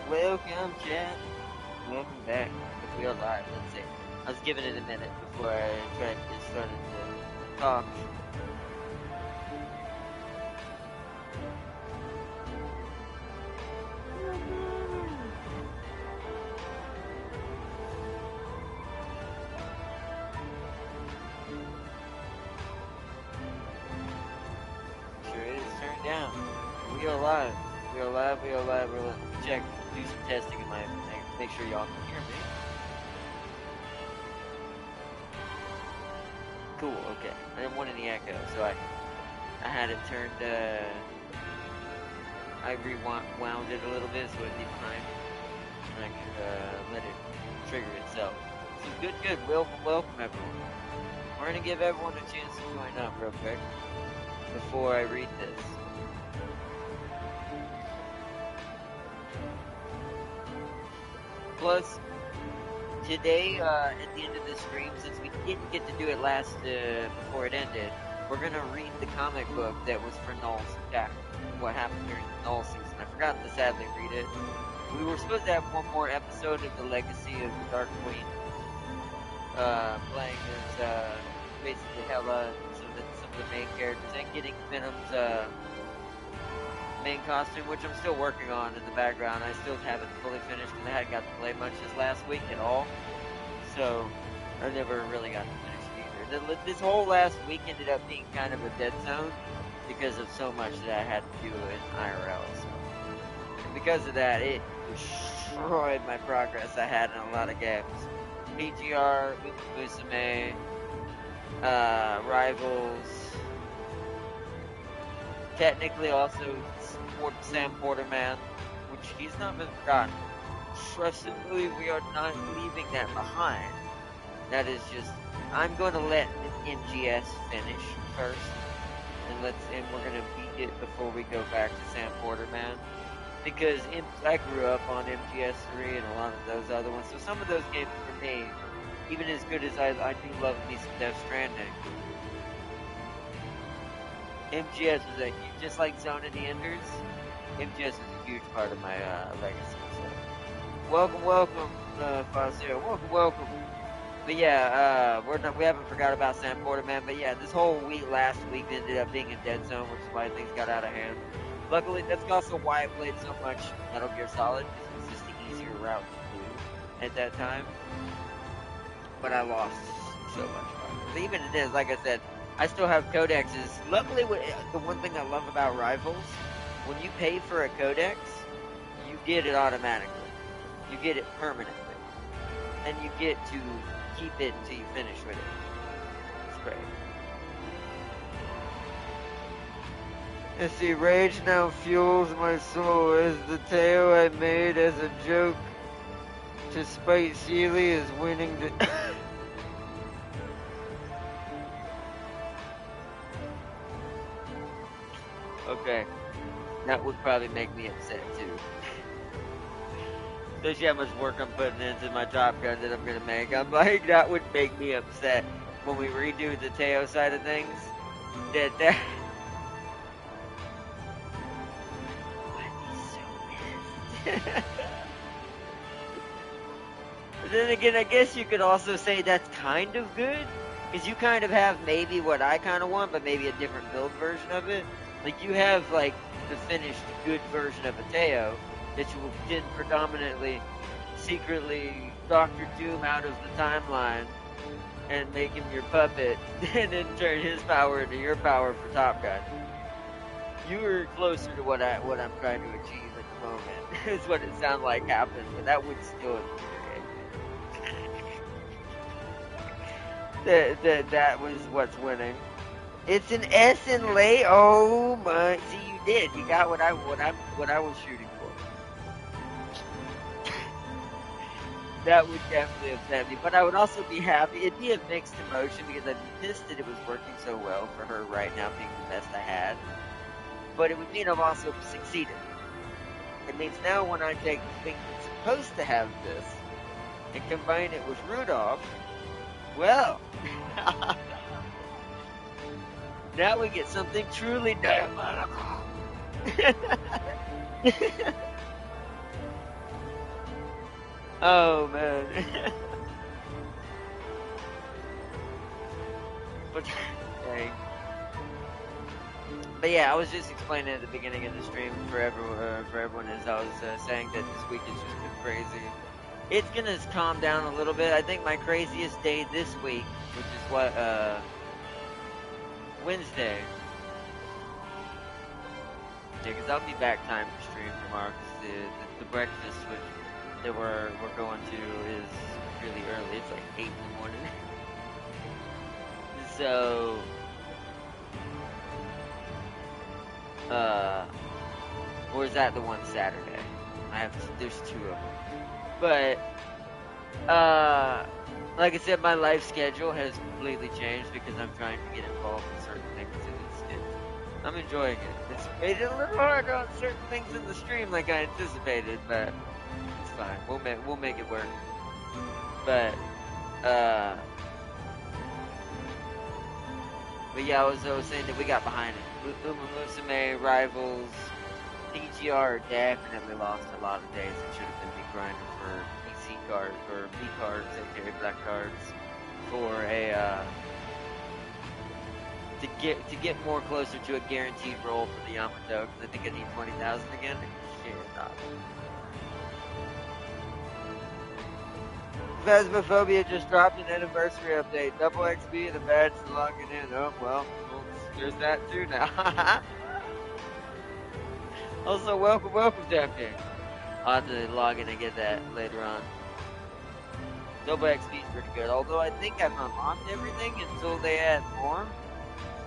Welcome, chat. Welcome back. If we are live, let's see. I was giving it a minute before I tried to get started to talk. Sure it is turned down. We are live. We are live. We are live. We're check, do some testing in my make sure y'all can hear me. Cool. Okay. I didn't want any echo, so I had it turned. I rewound it a little bit so it'd be behind, and I could let it trigger itself. So good. Welcome everyone. We're gonna give everyone a chance to join up real quick before I read this. Plus, today, at the end of the stream, since we didn't get to do it last, before it ended, we're gonna read the comic book that was for Null's attack. What happened during the Null season. I forgot to sadly read it. We were supposed to have one more episode of the Legacy of the Dark Queen, playing as, basically Hela and some of the main characters, and getting Venom's, main costume, which I'm still working on in the background. I still haven't fully finished because I hadn't got to play much this last week at all. So, I never really got to finish it either. This whole last week ended up being kind of a dead zone because of so much that I had to do in IRL. So. And because of that, it destroyed my progress I had in a lot of games. PGR, Musume, Rivals, technically also Sam Porterman, which he's not been forgotten. Trust and believe we are not leaving that behind. That is just, I'm going to let MGS finish first, and we're going to beat it before we go back to Sam Porterman, because I grew up on MGS3 and a lot of those other ones, so some of those games for me, even as good as I do love me some Death Stranding, MGS is a huge, just like Zone of the Enders, MGS is a huge part of my legacy. So. Welcome, Fazio. Welcome. But yeah, we haven't forgot about Sam Porterman. But yeah, this whole last week ended up being a dead zone, which is why things got out of hand. Luckily, that's also why I played so much Metal Gear Solid, because it was just the easier route to do at that time. But I lost so much fun. But even it is, like I said, I still have codexes. Luckily, the one thing I love about Rivals, when you pay for a codex, you get it automatically. You get it permanently. And you get to keep it until you finish with it. It's great. Let's see, rage now fuels my soul as the tale I made as a joke to spite Sealy is winning the... Okay, that would probably make me upset too. Especially how much work I'm putting into my Top Gun that I'm gonna make. I'm like, that would make me upset when we redo the Teo side of things. That I'd be so pissed. But then again, I guess you could also say that's kind of good, because you kind of have maybe what I kind of want, but maybe a different build version of it. Like, you have, like, the finished good version of a Teo that you will then predominantly, secretly Dr. Doom out of the timeline and make him your puppet, and then turn his power into your power for Top Gun. You are closer to what I'm trying to achieve at the moment. Is what it sounds like happened, but that would still that was what's winning. It's an S in late. Oh my! See, you did. You got what I was shooting for. That would definitely upset me, but I would also be happy. It'd be a mixed emotion because I'd be pissed that it was working so well for her right now, being the best I had. But it would mean I've also succeeded. It means now when I take the thing that's supposed to have this and combine it with Rudolph, well, now we get something truly diabolical. Oh man. But dang. But yeah, I was just explaining at the beginning of the stream for everyone as I was saying that this week has just been crazy. It's gonna calm down a little bit. I think my craziest day this week, which is what Wednesday. Yeah, because I'll be back time to stream tomorrow. Because the breakfast that we're going to is really early. It's like 8 in the morning. So, or is that the one Saturday? There's 2 of them. But, like I said, my life schedule has completely changed because I'm trying to get involved in certain things, and I'm enjoying it. It's made it a little harder on certain things in the stream like I anticipated, but it's fine. We'll make it work. But yeah, I was saying that we got behind it. Uma Musume, Rivals, PGR definitely lost a lot of days. It should have been me grinding for PC cards or B cards, aka black cards, for a to get more closer to a guaranteed roll for the Yamato, because I think I need 20,000 again. Shit, not. Phasmophobia just dropped an anniversary update. Double XP and the badge to logging in. Oh well, there's that too now. Also, welcome, Captain. I'll have to log in and get that later on. Double XP is pretty good, although I think I've unlocked everything until they add more.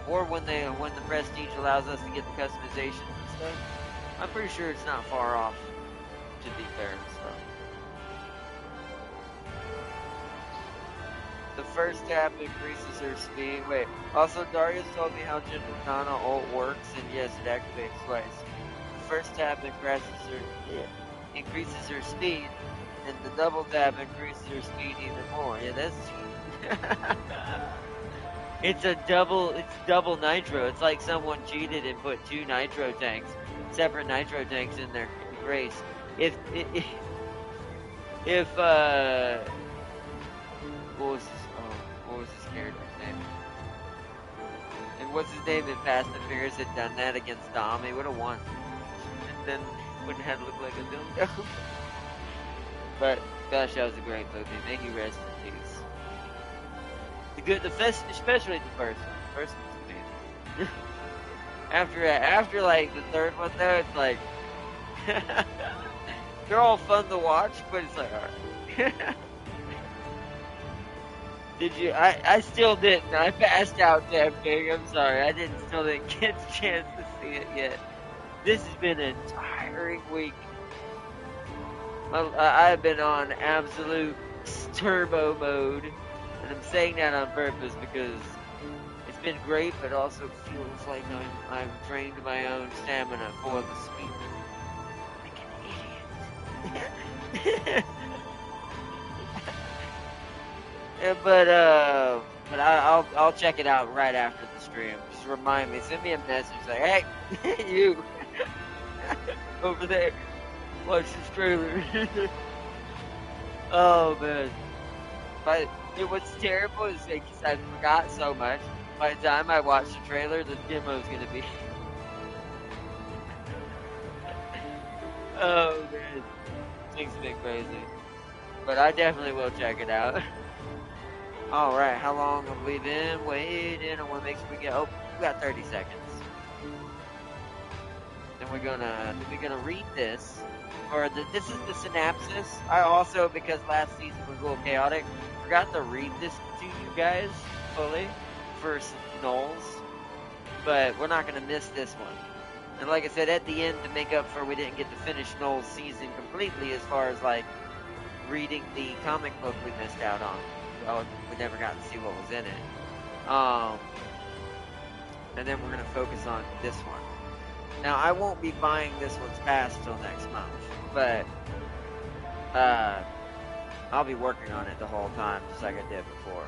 Or when the prestige allows us to get the customizations and stuff. I'm pretty sure it's not far off, to be fair, so. The first tap increases her speed. Wait, also Darius told me how Gentletana ult works, and yes, it activates twice. The first tap increases her speed, and the double tap increases her speed even more. Yeah, that's cheap. It's double nitro. It's like someone cheated and put 2 nitro tanks, separate nitro tanks in their race. If what was his character's name? And what's his name in Fast and Furious had done that against Dom, he would have won. And then wouldn't have looked like a dildo. But gosh, that was a great movie. May he rest in peace. Especially the first one. The first one's amazing. after like the third one though, it's like they're all fun to watch, but it's like alright. Did you? I still didn't. I passed out, Damn King. I'm sorry. I still didn't get the chance to see it yet. This has been an tiring week. I've been on absolute turbo mode. And I'm saying that on purpose because it's been great, but also feels like I've drained my own stamina for the speed. Like an idiot. Yeah, but I'll check it out right after the stream. Just remind me, send me a message like, hey, you over there, watch this trailer. Oh man, but what's terrible is because I forgot so much. By the time I watch the trailer, the demo's gonna be. Oh man, things have been crazy, but I definitely will check it out. All right, how long have we been waiting? I want to make sure we get. Oh, we got 30 seconds. Then we're gonna read this, this is the synopsis. I also, because last season was a little chaotic, forgot to read this to you guys fully for Knowles, but we're not gonna miss this one. And like I said, at the end, to make up for we didn't get to finish Knowles' season completely, as far as like reading the comic book we missed out on. Well, we never got to see what was in it. And then we're gonna focus on this one. Now, I won't be buying this one's pass till next month, but I'll be working on it the whole time, just like I did before.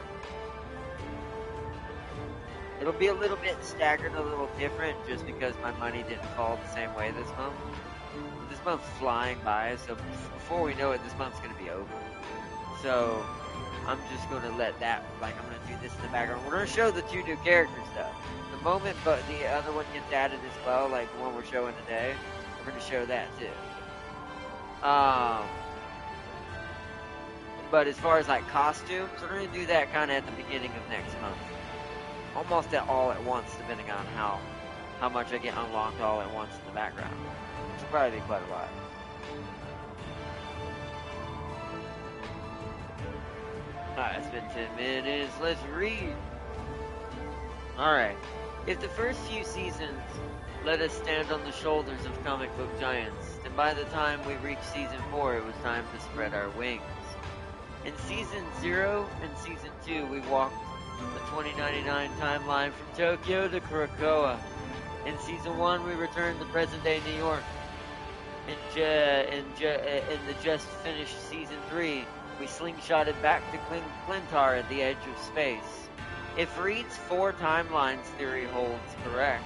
It'll be a little bit staggered, a little different, just because my money didn't fall the same way this month. This month's flying by, so before we know it, this month's gonna be over. So I'm just gonna let that, like, I'm gonna do this in the background. We're gonna show the 2 new characters though. The moment, but the other one gets added as well, like the one we're showing today, we're gonna show that too. But as far as like costumes, we're gonna do that kind of at the beginning of next month. Almost all at once, depending on how much I get unlocked all at once in the background. Which will probably be quite a lot. Alright, it's been 10 minutes. Let's read. Alright. If the first few seasons let us stand on the shoulders of comic book giants, then by the time we reached season 4, it was time to spread our wings. In season 0 and season 2, we walked the 2099 timeline from Tokyo to Krakoa. In season 1, we returned to present-day New York. In the just-finished season 3, we slingshotted back to Clintar at the edge of space. If Reed's 4 timelines theory holds correct,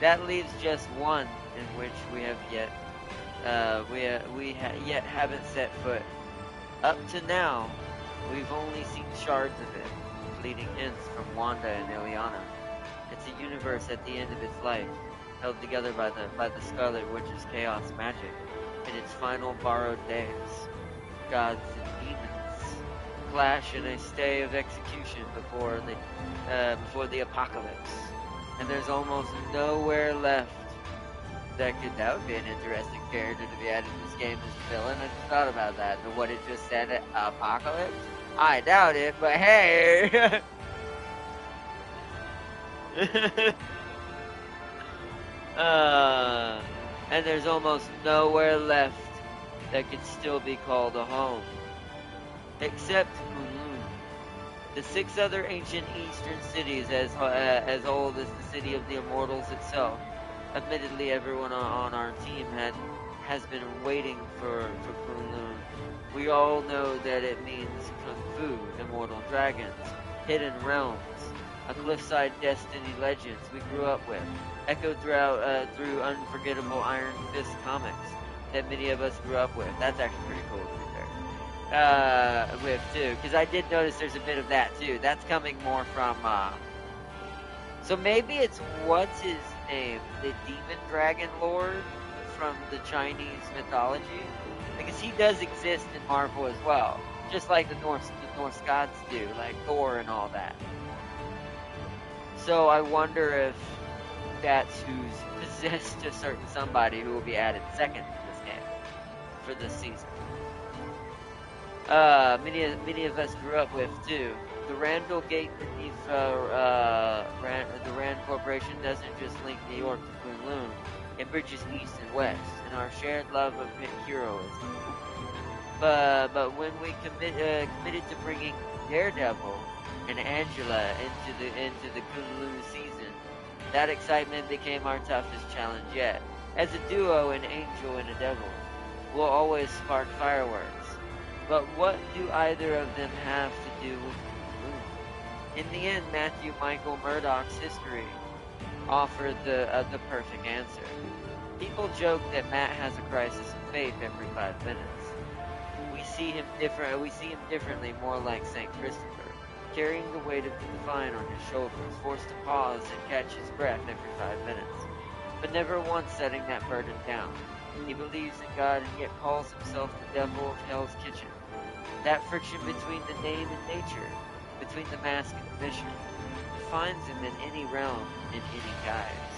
that leaves just one in which we have yet haven't set foot. Up to now, we've only seen shards of it, fleeting hints from Wanda and Ileana. It's a universe at the end of its life, held together by the Scarlet Witch's chaos magic in its final borrowed days. Gods and demons clash in a stay of execution before the apocalypse, and there's almost nowhere left. That would be an interesting character to be added to this game as a villain. I just thought about that. And what it just said, apocalypse? I doubt it, but hey! And there's almost nowhere left that could still be called a home. Except the 6 other ancient eastern cities as old as the city of the Immortals itself. Admittedly, everyone on our team has been waiting for Kunlun. We all know that it means Kung Fu, immortal dragons, hidden realms, a cliffside destiny legends we grew up with, echoed through unforgettable Iron Fist comics that many of us grew up with. That's actually pretty cool to be fair. With too, because I did notice there's a bit of that too. That's coming more from. So maybe it's what's his name, the Demon Dragon Lord from the Chinese mythology, because he does exist in Marvel as well, just like the Norse gods do, like Thor and all that. So I wonder if that's who's possessed a certain somebody who will be added second to this game for this season. Many of us grew up with too. The Randall Gate beneath the Rand Corporation doesn't just link New York to Kunlun, it bridges east and west, and our shared love of heroism. But when we committed to bringing Daredevil and Angela into the Kunlun season, that excitement became our toughest challenge yet. As a duo, an angel and a devil will always spark fireworks. But what do either of them have to do with Kunlun? In the end, Matthew Michael Murdoch's history offered the perfect answer. People joke that Matt has a crisis of faith every 5 minutes. We see him differently, more like Saint Christopher, carrying the weight of the divine on his shoulders, forced to pause and catch his breath every 5 minutes, but never once setting that burden down. He believes in God and yet calls himself the devil of Hell's Kitchen. That friction between the name and nature, between the mask and the mission, defines him in any realm, in any guise.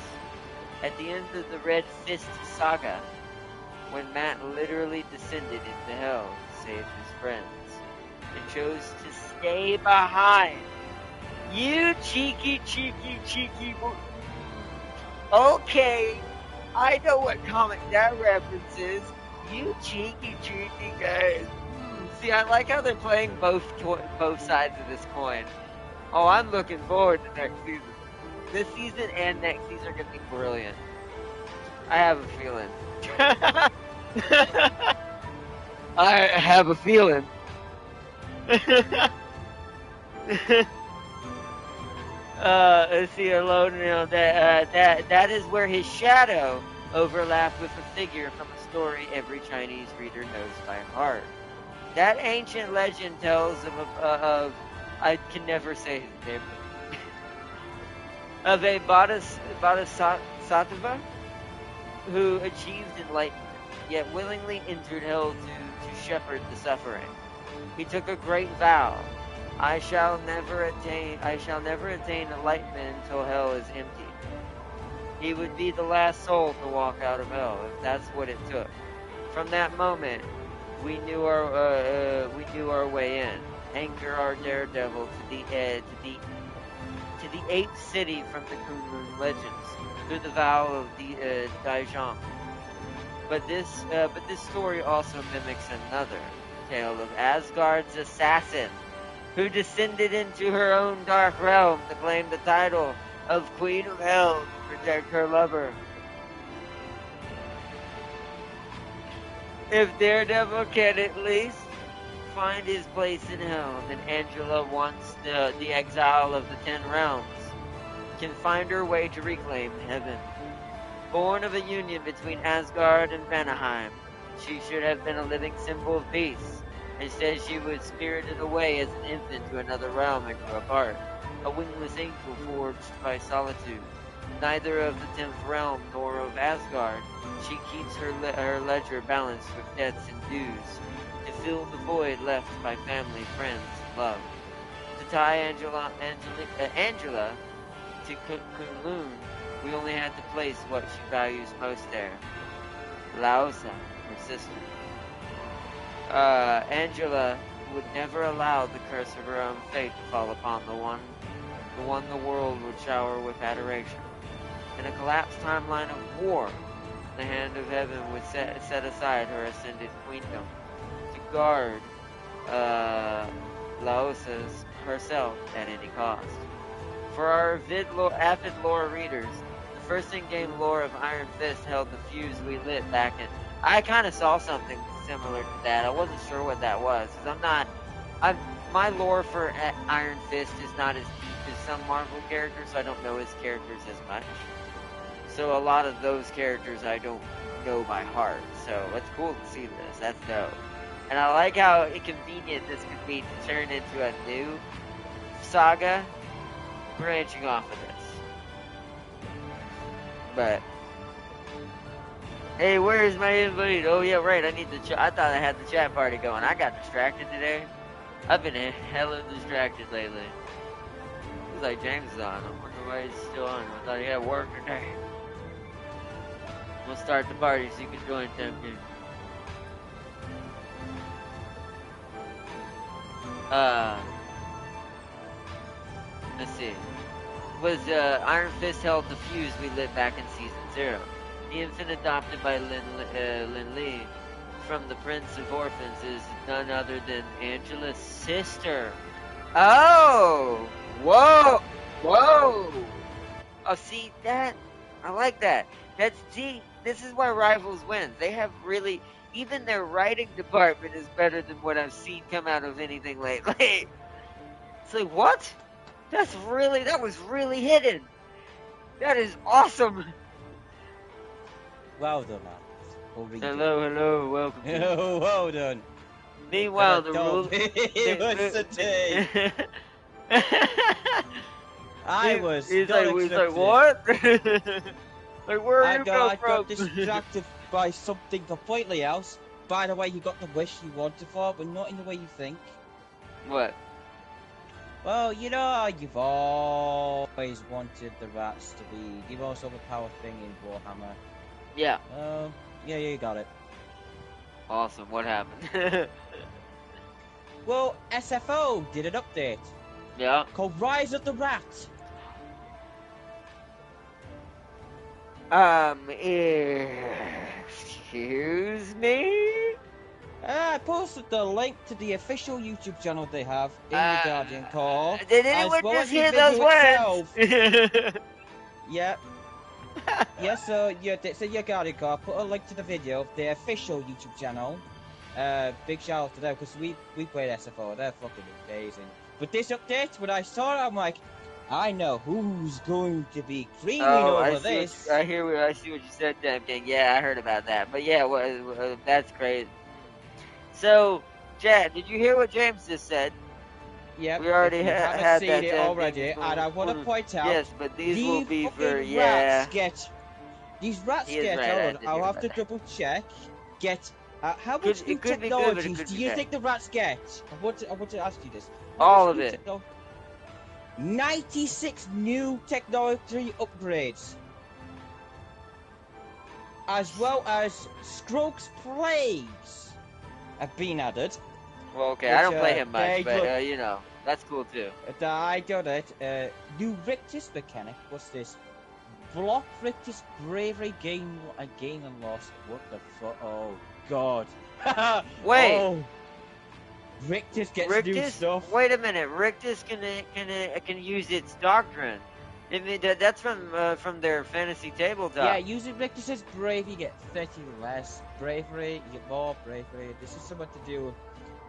At the end of the Red Fist saga, when Matt literally descended into hell to save his friends, and chose to stay behind. You cheeky. Okay, I know what comic that reference is. You cheeky guys. See, I like how they're playing both sides of this coin. Oh, I'm looking forward to next season. This season and next season are going to be brilliant. I have a feeling. I have a feeling. let's see, alone, that is where his shadow overlapped with a figure from a story every Chinese reader knows by heart. That ancient legend tells of I can never say his name, of a bodhisattva who achieved enlightenment, yet willingly entered hell to shepherd the suffering. He took a great vow. I shall never attain enlightenment until hell is empty. He would be the last soul to walk out of hell, if that's what it took. From that moment, we knew our way in. Anchor our daredevil to the eighth city from the Kunlun legends, through the vow of the Daijang. But this story also mimics another tale of Asgard's assassin, who descended into her own dark realm to claim the title of Queen of Hell to protect her lover. If Daredevil can at least find his place in hell, then Angela, once the exile of the Ten Realms, can find her way to reclaim heaven. Born of a union between Asgard and Vanaheim, she should have been a living symbol of peace. Instead, she was spirited away as an infant to another realm and grew apart, a wingless angel forged by solitude. Neither of the 10th realm nor of Asgard, she keeps her ledger balanced with debts and dues, to fill the void left by family, friends, and love. To tie Angela to Kunlun, we only had to place what she values most there. Laosa, her sister. Angela would never allow the curse of her own fate to fall upon the one the world would shower with adoration. In a collapsed timeline of war, the hand of heaven would set aside her ascended queendom to guard Laosa's herself at any cost. For our avid lore readers, the first in-game lore of Iron Fist held the fuse we lit back in. I kind of saw something similar to that. I wasn't sure what that was, because my lore for Iron Fist is not as deep as some Marvel characters, so I don't know his characters as much. So a lot of those characters I don't know by heart. So it's cool to see this. That's dope. And I like how inconvenient this could be to turn into a new saga branching off of this. But hey, where's my invite? Oh yeah, right. I need the. I thought I had the chat party going. I got distracted today. I've been hella distracted lately. Looks like James is on. I wonder why he's still on. I thought he had work today. We'll start the party so you can join them. Let's see. Was Iron Fist held the fuse we lit back in Season 0. The infant adopted by Lin Li from the Prince of Orphans is none other than Angela's sister. Oh! Whoa! Whoa! Oh, see, that? I like that. That's deep. This is why Rivals wins. They have really... Even their writing department is better than what I've seen come out of anything lately. It's like, what? That was really hidden. That is awesome. Well done, man. Hello, welcome. Oh, well done. Meanwhile, the rules... He's like, what? Like, where are you going from? I got distracted by something completely else. By the way, you got the wish you wanted for, but not in the way you think. What? Well, you know, you've always wanted the rats to be the most overpowered thing in Warhammer. Yeah. Yeah, you got it. Awesome. What happened? Well, SFO did an update. Yeah. Called Rise of the Rat. Excuse me? I posted the link to the official YouTube channel they have in the Guardian Core. Did anyone just hear those words? Yeah. Yeah, so your Guardian Core put a link to the video of their official YouTube channel. Big shout out to them because we played SFO. They're fucking amazing. But this update, when I saw it, I'm like, I know who's going to be creaming Oh, over this. I see what you said, Damn King. Yeah, I heard about that. But yeah, that's great. So, Chad, did you hear what James just said? Yep, We if already you haven't had seen that it Damn King already, is and I want to going. point out, Yes, but these will the be for fucking rats yeah. get. These rats He is get. right. I Hold on, did I'll hear have about to that. double check. Get. How much new It could be good, but it technologies could do be you bad. think the rats get? I want to ask you this. How All much of new it. 96 new technology upgrades. As well as Scrokes Plagues have been added. Well, okay, Which, I don't play him much, but look, you know, that's cool too. I got it. New Rictus mechanic. What's this? Block Rictus bravery gain and loss. What the fuck? Oh god. Wait. Oh. Rictus gets new stuff. Wait a minute. Rictus can use its doctrine. I mean, that's from their fantasy tabletop. Yeah, using Rictus's bravery, you get 30 less bravery. You get more bravery. This is something to do.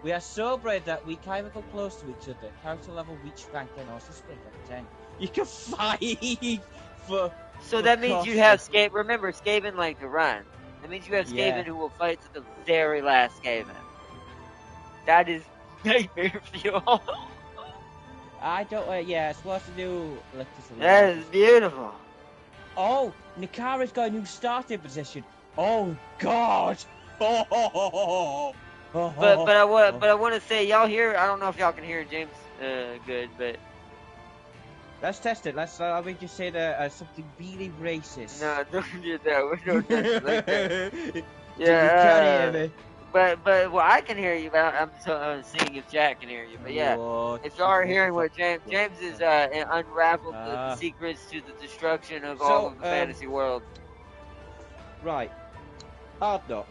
We are so brave that we can't even come close to each other. Character level reach rank 10, also spring rank 10. You can fight for. So that means you have Skaven. Remember, Skaven like to run. That means you have Skaven who will fight to the very last Skaven. That is nightmare fuel. I don't. Yeah, it's supposed to do. That is beautiful. Oh, Nikara's got a new starting position. Oh God. But I want to say, y'all hear? I don't know if y'all can hear James good, but let's test it. Let me just say that something really racist. No, don't do that. We don't test it like that. Yeah. You can't hear me. But well, I can hear you. But I'm seeing if Jack can hear you. But yeah, if y'all are hearing what James is unraveled the secrets to the destruction of all of the fantasy world. Right. Hard not.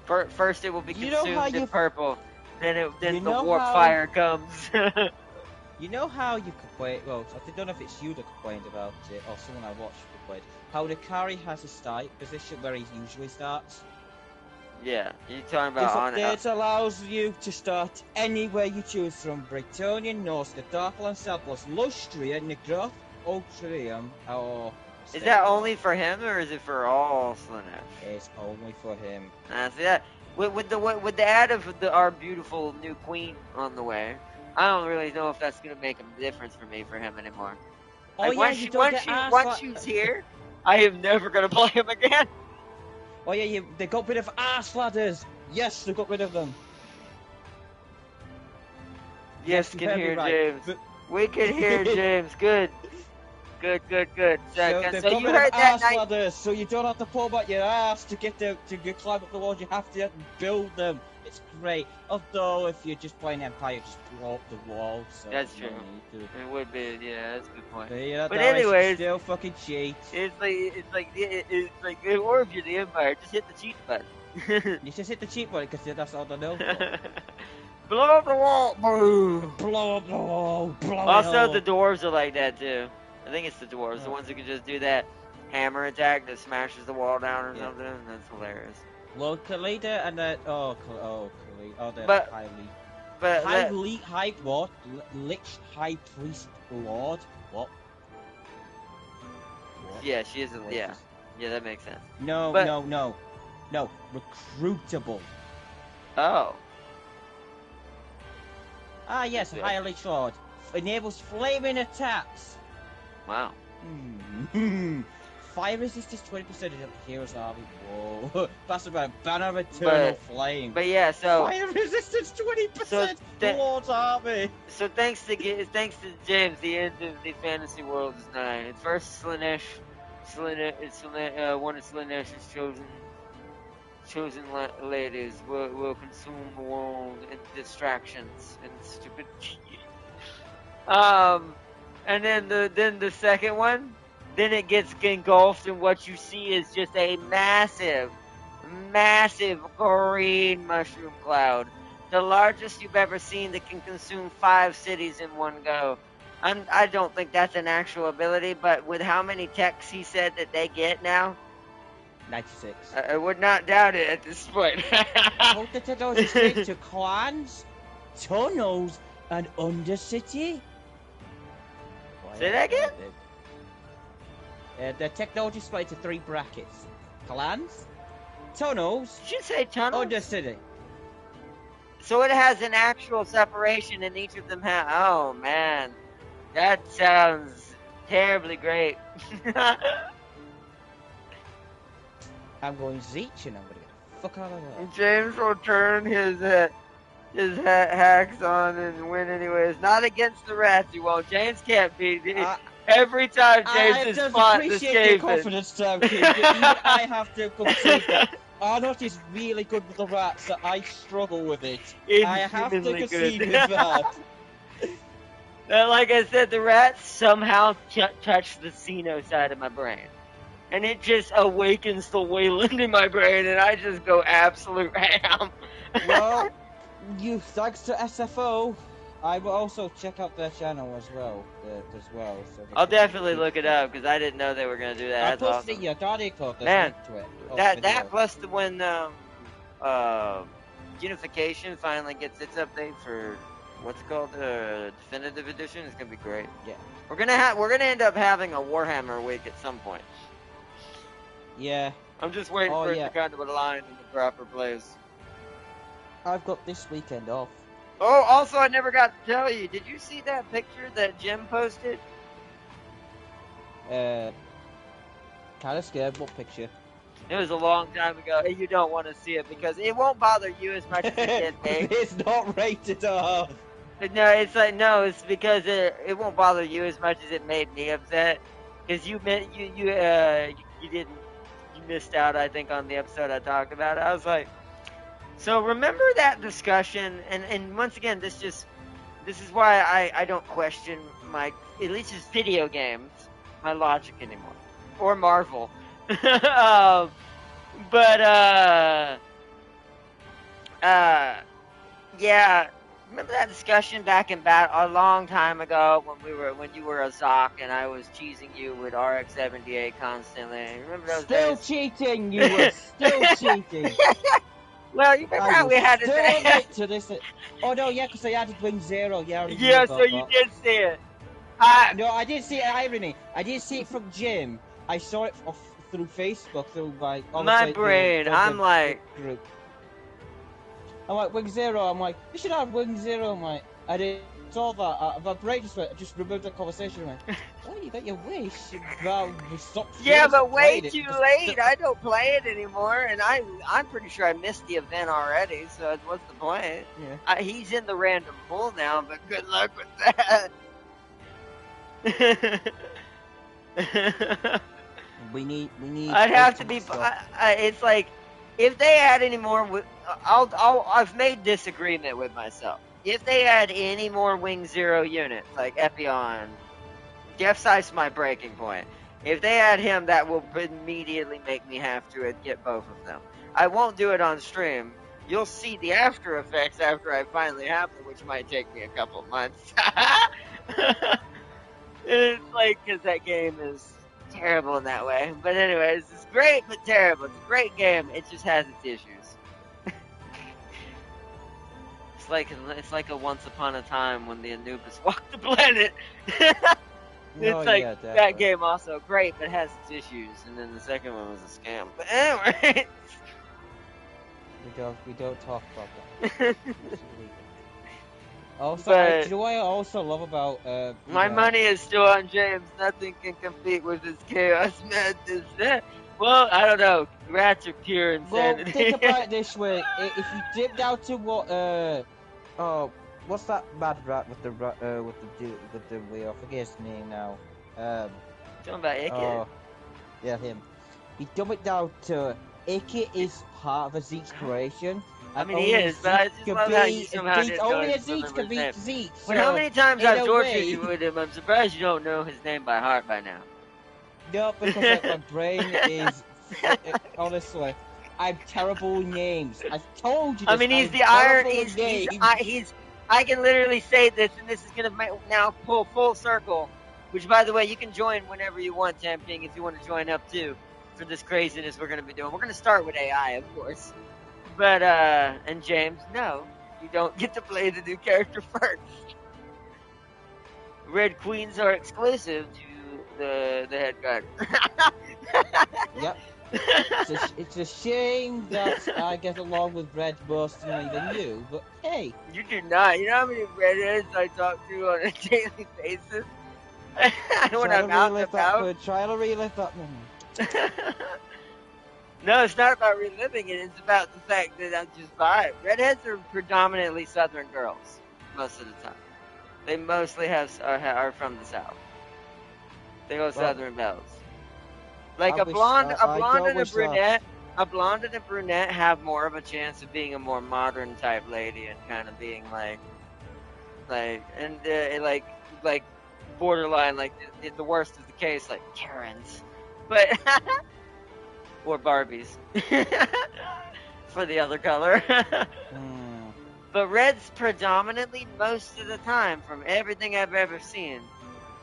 First, it will be consumed in purple. Then the warp fire comes. You know how you complain? Well, I don't know if it's you that complained about it or someone I watched complained. How Nikari has a start position where he usually starts. Yeah, you're talking about this update allows you to start anywhere you choose from Bretonian, Norse, Darkland, Southwest, Lustria, Negroth, Ultrium, or... Is that only for him, or is it for all Slaanesh? It's only for him. See that? With the add of our beautiful new queen on the way, I don't really know if that's gonna make a difference for him anymore. Oh like, yeah, once she's here, I am never gonna play him again. Oh yeah, they got rid of arse ladders. Yes, they got rid of them. Yes, can hear James. We can hear James. Good. So you heard that ladders, so you don't have to pull back your ass to get to climb up the walls. You have to build them. It's great. Although if you're just playing Empire, just blow up the wall. So that's true. It would be. Yeah, that's a good point. But anyways, still fucking cheat. It's like, or if you're the Empire, just hit the cheat button. You just hit the cheat button because that's all I know for. Blow up the wall, boom! Blow up the wall, Also, the dwarves are like that too. I think it's the dwarves, the ones who can just do that hammer attack that smashes the wall down or something. And that's hilarious. Well, Khalida and that. Oh, they're but, high priest lord. What? Yeah, she is. Yeah, that makes sense. No, recruitable. Oh. Ah, yes, high elite lord enables flaming attacks. Wow. Fire resistance 20% of the hero's army. Whoa. That's about banner of eternal flame. But yeah, so fire resistance 20% Lord's army. So thanks to James, the end of the fantasy world is nigh. First Slaanesh, one of Slaanesh's chosen ladies will consume the world in distractions and stupid. And then the second one, then it gets engulfed in what you see is just a massive green mushroom cloud. The largest you've ever seen that can consume 5 cities in one go. I don't think that's an actual ability, but with how many techs he said that they get now? 96. I would not doubt it at this point. Hold the technology straight to clans, tunnels, and Undercity? Say that again? The technology split into 3 brackets. Clans, tunnels, Did you say tunnels? Undercity. So it has an actual separation, and each of them have. Oh man, that sounds terribly great. I'm going Zeech, and I'm gonna get the fuck out of there. James will turn his hacks on and win anyways. Not against the rats, he won't. James can't beat it. Every time James has fought this game. I appreciate your confidence, Tom, King, but even I have to concede that Arnold is really good with the rats, so I struggle with it. I have to concede with that. Like I said, the rats somehow touch the Xeno side of my brain. And it just awakens the Wayland in my brain, and I just go absolute ham. Well, thanks to SFO, I will also check out their channel as well. So I'll definitely look it up, because I didn't know they were going to do that. That's awesome. Man, that plus when Unification finally gets its update for what's it called, Definitive Edition, is going to be great. Yeah. We're gonna end up having a Warhammer week at some point. Yeah. I'm just waiting for it to kind of align in the proper place. I've got this weekend off. Oh, also, I never got to tell you. Did you see that picture that Jim posted? Kind of scared. What picture? It was a long time ago. You don't want to see it because it won't bother you as much as it did me. It's not rated R. No, it's because it won't bother you as much as it made me upset. Because you missed out, I think, on the episode I talked about it. I was like, so remember that discussion, and once again, this is why I don't question at least it's video games, my logic anymore. Or Marvel. Yeah, remember that discussion back in a long time ago when you were a Zoc and I was cheesing you with RX-78 constantly? Remember those days? Cheating, you were still cheating. Well, you remember how we had to to this. Oh no, yeah, because I added Wing Zero. Yeah, so you did see it. No, I didn't see it. Irony. I didn't see it from Jim. I saw it through Facebook, through my brain. I'm like, group. I'm like, Wing Zero. I'm like, you should have Wing Zero. I'm like, I didn't saw that. My brain just removed the conversation. I'm like, oh, you got your wish. Yeah, but way too late. I don't play it anymore, and I'm pretty sure I missed the event already. So what's the point? Yeah. He's in the random pool now, but good luck with that. We need. I'd have to be. It's like, if they add any more, I've made this agreement with myself. If they add any more Wing Zero units, like Epion, Jeff Sife's my breaking point. If they add him, that will immediately make me have to get both of them. I won't do it on stream. You'll see the after effects after I finally have them, which might take me a couple months. It's like, because that game is terrible in that way. But anyways, it's great but terrible. It's a great game. It just has its issues. It's like a once upon a time when the Anubis walked the planet. That game also great, but has its issues. And then the second one was a scam. But anyway, we don't talk about that. Also, do you know what I also love about my money is still on James. Nothing can compete with his chaos madness. Well, I don't know. Rats are pure insanity. Well, think about it this way: if you dip down to what's that mad rat with the wheel? I forget his name now. Talking about Ike? Yeah, him. You dump it down to Ike is part of a Zeke's creation. I mean, he is, but I just love how you somehow didn't only a Zeech can beat Zeech. But how many times I've tortured you with him, I'm surprised you don't know his name by heart by now. No, because my brain is... honestly, I'm terrible with names. I've told you this. I mean, he's the iron... I can literally say this, and this is going to now pull full circle. Which, by the way, you can join whenever you want, Tamping, if you want to join up, too, for this craziness we're going to be doing. We're going to start with AI, of course. But, and James, no, you don't get to play the new character first. Red Queens are exclusive to the head guard. Yep. It's a shame that I get along with Red more than you, but hey. You do not. You know how many redheads I talk to on a daily basis when I'm out and about? Try to relive that moment. No, it's not about reliving it. It's about the fact that I'm just vibe. Redheads are predominantly Southern girls most of the time. They mostly are from the South. They go Southern belles. Like a blonde and a brunette. A blonde and a brunette have more of a chance of being a more modern type lady and kind of being like borderline, like the worst of the case, like Karens, but or Barbies for the other color. But red's predominantly most of the time, from everything I've ever seen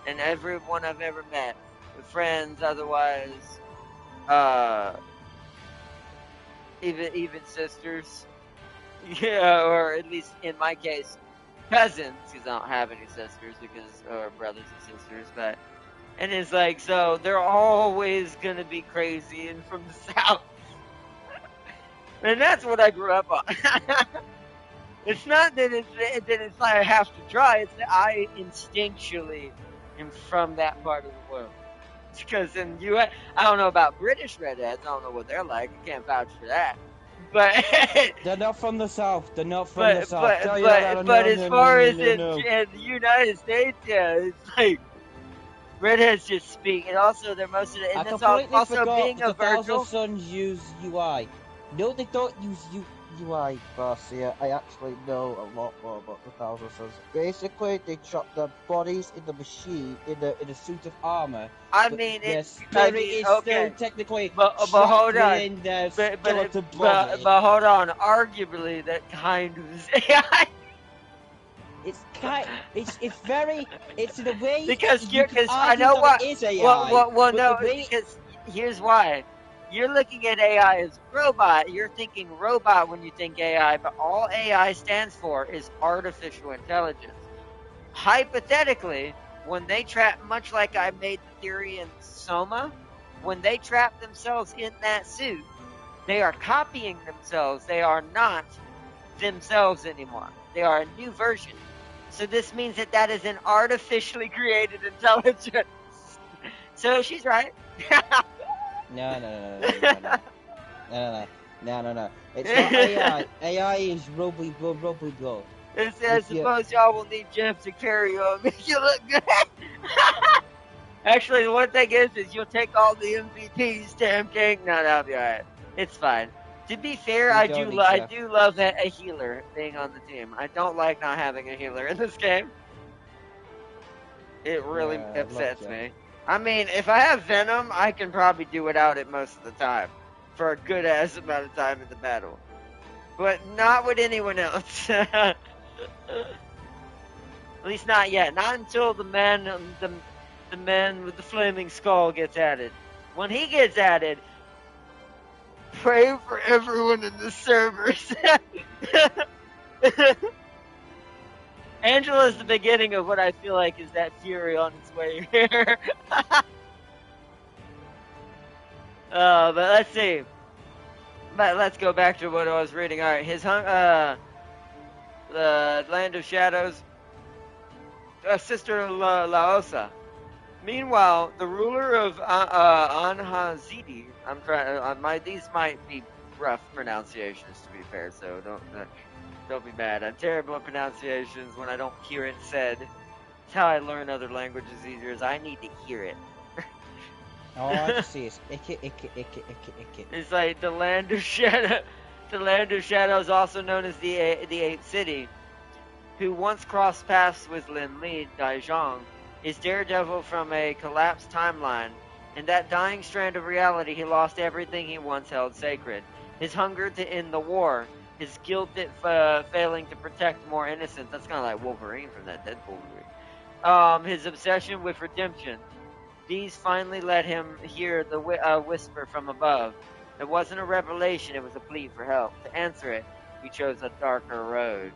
and everyone I've ever met, with friends, otherwise, even sisters, yeah, or at least in my case, cousins, because I don't have any sisters or brothers and sisters, but, and it's like, so they're always gonna be crazy and from the South. And that's what I grew up on. It's not that it's like I have to try, it's that I instinctually am from that part of the world. Because in US, I don't know about British redheads, I don't know what they're like, I can't vouch for that. But they're not from the South. They're not from the South. But as far as in the United States, yeah, it's like redheads just speak, and also they're most of the. And that's also being a Virgil. The Sons use UI. No, they don't use UI, Garcia. I actually know a lot more about the Thousand Sons. Basically, they chop their bodies in the machine in a suit of armor. I mean, it's okay. Still technically, but hold on. In their but hold on. Arguably, that kind of is AI. It's in a way because I know what is AI. Well, no, because here's why. You're looking at AI as robot. You're thinking robot when you think AI, but all AI stands for is artificial intelligence. Hypothetically, when they trap, much like I made the theory in Soma, when they trap themselves in that suit, they are copying themselves. They are not themselves anymore. They are a new version. So this means that is an artificially created intelligence. So she's right. No. It's not AI. AI is Robo. I suppose y'all will need Jeff to carry you and make you look good. Actually, the one thing is you'll take all the MVPs to MK. No, that'll be alright. It's fine. To be fair, I do love a healer being on the team. I don't like not having a healer in this game. It really upsets me. I mean, if I have Venom, I can probably do without it most of the time. For a good ass amount of time in the battle. But not with anyone else. At least not yet. Not until the man with the flaming skull gets added. When he gets added, pray for everyone in the servers. Angela's the beginning of what I feel like is that fury on its way here. But let's see. But let's go back to what I was reading. Alright, the Land of Shadows, Sister Laosa. Meanwhile, the ruler of Anhazidi, these might be rough pronunciations to be fair, so don't be mad. I'm terrible at pronunciations when I don't hear it said. It's how I learn other languages easier, is I need to hear it. All I have to see is Ikke. It's like the Land of Shadow. The Land of Shadows, also known as the Eighth City, who once crossed paths with Lin Li Daizhong, is Daredevil from a collapsed timeline. In that dying strand of reality, he lost everything he once held sacred. His hunger to end the war, his guilt at failing to protect more innocents. That's kind of like Wolverine from that Deadpool movie. His obsession with redemption. These finally let him hear the whisper from above. It wasn't a revelation, it was a plea for help. To answer it, he chose a darker road.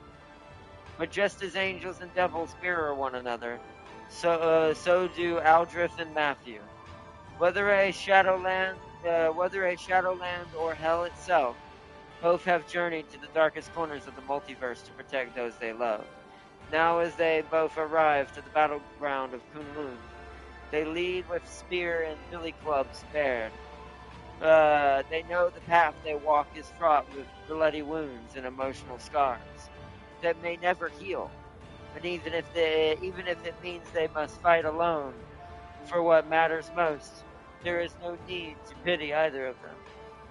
But just as angels and devils mirror one another, So do Aldrich and Matthew. Whether a Shadowland or Hell itself, both have journeyed to the darkest corners of the multiverse to protect those they love. Now, as they both arrive to the battleground of Kunlun, they lead with spear and billy clubs bared. They know the path they walk is fraught with bloody wounds and emotional scars that may never heal. And even if it means they must fight alone for what matters most, there is no need to pity either of them.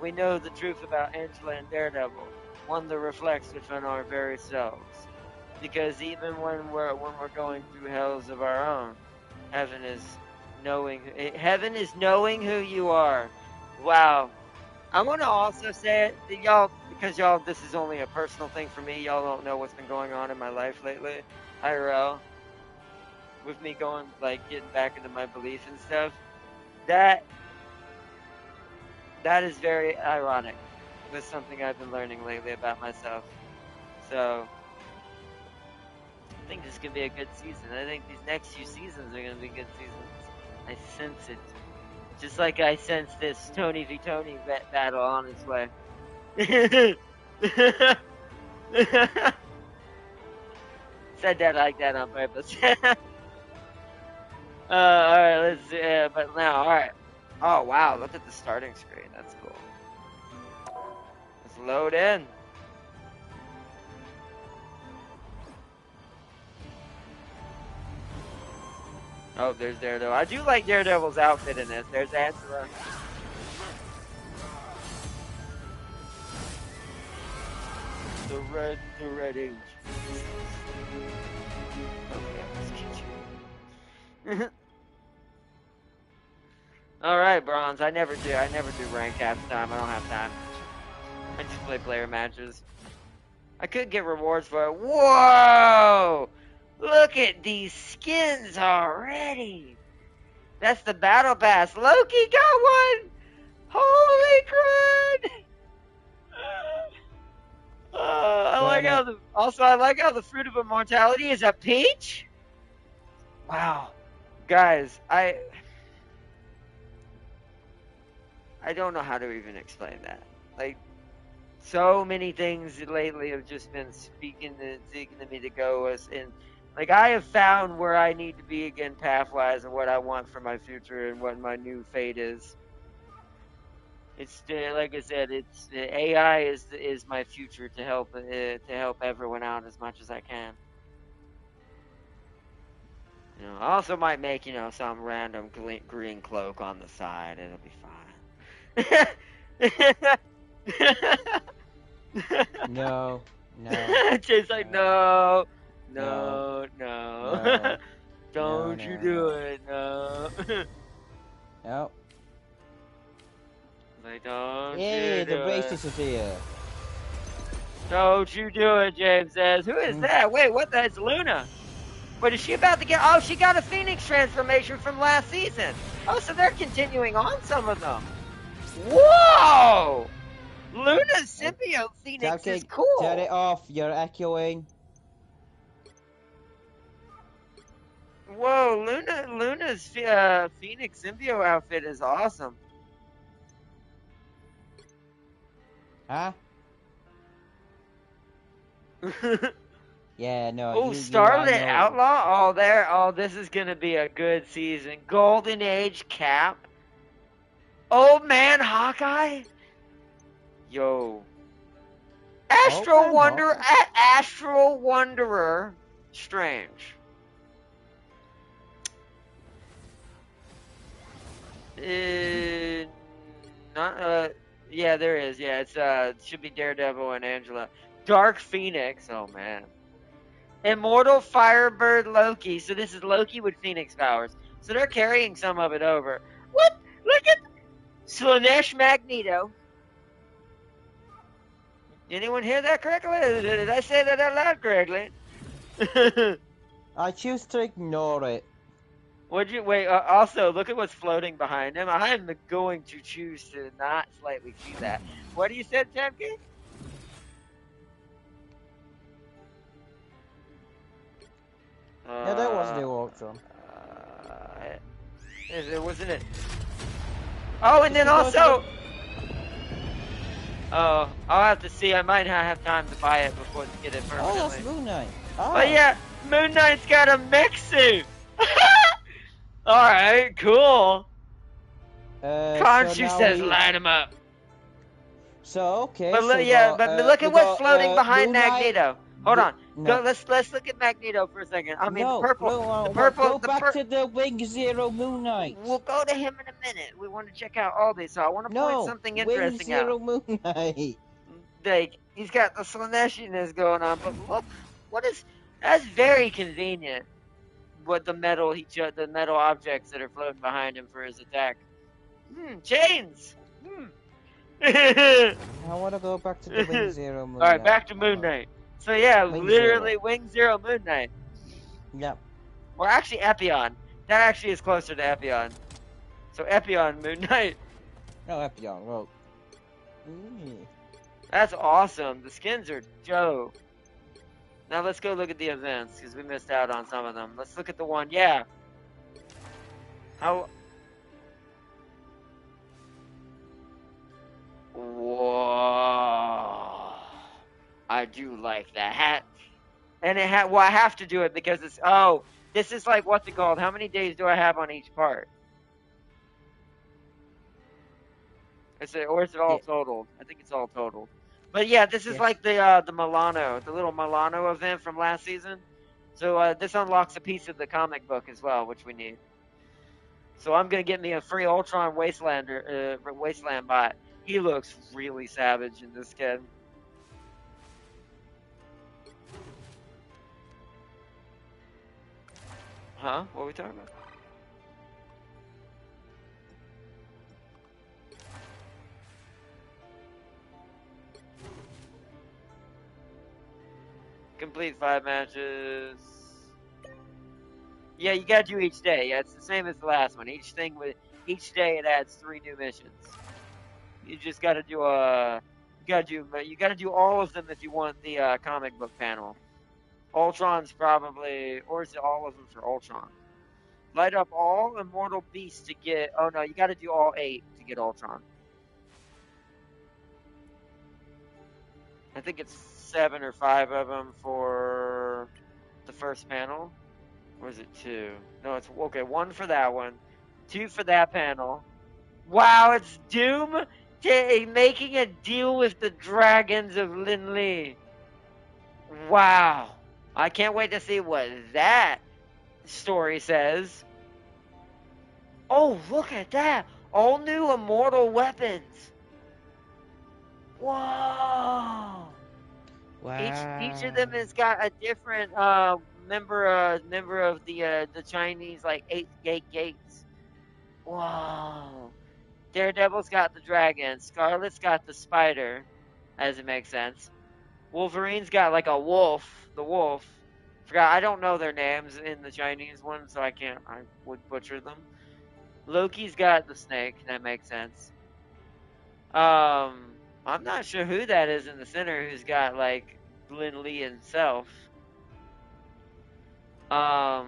We know the truth about Angela and Daredevil, one that reflects within our very selves. Because even when we're going through hells of our own, heaven is knowing who you are. Wow. I want to also say it, y'all, because y'all, this is only a personal thing for me. Y'all don't know what's been going on in my life lately, IRL, with me going, like, getting back into my beliefs and stuff. That is very ironic with something I've been learning lately about myself. So, I think this could be a good season. I think these next few seasons are going to be good seasons. I sense it. Just like I sense this Tony v. Tony battle on its way. Said that like that on purpose. Alright, let's see. But now, alright. Oh, wow, look at the starting screen. That's cool. Let's load in. Oh, there's Daredevil. I do like Daredevil's outfit in this. There's Angela. The red age. Okay, let's get you. Alright, Bronze. I never do rank half the time. I don't have time. I just play player matches. I could get rewards for it. Whoa! Look at these skins already. That's the battle pass. Loki got one. Holy crud! I like how the fruit of immortality is a peach. Wow, guys, I don't know how to even explain that. Like, so many things lately have just been speaking to me to go as in. Like, I have found where I need to be again path-wise and what I want for my future and what my new fate is. It's like I said, it's AI is my future to help everyone out as much as I can. You know, I also might make, you know, some random green cloak on the side. It'll be fine. No. Jay's like, no. Don't you do it, no. No. Like, don't Yay, you do the braces it. is here. Don't you do it, James says. Who is that? Wait, what the? It's Luna. What is she about to get? Oh, she got a Phoenix transformation from last season. Oh, so they're continuing on some of them. Whoa! Luna's symbiote Phoenix is cool. Turn it off. You're echoing. Whoa, Luna's Phoenix symbiote outfit is awesome. Huh? Yeah, no. Oh, Starlit Outlaw. Oh, this is gonna be a good season. Golden Age Cap. Old Man Hawkeye. Yo. Astral Wanderer Strange. Yeah, there is. Yeah, it's it should be Daredevil and Angela. Dark Phoenix. Oh man. Immortal Firebird Loki. So this is Loki with Phoenix powers. So they're carrying some of it over. What? Look at Slanesh Magneto. Anyone hear that correctly? Did I say that out loud correctly? I choose to ignore it. Would you wait? Also, look at what's floating behind him. I am going to choose to not slightly see that. What do you said, Temke? Yeah, that was the Ultron. Wasn't it? Oh, and then also. Oh, I'll have to see. I might not have time to buy it before to get it permanently. Oh, that's Moon Knight. Oh. But yeah, Moon Knight's got a mech suit. Alright, cool. Khonshu says line him up. So, okay. But so yeah, but look at what's floating behind Magneto. Hold on. No. Let's look at Magneto for a second. I mean, no, the purple. No, the purple. Go back to the Wing Zero Moon Knight. We'll go to him in a minute. We want to check out all these. So I want to point something interesting Wing Zero out. Moon Knight. Like, he's got the Slaneshiness going on, but look, that's very convenient. What the metal objects that are floating behind him for his attack. Chains. I want to go back to the Wing Zero Moon Knight. Alright, back to Moon Knight. So yeah, literally Wing Zero Moon Knight. Yep. Or actually Epion. That actually is closer to Epion. So Epion Moon Knight. No, Epion, well. That's awesome. The skins are dope. Now let's go look at the events, because we missed out on some of them. Let's look at the one, yeah. How... Whoa. I do like that hat. And it well, I have to do it because it's, this is like, what's it called? How many days do I have on each part? Or is it all totaled? I think it's all totaled. But yeah, this is like the Milano, the little Milano event from last season. So this unlocks a piece of the comic book as well, which we need. So I'm gonna get me a free Ultron Wasteland bot. He looks really savage in this skin. Huh? What are we talking about? Complete 5 matches. Yeah, you gotta do each day. Yeah, it's the same as the last one. Each day it adds 3 new missions. You just gotta do you gotta do all of them if you want the comic book panel. Ultron's probably, or is it all of them for Ultron? Light up all immortal beasts to get. Oh no, you gotta do all 8 to get Ultron. I think it's 7 or 5 of them for the first panel. Or is it 2? No, it's okay. 1 for that one, 2 for that panel. Wow, it's Doom making a deal with the dragons of Lin Li. Wow, I can't wait to see what that story says. Oh, look at that! All new immortal weapons. Whoa! Wow. Each of them has got a different member of the Chinese like 8 gates. Whoa! Daredevil's got the dragon. Scarlet's got the spider, as it makes sense. Wolverine's got like a wolf. The wolf. Forgot. I don't know their names in the Chinese one, so I would butcher them. Loki's got the snake. That makes sense. I'm not sure who that is in the center who's got, like, Lin Li himself. That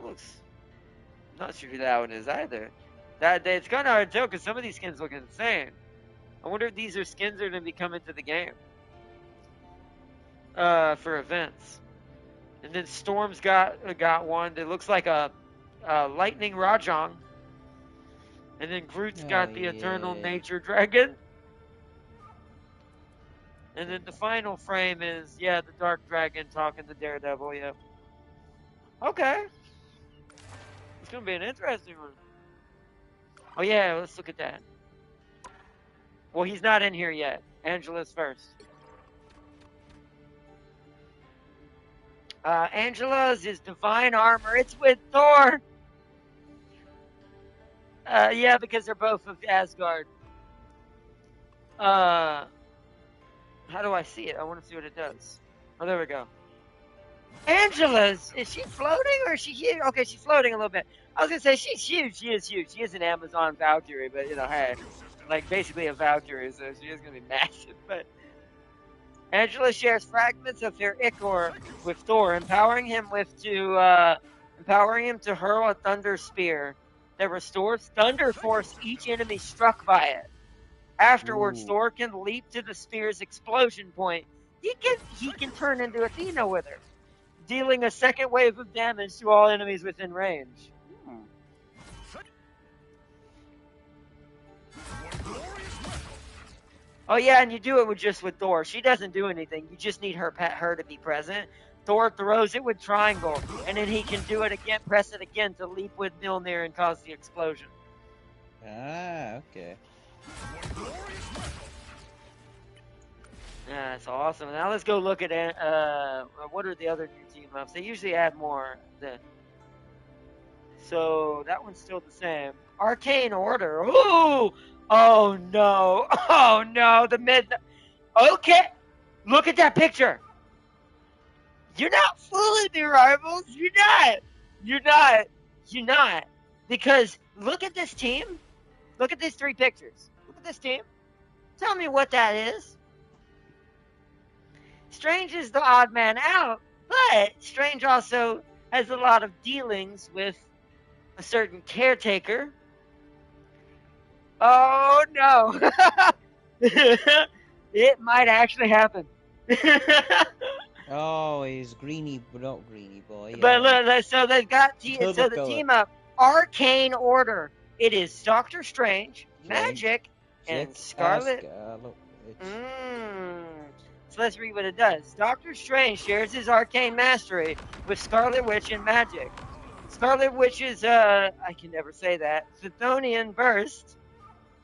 looks... I'm not sure who that one is either. It's kind of hard to tell because some of these skins look insane. I wonder if these are skins that are going to be coming to the game. For events. And then Storm's got one that looks like a Lightning Rajang. And then Groot's got the Eternal Nature Dragon. And then the final frame is, the Dark Dragon talking to Daredevil, yep. Okay. It's going to be an interesting one. Oh yeah, let's look at that. Well, he's not in here yet. Angela's first. Angela's is divine armor. It's with Thor. Yeah, because they're both of Asgard. How do I see it? I want to see what it does. Oh, there we go. Angela's, is she floating or is she here? Okay, she's floating a little bit. I was gonna say she's huge. She is huge. She is an Amazon Valkyrie, but hey, like basically a Valkyrie, so she is gonna be massive. But Angela shares fragments of her ichor with Thor, empowering him to empowering him to hurl a thunder spear that restores thunder force each enemy struck by it. Afterwards, Ooh. Thor can leap to the spear's explosion point. He can turn into Athena with her, dealing a second wave of damage to all enemies within range. Oh yeah, and you do it with Thor. She doesn't do anything. You just need her to be present. Thor throws it with triangle, and then he can do it again, press it again to leap with Mjolnir and cause the explosion. Ah, okay. Yeah, that's awesome. Now let's go look at what are the other new team ups? They usually add more. So that one's still the same. Arcane Order. Ooh! Oh no! Oh no! The mid. Okay, look at that picture. You're not fooling me, rivals. You're not. You're not. You're not. Because look at this team. Look at these three pictures. Look at this team. Tell me what that is. Strange is the odd man out, but Strange also has a lot of dealings with a certain caretaker. Oh no. It might actually happen. Oh, he's greeny, but not greeny boy. But look, so they've got Purple the color. team up Arcane Order. It is Doctor Strange, Magic, and Scarlet. So let's read what it does. Doctor Strange shares his arcane mastery with Scarlet Witch and Magic. Scarlet Witch's I can never say that. Chthonian Burst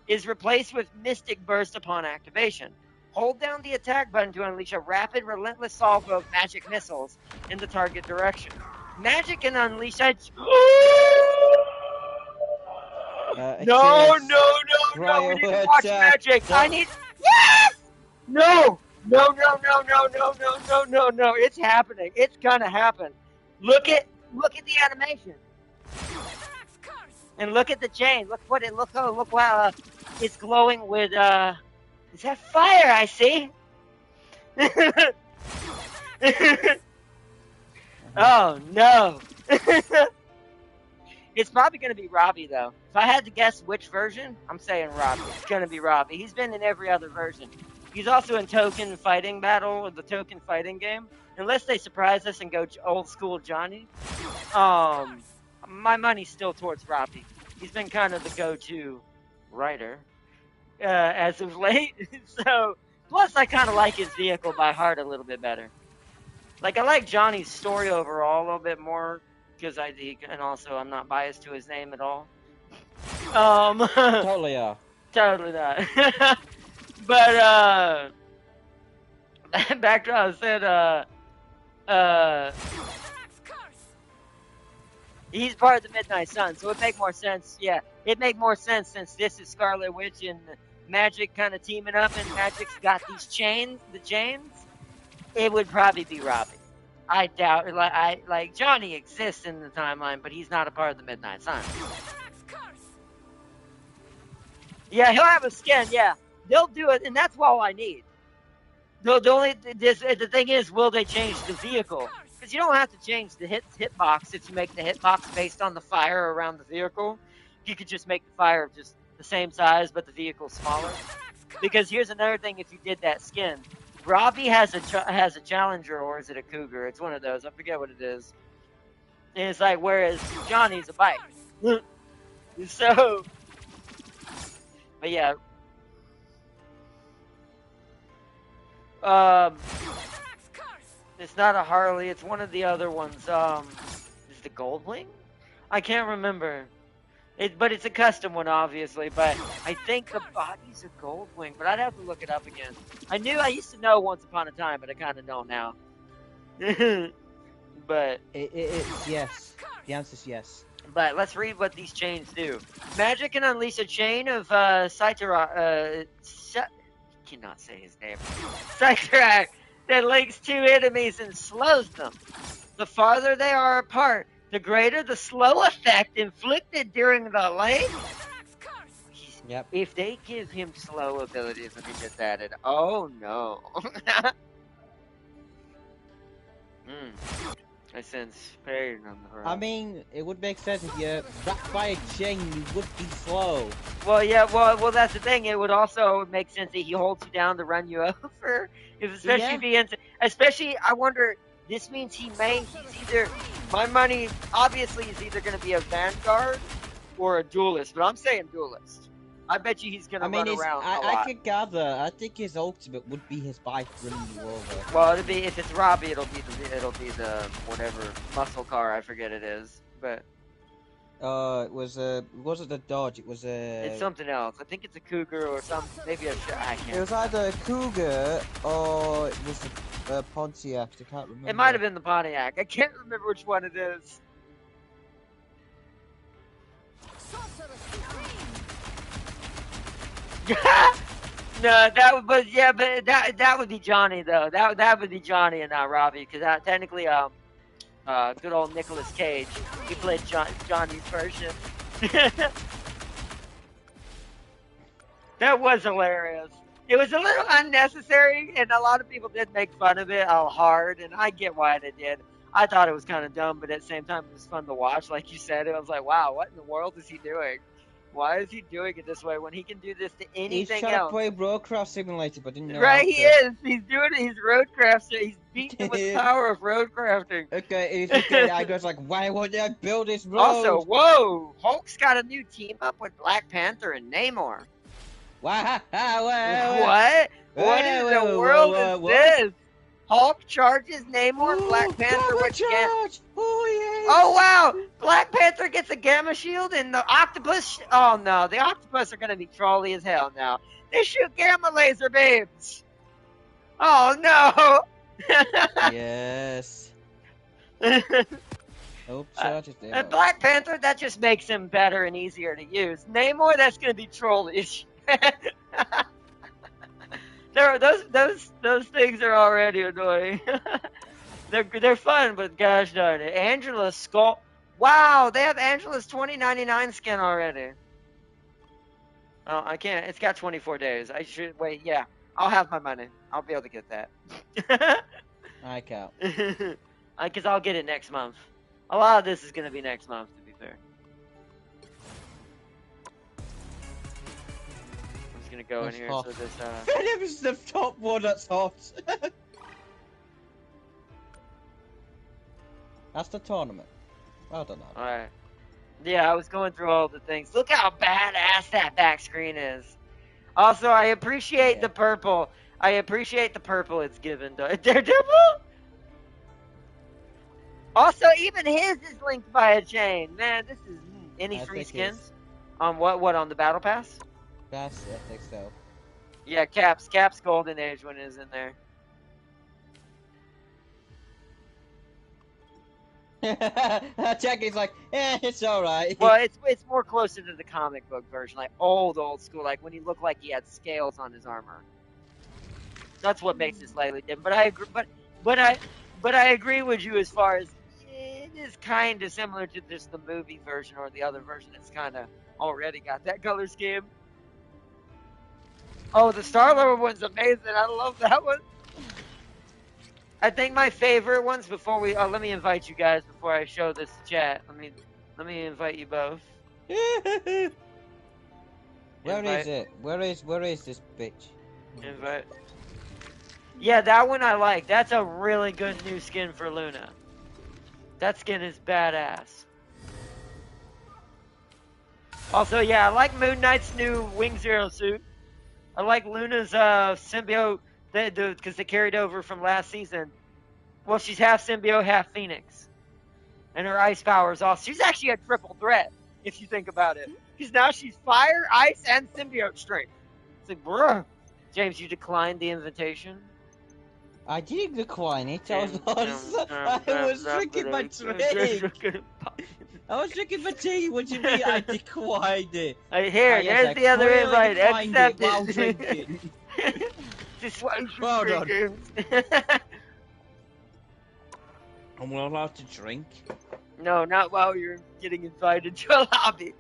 is replaced with Mystic Burst upon activation. Hold down the attack button to unleash a rapid, relentless salvo of magic missiles in the target direction. Magic can unleash a... No! We need to watch Magic. I need... Yes! No! No! It's happening. It's gonna happen. Look at the animation. And look at the chain. Look wow. It's glowing with is that fire I see? Oh no. It's probably gonna be Robbie though. If I had to guess which version, I'm saying Robbie. It's gonna be Robbie. He's been in every other version. He's also in Token Fighting Battle, the Token Fighting game. Unless they surprise us and go old school Johnny. My money's still towards Robbie. He's been kind of the go-to writer as of late. So, plus I kind of like his vehicle by heart a little bit better. Like, I like Johnny's story overall a little bit more because and also I'm not biased to his name at all. Totally are. Totally not. But back to what I said. He's part of the Midnight Sun, so it'd make more sense. Yeah, it'd make more sense since this is Scarlet Witch and Magic kind of teaming up, and Magic's got these chains. It would probably be Robbie. I doubt. Like Johnny exists in the timeline, but he's not a part of the Midnight Sun. Yeah, he'll have a skin. Yeah, they'll do it, and that's all I need. The thing is, will they change the vehicle? Because you don't have to change the hitbox if you make the hitbox based on the fire around the vehicle. You could just make the fire just the same size, but the vehicle smaller. Because here's another thing: if you did that skin, Robbie has a Challenger, or is it a Cougar? It's one of those. I forget what it is. And it's like, whereas Johnny's a bike. So, but yeah. It's not a Harley. It's one of the other ones. Is the Goldwing? I can't remember. But it's a custom one, obviously. But I think the body's a Goldwing. But I'd have to look it up again. I used to know once upon a time, but I kind of don't now. But it's yes. The answer's yes. But let's read what these chains do. Magic can unleash a chain of Cytera. Cannot say his name. Cyterac that links two enemies and slows them. The farther they are apart, the greater the slow effect inflicted during the lane. Yep. If they give him slow abilities, let me get that in. Oh no. I sense pain on the I horizon. mean, it would make sense if you're wrapped by a chain, you would be slow. Well, yeah, well, that's the thing. It would also make sense that he holds you down to run you over, especially Yeah. if he ends. Especially, I wonder. This means he's either. My money, obviously, is either going to be a vanguard or a duelist, but I'm saying duelist. I bet you he's going to I mean, run around a I lot. could gather. I think his ultimate would be his bike running you over. Well, it'll be if it's Robbie, it'll be the whatever muscle car. I forget it is, but It wasn't a Dodge. It was a. it's something else. I think it's a Cougar or something. Maybe I can't. It was either a Cougar or it was a Pontiac. I can't remember. It might have been the Pontiac. I can't remember which one it is. No, but that would be Johnny though. That would be Johnny and not Robbie, because technically, good old Nicolas Cage, he played Johnny's version. That was hilarious. It was a little unnecessary, and a lot of people did make fun of it hard, and I get why they did. I thought it was kind of dumb, but at the same time, it was fun to watch. Like you said, it was like, wow, what in the world is he doing? Why is he doing it this way when he can do this to anything He's trying else? to play Roadcraft Simulator, but didn't know Right, how he to. is. He's doing it. He's roadcraft. He's beating them with the power of roadcrafting. Okay, if you get I goes like, why would I build this road? Also, whoa, Hulk's got a new team up with Black Panther and Namor. What? What in the world is this? Hulk charges Namor, Ooh, Black Panther with charge! Oh yeah! Oh wow! Black Panther gets a gamma shield, and the octopus. Oh no, the octopus are gonna be trolly as hell now. They shoot gamma laser beams. Oh no! Yes. Oh, charges there. And Black Panther, that just makes him better and easier to use. Namor, that's gonna be trollish. Those things are already annoying. they're fun, but gosh darn it, Angela's skull. Wow, they have Angela's 2099 skin already. Oh, I can't. It's got 24 days. I should wait. Yeah, I'll have my money. I'll be able to get that. I can't. Because I'll get it next month. A lot of this is gonna be next month, to be fair. I'm just gonna go in here so this. Venom's the top one that's hot. That's the tournament. Well done, Adam. Alright. Yeah, I was going through all the things. Look how badass that back screen is. Also, I appreciate the purple. I appreciate the purple it's given to Daredevil. Also, even his is linked by a chain. Man, this is any free skins on what on the battle pass? That's I think so. Yeah, Cap's golden age one is in there. Jackie's like, it's alright. Well, it's more closer to the comic book version, like old school, like when he looked like he had scales on his armor. That's what makes it slightly different. But I agree. But I agree with you as far as it is kind of similar to just the movie version or the other version. It's kind of already got that color scheme. Oh, the Star-Lord one's amazing. I love that one. I think my favorite ones before we let me invite you guys before I show this chat. Let me invite you both. Where is it? Where is this bitch? Invite. Yeah, that one I like. That's a really good new skin for Luna. That skin is badass. Also, yeah, I like Moon Knight's new Wing Zero suit. I like Luna's symbiote because they carried over from last season. Well, she's half symbiote, half phoenix. And her ice power is awesome. She's actually a triple threat, if you think about it. Because now she's fire, ice, and symbiote strength. It's like, bruh. James, you declined the invitation? I didn't decline it. I was drinking my drink. I was drinking my tea. What do you mean I declined it? There's the other invite. Accept it. While drinking. This is why you Well should drink, James. I'm not allowed to drink. No, not while you're getting invited to a lobby.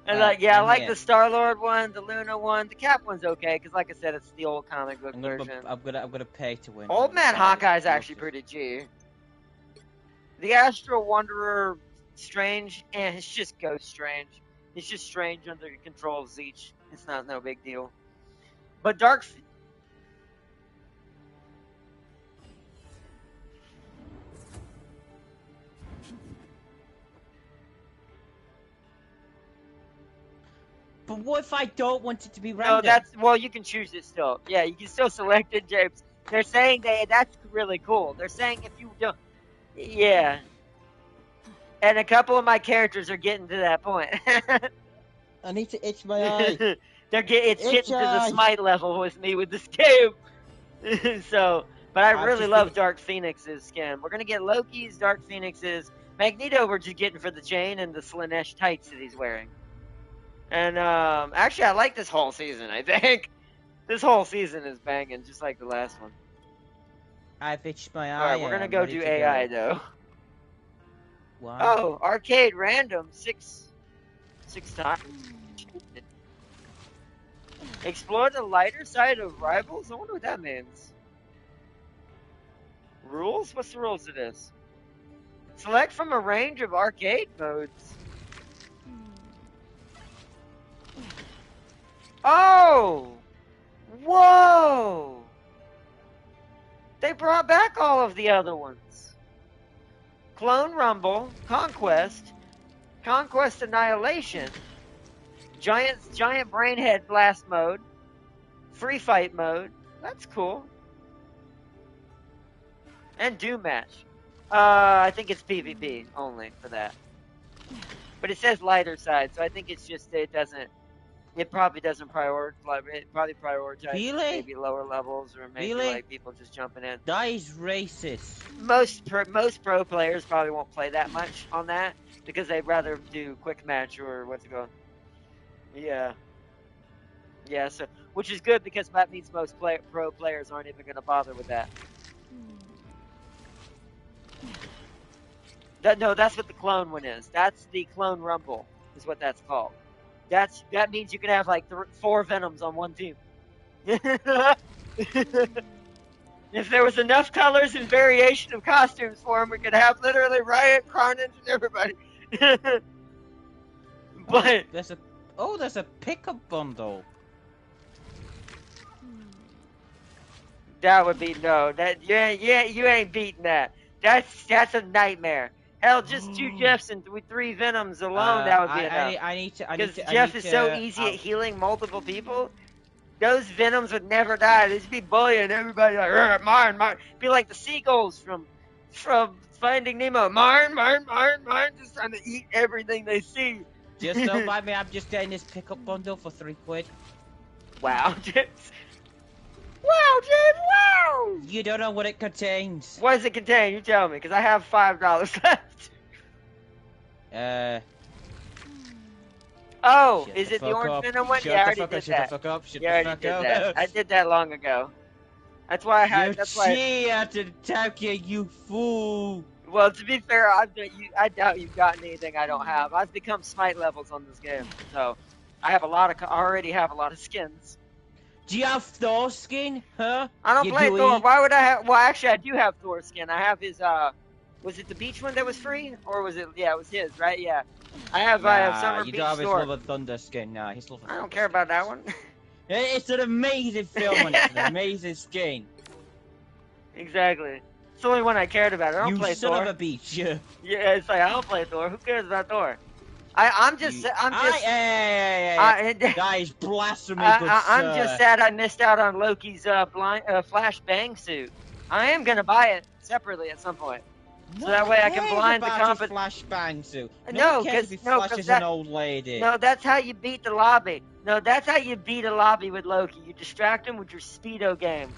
And I like the Star-Lord one, the Luna one, the Cap one's okay, because like I said, it's the old comic book version. I'm gonna pay to win. Old Man Hawkeye's actually pretty G. The Astral Wanderer Strange, it's just Ghost Strange. It's just Strange under the control of Zeech. It's not no big deal. But But what if I don't want it to be no, random? that's well, you can choose it still. Yeah, you can still select it, James. They're saying that's really cool. They're saying if you don't, yeah. And a couple of my characters are getting to that point. I need to itch my eye. It's Itch getting to the eye. smite level with me with this game. So, but I I've really just love been- Dark Phoenix's skin. We're gonna get Loki's, Dark Phoenix's, Magneto. We're just getting for the chain and the Slanesh tights that he's wearing. And actually, I like this whole season. I think this whole season is banging, just like the last one. I've itched my eye. All right, we're gonna go do AI though. Wow. Oh, arcade random six times. Explore the lighter side of rivals. I wonder what that means. Rules? What's the rules of this? Select from a range of arcade modes. Oh! Whoa! They brought back all of the other ones. Clone Rumble, Conquest Annihilation, Giant Brainhead Blast mode, Free Fight mode. That's cool. And Doom Match. I think it's PvP only for that. But it says lighter side, so I think it's just it probably doesn't prioritize. It probably prioritizes Really? maybe lower levels or maybe Really? like people just jumping in. That is racist. Most pro players probably won't play that much on that because they'd rather do quick match or what's it called. Yeah. Yeah. So which is good because that means most pro players aren't even going to bother with that. No, that's what the clone one is. That's the Clone Rumble, is what that's called. That means you can have like 4 Venoms on one team. If there was enough colors and variation of costumes for them, we could have literally Riot, Carnage, and everybody. But there's a pickup bundle. that would be no. You ain't beating that. That's a nightmare. Hell, just 2 Jeffs and 3 Venoms alone, that would be enough. Because Jeff is so easy at healing multiple people. Those Venoms would never die. They'd just be bullying everybody like, mine. Be like the seagulls from Finding Nemo. Mine, just trying to eat everything they see. Just don't mind me, I'm just getting this pickup bundle for £3. Wow, James. Wow, James, wow! You don't know what it contains. What does it contain? You tell me, because I have $5 left. Oh, Shut is the it the fuck orange up. Venom one? Shut Yeah, I the already fuck did up, that. shut the fuck up, shut You the already fuck did up. that. I did that long ago. That's why I had. You That's why. cheated, Tokyo, you fool. Well, to be fair, I doubt you've gotten anything I don't have. I've become smite levels on this game, so I have I already have a lot of skins. Do you have Thor skin, huh? I don't You play do Thor. eat- Why would I have? Well, actually, I do have Thor skin. I have his. Was it the beach one that was free, or was it? Yeah, it was his, right? Yeah. I have Summer you Beach don't have his Thor. Love and Thunder skin, nah, his Love and I don't Thunder care about that one. It's an amazing film and it's an amazing skin. Exactly. It's the only one I cared about. I don't You play son Thor. of a beach. Yeah, it's like I don't play Thor. Who cares about Thor? I'm just. That is blasphemy, good I'm sir. just sad I missed out on Loki's Flash Bang suit. I am gonna buy it separately at some point, so that way I can blind the competition. Flashbang suit. No, because no, Flash 'cause is that- an old lady. No, that's how you beat the lobby. No, that's how you beat a lobby with Loki. You distract him with your Speedo game.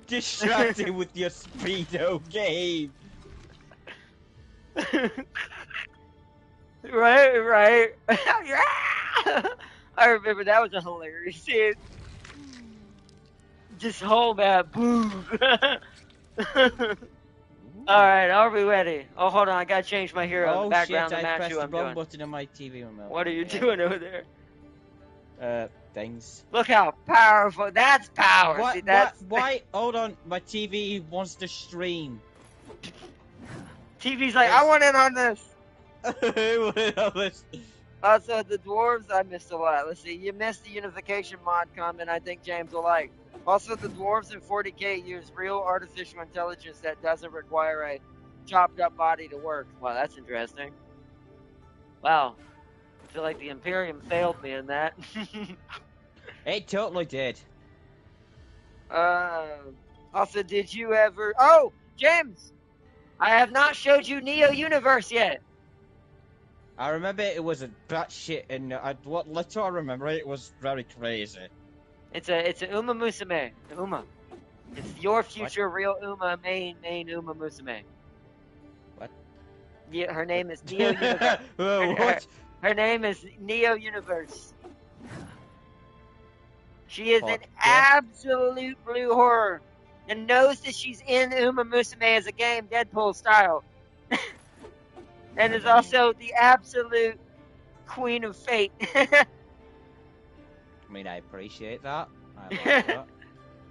Distracted with your Speedo game. Right. I remember that was a hilarious scene. Just hold that boo. Alright, are we ready? Oh, hold on, I gotta change my hero in the background to match who I I'm pressed the wrong doing. button on my TV remote. What are you doing over there? Things. Look how powerful. That's power. See, that's... Why? Hold on, my TV wants to stream. TV's like, I want in on this. Also, the dwarves I missed a lot. Let's see, you missed the unification mod comment I think James will like. Also, the dwarves in 40k use real artificial intelligence that doesn't require a chopped up body to work. Wow, that's interesting. Wow. I feel like the Imperium failed me in that. It totally did. Also, did you ever... Oh, James! I have not showed you Neo Universe yet. I remember it was a batshit, and what little I remember, it was very crazy. It's a Uma Musume. Uma. It's your future real Uma, main Uma Musume. What? Yeah, her name is Neo Universe. What? Her name is Neo Universe. She is an yeah. absolute blue horror and knows that she's in Uma Musume as a game, Deadpool style. And is also the absolute queen of fate. I mean, I appreciate that. I like that.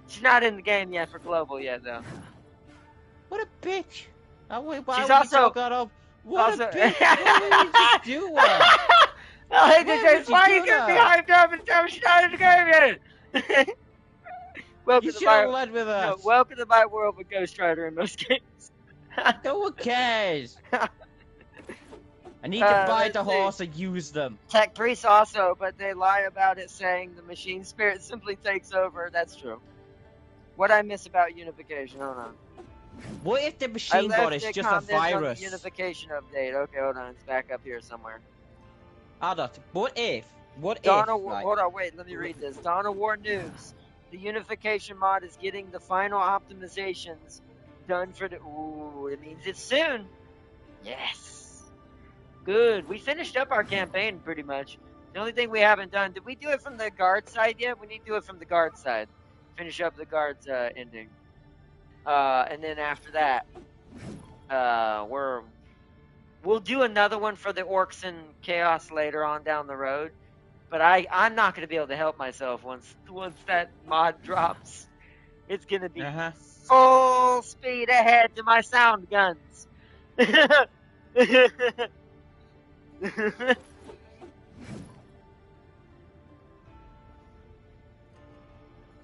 She's not in the game yet for global yet, though. What a bitch! She's also... What a bitch! What did you just do? I hate to why are you gonna be hyped up and tell me she's not in the game yet? Welcome to my led with us. No, welcome to my world with Ghost Rider in most games. No one cares. I need to buy the horse and use them. Tech Priest also, but they lie about it saying the machine spirit simply takes over. That's true. What I miss about unification? Hold on. What if the machine god is just a virus? The unification update. Okay, hold on. It's back up here somewhere. Hold on. What if? Right. Hold on, wait. Let me read this. Dawn of War news. The unification mod is getting the final optimizations done for the... Ooh, it means it's soon. Yes. Good. We finished up our campaign pretty much. The only thing we haven't done... Did we do it from the guard side yet? We need to do it from the guard side. Finish up the guard's ending. And then after that, we'll do another one for the orcs and chaos later on down the road. But I'm not going to be able to help myself once that mod drops. It's going to be full speed ahead to my sound guns.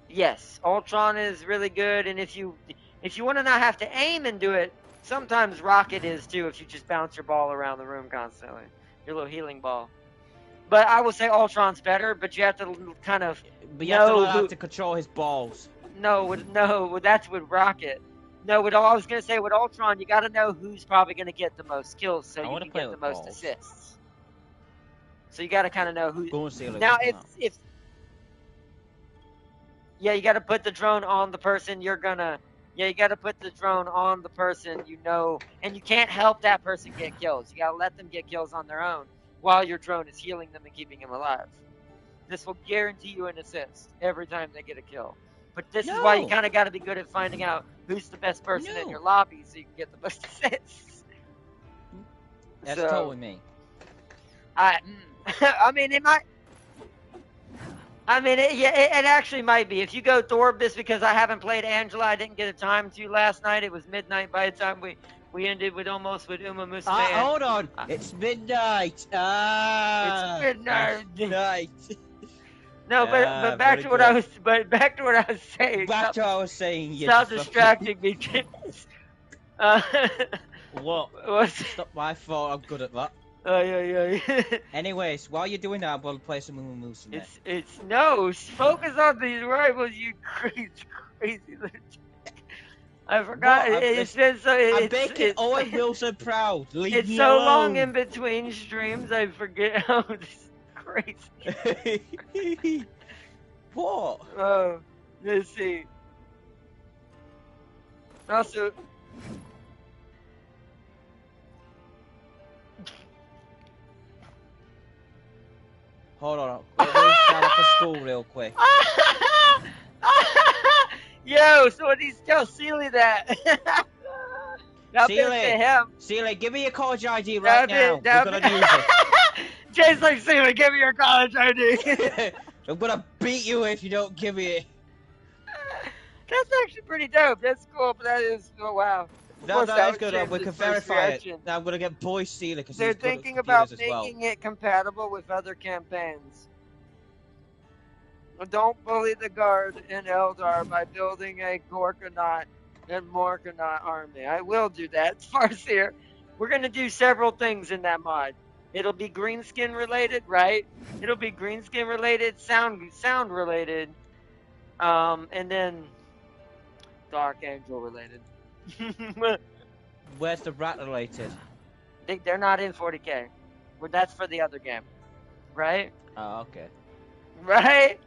Yes, Ultron is really good, and if you want to not have to aim and do it, sometimes Rocket is too. If you just bounce your ball around the room constantly, your little healing ball. But I will say Ultron's better, but you have to kind of to control his balls. No, that's with Rocket. No, I was gonna say with Ultron, you got to know who's probably gonna get the most kills, so you can get the most assists. So you got to kind of know who. Now, if yeah, you got to put the drone on the person you got to put the drone on the person and you can't help that person get kills. You got to let them get kills on their own while your drone is healing them and keeping them alive. This will guarantee you an assist every time they get a kill. But this is why you kind of got to be good at finding out who's the best person in your lobby so you can get the most assists. That's totally me. I mean, it might... it actually might be. If you go Thorbus, because I haven't played Angela, I didn't get a time to last night. It was midnight by the time we ended with Uma Musume. Hold on. It's midnight. It's midnight. No, but back to what I was saying. Back to what I was saying. Yes. Stop distracting me, James. What? It's not my fault. I'm good at that. Oh, yeah. Anyways, while you're doing that, I'm going to play some Uma Musume. No, focus on these rivals, you crazy little... I forgot. It's been so... I'm making Owen Wilson proud. It's so long in between streams, I forget how this is crazy. What? Oh, let's see. Also... Hold on. Wait, stand up for school real quick. Yo, somebody tell Sealy that. Sealy, give me your college ID right now. We're gonna use it. Jay's like, Sealy, give me your college ID. I'm gonna beat you if you don't give me it. That's actually pretty dope. That's cool, but that is, oh wow. Of No, course, that that is was good. We James's can first verify it. reaction. Now I'm gonna get Boy Stealer because They're he's good at thinking computers about as well. making it compatible with other campaigns. Don't bully the guard in Eldar by building a Gorkanaut and Morkanaut army. I will do that, Farseer. We're gonna do several things in that mod. It'll be greenskin related, right? It'll be greenskin related, sound related, and then Dark Angel related. Where's the rat related? They're not in 40k. Well, that's for the other game, right? Oh, okay. Right?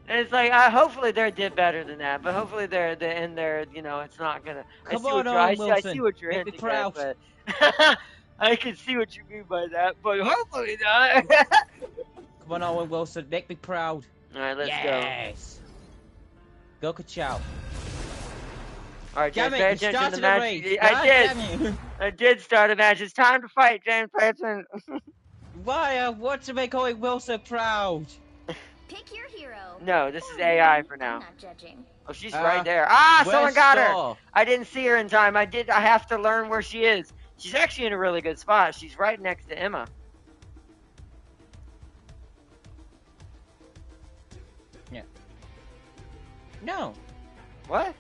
And it's like, hopefully they did better than that, but hopefully they're in there. You know, it's not gonna. Come on, Owen I see Wilson. what you're Make me hinting proud. at, but I can see what you mean by that. But hopefully not. Come on, Owen Wilson. Make me proud. All right, let's Yes. Go ka-chow. go. All right, James, Damn pay it, you attention to started the a match. race. I God did. damn you. I did start a match. It's time to fight, James. Pay attention. Why? I want to make Owen Wilson proud. Pick your hero. No, this is AI for now. I'm not judging. Oh, she's right there. Someone got her. I didn't see her in time. I have to learn where she is. She's actually in a really good spot. She's right next to Emma. Yeah. No. What?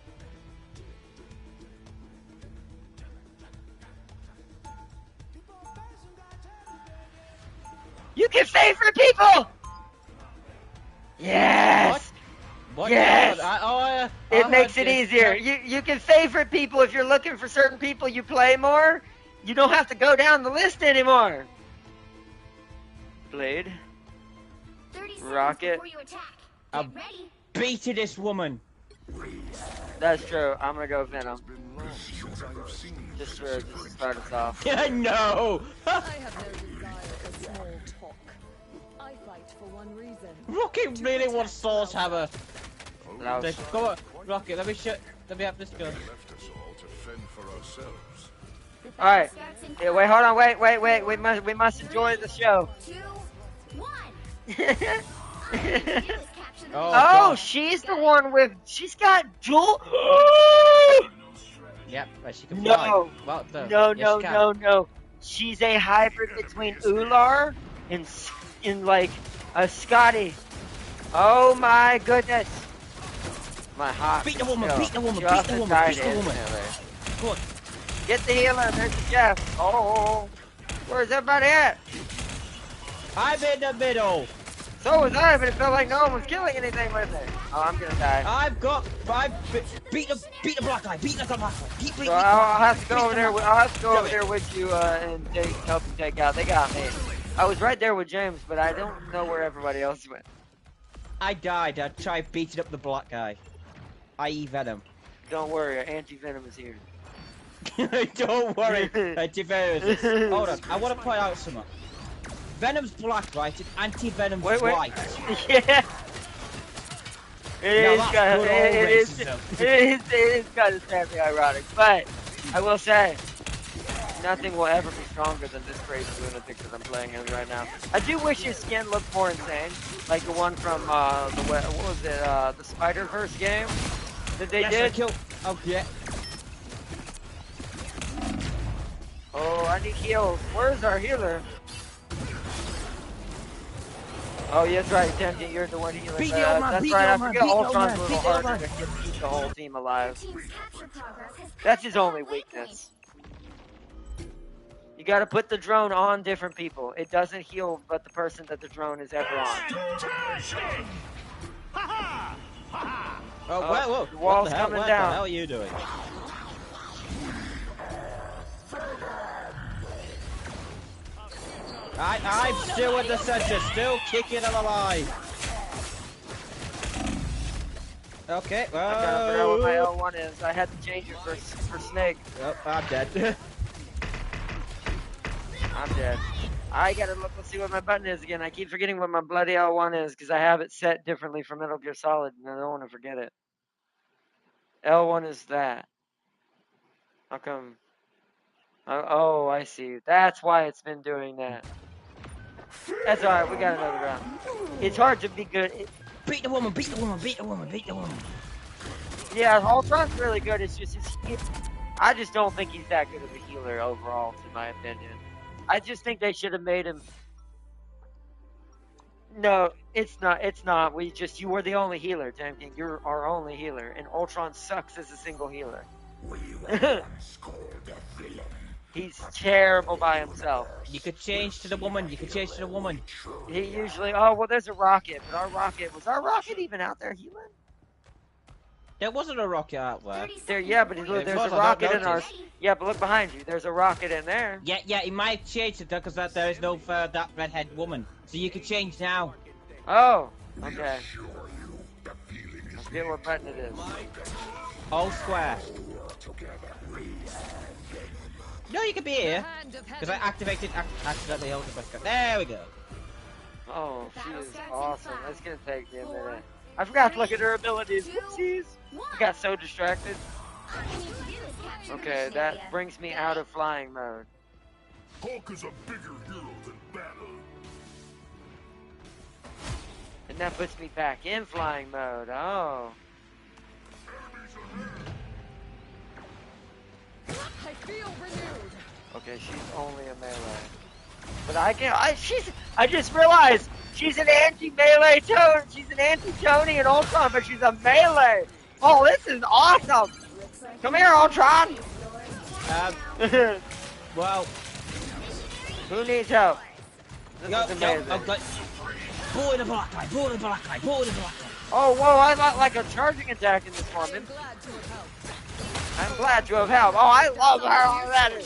You can favorite people! Yes! What? Yes! It makes it this. easier. You can favorite people if you're looking for certain people you play more. You don't have to go down the list anymore. Blade. 30 seconds Rocket. before you attack. I'm Get ready. beating this woman. That's true. I'm gonna go Venom. Just to start us off. Yeah, no. I have no desire for small talk. I fight for one reason. Rocket really wants Source Hammer. That was- Come on, Rocket. Let me have this gun. Left us all to fend for ourselves. All right. Starts in Yeah, wait, hold on. Wait. We must enjoy the show. 2, 1. Do is capture the Oh, Oh, God. she's the one with. She's got dual. Yep, but she can No. fly. What the? Yes, she can. No. She's a hybrid between Ular and like a Scotty. Oh my goodness. My heart. Beat the woman, still beat the woman, just beat the woman, died beat the woman. instantly. Come on. Get the healer. There's the Jeff. Oh, where's everybody at? I'm in the middle. So was I, but it felt like no one was killing anything with it. Oh, I'm gonna die. I've got five. Beat the black guy. Beat the black guy. So I'll have to go over there. I'll have to go over there with you and help you take out. They got me. I was right there with James, but I don't know where everybody else went. I died. I tried beating up the black guy. I.e. Venom. Don't worry, anti-venom is here. Don't worry. Anti-Venom is this. Hold on. I want to point out something. Venom's black, right? And Anti-Venom's Wait. white. Yeah. It Now is that's kind of, good old it is kind of sadly ironic, but I will say, nothing will ever be stronger than this crazy lunatic that I'm playing in right now. I do wish his skin looked more insane, like the one from what was it, the Spider-Verse game that they did. Oh, yeah. Oh, I need heals. Where's our healer? Oh, yeah, that's right, Tempting, you're the one healing. Beat the old man, That's beat right, the I old man, forget beat the old Ultron's man, a little beat the old harder man. to keep the whole team alive. Team's capture progress has That's his passed only our weakness. You gotta put the drone on different people. It doesn't heal but the person that the drone is ever on. Oh, whoa. The wall's What the hell? coming What down. the hell are you doing? I'm still in the center, still kicking and alive. Okay, I'm trying to figure out what my well. L1 is. I had to change it for Snake. Oh, I'm dead. I'm dead. I gotta look and see what my button is again. I keep forgetting what my bloody L1 is because I have it set differently from Metal Gear Solid and I don't want to forget it. L1 is that. How come? Oh, I see. That's why it's been doing that. That's alright, we got another round. It's hard to be good. Beat the woman, beat the woman, beat the woman, beat the woman. Yeah, Ultron's really good. It's just I just don't think he's that good of a healer overall, in my opinion. I just think they should have made him. No, it's not. It's not. You were the only healer, Time King. You're our only healer, and Ultron sucks as a single healer. He's terrible by himself. You could change to the woman. You could change to the woman. He usually. Oh well, there's a rocket, but our rocket even out there healing? There wasn't a rocket out there. There, yeah, but look, there's a rocket in our. Yeah, but look behind you. There's a rocket in there. Yeah, he might change it because there is no that redhead woman. So you could change now. Oh, okay. I forget what button it is. All square. No, you can be here. Because I accidentally hold the button. There we go. Oh, she is awesome. That's gonna take me a minute. I forgot to look at her abilities. Whoopsies. I got so distracted. Okay, that brings me out of flying mode. Hulk is a bigger hero than Banner. And that puts me back in flying mode. Oh. I feel renewed. Okay, she's only a melee. But I just realized she's an anti-melee Tony. She's an anti-Tony and Ultron, but she's a melee. Oh, this is awesome. Come here, Ultron. Well. Who needs help? This No, is amazing. I've got... Ball in the black eye, ball in the black eye, ball in the black eye. Oh, whoa, I got like a charging attack in this woman. I'm glad to have helped. Oh, I love her already.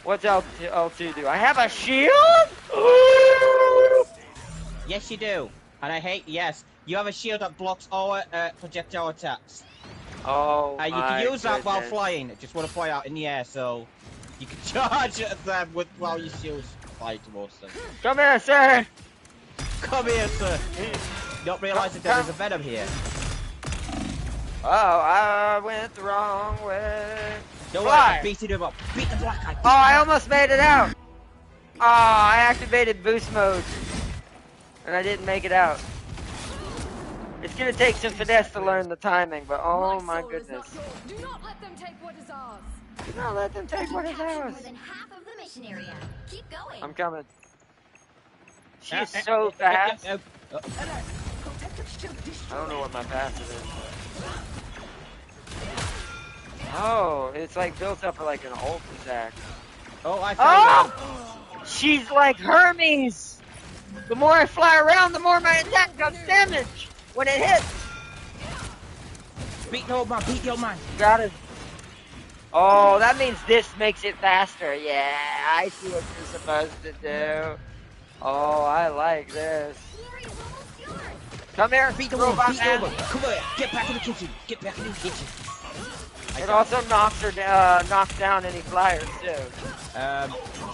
What's L2 do? I have a shield? Ooh! Yes, you do. And I hate, yes, you have a shield that blocks all projectile attacks. Oh, you can use that while flying. Just want to fly out in the air, so you can charge at them while your shields fly towards them. Come here, sir. Come here, sir. Not realizing there is a venom here. Oh, I went the wrong way. Don't worry, I'm beating him up. Beat the black eye. Oh, I almost made it out. Oh, I activated boost mode. And I didn't make it out. It's gonna take some finesse to learn the timing, but oh my goodness. Do not let them take what is ours. Do not let them take what is ours. More than half of the mission area. Keep going. I'm coming. She's so fast. I don't know what my passive is. Oh, it's like built up for like an ult attack. Oh, I found Oh! She's like Hermes! The more I fly around, the more my attack does damage when it hits. Beat the old man, beat the old man. Got it. Oh, that means this makes it faster. Yeah, I see what you're supposed to do. Oh, I like this. Come here, Beat the robot woman, beat the man. woman. Come on, get back in the kitchen. Get back in the kitchen. It also knocks down any flyers too.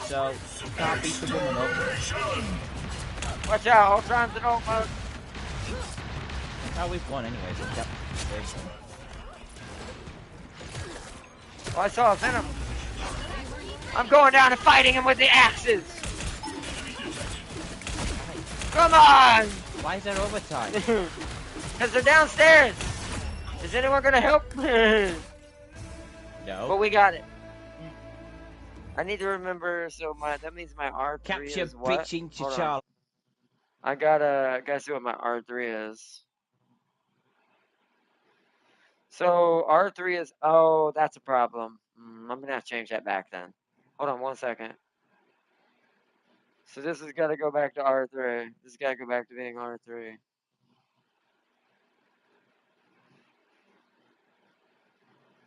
So you can't beat the woman up. Watch out, Ultron's in ult mode. Oh, we've won anyways. Yep. Oh, I saw a venom. I'm going down and fighting him with the axes. Come on! Why is there overtime? Because they're downstairs. Is anyone gonna help? No. But we got it. I need to remember. So that means my R3 Capture is what? bitching Hold on. T'Challa. I gotta see what my R3 is. So R3 is. Oh, that's a problem. I'm gonna have to change that back then. Hold on 1 second. So this has got to go back to R3. This has got to go back to being R3.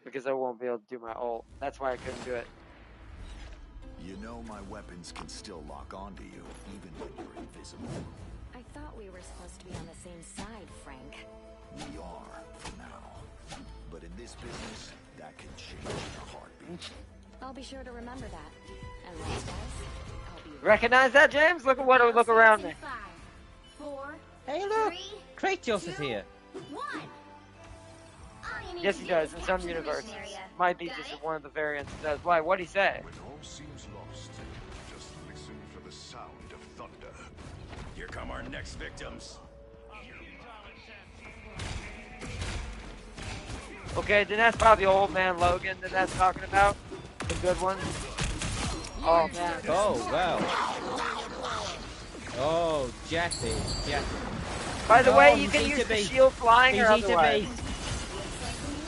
Because I won't be able to do my ult. That's why I couldn't do it. You know my weapons can still lock onto you, even when you're invisible. I thought we were supposed to be on the same side, Frank. We are, for now. But in this business, that can change in a heartbeat. I'll be sure to remember that. And likewise, I'll be Recognize that, James? Look around me. 5, 4, Hey, look! 3, Kratos is here. 1. All you need Yes, to he do does. is In some capture the universes, mission area. might be Got just it? one of the variants that does. Why? What'd he say? When all seems lost, just listen for the sound of thunder. Here come our next victims. Okay, then that's probably old man Logan that that's talking about. The good one. Oh man. Oh, well. Oh, Jesse. By the No, way, you he's can eaten use the me. shield flying or He's eaten otherwise. me.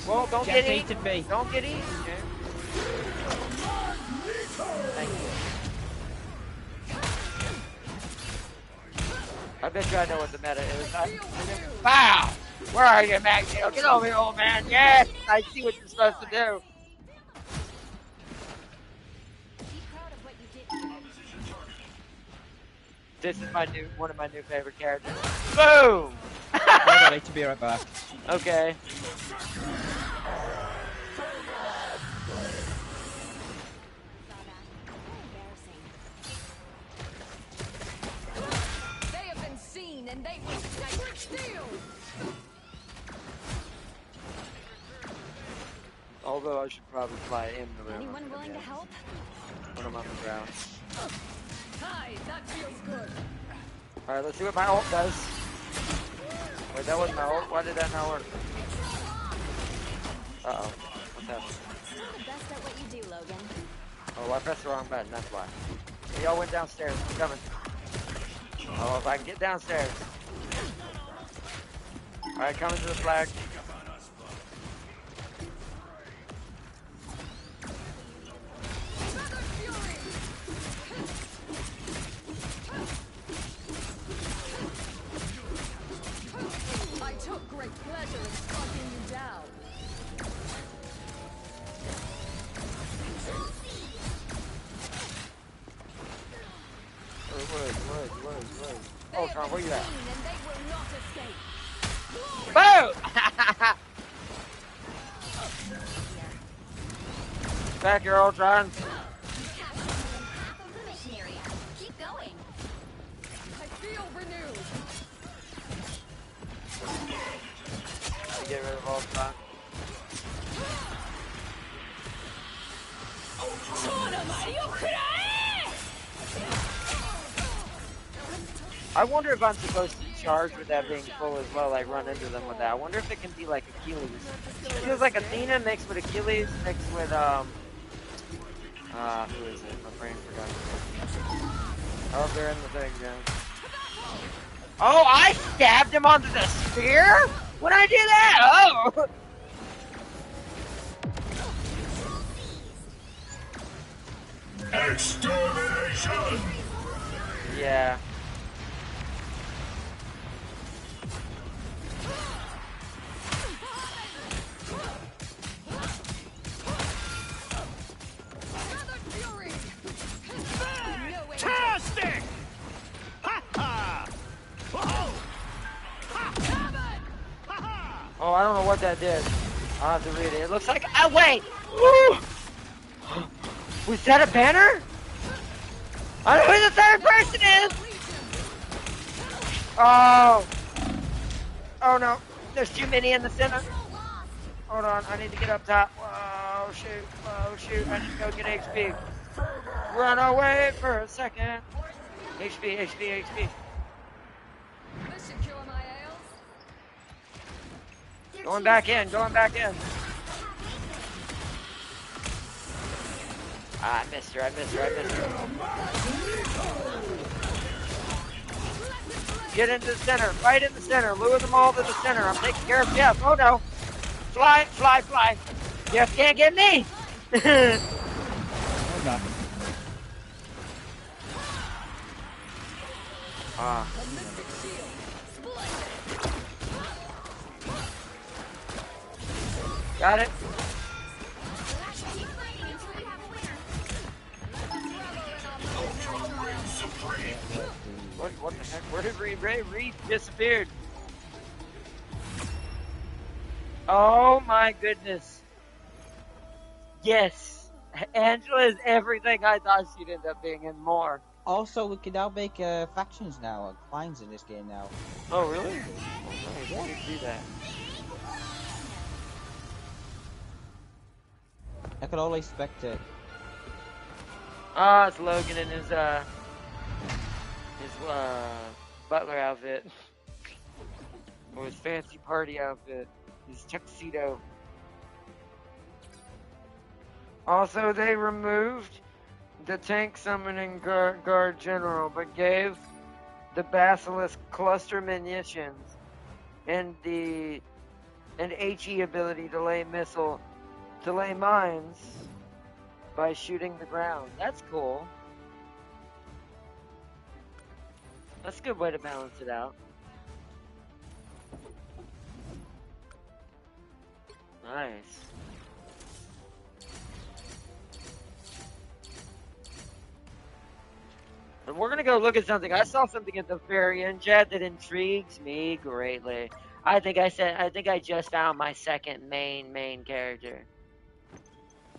Well, don't Jack get eaten. eaten me. Don't get eaten. Okay? Thank you. I bet you I know what the meta is. Wow! Where are you, Magneto? Get over here, old man. Yes! I see what you're supposed to do. Be proud of what you did. This is one of my new favorite characters. Boom! Hold on, I need to be right back. Okay. They have been seen and they will never steal. Although I should probably fly in the room. Anyone willing to help? When I'm on the ground. Hi, that feels good. Alright, let's see what my ult does. Wait, that wasn't my ult? Why did that not work? Uh-oh. What's happening? You're the best at what you do, Logan. Oh, I pressed the wrong button, that's why. They all went downstairs. I'm coming. Oh, if I can get downstairs. Alright, coming to the flag. I took great pleasure in striking you down. Where? Oh, Tom, where you at? Seen and they will not escape. Boom! Back here, Ultron. Half of the mission area. Keep going. I feel renewed. Get rid of Ultron. I wonder if I'm supposed to charge with that being full as well, like run into them with that. I wonder if it can be like Achilles. It feels like Athena mixed with Achilles, mixed with, who is it? My brain forgot. Oh, they're in the thing, yeah. Oh, I stabbed him onto the spear? When I did that? Oh! Extermination! Yeah. Another fury. Fantastic! Ha ha! Whoa! Oh, I don't know what that did. I'll have to read it. It looks like. Oh, wait! Woo! Was that a banner? I don't know who the third person is! Oh! Oh no. There's too many in the center. Hold on, I need to get up top. Whoa, shoot. Whoa, shoot. I need to go get HP. Run away for a second. HP. This should cure my ails. Going back in. Ah, I missed her. Get into the center. Right in the center. Lure them all to the center. I'm taking care of Jeff. Oh no. Fly. Jeff can't get me. Ah. Got it. Keep fighting until we have a winner. What the heck? Where did Reed disappeared? Oh my goodness. Yes. Angela is everything I thought she'd end up being and more. Also, we can now make factions now, clans in this game now. Oh really? Oh, nice. I didn't do that. I could always spectate. Ah, it's Logan in his butler outfit. Or his fancy party outfit. His tuxedo. Also, they removed the tank summoning guard general, but gave the basilisk cluster munitions and the HE ability to lay mines by shooting the ground. That's cool. That's a good way to balance it out. Nice. And we're gonna go look at something. I saw something at the very end, Chad, that intrigues me greatly. I think I just found my second main character.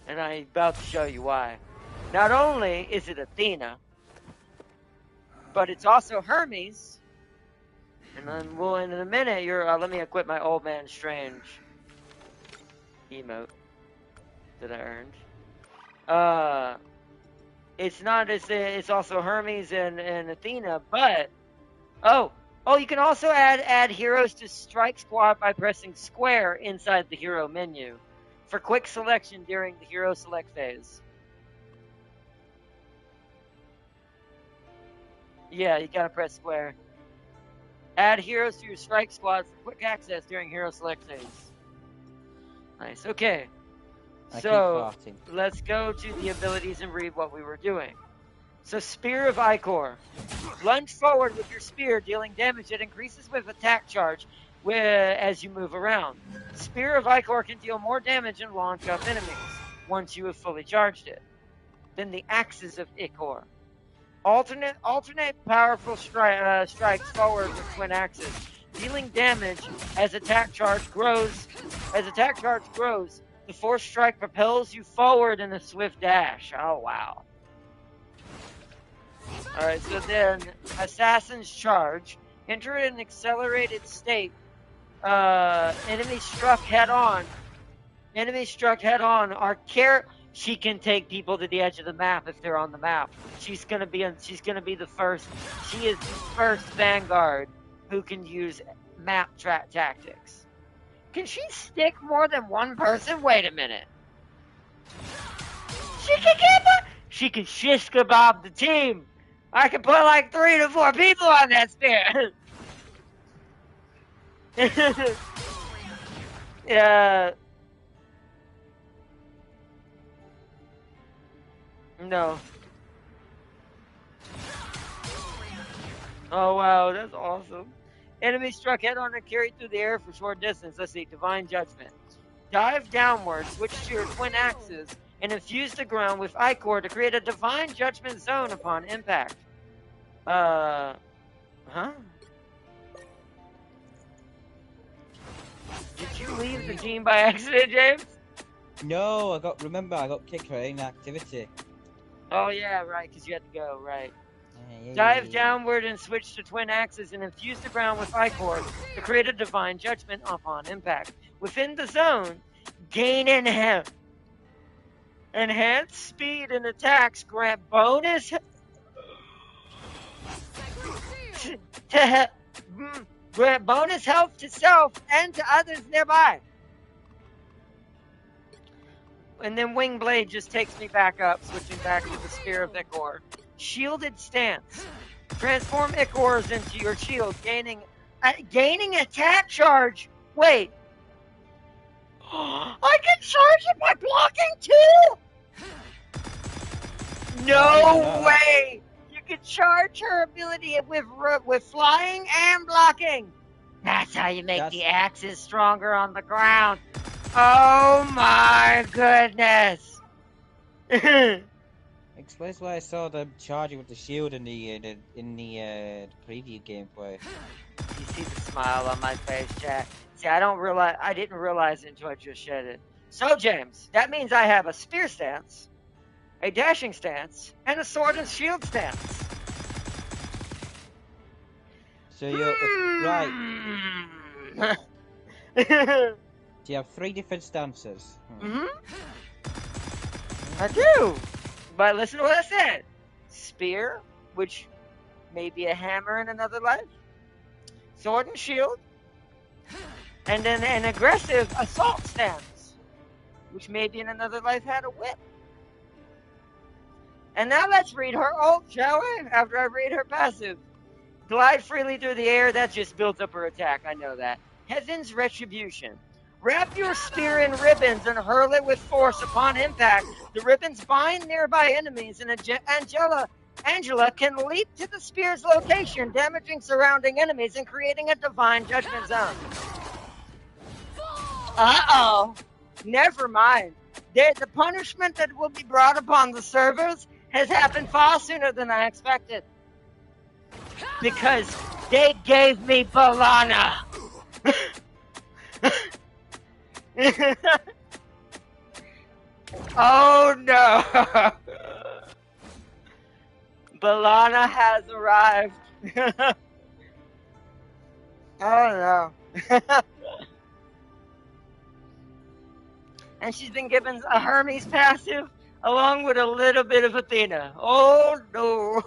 And I'm about to show you why. Not only is it Athena, but it's also Hermes. And then we'll, in a minute, let me equip my Old Man Strange emote that I earned. It's also Hermes and Athena, but you can also add heroes to Strike Squad by pressing square inside the hero menu for quick selection during the hero select phase. Yeah, you gotta press square. Add heroes to your Strike Squad for quick access during hero select phase. Nice, okay. So, let's go to the abilities and read what we were doing. So, Spear of Icor. Lunge forward with your spear, dealing damage that increases with attack charge as you move around. Spear of Icor can deal more damage and launch up enemies once you have fully charged it. Then the Axes of Icor. Alternate powerful strikes forward with twin axes, dealing damage as attack charge grows. As attack charge grows, the force strike propels you forward in a swift dash. Oh, wow. Alright, so then, Assassin's Charge. Enter in an accelerated state. Enemy struck head on. She can take people to the edge of the map if they're on the map. She's gonna be the first. She is the first Vanguard who can use map tactics. Can she stick more than one person? Wait a minute. She can shish kebab the team. I can put like 3 to 4 people on that spear. Yeah. No. Oh wow, that's awesome. Enemy struck head on and carried through the air for short distance. Let's see, Divine Judgment. Dive downward, switch to your twin axes, and infuse the ground with Icor to create a Divine Judgment zone upon impact. Huh? Did you leave the team by accident, James? No, I got kicked for inactivity. Oh yeah, right, because you had to go, right. Dive downward and switch to twin axes and infuse the ground with Icor to create a Divine Judgment upon impact. Within the zone, gain enhanced speed and attacks grant bonus health to self and to others nearby. And then Wing Blade just takes me back up, switching back to the Spear of Icor. Shielded Stance. Transform Icors into your shield, gaining attack charge. Wait. I can charge it by blocking too? No way! You can charge her ability with flying and blocking. That's how you make the axes stronger on the ground. Oh my goodness! Explains why I saw them charging with the shield in the preview gameplay. You see the smile on my face, chat. See, I didn't realize it until I just shed it. So, James, that means I have a spear stance, a dashing stance, and a sword and shield stance. So you're right. So you have 3 different stances. I do. But listen to what I said. Spear, which may be a hammer in another life. Sword and shield. And then an aggressive assault stance, which maybe in another life had a whip. And now let's read her ult, shall we? After I read her passive. Glide freely through the air, that just builds up her attack, I know that. Heaven's Retribution. Wrap your spear in ribbons and hurl it with force upon impact. The ribbons bind nearby enemies, and Angela can leap to the spear's location, damaging surrounding enemies and creating a divine judgment zone. Uh-oh. Never mind. The punishment that will be brought upon the servers has happened far sooner than I expected. Because they gave me Balana. Oh no. Balana has arrived. Oh no. And she's been given a Hermes passive along with a little bit of Athena. Oh no.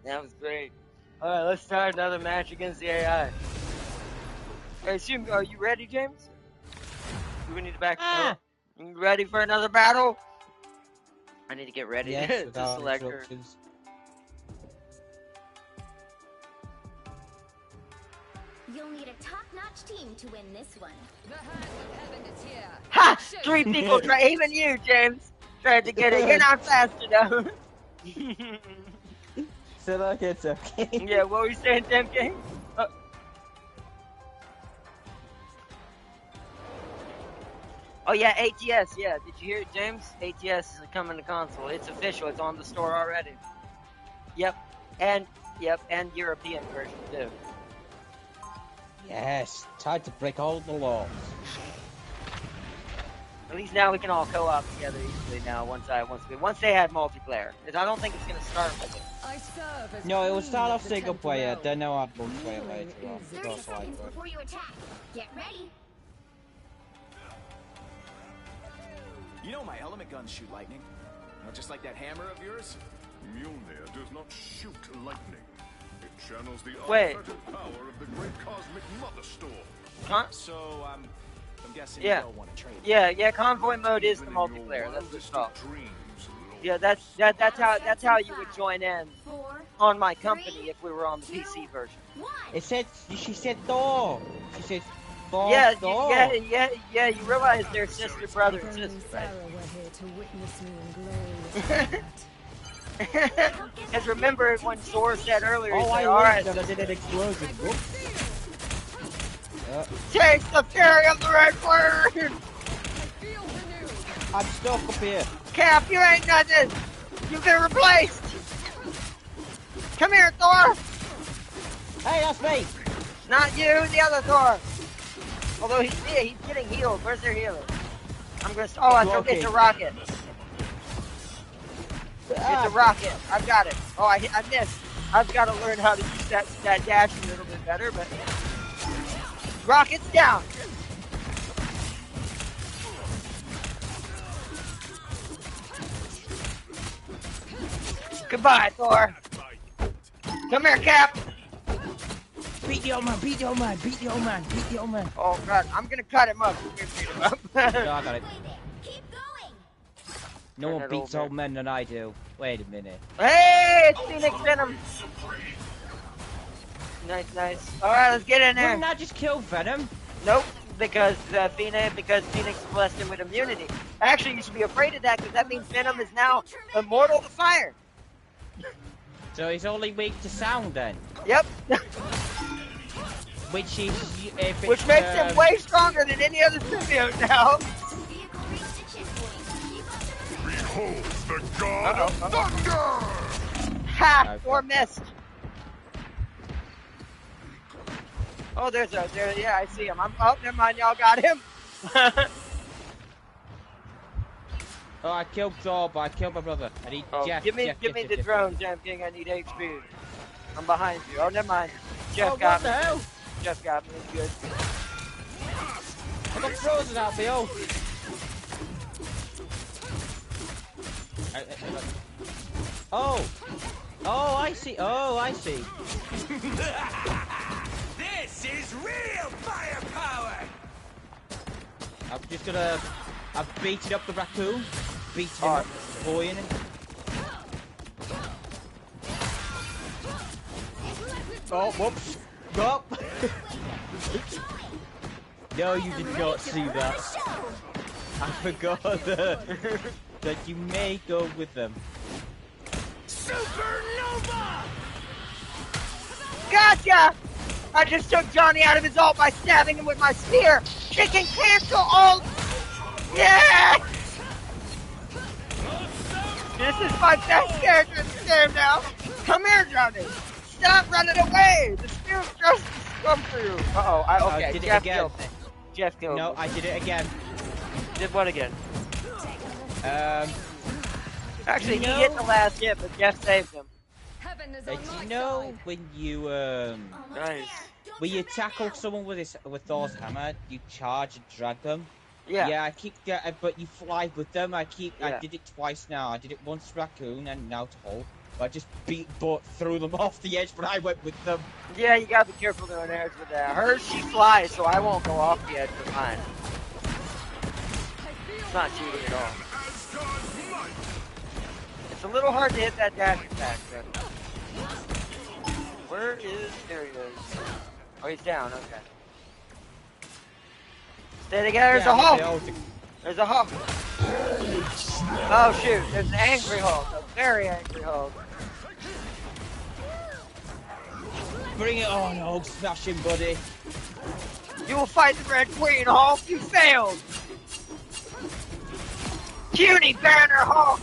That was great. Alright, let's start another match against the AI. I assume, are you ready, James? Do we need to back up? You ready for another battle? I need to get ready to select her. You'll need a top-notch team to win this one. The hand of heaven is here. Ha! 3 people try, even you, James, tried to get it. You're not fast enough. So look, it's okay. Yeah, what were you saying, Tim King? Oh yeah, ATS, yeah. Did you hear it, James? ATS is coming to console. It's official, it's on the store already. Yep, and European version too. Yes, time to break all the laws. At least now we can all co-op together easily now once they had multiplayer. Because I don't think it's gonna start with it. I serve as No, it will start off queen of the single temple player, realm. then they'll add multiplayer later on. 30 seconds before you attack. Get ready. You know my element guns shoot lightning. You know, just like that hammer of yours. Mjolnir does not shoot lightning. It channels the Wait. unfettered power of the great cosmic mother storm. Huh? So I'm guessing Yeah. you don't want to trade. Yeah, convoy mode is the Even in your multiplayer. That's what's wildest called. dreams, Lord. Yeah, that's how you would join in 4, on my company if we were on the PC version. 1. It said, she said Thor. She said Thor. Yeah, Thor. yeah. You realize they're sister, brother, and Only sister, right? Sarah were here to witness me in glorious combat. Because remember when Thor said earlier, he Oh, said, I alright, wish that I did an explosion. Whoops. take the fury of the red word! Feel renewed. I'm stuck up here. Cap, you ain't nothing! You've been replaced! Come here, Thor! Hey, that's me. Not you, the other Thor! Although he's getting healed. Where's their healer? I'm gonna. Oh, it's a rocket. It's a rocket. I've got it. Oh, I missed. I've got to learn how to use that dash a little bit better, but rocket's down. Goodbye, Thor. Come here, Cap. Beat the old man, beat the old man, beat the old man, beat the old man. Oh God, I'm gonna cut him up. We're gonna beat him up. No, I got it. Wait there. Keep going. No Turn one it beats over. old men than I do. Wait a minute. Hey, it's Phoenix Venom. Nice. All right, let's get in there. Wouldn't that just kill Venom? Nope, because Phoenix blessed him with immunity. Actually, you should be afraid of that because that means Venom is now immortal to fire. So he's only weak to sound then. Yep, Which is if which makes him way stronger than any other symbiote now. Vehicle reached the checkpoint. Keep up the momentum. Behold the god of thunder! Ha! Okay. Or missed. Oh, there. Yeah, I see him. Oh, never mind. Y'all got him. Oh, I killed Thor, but I killed my brother. I need Jeff. give me Jeff, the Jeff. drone, Jam King. I need HP. I'm behind you. Oh, never mind. Jeff Oh, got what me. the hell? Jeff got me. It's good. I got frozen out, Bill. Oh, I see. Oh, I see. is real firepower! I'm just gonna... I've beaten up the raccoon. Beaten him up. Boying him. Oh, whoops. Go. No, you did not see that. I forgot that you may go with them. Supernova! Gotcha! I just took Johnny out of his ult by stabbing him with my spear! She can cancel ult! Yeah! This is my best character in the game now! Come here, Johnny! Stop running away! The spear just come for you! Uh-oh, okay, did it Jeff again. killed me. Jeff killed me. No, I did it again. Did what again? Actually, you he hit the last hit, but Jeff saved him. Heaven is Do on my you know side. when you Nice. when you tackle someone with Thor's hammer, you charge and drag them? Yeah. Yeah, I keep but you fly with them. I Yeah. did it twice now. I did it once to Raccoon and now to Hulk. I just threw them off the edge, but I went with them. Yeah, you gotta be careful doing hers with that. Hers, she flies, so I won't go off the edge with mine. It's not cheating at all. It's a little hard to hit that dash attack, but... Where is... There he is. Oh, he's down, okay. Stay together, there's a Hulk! There's a Hulk! Oh shoot, there's an angry Hulk, a very angry Hulk. Bring it on, Hulk, smash him, buddy. You will fight the Red Queen, Hulk! You failed! Puny Banner Hulk!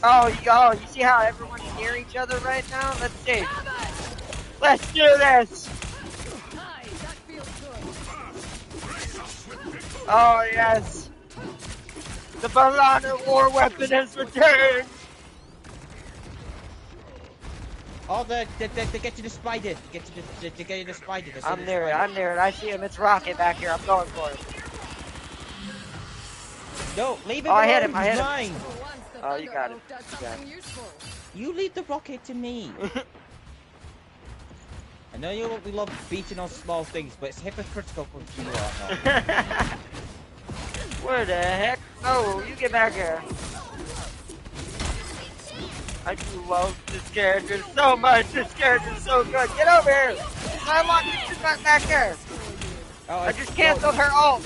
Oh, you see how everyone's near each other right now? Let's see. Let's do this! Oh, yes! The Banana War weapon has returned! Oh, they get to the spider. Get to the spider. I'm near it, I'm near it. I see him. It's Rocket back here. I'm going for it. No, leave it Oh, I hit alone. him, I hit him. Mine. Oh, you got it. You leave the rocket to me. I know we love beating on small things, but it's hypocritical when you are not. Where the heck? Oh, you get back here. I do love this character so much. This character's so good. Get over here. I want you to come back here. Oh, I just canceled her ult.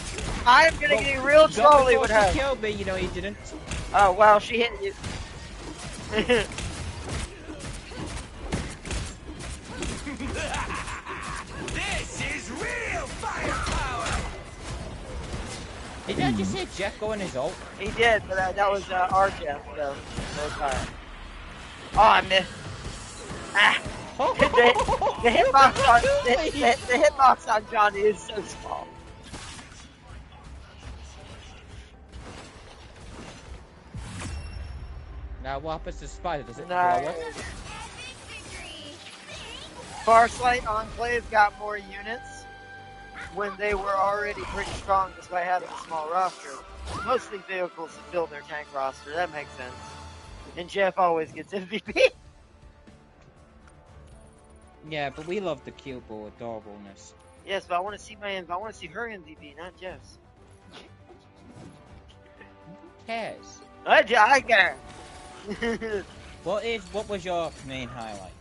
I'm gonna get real trolly with her. She killed me, you know you didn't. Oh, well, she hit you. This is real firepower! Did I just see Jeff go on his ult? He did, but that was our Jeff, so no time. Oh, I missed. Ah. The hitbox on Johnny is so small. Now what happens to the spider? Does it blow Nice. up? Farsight Enclave got more units when they were already pretty strong despite having a small roster. Mostly vehicles to fill their tank roster, that makes sense. And Jeff always gets MVP. Yeah, but we love the cute boy adorableness. Yes, but I want to see her MVP, not Jeff's. Who cares? I care. What was your main highlight?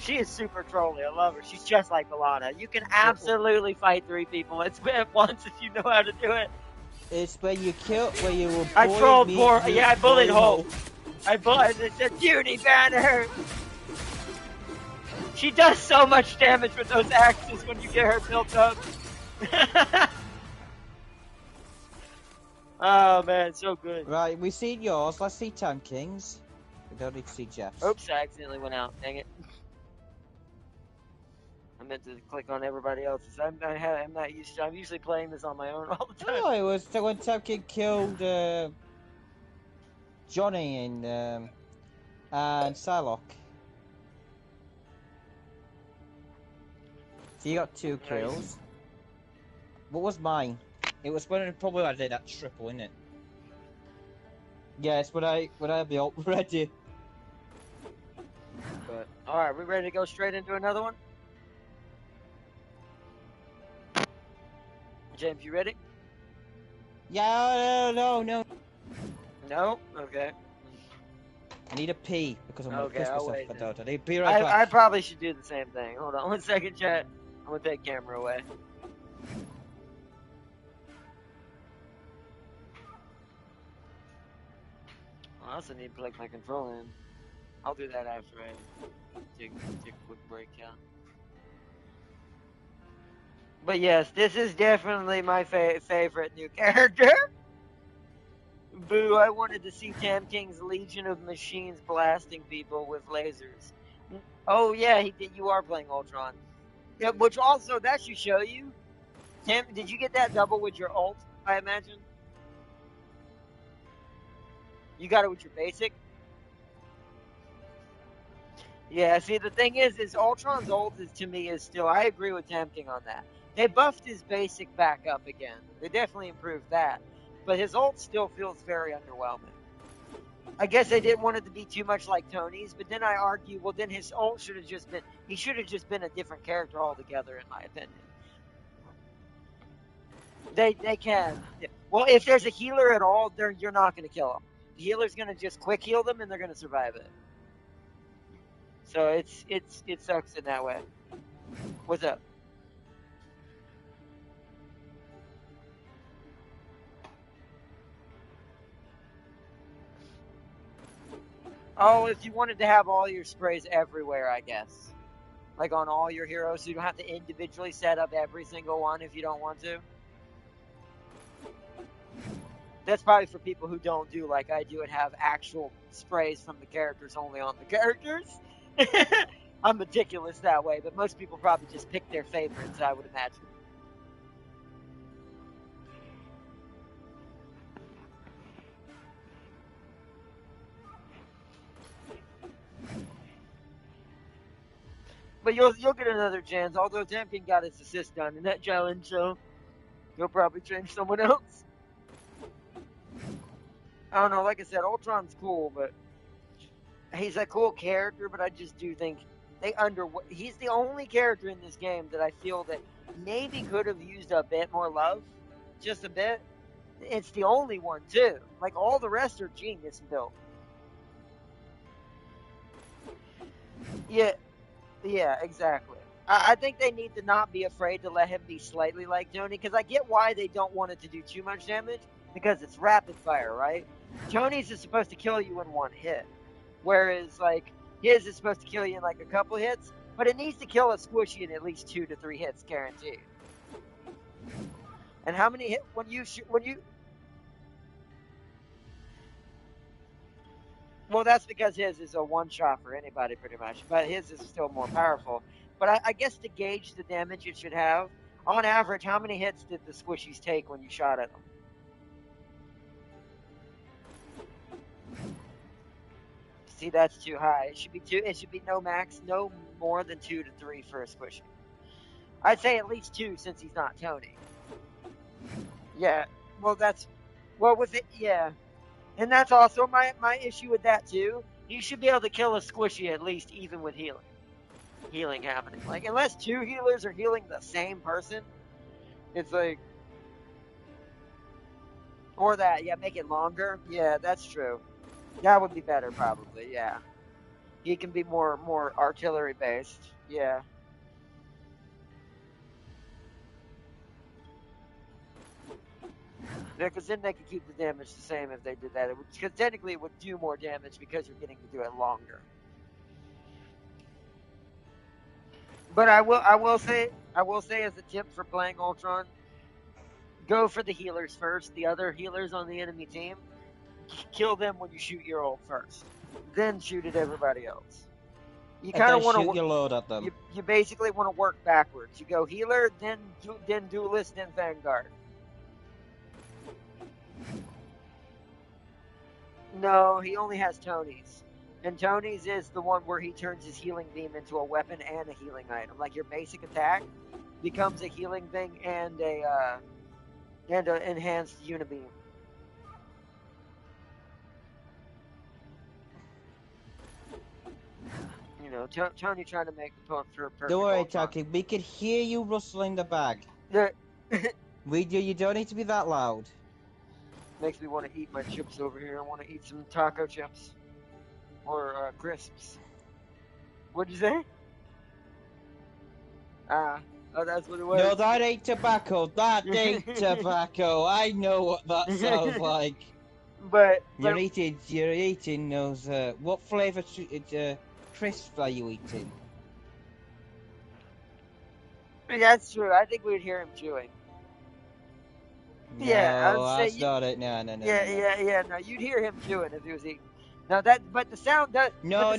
She is super trolly. I love her. She's just like Balada. You can absolutely fight 3 people at once if you know how to do it. It's where you were. I trolled poor. Yeah, I bullied Hulk. I said, Puny Banner. She does so much damage with those axes when you get her built up. Oh man, so good. Right, we've seen yours. Let's see Tan King's. We don't need to see Jeff's. Oops, I accidentally went out. Dang it. I meant to click on everybody else's. I'm not used to. I'm usually playing this on my own all the time. No, it was when Tan King killed Johnny and Psylocke. So you got 2 kills. What was mine? It was when probably I did that triple, innit? Yes, when I had the ult ready. But all right, we ready to go straight into another one? James, you ready? Yeah, no. No. Okay. I need a pee because I'm gonna Okay, piss I'll myself wait if I then. don't. I need to be right back. I probably should do the same thing. Hold on 1 second, chat. I'm gonna take camera away. I also need to plug my controller in. I'll do that after I take a quick break, yeah. But yes, this is definitely my favorite new character. Boo, I wanted to see Tam King's Legion of Machines blasting people with lasers. Oh yeah, he did. You are playing Ultron. Yeah, which also, that should show you. Tim, did you get that double with your ult, I imagine? You got it with your basic? Yeah, see, the thing is Ultron's ult is, to me, is still, I agree with Tam King on that. They buffed his basic back up again. They definitely improved that. But his ult still feels very underwhelming. I guess they didn't want it to be too much like Tony's, but then I argue, well, then his ult should have just been, he should have just been a different character altogether, in my opinion. They can. Well, if there's a healer at all, you're not going to kill them. The healer's going to just quick heal them, and they're going to survive it. So it sucks in that way. What's up? Oh, if you wanted to have all your sprays everywhere, I guess. Like on all your heroes, so you don't have to individually set up every single one if you don't want to. That's probably for people who don't do like I do and have actual sprays from the characters only on the characters. I'm meticulous that way, but most people probably just pick their favorites, I would imagine. But you'll get another chance, although Champion got his assist done in that challenge, so he'll probably change someone else. I don't know, like I said, Ultron's cool, but he's a cool character, but I just do think he's the only character in this game that I feel that maybe could have used a bit more love. Just a bit. It's the only one, too. Like, all the rest are genius built. Yeah, exactly. I think they need to not be afraid to let him be slightly like Tony, because I get why they don't want it to do too much damage, because it's rapid fire, right? Tony's is supposed to kill you in one hit, whereas, like, his is supposed to kill you in, like, a couple hits, but it needs to kill a squishy in at least 2 to 3 hits, guaranteed. And how many hit when you... Well, that's because his is a one-shot for anybody, pretty much. But his is still more powerful. But I guess to gauge the damage it should have, on average, how many hits did the squishies take when you shot at them? See, that's too high. It should be two. It should be no more than 2 to 3 for a squishy. I'd say at least 2 since he's not Tony. Yeah. Well, with it, yeah. And that's also my issue with that, too. You should be able to kill a squishy at least, even with healing happening. Like, unless 2 healers are healing the same person, it's like... Or that, yeah, make it longer. Yeah, that's true. That would be better, probably, yeah. He can be more artillery-based, yeah. Yeah, because then they could keep the damage the same if they did that. Because technically it would do more damage because you're getting to do it longer. But I will say as a tip for playing Ultron, go for the healers first. The other healers on the enemy team, kill them when you shoot your ult first. Then shoot at everybody else. You kind of want to shoot your load at them. You basically want to work backwards. You go healer, then duelist, then vanguard. No, he only has Tony's. And Tony's is the one where he turns his healing beam into a weapon and a healing item. Like your basic attack becomes a healing thing and a enhanced unibeam. You know, Tony trying to make the perfect Don't worry, Ultron. Taki. We could hear you rustling the bag. That You don't need to be that loud. makes me want to eat my chips over here. I want to eat some taco chips or crisps. What'd you say? Oh, that's what it was. No, that ain't tobacco. That ain't tobacco. I know what that sounds like. But You're eating those. What flavor crisps are you eating? that's true. I think we'd hear him chewing. Yeah, No, I'd say that's not it. No. yeah. No, you'd hear him chewing if he was eating. No, but the sound does. No.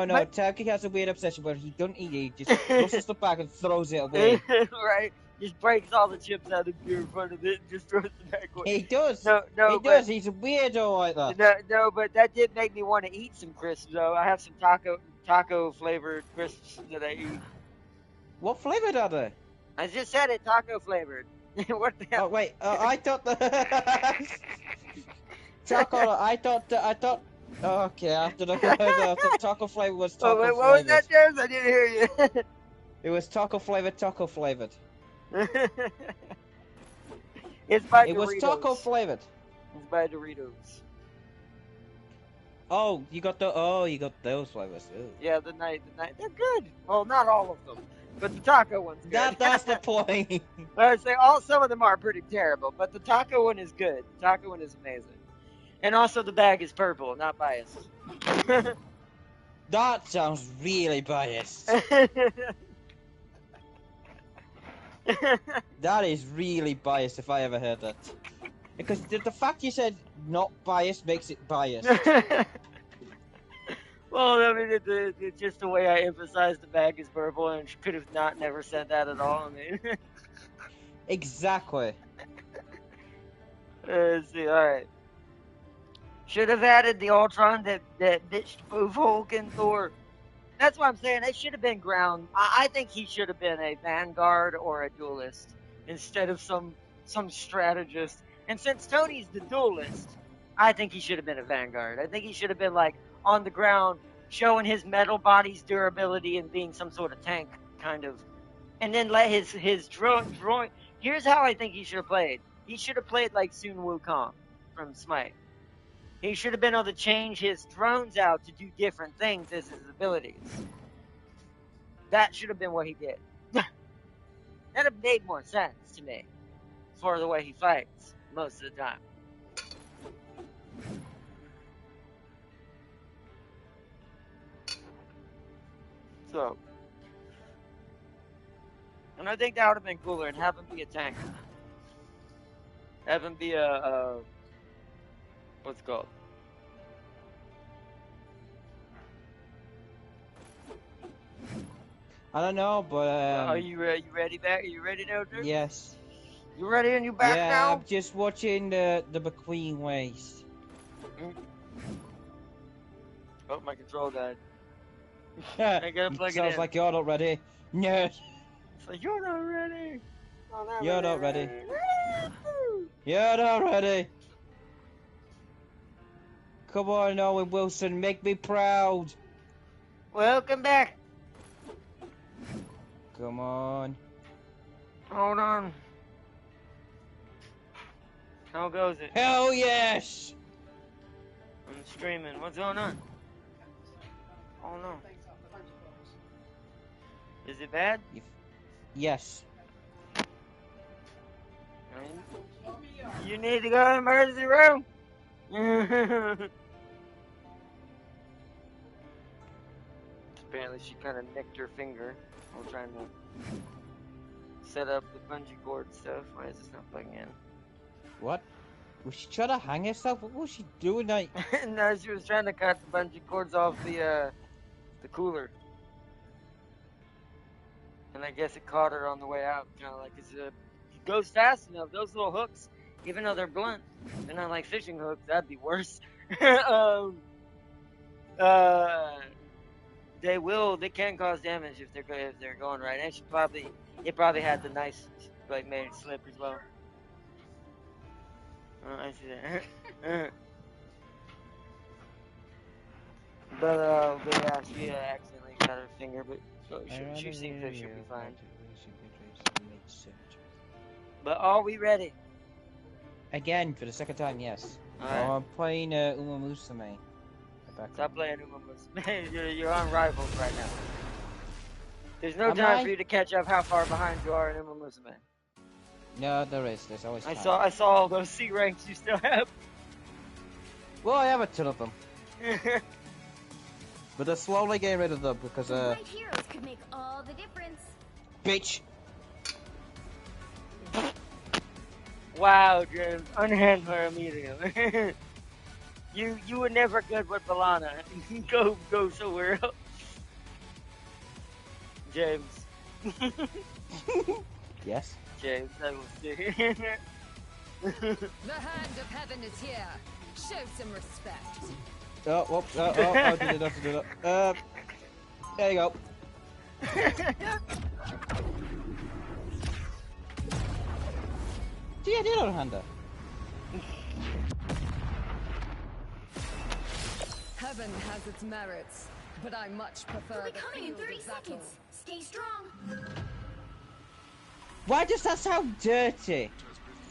But- Turkey has a weird obsession where he doesn't eat it. He just rustles the bag and throws it away. right? Just breaks all the chips out of in front of it and just throws it back away. He does. No, He does. He's a weirdo like that. No, but that did make me want to eat some crisps though. I have some taco flavored crisps that I eat. What flavor are they? I just said it, taco flavored. What the hell? Oh wait, I thought the taco. I thought. Oh, okay, after the taco flavor was taco Wait, flavored. what was that, James? I didn't hear you. It was taco flavored. It's by Doritos. It was taco flavored. It's by Doritos. Oh, you got those flavors. Ooh. Yeah, the night, they're good. Well, not all of them, but the taco one's good. That's the point. I say some of them are pretty terrible, but the taco one is good. The taco one is amazing. And also the bag is purple, not biased. That sounds really biased. That is really biased if I ever heard that. Because the fact you said not biased makes it biased. Well, I mean, it's just the way I emphasized the bag is purple, and she could have never said that at all. I mean, Exactly. let's see, alright. Should have added the Ultron that bitched both Hulk and Thor. That's what I'm saying. They should have been ground. I think he should have been a vanguard or a duelist instead of some strategist. And since Tony's the duelist, I think he should have been a vanguard. I think he should have been like on the ground, showing his metal body's durability and being some sort of tank, kind of. And then let his drone. Here's how I think he should have played. He should have played like Sun Wukong from Smite. He should have been able to change his drones out to do different things as his abilities. That should have been what he did. That'd have made more sense to me for the way he fights most of the time. So, and I think that would have been cooler, and have him be a tank. Have him be a what's it called? I don't know, but Are you ready back? Are you ready now, dude? yes. You ready and you back Yeah, now? I'm just watching the McQueen waste. Oh, my control died. I gotta plug it Sounds in. like you're not ready. No, It's like, you're not ready. You're not ready. You're not ready. Come on, Owen Wilson, make me proud. Welcome back. Come on. Hold on. How goes it? Hell yes! I'm streaming. What's going on? Oh no. Is it bad? Yes. You need to go to the emergency room. Apparently she kind of nicked her finger while trying to set up the bungee cord stuff. Why is this not plugging in? What? Was she trying to hang herself? What was she doing? Like, No, she was trying to cut the bungee cords off the cooler. And I guess it caught her on the way out, kind of like it goes fast enough. Those little hooks, even though they're blunt, they're not like fishing hooks. That'd be worse. They can cause damage if they're going right. And it probably had the nice, like, made it slip as well. Oh, I see that. But yeah, she accidentally kind at her finger, but she seems like she'll be fine. But are we ready? Again, for the second time, yes. Alright. Oh, I'm playing Uma Musume. Stop playing Uma Musume. You're on rivals right now. There's no Am time I? for you to catch up how far behind you are in Uma Musume. No, there is. There's always time. I saw all those C ranks you still have. Well, I have a ton of them. But they're slowly getting rid of them because, Right heroes could make all the difference. bitch! Wow, James, unhand her immediately. you were never good with Balana. go somewhere else. James. Yes? James, I will see. The hand of heaven is here. Show some respect. Oh, whoops. I did enough to do that. There you go. Gee, I did on-hander. Heaven has its merits, but I much prefer We'll be the coming in field 30 of battle. seconds. Stay strong. Why does that sound dirty?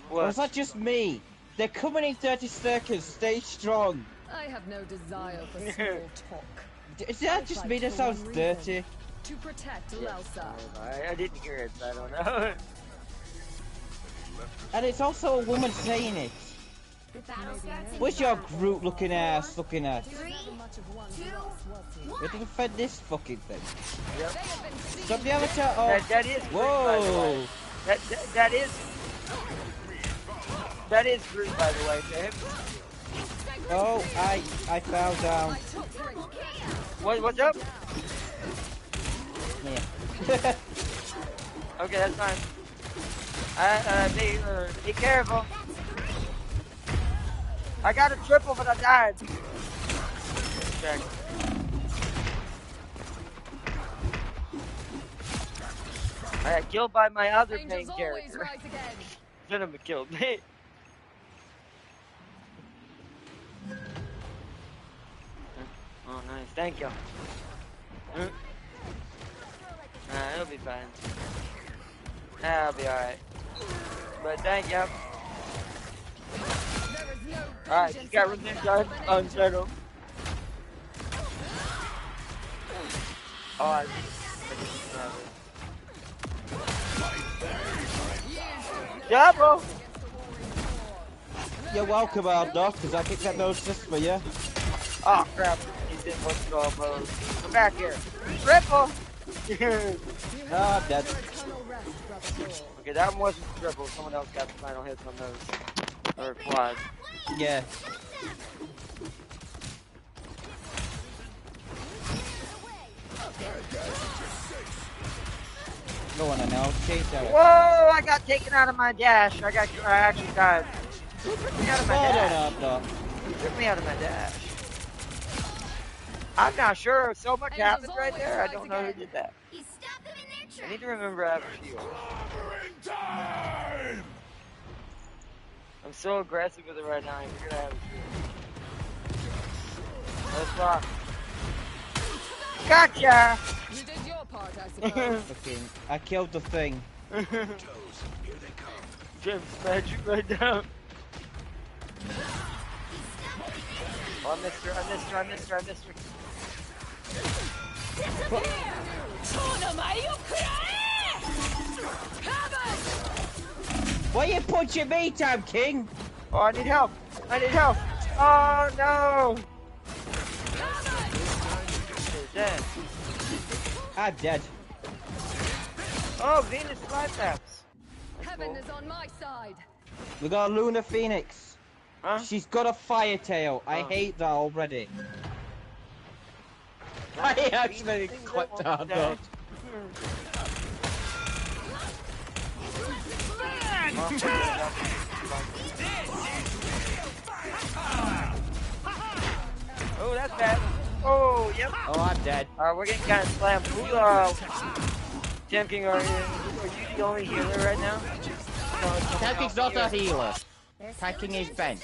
Or is What? that just me? They're coming in 30 seconds. Stay strong. I have no desire for small talk. Is that just me that sounds dirty? To protect Yes, Lelsa. I didn't hear it, so I don't know. And it's also a woman saying it. The battle starts in Where's your 5, Groot looking ass looking at? 3, Much of one 2, We have to 1. defend this fucking thing. They have been seen. Stop the avatar. Oh. That is Groot, by the way. Whoa. That is Groot, by the way, James. Oh, I fell down. I took for it. What's up? Yeah. Okay, that's fine. Be careful. I got a triple, but I died. Okay. I got killed by my other main Angels always character. rise again. Cinema killed me. Oh, nice. Thank you. It'll be fine. I'll be alright. But thank you. There is no Alright, vengeance she's got like revenge that on of an angel. Unsettled. Oh, I double! You're welcome, Aldous, because I kicked that no assist for you. Oh crap, he didn't want to go elbows. Come back here. Triple! Oh, I'm dead. Eternal rest, brother Thor. Okay, that one wasn't triple. Someone else got the final hits on those. Or quad. Yeah. Go on now, change that. Whoa! I got taken out of my dash. I actually died. Who took me out of my dash? No. Who took me out of my dash? I'm not sure. So much Angels happened right always there. I rise don't know who again. did that. You stop them in their I tracks. need to remember I have a shield. Time! I'm so aggressive with it right now. You're gonna have a shield. Let's rock. Gotcha! You did your part, I suppose. Fucking, I killed the thing. Jim, smash it right down. Oh, I missed her. Why you punching me, Tam King? Oh, I need help. Oh, no. Dead. I'm dead. Oh, Venus slide taps. Heaven is on my side. We got Luna Phoenix. Huh? She's got a fire tail. I Oh. hate that already. I actually clicked hard though. Oh, that's bad. Oh, yep. Oh, I'm dead. We're getting kind of slammed. Who, Tam King, are you the only healer right now? Tam King's not a healer. Tam King is Ben.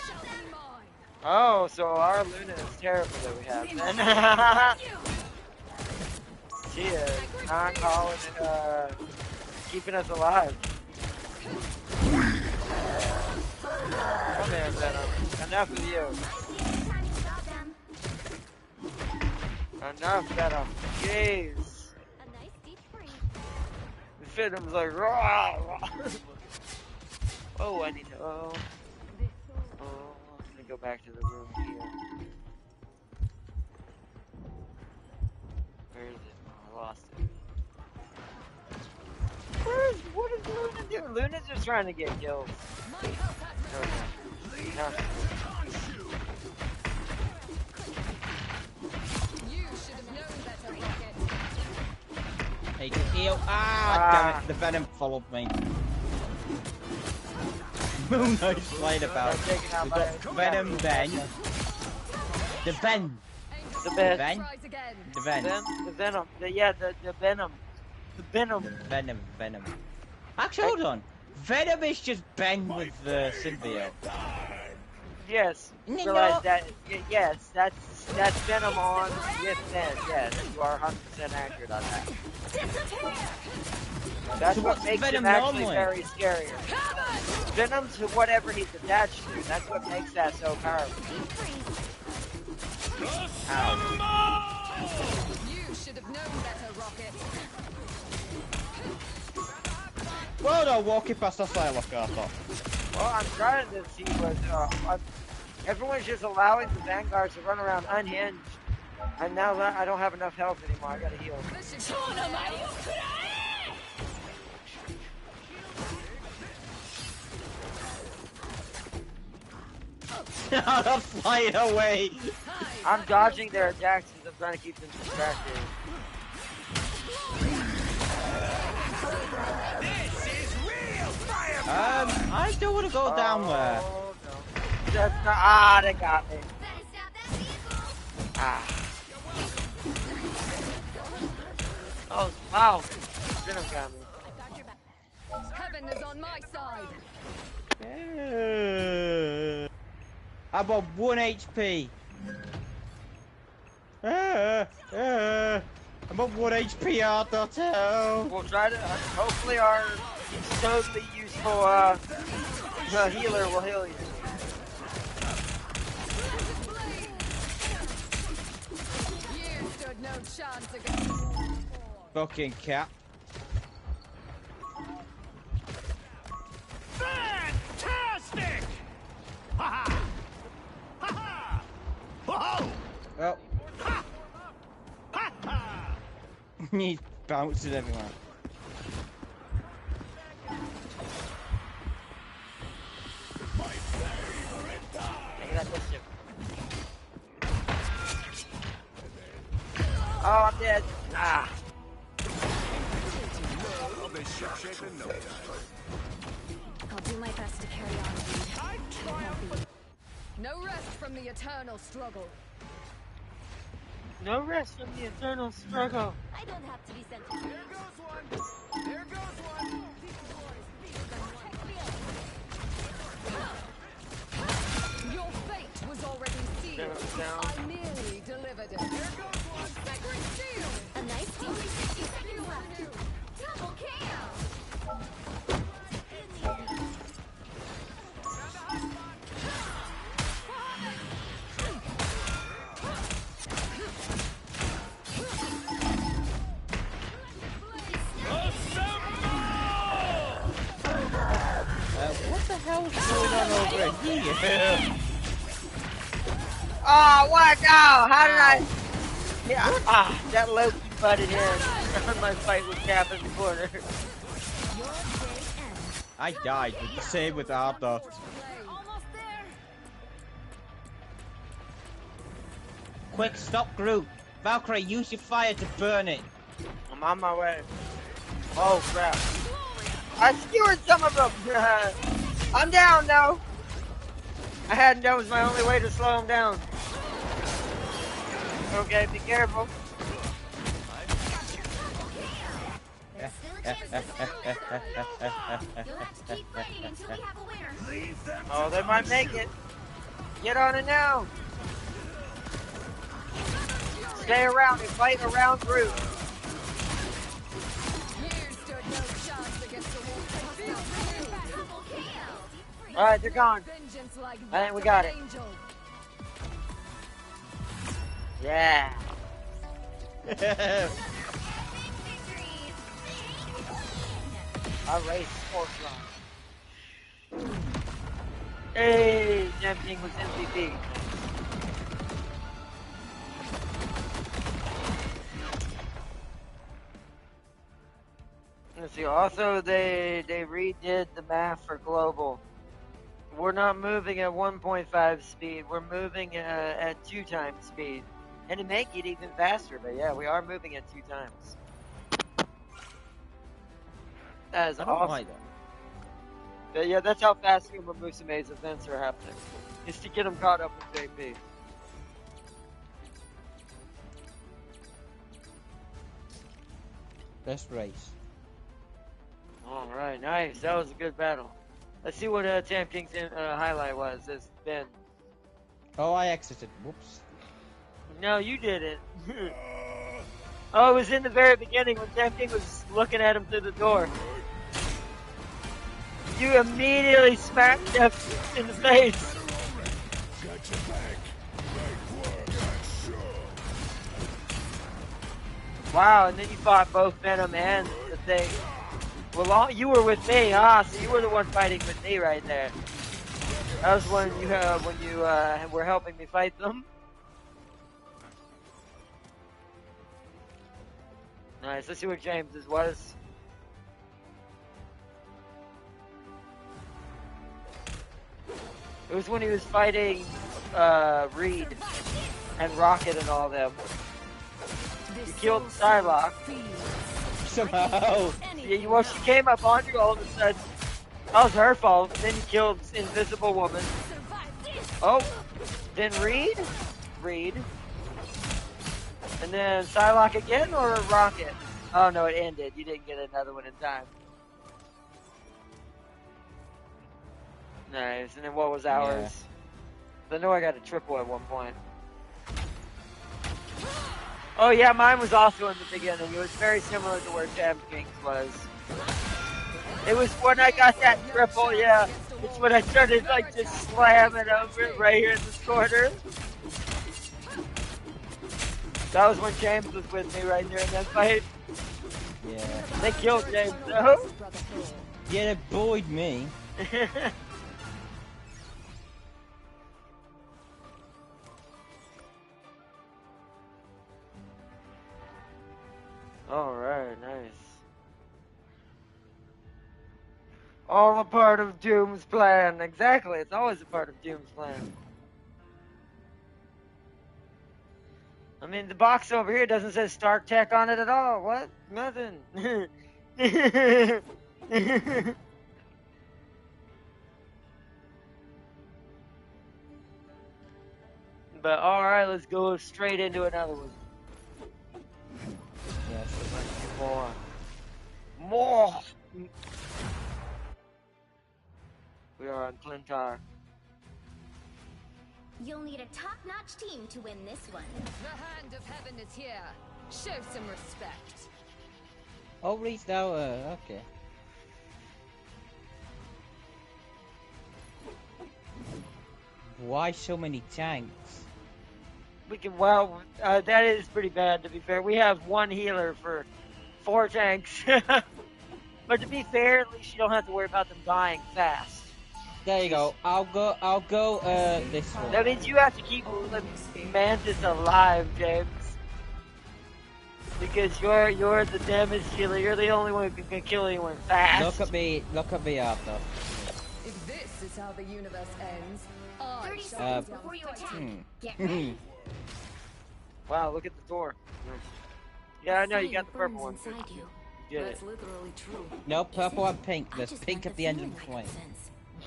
Oh, so our Luna is terrible that we have then. She is non-calling and keeping us alive. Come here, Venom. Enough of you. Enough, Venom. Jeez. A nice deep freeze. Venom's like, rah, rah. Oh, I need to. Oh, let me go back to the room here. Where is it? Oh, I lost it. What is Luna doing? Luna's just trying to get kills. No. You should have known better, Rocket. Hey, can heal. Damn it, the Venom followed me. Moon Knight's playing about. We've got Venom, Ben. The Ben. The The Ben. Ben. Tries again. The Ben. The Venom. The Venom. The Venom. Venom. Actually, hold on. Venom is just Ben with the symbiote. Yes. No. Realize that. Yes, that's Venom on with Ben. Yes, you are 100% accurate on that. That's So what what's makes Venom him actually normally? very scary. Venom to whatever he's attached to. That's what makes that so powerful. You should have known better, Rocket. Well done, walking past the Psylocke, I thought. Well, I'm trying to see what everyone's just allowing the Vanguards to run around unhinged. And now that I don't have enough health anymore, I gotta heal. I'm flying away. I'm dodging their attacks because I'm trying to keep them distracted. This is real fire. I don't want to go down there. Oh, no. That's not, they got me. Ah. Oh, wow. Venom got me. Heaven is on my side. I'm on 1 HP. I'm on 1 HP, Ardotto. We'll try to, hopefully our totally useful healer will heal you. You stood no chance against. Fucking cat. Fantastic! Ha ha! Ha ha! Whoa! Oh, Ha! Ha ha! he's bouncing everywhere. I got this shit. Oh, I'm dead. Ah. I'll be shipshape in no time. I'll do my best to carry on. No rest from the eternal struggle. No rest from the eternal struggle. I don't have to be sent. There goes one! There goes one! Your fate was already sealed. Down. I merely delivered it. There goes one! Sacred seal! A nice deep 60 seconds left. Double kill! What the hell's going on over here? Oh, what? Oh, how did I? Yeah, that Loki butted in on my fight with Cap in the corner. I died, but the same with Ardot. Almost there. Quick, stop group. Valkyrie, use your fire to burn it. I'm on my way. Oh crap! I skewered some of them. I'm down now. I had that was my only way to slow him down. Okay, be careful. There's still a chance this will work. You'll have to keep fighting until we have a winner. Leave them Oh, they might make it. Get on it now. Stay around and fight around group. Alright, they're gone. Vengeance like I think that we of got an it. angel. Yeah. I raced sports run. Hey, Damn King was MVP. Let's see. Also, they redid the math for global. We're not moving at 1.5 speed. We're moving at 2 times speed, and to make it even faster. But yeah, we are moving at 2 times. That is I don't awesome. like that. But yeah, that's how fast Uma Musume's events are happening. Is to get them caught up with JP. Best race. Alright, nice. That was a good battle. Let's see what Tam King's highlight was. It's been. Oh, I exited. Whoops. No, you didn't. Oh, it was in the very beginning when Tam King was looking at him through the door. You immediately smacked him in the face. Got your back. Right work. Sure. Wow, and then you fought both Venom and the thing. Well, you were with me, so you were the one fighting with me right there. That was when you were helping me fight them. Nice. Let's see what James's was. It was when he was fighting Reed and Rocket and all them. You killed Psylocke. Somehow. Yeah, well, she came up on you all of a sudden. That was her fault. Then you killed Invisible Woman. Oh, then Reed? Reed. And then Psylocke again or Rocket? Oh no, it ended. You didn't get another one in time. Nice. And then what was ours? I know I got a triple at one point. Oh yeah, mine was also in the beginning. It was very similar to where Tam King's was. It was when I got that triple, yeah. It's when I started like just slamming over it right here in this corner. That was when James was with me right there in that fight. Yeah. They killed James though. Yeah, they bullied me. Alright, nice. All a part of Doom's plan. Exactly, it's always a part of Doom's plan. I mean, the box over here doesn't say Stark Tech on it at all. What? Nothing. But alright, let's go straight into another one. Yes. More. More! We are on Clintar. You'll need a top-notch team to win this one. The hand of heaven is here. Show some respect. Oh, Reed's now, okay. Why so many tanks? We can, well, that is pretty bad to be fair. We have one healer for 4 tanks. But to be fair, at least you don't have to worry about them dying fast. There you go. I'll go, this one. That means you have to keep the Mantis alive, James. Because you're the damage dealer. You're the only one who can kill anyone fast. Look at me, Arthur. If this is how the universe ends, I 30 shall seconds be before you done attack. fighting. Get ready. Wow, look at the door. Yeah, I know you got the purple one. Inside you. You get it. literally true. No, purple and pink. There's pink at the end of the flame.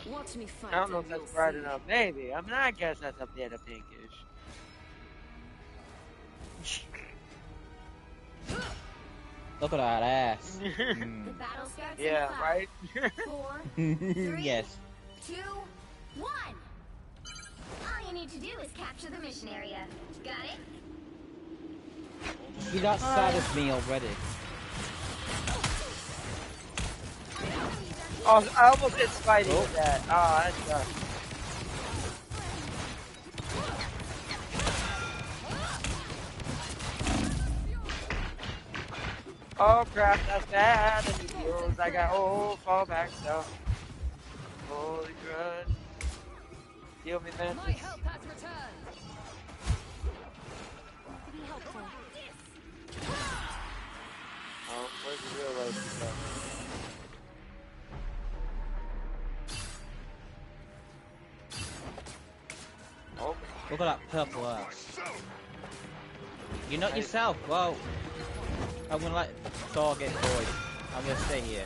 Watch me fight. I don't know if that's bright enough. Maybe. I mean, I guess that's up there to pinkish. Look at that ass. The battle starts Yeah, in 5, right? 4, Yes. 2, 1. All you need to do is capture the mission area. Got it? You're not sad as me already. Oh, I almost hit Spidey with that. Oh, that's tough. Oh crap, that's bad. And he feels I got fallback stuff. Holy crud. Heal me, My Mantis. help has returned. To be helpful. Oh, where's the real life stuff? Oh, Look at that purple ass. You're not yourself. Whoa. I'm gonna let Thor get bored. I'm gonna stay here.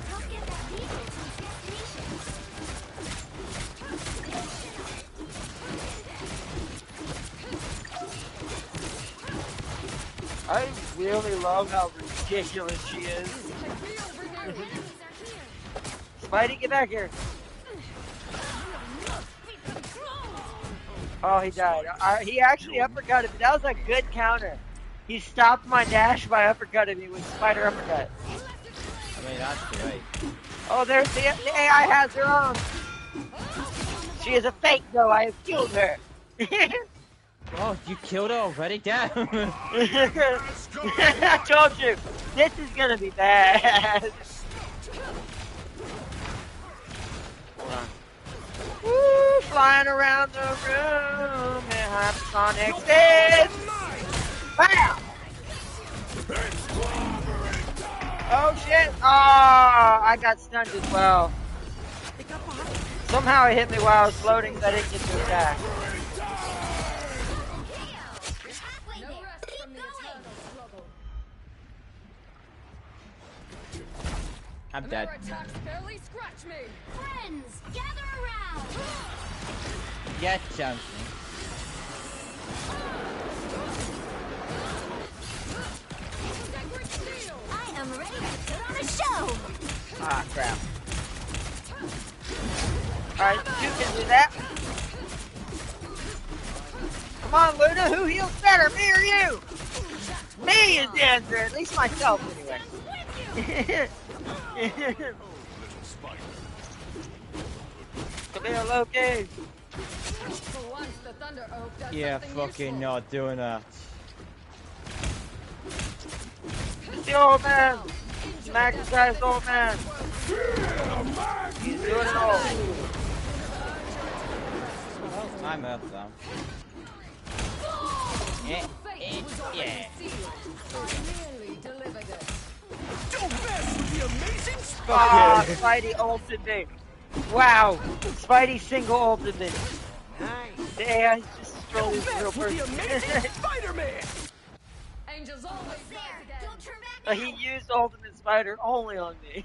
Help get that vehicle to its destination. I really love how ridiculous she is. Spidey, get back here. Oh, he died. He actually uppercutted me. That was a good counter. He stopped my dash by uppercutting me with spider uppercut. I mean, that's great. Oh, there's the AI has her own. She is a fake, though. I have killed her. Oh, you killed her already? Damn. I told you. This is gonna be bad. Hold on. Woo, flying around the room and hypersonic speed. Bam! Oh shit! Oh, I got stunned as well. Somehow it hit me while I was floating, so I didn't get to attack. No rest from the eternal struggle. I'm dead. Their attacks barely scratch me. Friends, gather around. Yeah, Johnson. Sacred steel. I am ready to put on a show. Ah, crap. Alright, you can do that. Come on, Luna, who heals better, me or you? Me is the answer, at least myself, anyway. Come here, Loki. For once, the Thunder Oak does Yeah, something fucking useful. not doing that. It's the old man. Magnetized old man. He's doing it all. I'm up though. Yeah, Fate was already yeah. sealed. I merely delivered it. Don't mess with the amazing Ah, Spidey ulted me. Wow, Spidey single ulted me. Nice. The AI just destroyed this real with the person. amazing Spider-Man. Angels always rise There, again. don't turn back now. He used Ultimate Spider only on me.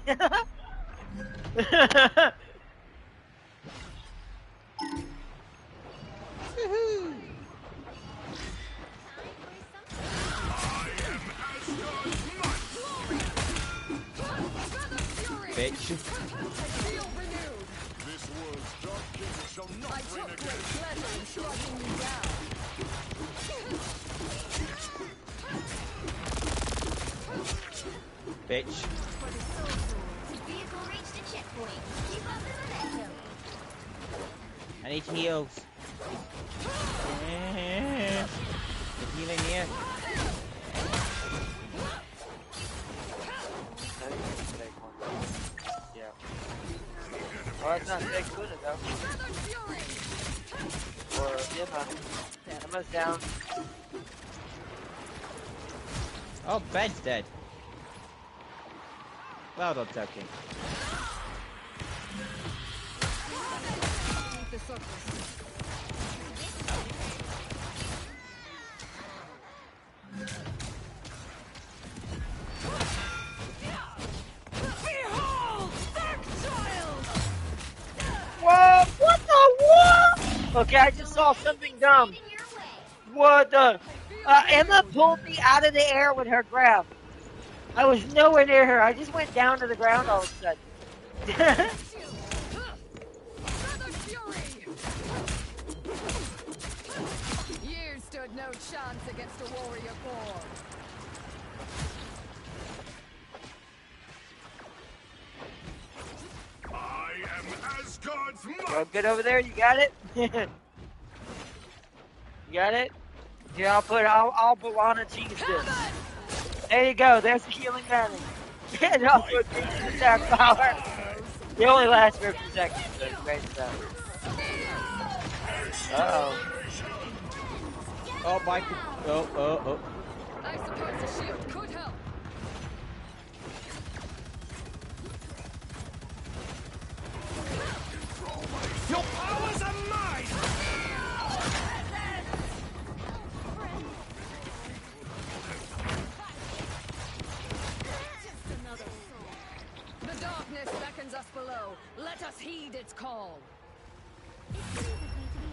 Bitch. I feel renewed. This world's dark kingdom shall not I reign took great again. pleasure in striking you down. Bitch. For the soul sword. Vehicle reached a checkpoint. Keep up the momentum. I need heals. The healing here. Yeah. Oh, it's not big Luna though. Further fury. Or Emma. Emma's down. Oh, Ben's dead. Well done, Token. Beneath the surface. Behold, Dark Child! Whoa! What the what? Okay, I just saw something dumb. In your way. What the? Emma pulled me out of the air with her grab. I was nowhere near her. I just went down to the ground all of a sudden. Further fury! You stood no chance against a warrior born. God's Go might. good over there. You got it. You got it. Here, I'll Bologna cheese this. There you go. There's the healing damage. And also increases attack power. They only last for a few seconds, so it's great stuff. Uh-oh. Oh, Mike. Oh. I suppose a shield could help. Your powers are mine! The darkness beckons us below. Let us heed its call.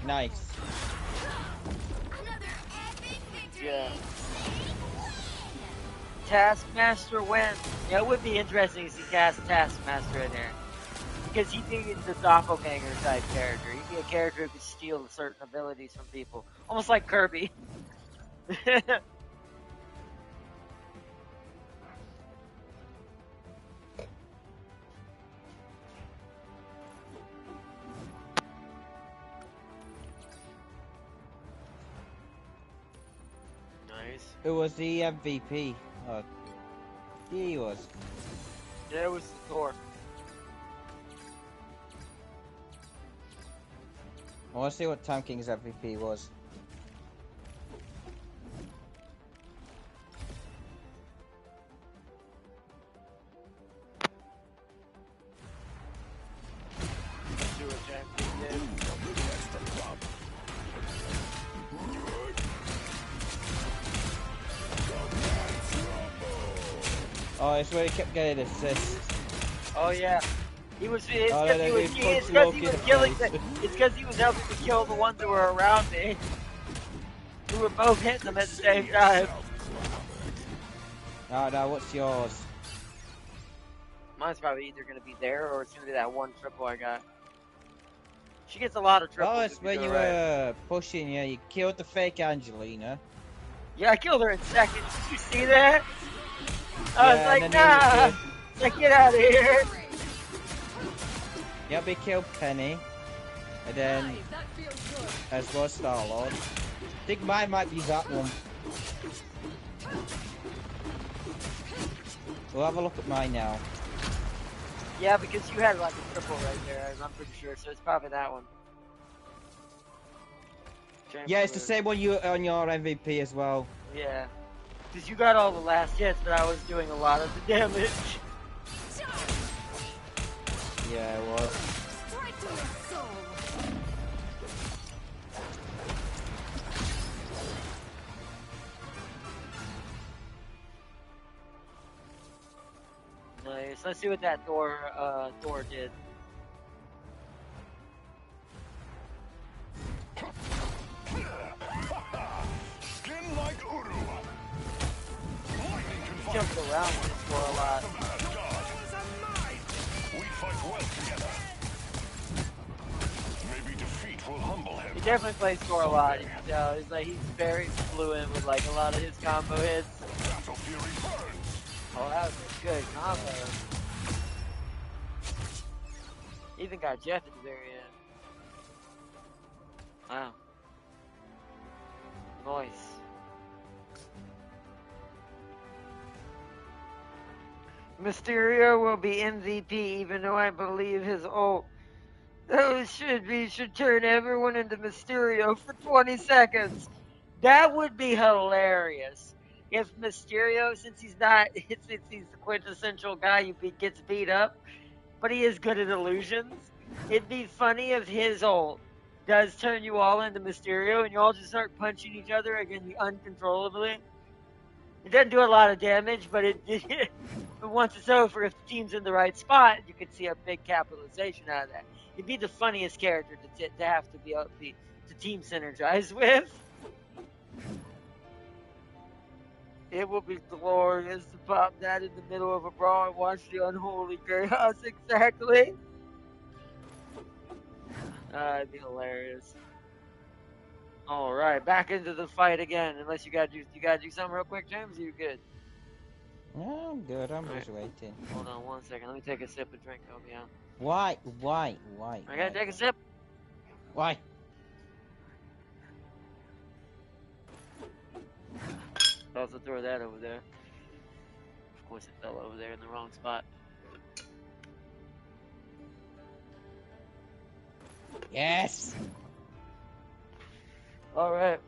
Nice. Another epic victory! Yeah. Taskmaster wins. Yeah, it would be interesting to see Taskmaster in there. Because he'd be the doppelganger type character. He'd be a character who could steal certain abilities from people. Almost like Kirby. Nice. Who was the MVP? Oh, he was. Yeah, it was Thor. I want to see what Time King's MVP was. Do what Jack did. Oh, it's where he kept getting assists. Oh yeah. It's Oh, because no, he was, he it's punched 'cause Loki he in was the killing face. it's because he was helping to kill the ones that were around me. Who were both hitting them at the same time. No, what's yours? Mine's probably either gonna be there or it's gonna be that one triple I got. She gets a lot of triples. Oh, it's if when do you it right. were pushing, yeah, you killed the fake Angelina. Yeah, I killed her in seconds. Did you see that? I Yeah, was like, and then nah. you It's like, get out of here. Yep, he killed Penny. And then, Aye, that feels good. as well, Star-Lord. I think mine might be that one. We'll have a look at mine now. Yeah, because you had like a triple right there, I'm pretty sure, so it's probably that one. Yeah, it's the same one you on your MVP as well. Yeah. Because you got all the last hits, but I was doing a lot of the damage. Yeah, it was. Straight to his soul. Nice. Let's see what that Thor did. Skin like Uru. Lightning can He jumped around with this Thor a lot. powers are mine. We fight well together. Maybe defeat will humble him. He definitely plays Thor a lot. You can tell. He's very fluent with like a lot of his combo hits. Battle Fury burns. Oh, that was a good combo. Even got Jeff at the very end. Wow. Nice. Mysterio will be MVP even though I believe his ult. Those should turn everyone into Mysterio for 20 seconds. That would be hilarious. If Mysterio, since he's the quintessential guy who gets beat up, but he is good at illusions, it'd be funny if his ult does turn you all into Mysterio and you all just start punching each other again uncontrollably. It doesn't do a lot of damage, but but once it's over, if the team's in the right spot, you could see a big capitalization out of that. He'd be the funniest character to have to be to team synergize with. It will be glorious to pop that in the middle of a brawl and watch the unholy chaos. Exactly. It'd be hilarious. All right, back into the fight again. Unless you gotta do something real quick, James. Are you good? No, I'm good. I'm just waiting. Hold on 1 second. Let me take a sip of drink. I'll be on. Why? I gotta take a sip. Why? Also throw that over there. Of course, it fell over there in the wrong spot. Yes. All right.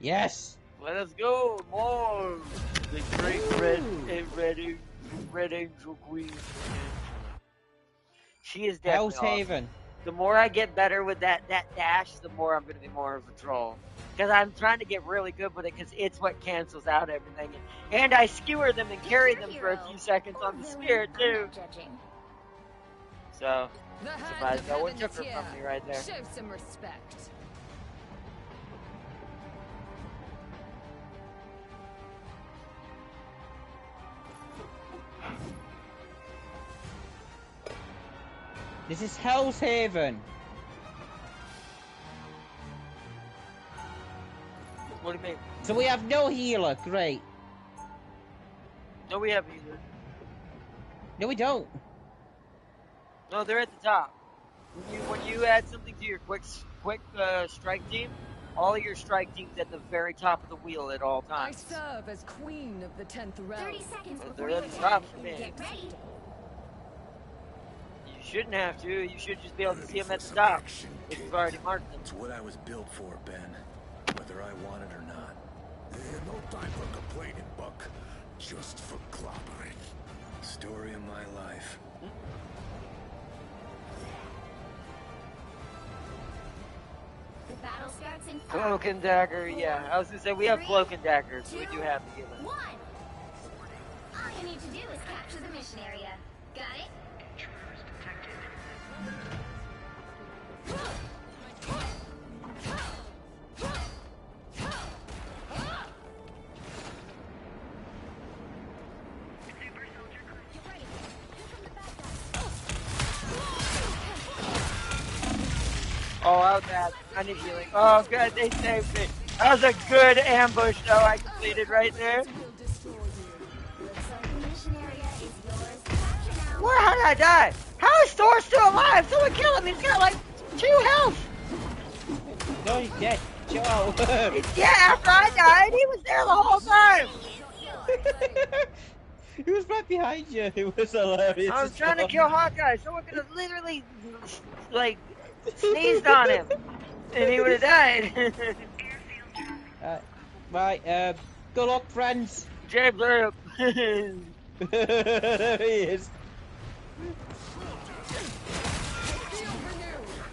Yes. Let us go. More. The great red angel queen. She is definitely Hell's awesome. Haven. The more I get better with that dash, the more I'm going to be more of a troll. Because I'm trying to get really good with it, because it's what cancels out everything. And I skewer them and carry them for a few seconds on the spear, too. So, The hand surprised of no one heaven took is her here. from me right there. Show some respect. This is Hell's Haven. What do you mean? So we have no healer. Great. No, we have either. No, we don't. No, they're at the top. When you add something to your quick strike team, all of your strike teams at the very top of the wheel at all I times. serve as queen of the 10th realm. 30 seconds But before they're you at the attack. top for me. Get ready. You shouldn't have to. You should just be able to see them at the top if you've already marked them. It's what I was built for, Ben. Whether I want it or not. No time for complaining, Buck. Just for clobbering. Story of my life. The battle starts in 5, Cloak and dagger, yeah. I was gonna say we have cloak and dagger, so we do have the healer. 1. All you need to do is capture the mission area. Got it? Oh, I was bad. I need healing. Oh, good, they saved me. That was a good ambush, though, I completed right there. Looks like the mission area is yours to capture now. Where, how did I die? How is Thor still alive? Someone kill him, he's got like 2 health. No, he's dead. Chill out. Yeah, after I died, he was there the whole time. He was right behind you. It was hilarious. I was trying to kill Hawkeye. Someone could have literally, like, sneezed on him, and he would have died. Right, good luck, friends. James, hurry up. There he is.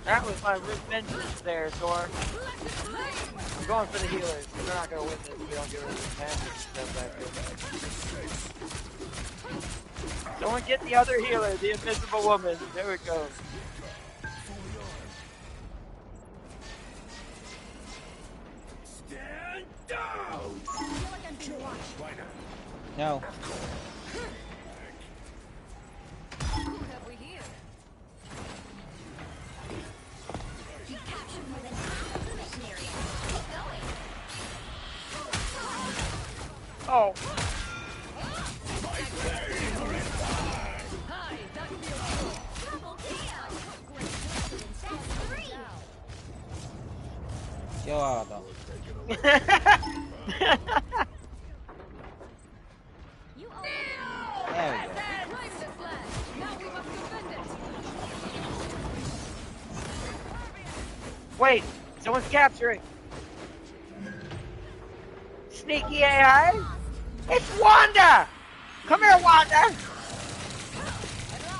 That was my vengeance there, Thor. I'm going for the healers. They're not going to win this if we don't get rid of the magic stuff back here. Someone get the other healer, the invisible woman. There we go. Stand down! No. Who have we here? You captured more than half of the mission area. Keep going. Oh, Hi, that feels good. Double kill. That's 3. Chill out, though. You owe There we go. Claim this land. Now we must defend it. wait, someone's capturing. Sneaky AI? It's Wanda! Come here, Wanda!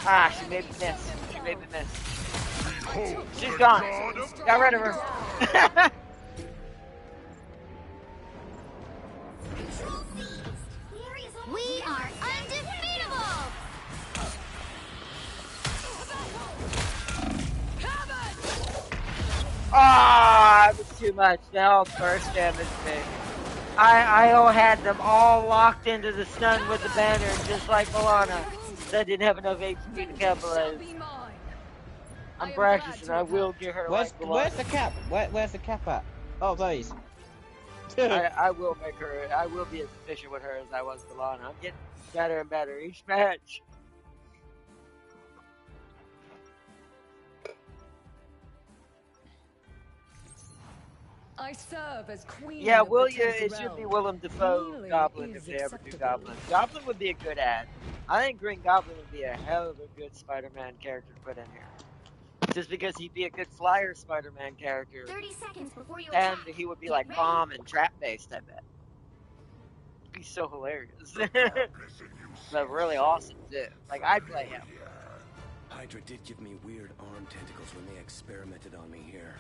Ah, she made me miss. She made me miss. She's gone. Got rid of her. We are undefeatable! Ah, it was too much. They all burst damaged me. I had them all locked into the stun with the banner, just like Milana. That didn't have enough HP to capitalize. Be mine. I'm practicing. I will get her Where's like Milana. where's the cap? Where's the cap at? Oh, there he is. I will make her. I will be as efficient with her as I was with Lana. I'm getting better and better each match. I serve as queen. Yeah, of will the you? Tenth It should be realm. Willem Dafoe Healing Goblin is if they ever do acceptable. Goblin. Goblin would be a good ad. I think Green Goblin would be a hell of a good Spider-Man character to put in here. Just because he'd be a good flyer Spider-Man character. 30 seconds before you And attack. he would be Get like ready. bomb and trap based, I bet. He'd be so hilarious. But really awesome too. Like I'd play him. Hydra did give me weird arm tentacles when they experimented on me here.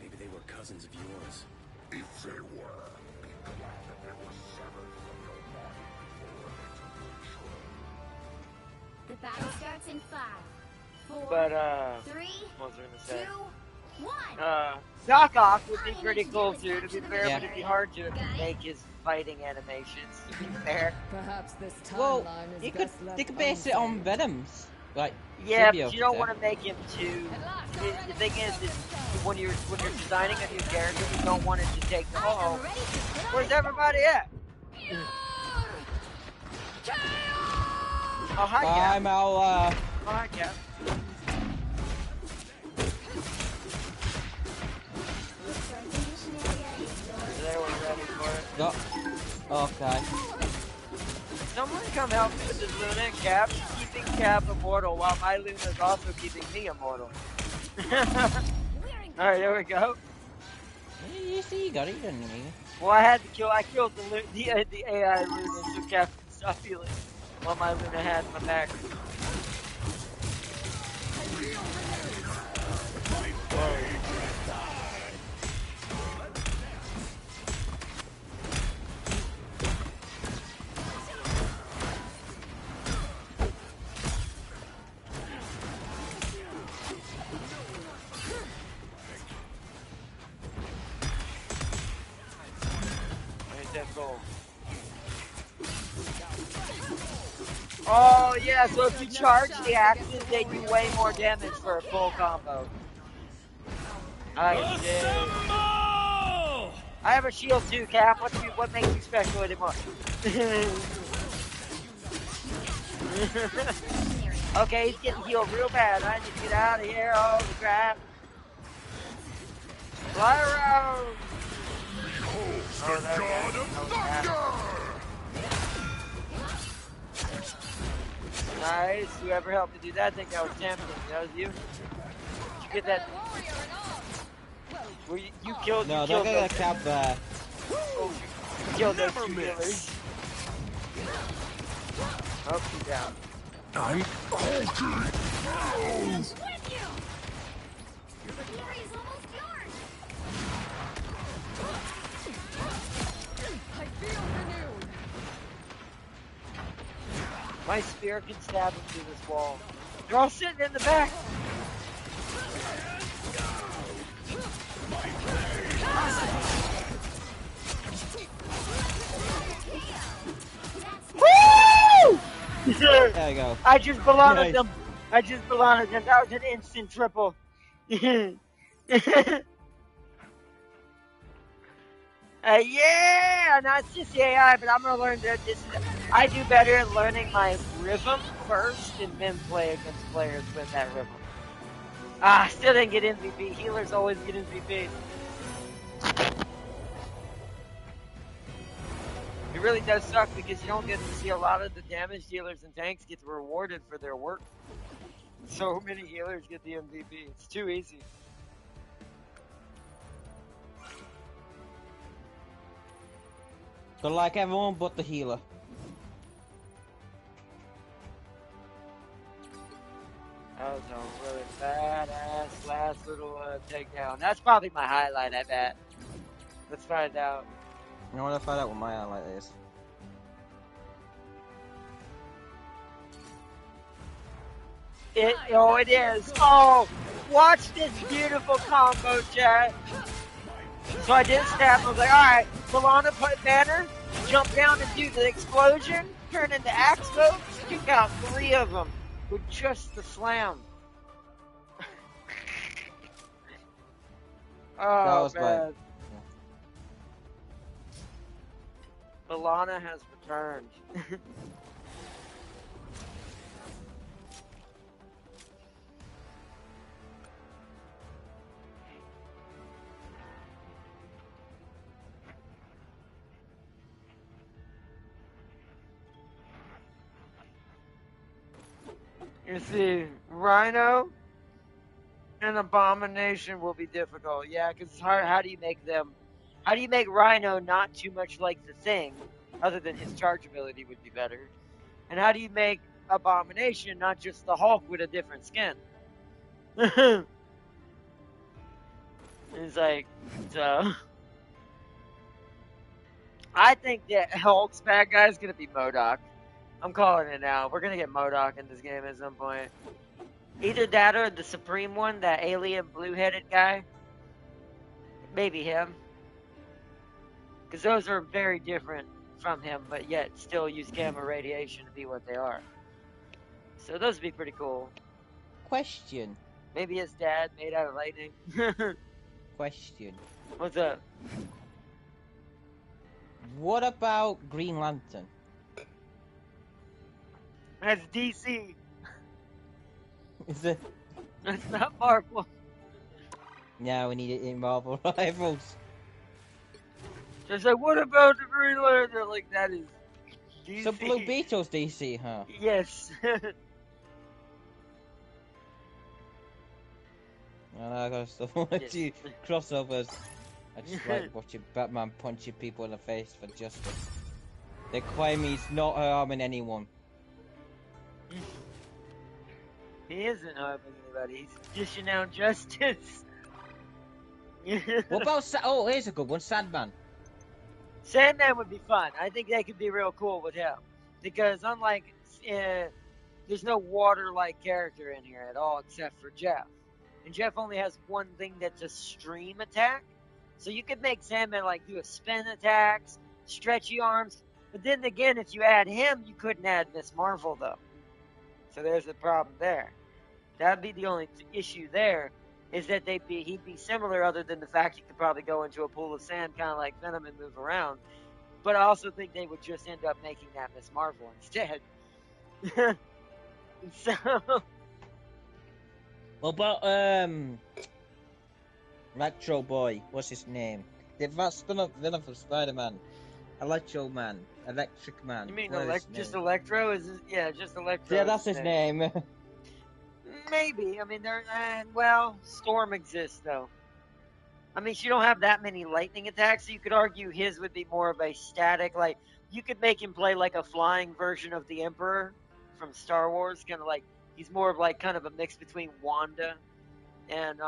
Maybe they were cousins of yours. If they were, be glad that they were severed from your body before its The battle starts in 5, 4, But 3, what was I gonna say? 2, 1. Doc Ock would be pretty cool too, to be fair, Yeah. but it'd be hard to make his fighting animations, to be fair. Perhaps this timeline Well, is you could best left they could base it on unsaid. Venom's, like Yeah, trivia but you don't there. want to make him too. The thing is when you're designing a new character, you don't want it to take. I am Oh, ready to put on where's a everybody at? Oh hi, Bye, Cap. Mala. Oh hi, Cap. They were ready for it. Go. Okay. Someone come help me with this Luna and Cap. She's keeping Cap immortal while my Luna's also keeping me immortal. Alright, there we go. Yeah, you see, you got it, didn't you? Well, I killed the AI Luna so Cap can stop healing while my Luna had my back. Ain't that cool? Oh yeah, so if you charge the axes, they do way more damage for a full combo. I did. I have a shield too, Cap. What makes you special anymore? Okay, he's getting healed real bad. I need to get out of here. Holy crap. Fly around. Oh, there god we of go. thunder! Nice. Whoever helped me do that, I think that was tempting. That was you? Did you get that? Well, you killed. No, you don't killed get those. that Cap there. Oh, you killed those two killers. Oh, he's down. I'm with you. The glory is almost yours. I feel renewed. My spear can stab him through this wall. They're all sitting in the back. Woo! There you go. I just belonged Nice. them. I just belonged them. That was an instant triple. Yeah, not just AI, but I'm gonna learn that this is. I do better at learning my rhythm first, and then play against players with that rhythm. Still didn't get MVP. Healers always get MVP. It really does suck because you don't get to see a lot of the damage dealers and tanks get rewarded for their work. So many healers get the MVP. It's too easy. So like everyone but the healer. That was a really badass last little takedown. That's probably my highlight, I bet. Let's find out. I want to find out what my highlight is. It is. Oh, watch this beautiful combo, chat. So I did stab. I was like, alright, Milana put banner, jump down and do the explosion, turn into axe mode, took out 3 of them with just the slam. Oh, was man. Milana has returned. You see, Rhino and Abomination will be difficult. Yeah, because it's hard. How do you make them? How do you make Rhino not too much like the Thing, other than his charge ability would be better? And how do you make Abomination not just the Hulk with a different skin? It's like, so. I think that Hulk's bad guy is gonna be MODOK. I'm calling it now. We're gonna get MODOK in this game at some point. Either that or the Supreme one, that alien blue-headed guy. Maybe him. Because those are very different from him, but yet still use gamma radiation to be what they are. So those would be pretty cool. Question. Maybe his dad made out of lightning. Question. What's up? What about Green Lantern? That's DC. Is it? That's not Marvel. Yeah, we need it in Marvel Rivals. Just like, what about the Green Lantern? Like, that is DC. So Blue Beetle's DC, huh? Yes. I got stuff to crossovers. I just like watching Batman punching people in the face for justice. They claim he's not harming anyone. He isn't harming anybody. He's dishing out justice. What about oh, here's a good one, Sandman. Sandman would be fun. I think they could be real cool with him. Because unlike, there's no water-like character in here at all except for Jeff. And Jeff only has one thing that's a stream attack. So you could make Sandman like do a spin attacks, stretchy arms. But then again, if you add him, you couldn't add Miss Marvel though. So there's a problem there. That'd be the only issue there, is that he'd be similar other than the fact he could probably go into a pool of sand kind of like Venom and move around. But I also think they would just end up making that Miss Marvel instead. So... What about Electro Boy? What's his name? That's villain from Spider-Man. Electro Man, Electric Man. You mean just name? Electro? Yeah, just Electro. Yeah, that's his name. Maybe. I mean, well, Storm exists though. I mean, she don't have that many lightning attacks, so you could argue his would be more of a static. Like, you could make him play like a flying version of the Emperor from Star Wars, kind of like. He's more of like kind of a mix between Wanda and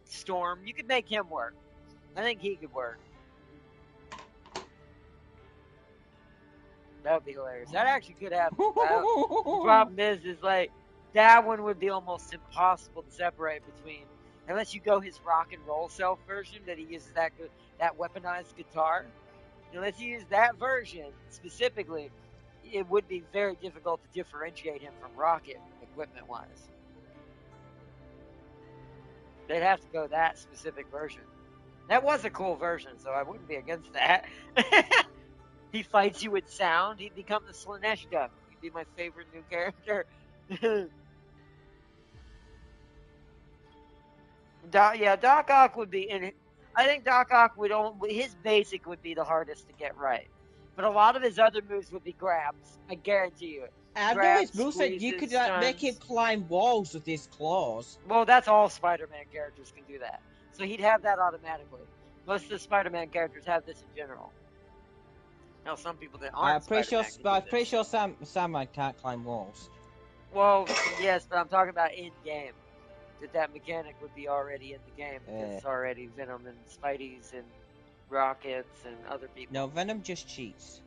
Storm. You could make him work. I think he could work. That would be hilarious. That actually could happen. The problem is like that one would be almost impossible to separate between, unless you go his rock and roll self version that he uses that weaponized guitar. Unless you use that version specifically, it would be very difficult to differentiate him from Rocket equipment-wise. They'd have to go that specific version. That was a cool version, so I wouldn't be against that. He fights you with sound. He'd become the Slanesh Duck. He'd be my favorite new character. Doc Ock would be in. I think Doc Ock his basic would be the hardest to get right. But a lot of his other moves would be grabs. I guarantee you. I know his moveset, you could make him climb walls with his claws. Well, that's all Spider-Man characters can do that. So he'd have that automatically. Most of the Spider-Man characters have this in general. Now, some people that aren't I'm pretty sure Sandman can't climb walls. Well, yes, but I'm talking about in-game. That mechanic would be already in the game. It's already Venom and Spidey's and Rockets and other people. No, Venom just cheats.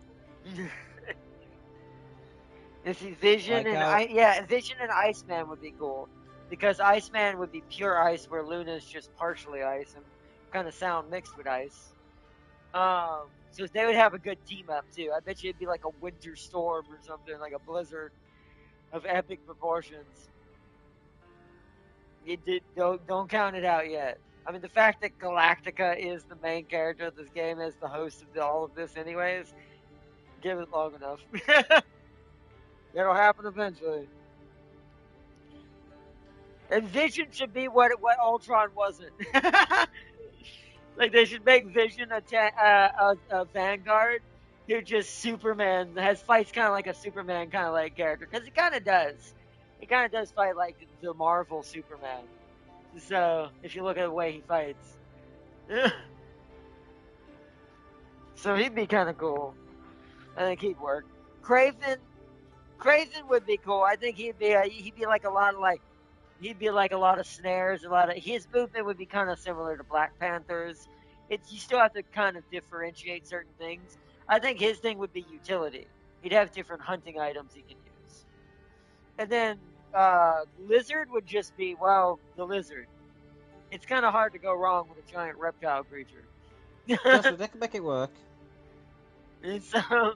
You see, Vision Vision and Iceman would be cool, because Iceman would be pure ice, where Luna's just partially ice and kind of sound mixed with ice. So they would have a good team up too. I bet you it'd be like a winter storm or something, like a blizzard of epic proportions. Don't count it out yet. I mean, the fact that Galactica is the main character of this game as the host of all of this anyways, Give it long enough. It'll happen eventually. And Vision should be what Ultron wasn't. Like they should make Vision a Vanguard who just Superman has fights kind of like a Superman kind of like character because he kind of does. He kind of does fight like the Marvel Superman. So if you look at the way he fights, so he'd be kind of cool. I think he'd work. Craven would be cool. I think he'd be like a lot of like he'd be like a lot of snares, a lot of his movement would be kind of similar to Black Panther's. It's you still have to kind of differentiate certain things. I think his thing would be utility. He'd have different hunting items he can use. And then Lizard would just be the lizard. It's kind of hard to go wrong with a giant reptile creature. Yes, they can make it work. And so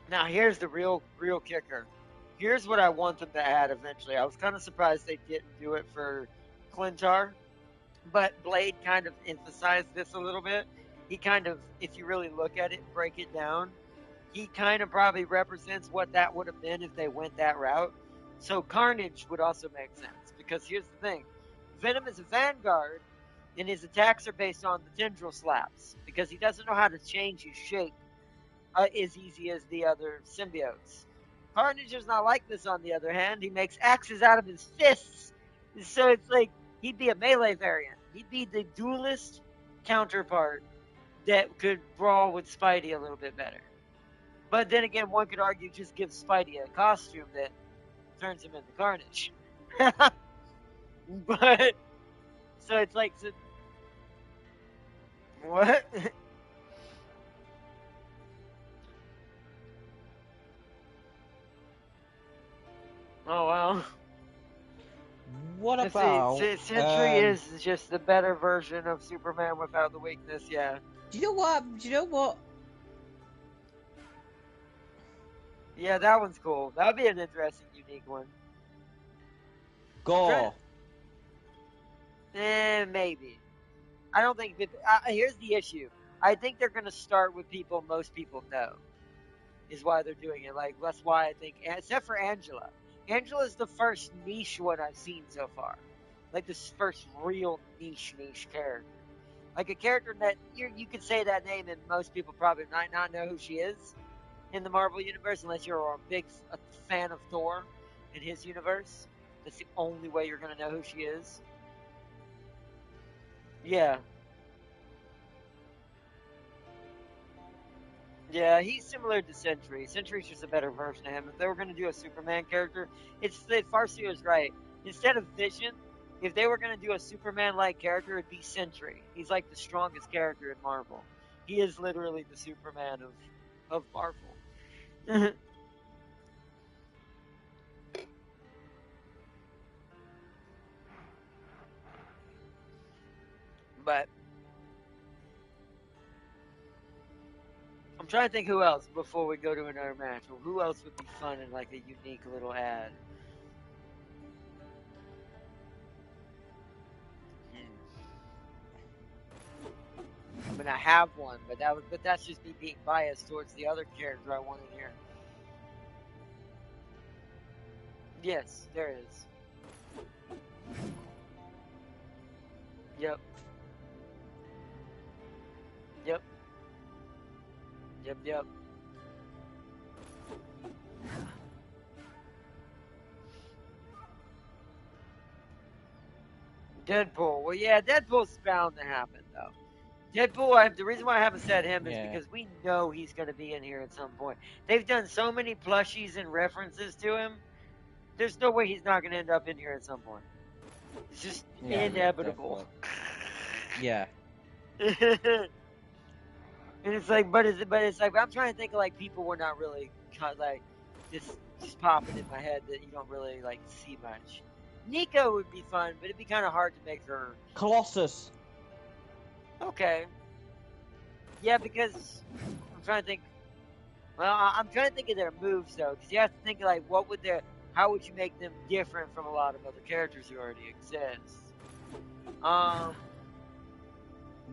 now here's the real kicker. Here's what I want them to add eventually. I was kind of surprised they didn't do it for Clintar, but Blade kind of emphasized this a little bit. He kind of, if you really look at it, break it down, he kind of probably represents what that would have been if they went that route. So Carnage would also make sense, because here's the thing. Venom is a Vanguard, and his attacks are based on the tendril slaps, because he doesn't know how to change his shape as easy as the other symbiotes. Carnage is not like this, on the other hand. He makes axes out of his fists. So it's like, he'd be a melee variant. He'd be the duelist counterpart that could brawl with Spidey a little bit better. But then again, one could argue just give Spidey a costume that turns him into Carnage. But, so it's like, what? Oh, wow. What about... Sentry is just the better version of Superman without the weakness, yeah. Do you know what? Yeah, that one's cool. That would be an interesting, unique one. Gore. Maybe. I don't think... here's the issue. I think they're going to start with people most people know. Is why they're doing it. Like, that's why I think... Except for Angela. Angela's the first niche one I've seen so far. Like, this first real niche character. Like, a character that you could say that name and most people probably might not know who she is in the Marvel Universe unless you're a big fan of Thor in his universe. That's the only way you're going to know who she is. Yeah. Yeah, he's similar to Sentry. Sentry's just a better version of him. If they were going to do a Superman character, Farseer is right. Instead of Vision, if they were going to do a Superman-like character, it'd be Sentry. He's like the strongest character in Marvel. He is literally the Superman of Marvel. But I'm trying to think who else before we go to another match. Well, who else would be fun in like a unique little ad? I mean, I have one, but that's just me being biased towards the other character I want in here. Yes, there is. Yep. Yep. Yep. Deadpool. Well, yeah, Deadpool's bound to happen, though. Deadpool, the reason why I haven't said him is because we know he's going to be in here at some point. They've done so many plushies and references to him. There's no way he's not going to end up in here at some point. It's just inevitable. Yeah. And it's like, but it's like, I'm trying to think of like people we're not really like just popping in my head that you don't really like see much. Nico would be fun, but it'd be kind of hard to make her. Colossus. Okay. Yeah, because I'm trying to think. Well, I'm trying to think of their moves though, because you have to think like, how would you make them different from a lot of other characters who already exist?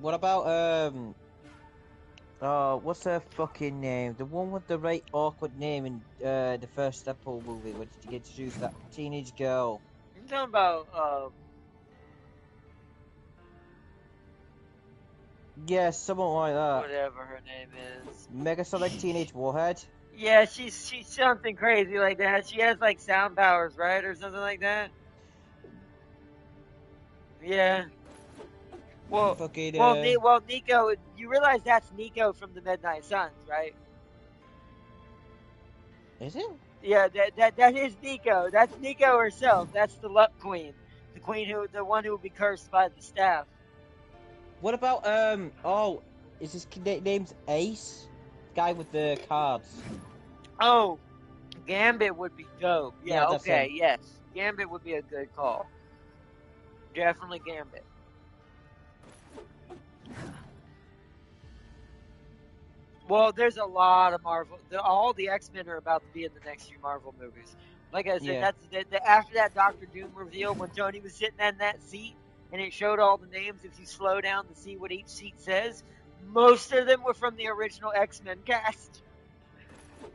What about what's her fucking name? The one with the right awkward name in the first Deadpool movie, where did you get introduced that teenage girl? I'm talking about Yeah, someone like that. whatever her name is. Megasonic Teenage Warhead. Yeah, she's something crazy like that. She has like sound powers, right, or something like that. Yeah. Well, Fucking well, Nico. You realize that's Nico from the Midnight Suns, right? is it? Yeah, that is Nico. That's Nico herself. That's the Luck Queen, the one who will be cursed by the staff. What about oh, is his name's Ace? Guy with the cards. Oh, Gambit would be dope. Yeah, Yeah, that's okay, him. yes. Gambit would be a good call. Definitely Gambit. Well, there's a lot of Marvel. All the X-Men are about to be in the next few Marvel movies. Like I said, Yeah. that's after that Doctor Doom reveal when Tony was sitting in that seat and it showed all the names. If you slow down to see what each seat says, most of them were from the original X-Men cast.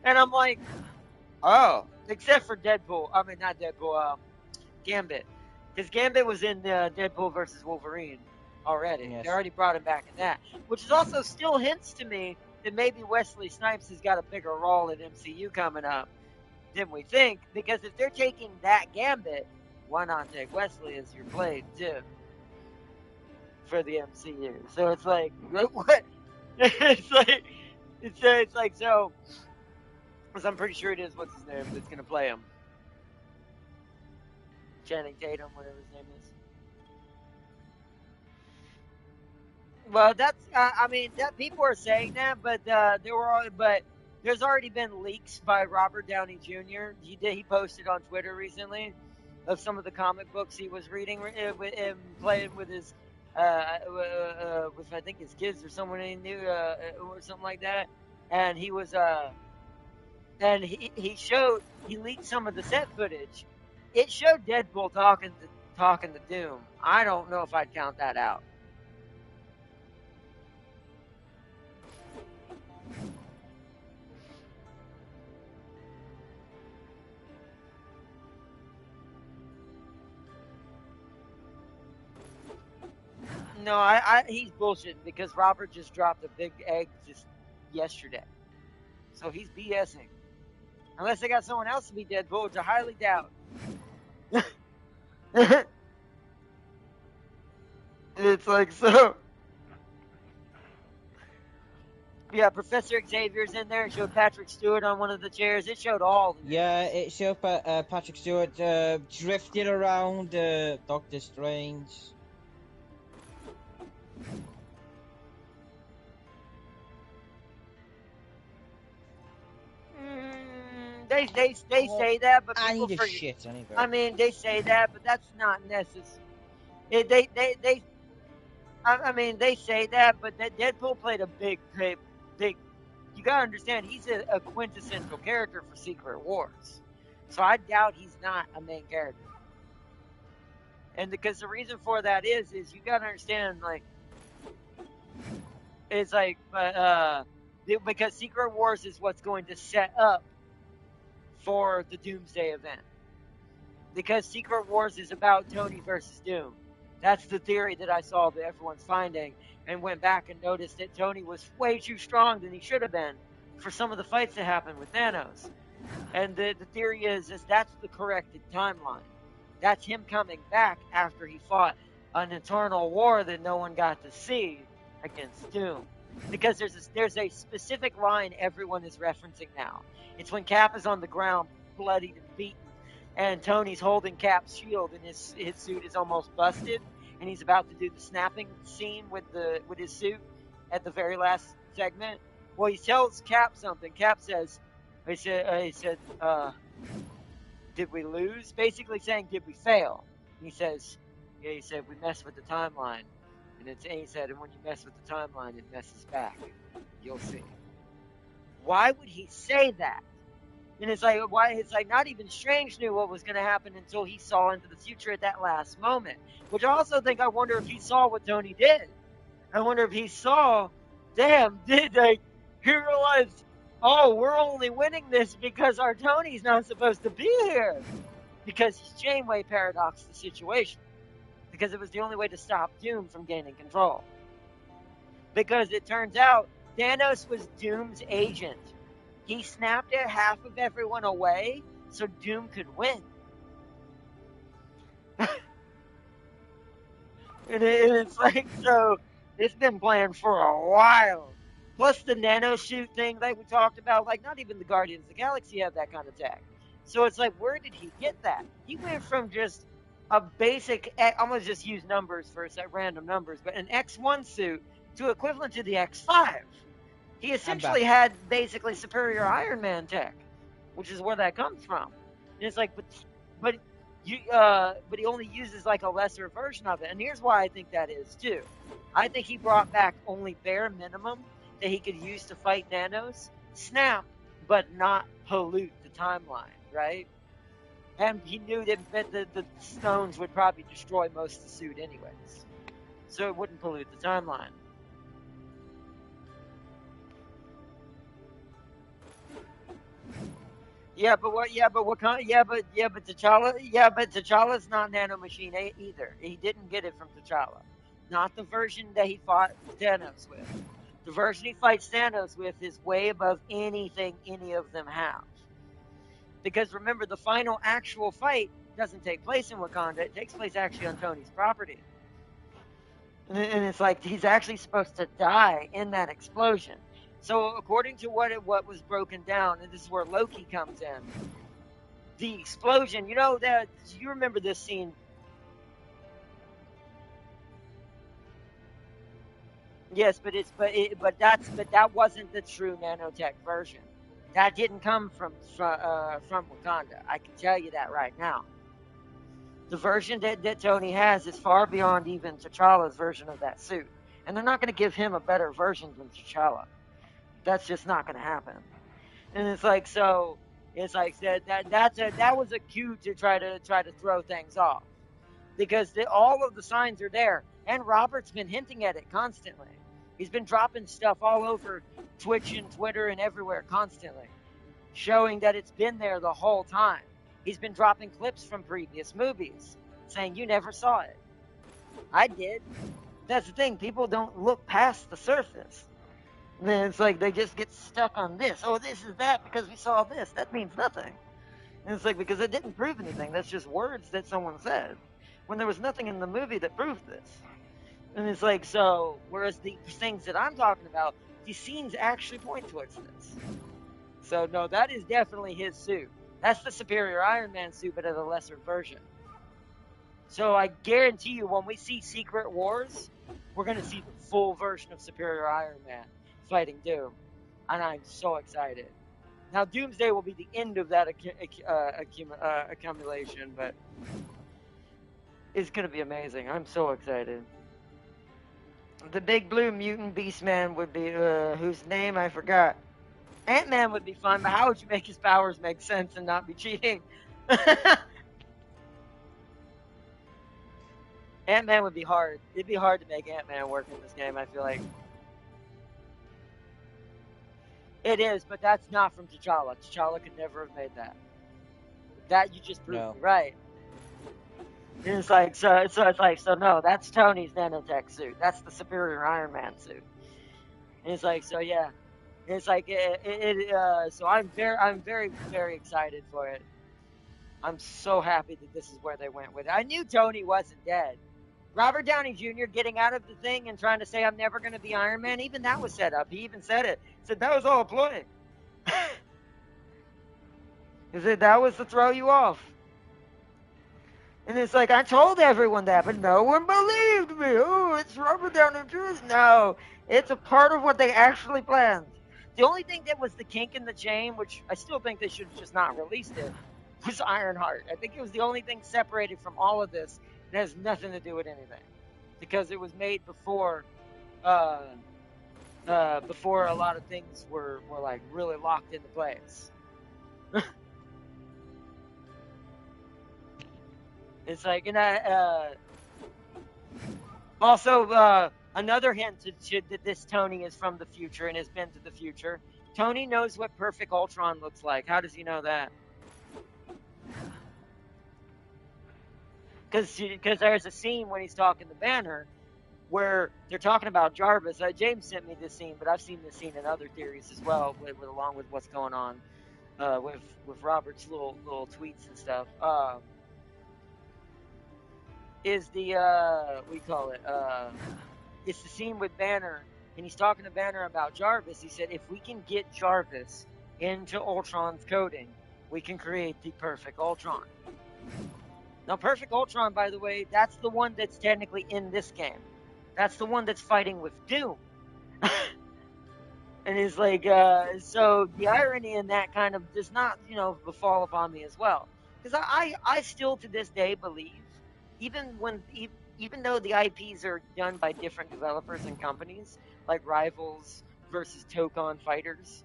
And I'm like, oh, except for Deadpool. I mean, not Deadpool. Gambit, because Gambit was in Deadpool versus Wolverine already. Yes. They already brought him back in that, which is also still hints to me that maybe Wesley Snipes has got a bigger role in MCU coming up than we think. Because if they're taking that Gambit, why not take Wesley as your Blade too for the MCU? So it's like what? it's like so. Because I'm pretty sure it is what's his name that's gonna play him. Channing Tatum, whatever his name is. Well, that's I mean that people are saying that, but there's already been leaks by Robert Downey Jr. He posted on Twitter recently of some of the comic books he was reading with him playing with his with I think his kids or someone he knew or something like that, and he was and he leaked some of the set footage. It showed Deadpool talking to Doom. I don't know if I'd count that out. No, he's bullshitting because Robert just dropped a big egg just yesterday. So he's BSing. Unless they got someone else to be Deadpool, which I highly doubt. It's like so. Yeah, Professor Xavier's in there. It showed Patrick Stewart on one of the chairs. It showed all. Yeah, it showed Patrick Stewart drifting around Doctor Strange. They say that, but I people need a forget. shit anyway. I mean, they say that, but that's not necessary. I mean, they say that, but that Deadpool played a big. You gotta understand, he's a quintessential character for Secret Wars, so I doubt he's not a main character. And because the reason for that is you gotta understand, like, it's like, because Secret Wars is what's going to set up for the Doomsday event. Because Secret Wars is about Tony versus Doom. That's the theory that I saw that everyone's finding, and went back and noticed that Tony was way too strong than he should have been for some of the fights that happened with Thanos. And the theory is that's the corrected timeline. That's him coming back after he fought an eternal war that no one got to see against Doom. Because there's a specific line everyone is referencing now. It's when Cap is on the ground, bloodied and beaten, and Tony's holding Cap's shield, and his suit is almost busted, and he's about to do the snapping scene with his suit at the very last segment. Well, he tells Cap something. Cap says, he said, did we lose? Basically saying, did we fail? And he says, yeah, he said, we messed with the timeline. And he said, and when you mess with the timeline, it messes back. You'll see. Why would he say that? And it's like, why? It's like not even Strange knew what was going to happen until he saw into the future at that last moment. Which I also think, I wonder if he saw what Tony did. I wonder if he saw, damn, did he realized, oh, we're only winning this because our Tony's not supposed to be here. Because he's Janeway paradoxed the situation. Because it was the only way to stop Doom from gaining control. Because it turns out Thanos was Doom's agent. He snapped half of everyone away so Doom could win. And it's like, so it's been planned for a while. Plus the nanosuit thing that we talked about, like not even the Guardians of the Galaxy have that kind of tech. So it's like, where did he get that? He went from just a basic, I'm going to just use numbers for a set, random numbers, but an X1 suit to equivalent to the X5. He essentially had basically superior Iron Man tech, which is where that comes from. And it's like, but he only uses like a lesser version of it. And here's why I think that is too. I think he brought back only bare minimum that he could use to fight Thanos, snap, but not pollute the timeline, right? And he knew that the stones would probably destroy most of the suit anyways, so it wouldn't pollute the timeline. But T'Challa's not nanomachine either. He didn't get it from T'Challa. Not the version that he fought Thanos with. The version he fights Thanos with is way above anything any of them have. Because remember, the final actual fight doesn't take place in Wakanda. It takes place actually on Tony's property. And it's like he's actually supposed to die in that explosion. So according to what was broken down, and this is where Loki comes in, the explosion, you remember this scene? Yes, but that wasn't the true nanotech version. That didn't come from Wakanda. I can tell you that right now. The version that Tony has is far beyond even T'Challa's version of that suit, and they're not going to give him a better version than T'Challa. That's just not going to happen. And it's like, so it's like that was a cue to try to throw things off, because all of the signs are there, and Robert's been hinting at it constantly. He's been dropping stuff all over Twitch and Twitter and everywhere constantly, showing that it's been there the whole time. He's been dropping clips from previous movies, saying you never saw it. I did. That's the thing. People don't look past the surface. Then it's like they just get stuck on this. Oh, this is that because we saw this. That means nothing. And it's like, because it didn't prove anything. That's just words that someone said, when there was nothing in the movie that proved this. And it's like, so, whereas the things that I'm talking about, these scenes actually point towards this. So, no, that is definitely his suit. That's the superior Iron Man suit, but as a lesser version. So I guarantee you, when we see Secret Wars, we're going to see the full version of superior Iron Man fighting Doom. And I'm so excited. Now, Doomsday will be the end of that accumulation, but it's going to be amazing. I'm so excited. The big blue mutant beastman would be, whose name I forgot. Ant-Man would be fun, but how would you make his powers make sense and not be cheating? Ant-Man would be hard. It'd be hard to make Ant-Man work in this game, I feel like. It is, but that's not from T'Challa. T'Challa could never have made that. That you just proved me right. And it's like, so no, that's Tony's nanotech suit. That's the superior Iron Man suit. And it's like, so yeah. It's like, so I'm very, very excited for it. I'm so happy that this is where they went with it. I knew Tony wasn't dead. Robert Downey Jr. getting out of the thing and trying to say, I'm never going to be Iron Man, even that was set up. He even said it. He said, that was all a play. He said, that was to throw you off. And it's like, I told everyone that, but no one believed me. Oh, it's Robert Downey Jr. No, it's a part of what they actually planned. The only thing that was the kink in the chain, which I still think they should have just not released it, was Ironheart. I think it was the only thing separated from all of this. It has nothing to do with anything, because it was made before a lot of things were like really locked into place. It's like, and also, another hint that this Tony is from the future and has been to the future. Tony knows what perfect Ultron looks like. How does he know that? Because there's a scene when he's talking to Banner where they're talking about Jarvis. James sent me this scene, but I've seen this scene in other theories as well, along with what's going on with Robert's little tweets and stuff. Is the what do you call it? It's the scene with Banner, and he's talking to Banner about Jarvis. He said, if we can get Jarvis into Ultron's coding, we can create the perfect Ultron. Now, perfect Ultron, by the way, that's the one that's technically in this game. That's the one that's fighting with Doom. And it's like, so the irony in that kind of does not, befall upon me as well. Because I still to this day believe, even though the IPs are done by different developers and companies, like Rivals versus Tokon Fighters,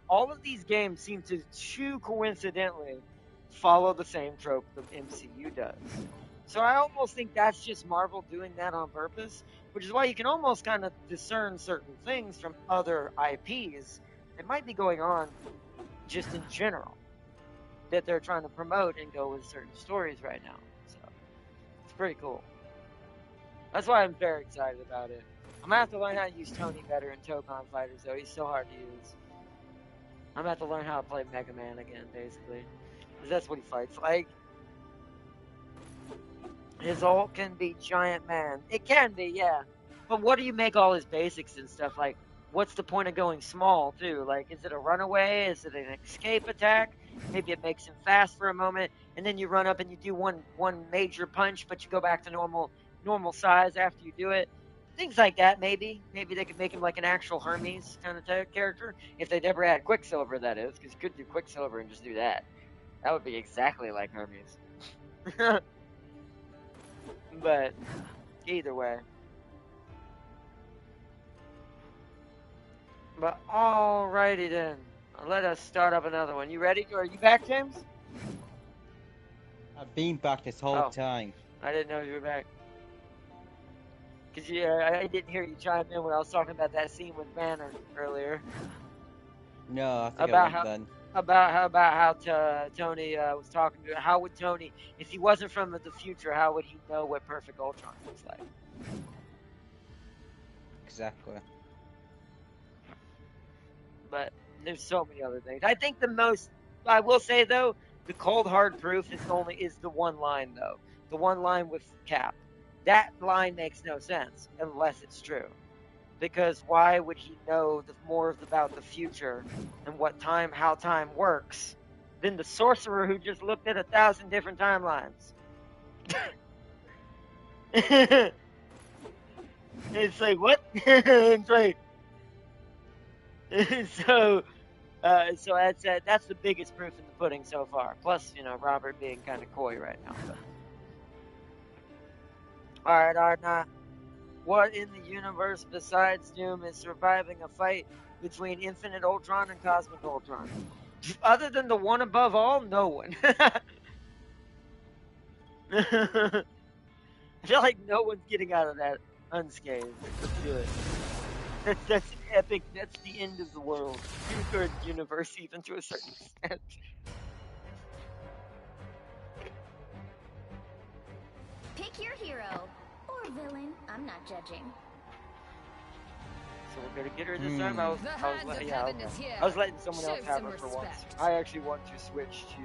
all of these games seem to coincidentally follow the same trope the MCU does. So I almost think that's just Marvel doing that on purpose, which is why you can almost kind of discern certain things from other IPs that might be going on just in general that they're trying to promote and go with certain stories right now. So it's pretty cool. That's why I'm very excited about it. I'm gonna have to learn how to use Tony better in Tokon Fighters, though. He's so hard to use. I'm gonna have to learn how to play Mega Man again, basically. Because that's what he fights like. His ult can be Giant Man. It can be, yeah. But what do you make all his basics and stuff? Like, what's the point of going small, too? Like, is it a runaway? Is it an escape attack? Maybe it makes him fast for a moment, and then you run up and you do one major punch, but you go back to normal size after you do it. Things like that, maybe. Maybe they could make him like an actual Hermes kind of character. If they never had Quicksilver, that is. Because you could do Quicksilver and just do that. That would be exactly like Hermes. But either way. But alrighty then. Let us start up another one. You ready? Are you back, James? I've been back this whole time. I didn't know you were back. Because I didn't hear you chime in when I was talking about that scene with Banner earlier. No, I think I went then. About how Tony was talking to. How would Tony, if he wasn't from the future, how would he know what perfect Ultron looks like? Exactly. But there's so many other things. I think I will say though, the cold hard proof is the one line though. The one line with Cap. That line makes no sense unless it's true. Because why would he know more about the future and how time works than the sorcerer who just looked at 1,000 different timelines? It's like, what? It's like, so that's the biggest proof in the pudding so far. Plus, Robert being kind of coy right now. But. All right, Arna. What in the universe besides Doom is surviving a fight between Infinite Ultron and Cosmic Ultron? Other than the one above all, no one. I feel like no one's getting out of that unscathed. Let's do it. That's epic. That's the end of the world. Or the universe, even to a certain extent. Pick your hero. Or villain. I'm not judging. So we're gonna get her this time. I was letting someone else have her for once. I actually want to switch to.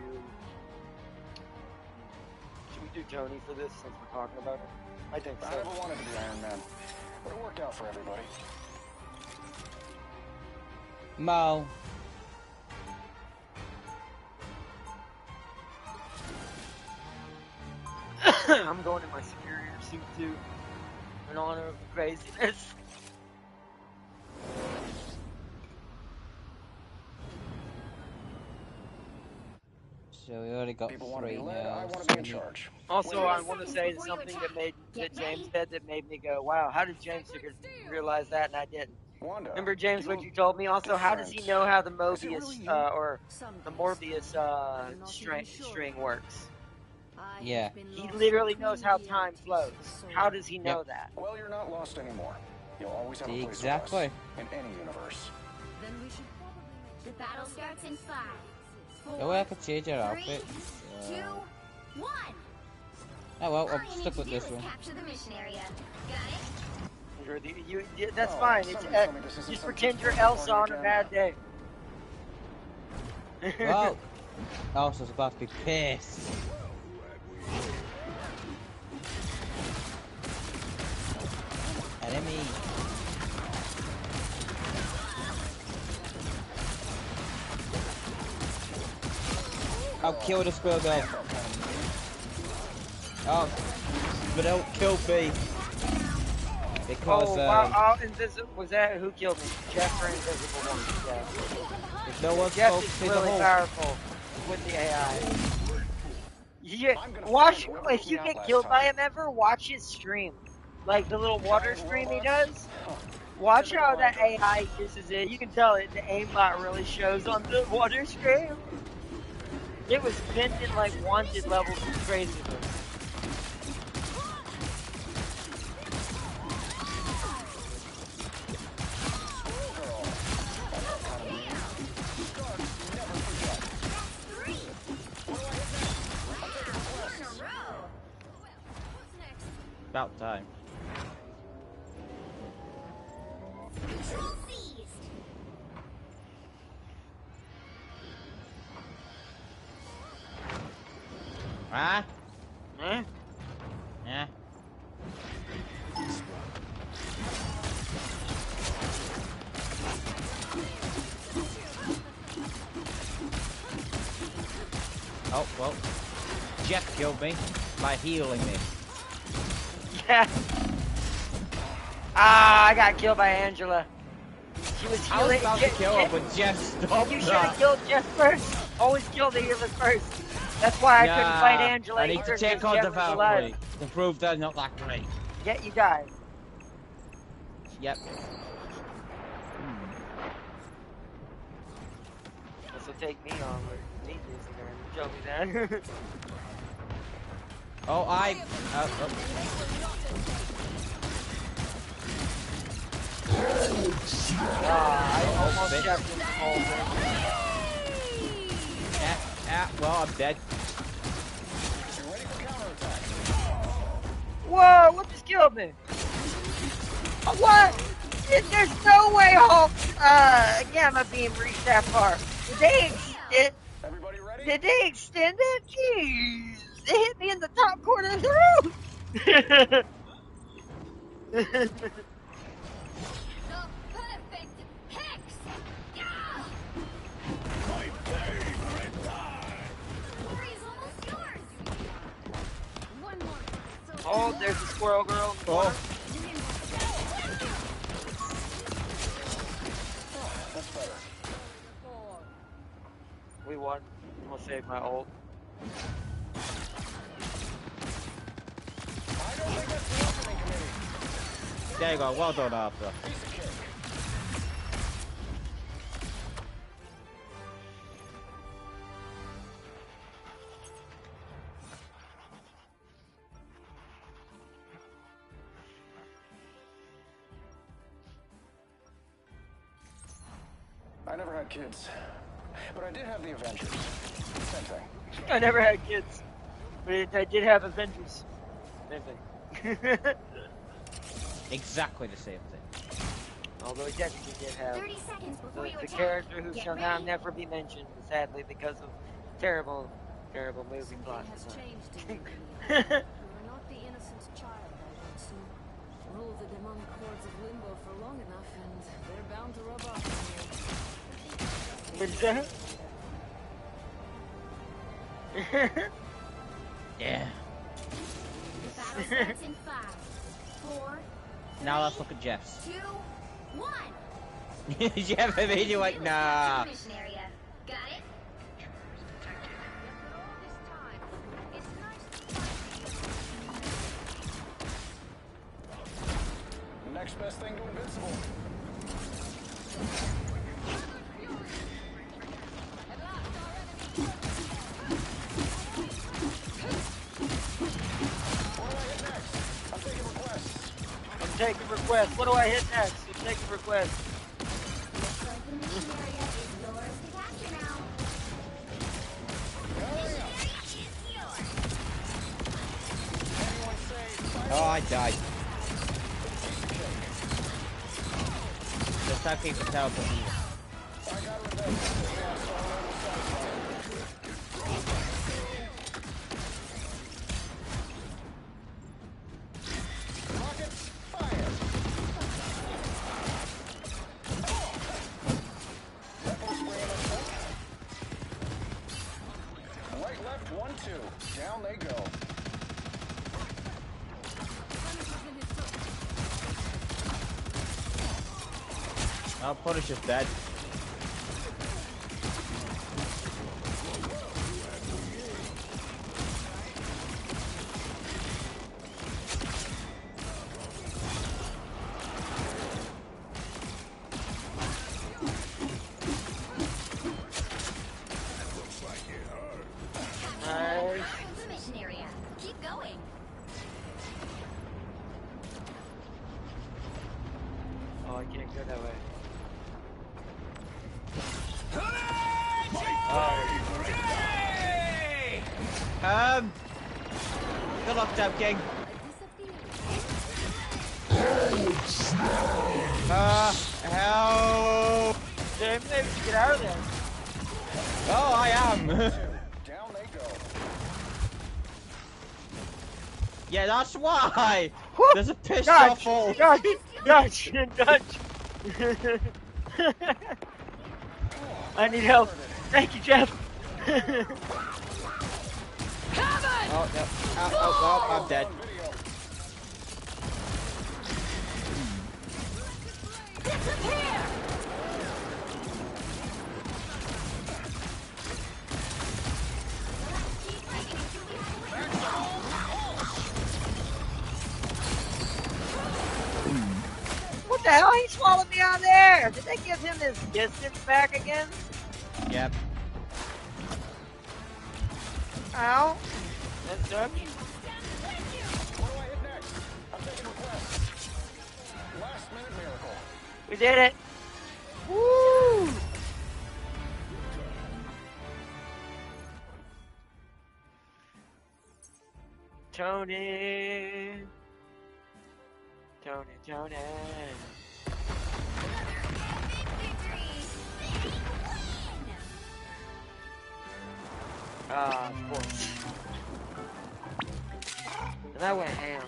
Should we do Tony for this since we're talking about it? I think so. I never wanted to be Iron Man, but it worked out for everybody. Mo. I'm going in my superior suit too, in honor of the craziness. So we already got People want to be three led, now. I want to be in charge. Also, I want to say something that James said that made me go, wow, how did James realize that and I didn't? Wanda, Remember, James, you what know, you told me? Also, how does he know how the Is it Mobius really you? or Some the things Morbius you're not even sure string about. works? I Yeah. have been He lost literally between knows how time realities flows. for so How long. does he Yep. know that? Well, you're not lost anymore. You'll always have a place Exactly. with us in any universe. Then we should probably The battle starts in 5, 4, Oh, I could change her 3, outfit. 2, 1. Oh well, All I'm you need stuck to with do this is one. capture the mission area. Got it? That's Oh, fine. It's, somebody told me this isn't just some pretend you're kid's Elsa party on a again. bad day. Well, Elsa's about to be pissed. Enemy. I'll kill the squirrel girl. Oh, but don't kill me. Because, wow, invisible. Was that who killed me? Jeff or Invisible One? Yeah. if no one's Jeff close is to the really hole. powerful with the AI. Watch, if you get killed by him ever, watch his stream. Like the little water stream he does. Watch how that AI uses it. You can tell it, the aimbot really shows on the water stream. It was pinned in like wanted levels of craziness. About time. Control seized. Ah? Huh? Yeah. Oh, well. Jeff killed me by healing me. Yeah. Ah, I got killed by Angela. She was I was healing. about to kill her, but Jeff stopped You that. should have killed Jeff first. Always kill the healer first. That's why I couldn't fight Angela. I need either, to take 'cause on Jeff the was alive. Valkyrie to prove they're not that great. Yet you died. Yep. This will take me on with me losing her. You told me that. Oh, I almost kept him well, I'm dead. Whoa, what just killed me? What? There's no way Hulk, Gamma Beam reached that far. Did they extend it? Jeez. It hit me in the top corner of the room. The perfect hex. Yeah. My favorite time. Glory's almost yours. One more. Oh, there's the squirrel girl. Oh. That's better. We won. I'm gonna save my ult. There you go. Well done, Arthur. I never had kids, but I did have the Avengers. Same thing. I never had kids, but I did have Avengers. Same thing. Exactly the same thing. Although he technically did have 30 seconds before you the attack. character who Get shall now ready. never be mentioned, sadly, because of terrible, terrible movie Something plot has design. changed in you. You are not the innocent child I once knew. Rule the demonic hordes of Limbo for long enough, and they're bound to rub off on you. Yeah. The battle starts in 5, 4, Now let's look at Jeff's. 2, 1. Jeff, I made you like, nah. Capture the mission area. Got it? Next best thing to invincible. I'm taking requests. What do I hit next? I'm taking requests. Looks like the mission area is yours to capture now. Oh, I died. Just have people teleport me. Right, left, 1, 2. Down they go. Oh, Punisher's dead. Nice. The mission area. Keep going. Oh, I can't go that way. Good luck, Jab King. Help! James, maybe get out of there. Oh, I am. Down they go. Yeah, that's why. There's a piss Dodge! off hole. Dodge! Dodge! Dodge! I need help. Thank you, Jeff. Oh, no. Oh, I'm dead. What the hell? He swallowed me out there. Did they give him his distance back again? Yep. Ow. That's sucky. What do I hit next? I'm taking requests. Last minute miracle. We did it. Woo! Tony. Tony. Ah, of course. And I went ham.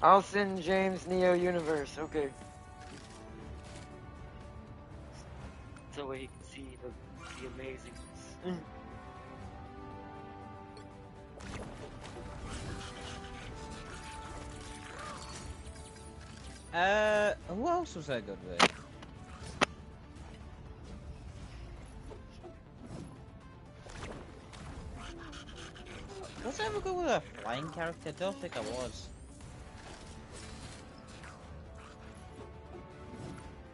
I'll send James Neo Universe. Okay. So he can see the amazingness. Who else was I good with? Was I ever good with a flying character? I don't think I was.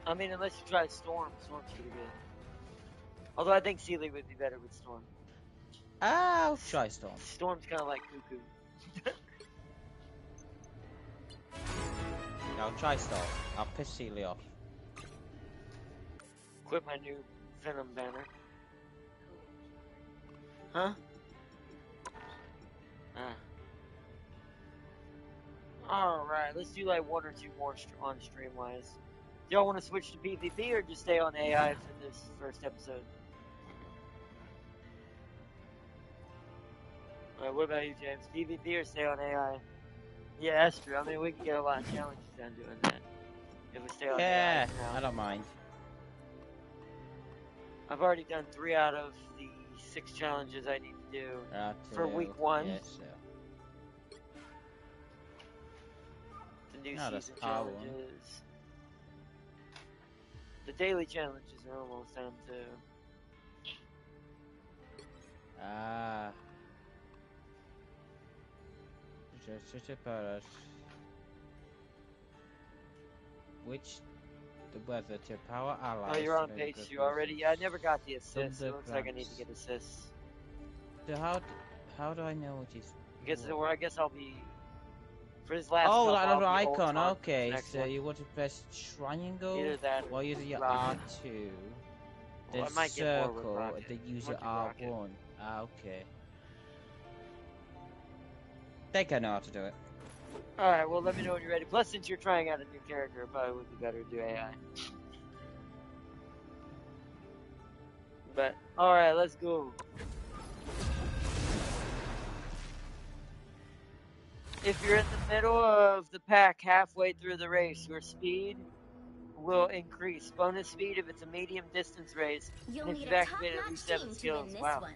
I mean, unless you try Storm. Storm's pretty good. Although I think Sealy would be better with Storm. I'll try Storm. Storm's kind of like Cuckoo. I'll try Storm. I'll piss Sealy off. Quit my new Venom banner. Huh? Alright, let's do like one or two more on stream-wise. Do y'all want to switch to PvP or just stay on AI for this first episode? Alright, what about you, James? PvP or stay on AI? Yeah, that's true. I mean, we can get a lot of challenges done doing that. If we stay on AI Yeah, for now. I don't mind. I've already done 3 out of the 6 challenges I need to do for week 1. Yes, sir. The new No, that's season our one. challenges. The daily challenges are almost done too. Ah. Just about us. Which the weather to power allies. Oh, you're on to page make 2 already? Yeah, I never got the assist. Thunder It looks like I need to grants. get assists. So how do I know which is? I guess I'll be for this last Oh, couple, that I'll little be icon. Ultron for this Okay, next so one. you want to press triangle Either that or while using your Rocket. R2. Well, I Then might get more with circle, Rocket. then use I'm your gonna do Rocket. R1. Ah, okay. Think I know how to do it. Alright, well, let me know when you're ready. Plus, since you're trying out a new character, it probably would be better to do AI. But, alright, let's go. If you're in the middle of the pack halfway through the race, your speed will increase. Bonus speed if it's a medium distance race. You'll And if need you've a activated at top-notch least 7 team to skills. win this Wow. one.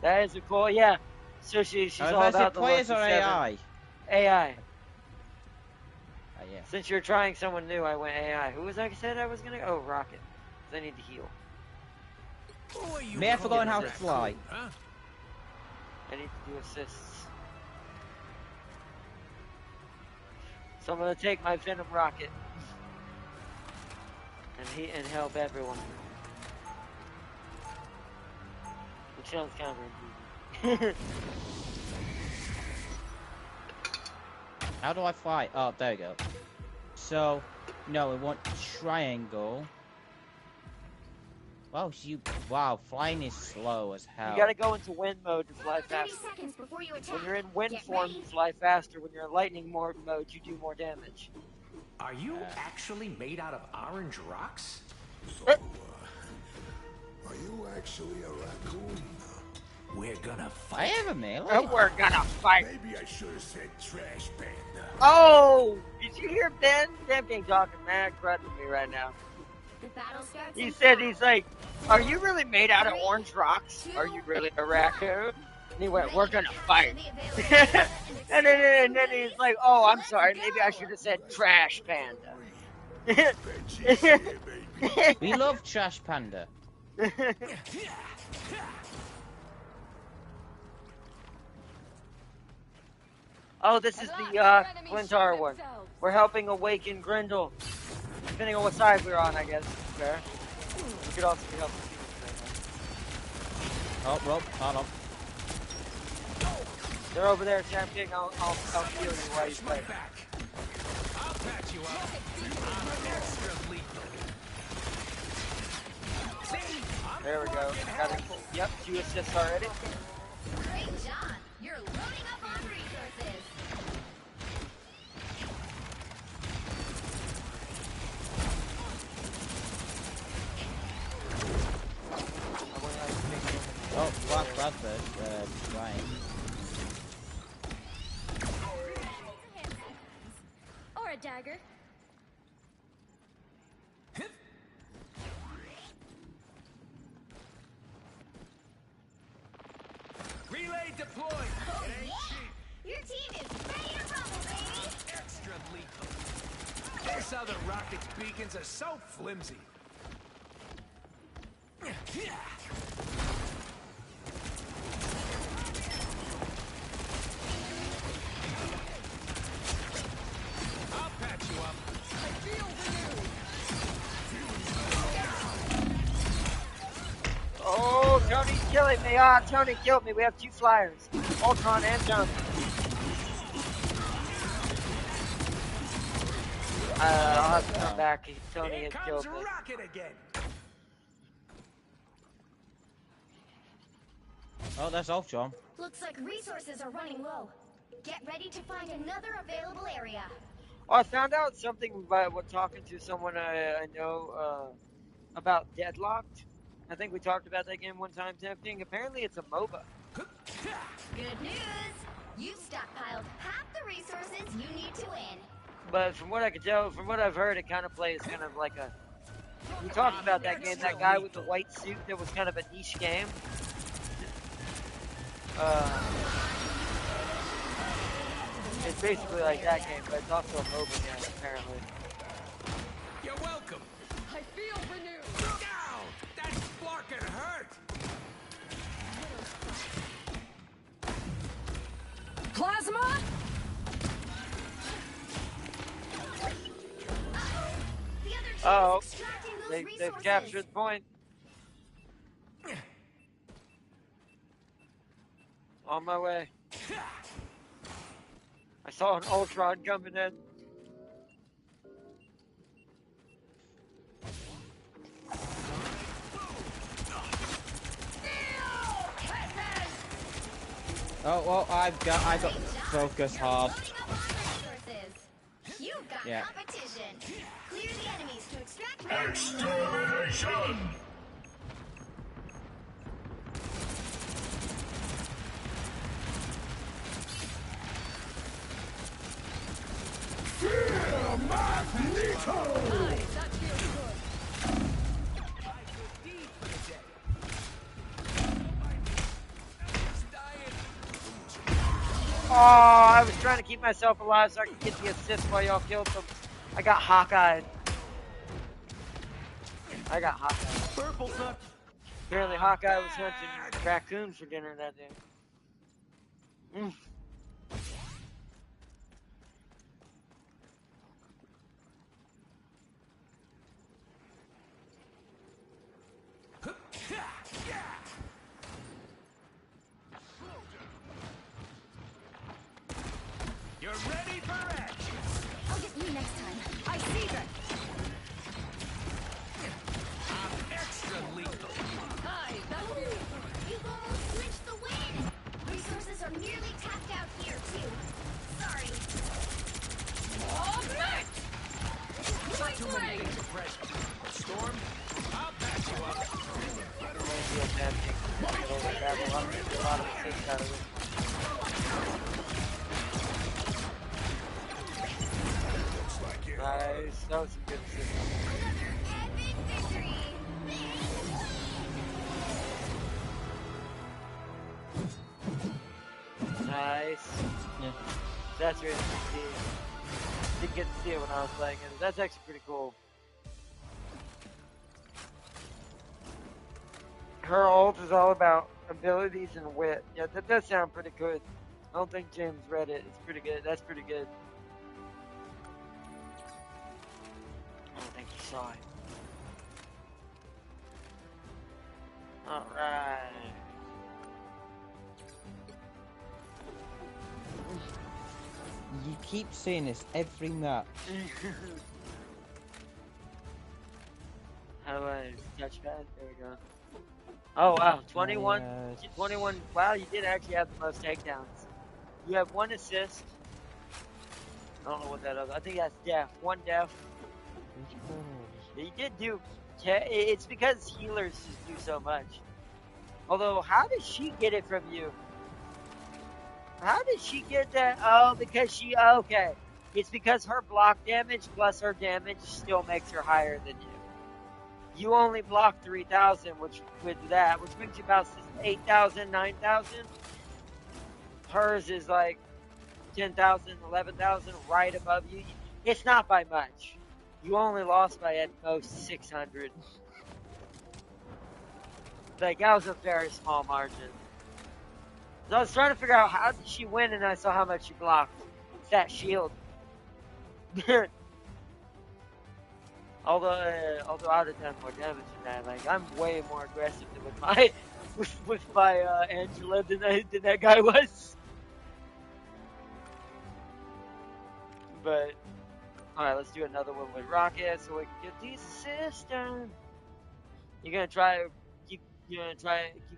That is a cool, yeah. So she's all Is it about the players lucky or 7. AI? AI. Yeah. Since you're trying someone new, I went AI. Who was I said I was gonna go? Oh, Rocket. 'Cause I need to heal. May I forgot how to fly? Huh? I need to do assists. So I'm gonna take my Venom Rocket and help everyone. Which sounds counterintuitive. How do I fly? Oh, there you go. So, no, we want triangle. Wow, flying is slow as hell. You gotta go into wind mode to fly 30 faster. seconds before you attack. When you're in wind Get form, ready. you fly faster. When you're in lightning mode, you do more damage. Are you actually made out of orange rocks? Are you actually a raccoon? We're gonna I fight. have a melee. Oh, we're gonna fight. Maybe I should have said trash panda. Oh! Did you hear Ben? Ben being talking mad crud to me right now. The battle starts He in said, 5, he's like, are you really made out of orange rocks? Are you really a raccoon? And he went, we're gonna fight. and then he's like, oh, I'm sorry, maybe I should have said trash panda. We love Trash Panda. Oh, this is the Glintar one. We're helping awaken Grendel. Depending on what side we're on, I guess. Fair. We could also be helping people. Oh, rope, hold on. They're over there, Champ King. I'll heal you while you fight. I'll patch you up. I'm extra lethal. There we go. Got it. Yep, 2 assists already. Great job. You're loading up on resources. Oh, Bradford, Ryan. Or a dagger. Relay deployed. Oh, yeah. Your team is ready to rumble, baby. Extra lethal. These other rockets' beacons are so flimsy. I'll patch you up. Oh, Tony's killing me. Ah, Tony killed me. We have 2 flyers. Ultron and Johnson. I'll have to come back. Tony Here had comes killed me. Rocket again. Oh, that's Ultron. Looks like resources are running low. Get ready to find another available area. Oh, I found out something by talking to someone I know about Deadlocked. I think we talked about that game one time, Tempting. Apparently it's a MOBA. Good news! You've stockpiled half the resources you need to win. But from what I could tell, from what I've heard, it kind of plays kind of like a... We talked about that game, that guy with the white suit that was kind of a niche game. It's basically like that game, but it's also a MOBA game, apparently. You're welcome. I feel renewed. Look out! That sparking hurt. Plasma? Oh, Extracting those they've resources. captured the point. On my way. I saw an Ultron coming in. Oh, well, I got focus hard. You've got Yeah. competition. Clear the enemies to extract Extermination! Fear Magneto! Oh, I was trying to keep myself alive so I could get the assist while y'all killed them. I got Hawkeye. Purple's not. Apparently Hawkeye was hunting raccoons for dinner that day. You're ready for action. I'll get you next time. I see that. I'm extra lethal. Hi, you've almost switched the win. Resources are nearly tapped out here too. Sorry. Not too many things are fresh. Storm, I'll patch you up. A lot of assists out of it. Nice. That was some good assists. Epic victory. Nice. Yeah. That's really good. Didn't get to see it when I was playing it. That's actually pretty cool. Her ult is all about abilities and wit. Yeah, that does sound pretty good. I don't think James read it. It's pretty good. That's pretty good. I don't think he saw it. Alright. You keep saying this every match. How do I touchpad? There we go. Oh wow, 21, 21. Wow, you did actually have the most takedowns. You have 1 assist. I don't know what that is. I think that's def. 1 def. You did do. It's because healers just do so much. Although, how did she get it from you? How did she get that? Oh, because she. Okay. It's because her block damage plus her damage still makes her higher than you. You only block 3,000, which brings you about 8,000, 9,000. Hers is like 10,000, 11,000, right above you. It's not by much. You only lost by at most 600. Like, that was a very small margin. So I was trying to figure out how did she win, and I saw how much she blocked. It's that shield. Although I would have done more damage than that. Like, I'm way more aggressive with my with my Angela than that guy was. But all right, let's do another one with Rocket so we can get these assists done. You gonna try? Keep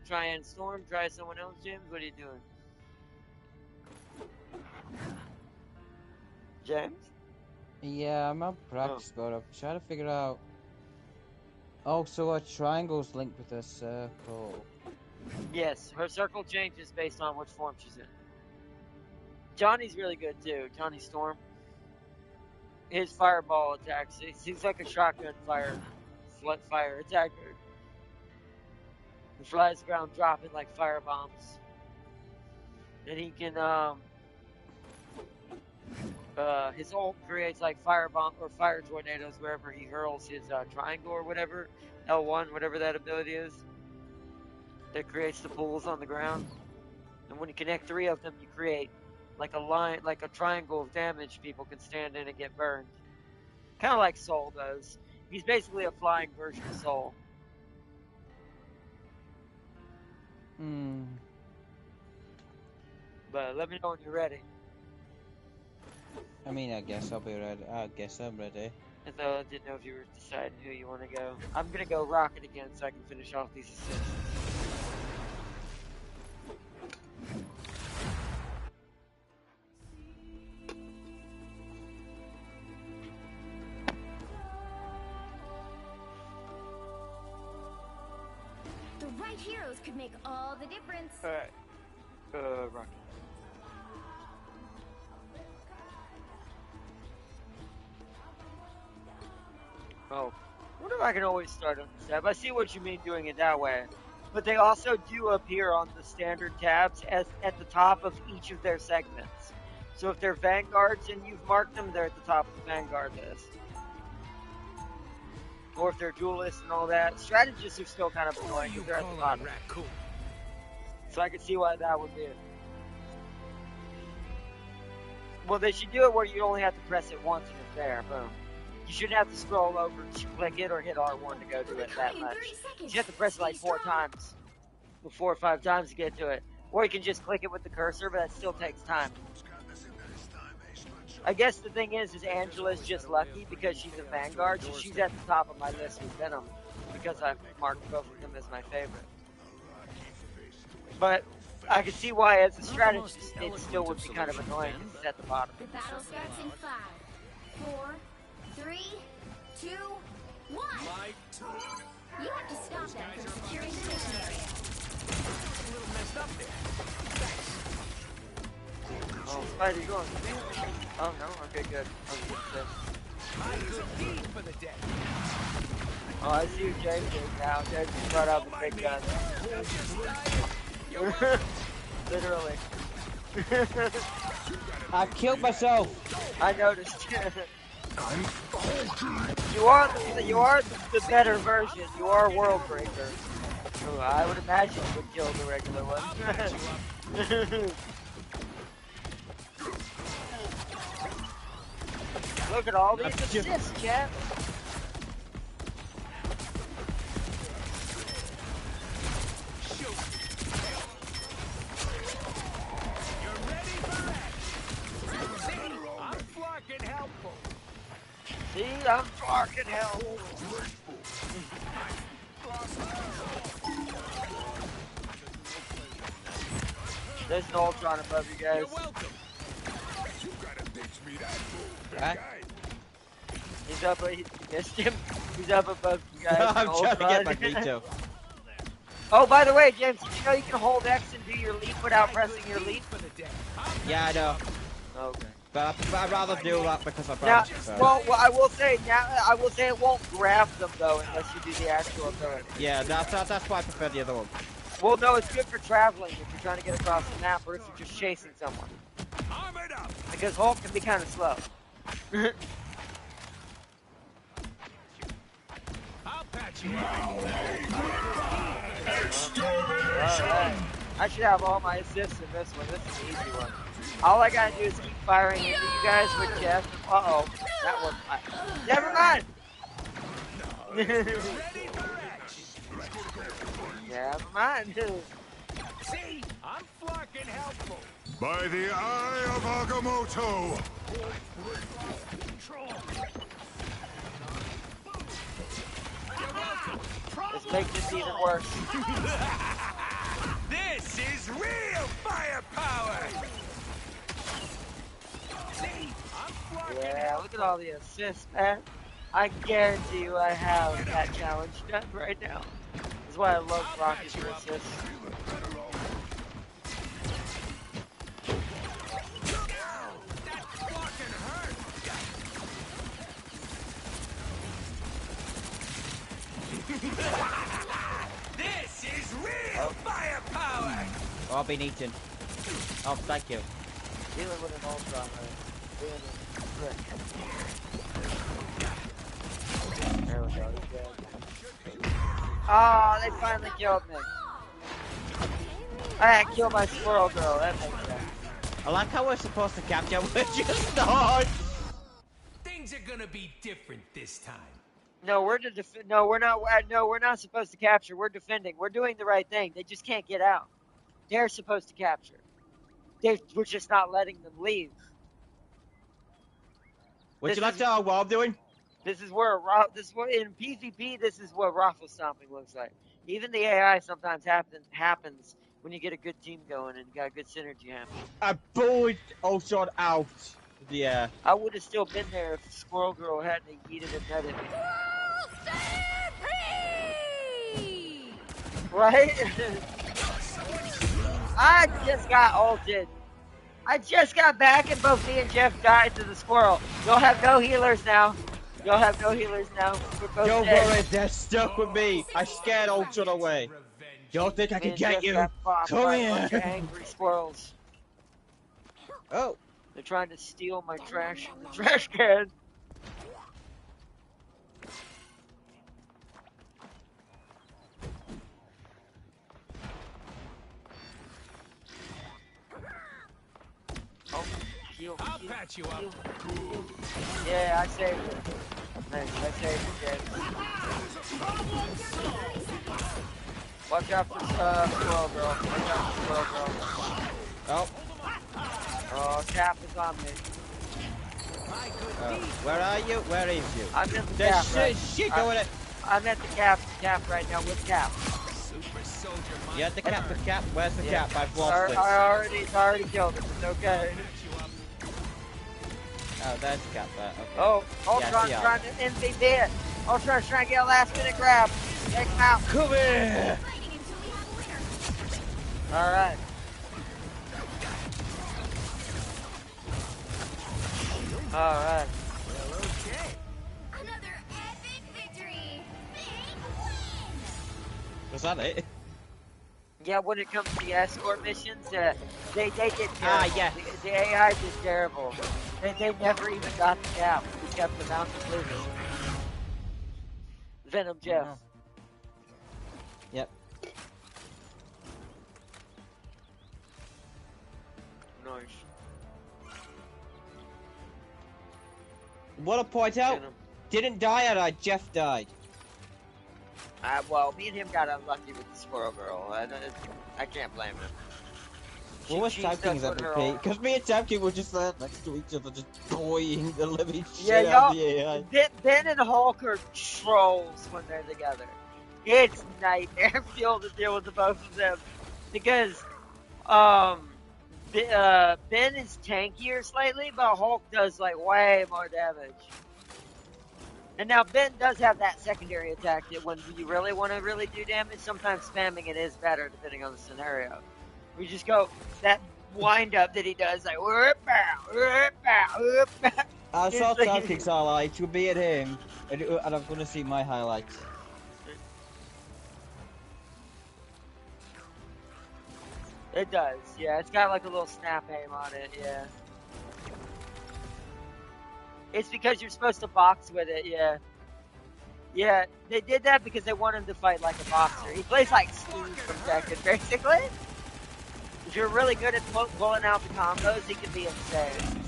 trying Storm? Try someone else, James? What are you doing, James? Yeah, I'm on practice, but I'm trying to figure out. Oh, so a triangle's linked with a circle. Yes, her circle changes based on which form she's in. Johnny's really good too. Johnny Storm. His fireball attacks. He's like a shotgun fire attacker. He flies around dropping like fire bombs. And he can his ult creates like fire bomb or fire tornadoes wherever he hurls his triangle or whatever, L1, whatever that ability is, that creates the pools on the ground. And when you connect 3 of them, you create like a line, like a triangle of damage people can stand in and get burned. Kind of like Soul does. He's basically a flying version of Soul. But let me know when you're ready. I mean, I guess I'll be ready. I guess I'm ready. And so I didn't know if you were deciding who you want to go. I'm gonna go Rocket again so I can finish off these assists. The right heroes could make all the difference. Alright. Rocket. Oh. I wonder if I can always start on this tab. I see what you mean doing it that way. But they also do appear on the standard tabs as at the top of each of their segments. So if they're vanguards and you've marked them, they're at the top of the vanguard list. Or if they're duelists and all that. Strategists are still kind of annoying because they're at the bottom. So I can see why that would be. Well, they should do it where you only have to press it once and it's there. Boom. You shouldn't have to scroll over and click it or hit R1 to go do it that much. You have to press it like 4 times. 4 or 5 times to get to it. Or you can just click it with the cursor, but that still takes time. I guess the thing is Angela's just lucky because she's a vanguard, so she's at the top of my list with Venom. Because I've marked both of them as my favorite. But I can see why as a strategist it still would be kind of annoying because it's at the bottom. The battle starts in 5, 4, 3, 2, 1. You have to stop them from securing the mission area. A little messed up there. Oh, Spider, you going? Oh no, okay, good. My good deed for the day. Oh, I see what James is now. James just brought out the big gun. Literally. I killed myself. I noticed. You are the better version. You are World Breaker. Ooh, I would imagine you would kill the regular one. Look at all these assists, chat. See, I'm fucking helpful. There's an Ultron above you guys. You're welcome. You gotta ditch me that fool, big Huh? guy. He's up, he missed him. He's up above you guys. I'm trying to get my Ultron. veto. Oh, by the way, James, did you know you can hold X and do your leap without pressing your leap? Yeah, I know. Okay. But I'd rather do that because I'm Now, so. well, I will say it won't grab them though unless you do the actual ability. Yeah, that's why I prefer the other one. Well, no, it's good for traveling if you're trying to get across the map or if you're just chasing someone. Armored up. Because Hulk can be kind of slow. I'll patch you up. Alright. I should have all my assists in this one. This is an easy one. All I gotta do is keep firing into you guys with Jeff. Uh-oh. That one. Never mind! Never mind. See, I'm fucking helpful. By the eye of Agamotto! Let's make this even worse. This is real firepower. See, I'm fucking Yeah, look at all the assists, man. I guarantee you I have that challenge done right now. That's why I love Rocket for assists. This is real firepower. Oh, I've been eaten. Oh, thank you. Dealing with an Ultron, man. Dealing with a There we go, he's dead. Oh, they finally killed me. I killed my squirrel girl, that makes sense. I like how we're supposed to capture, we're just not. Things are gonna be different this time. No, no, we're not. No, we're not supposed to capture. We're defending. We're doing the right thing. They just can't get out. They're supposed to capture. We're just not letting them leave. Would you like to know what I'm doing? This is where in PvP. This is what raffle stomping looks like. Even the AI sometimes happens when you get a good team going and you got good synergy happening. I bullied Ultron out. Yeah. I would have still been there if Squirrel Girl hadn't yeeted and nutted me. Right? I just got ulted. I just got back and both me and Jeff died to the squirrel. You'll have no healers now. You'll have no healers now. We're both Don't dead. worry, they're stuck with me. I scared Ultron away. Don't think I can get you. Come here. A bunch of angry squirrels. Oh. They're trying to steal my trash in the trash can. Oh, heal. I'll patch you up. Yeah, I saved it. Nice, I saved it, James. Watch out for Squirrel Girl. Watch out for Squirrel Girl. Oh. Oh, Cap is on me. Where are you? Where is you? I'm in the There's Cap. shit going at. I'm at the Cap right now with Cap. Super soldier. Yeah, the Cap. Where's the Cap? I've lost it. It's already killed him. It's okay. Oh, there's the Cap there. Okay. Oh, Ultron's trying to MVP it. Ultron's trying to get a last minute grab. Take him out. Come here. Alright. Alright. Well, okay. Another epic victory. Big win. Was that it? Yeah, when it comes to the escort missions, they did terrible. Yeah. The AI did terrible. They never even got the Cap. We kept them out completely. Venom Jeff. Yep. Nice. What to point out, Venom. didn't die alright, Jeff died. Well, me and him got unlucky with the Squirrel Girl. I can't blame him. What was Tap King's MVP? Because me and Tap King were just there next to each other, just boying the living shit out of the AI. Ben and Hulk are trolls when they're together. It's nightmare fuel to deal with the both of them. Because, Ben is tankier slightly, but Hulk does, like, way more damage. And now Ben does have that secondary attack that when you really want to really do damage, sometimes spamming it is better depending on the scenario. We just go, that wind up that he does, like, whoop, bow, whoop, bow, whoop, bow. I saw Tap King's highlights, you'll be at him, and I'm going to see my highlights. It does, yeah. It's got like a little snap aim on it, yeah. It's because you're supposed to box with it, yeah. Yeah, they did that because they want him to fight like a boxer. He plays like Steve from Tekken, basically. If you're really good at pulling out the combos, he can be insane.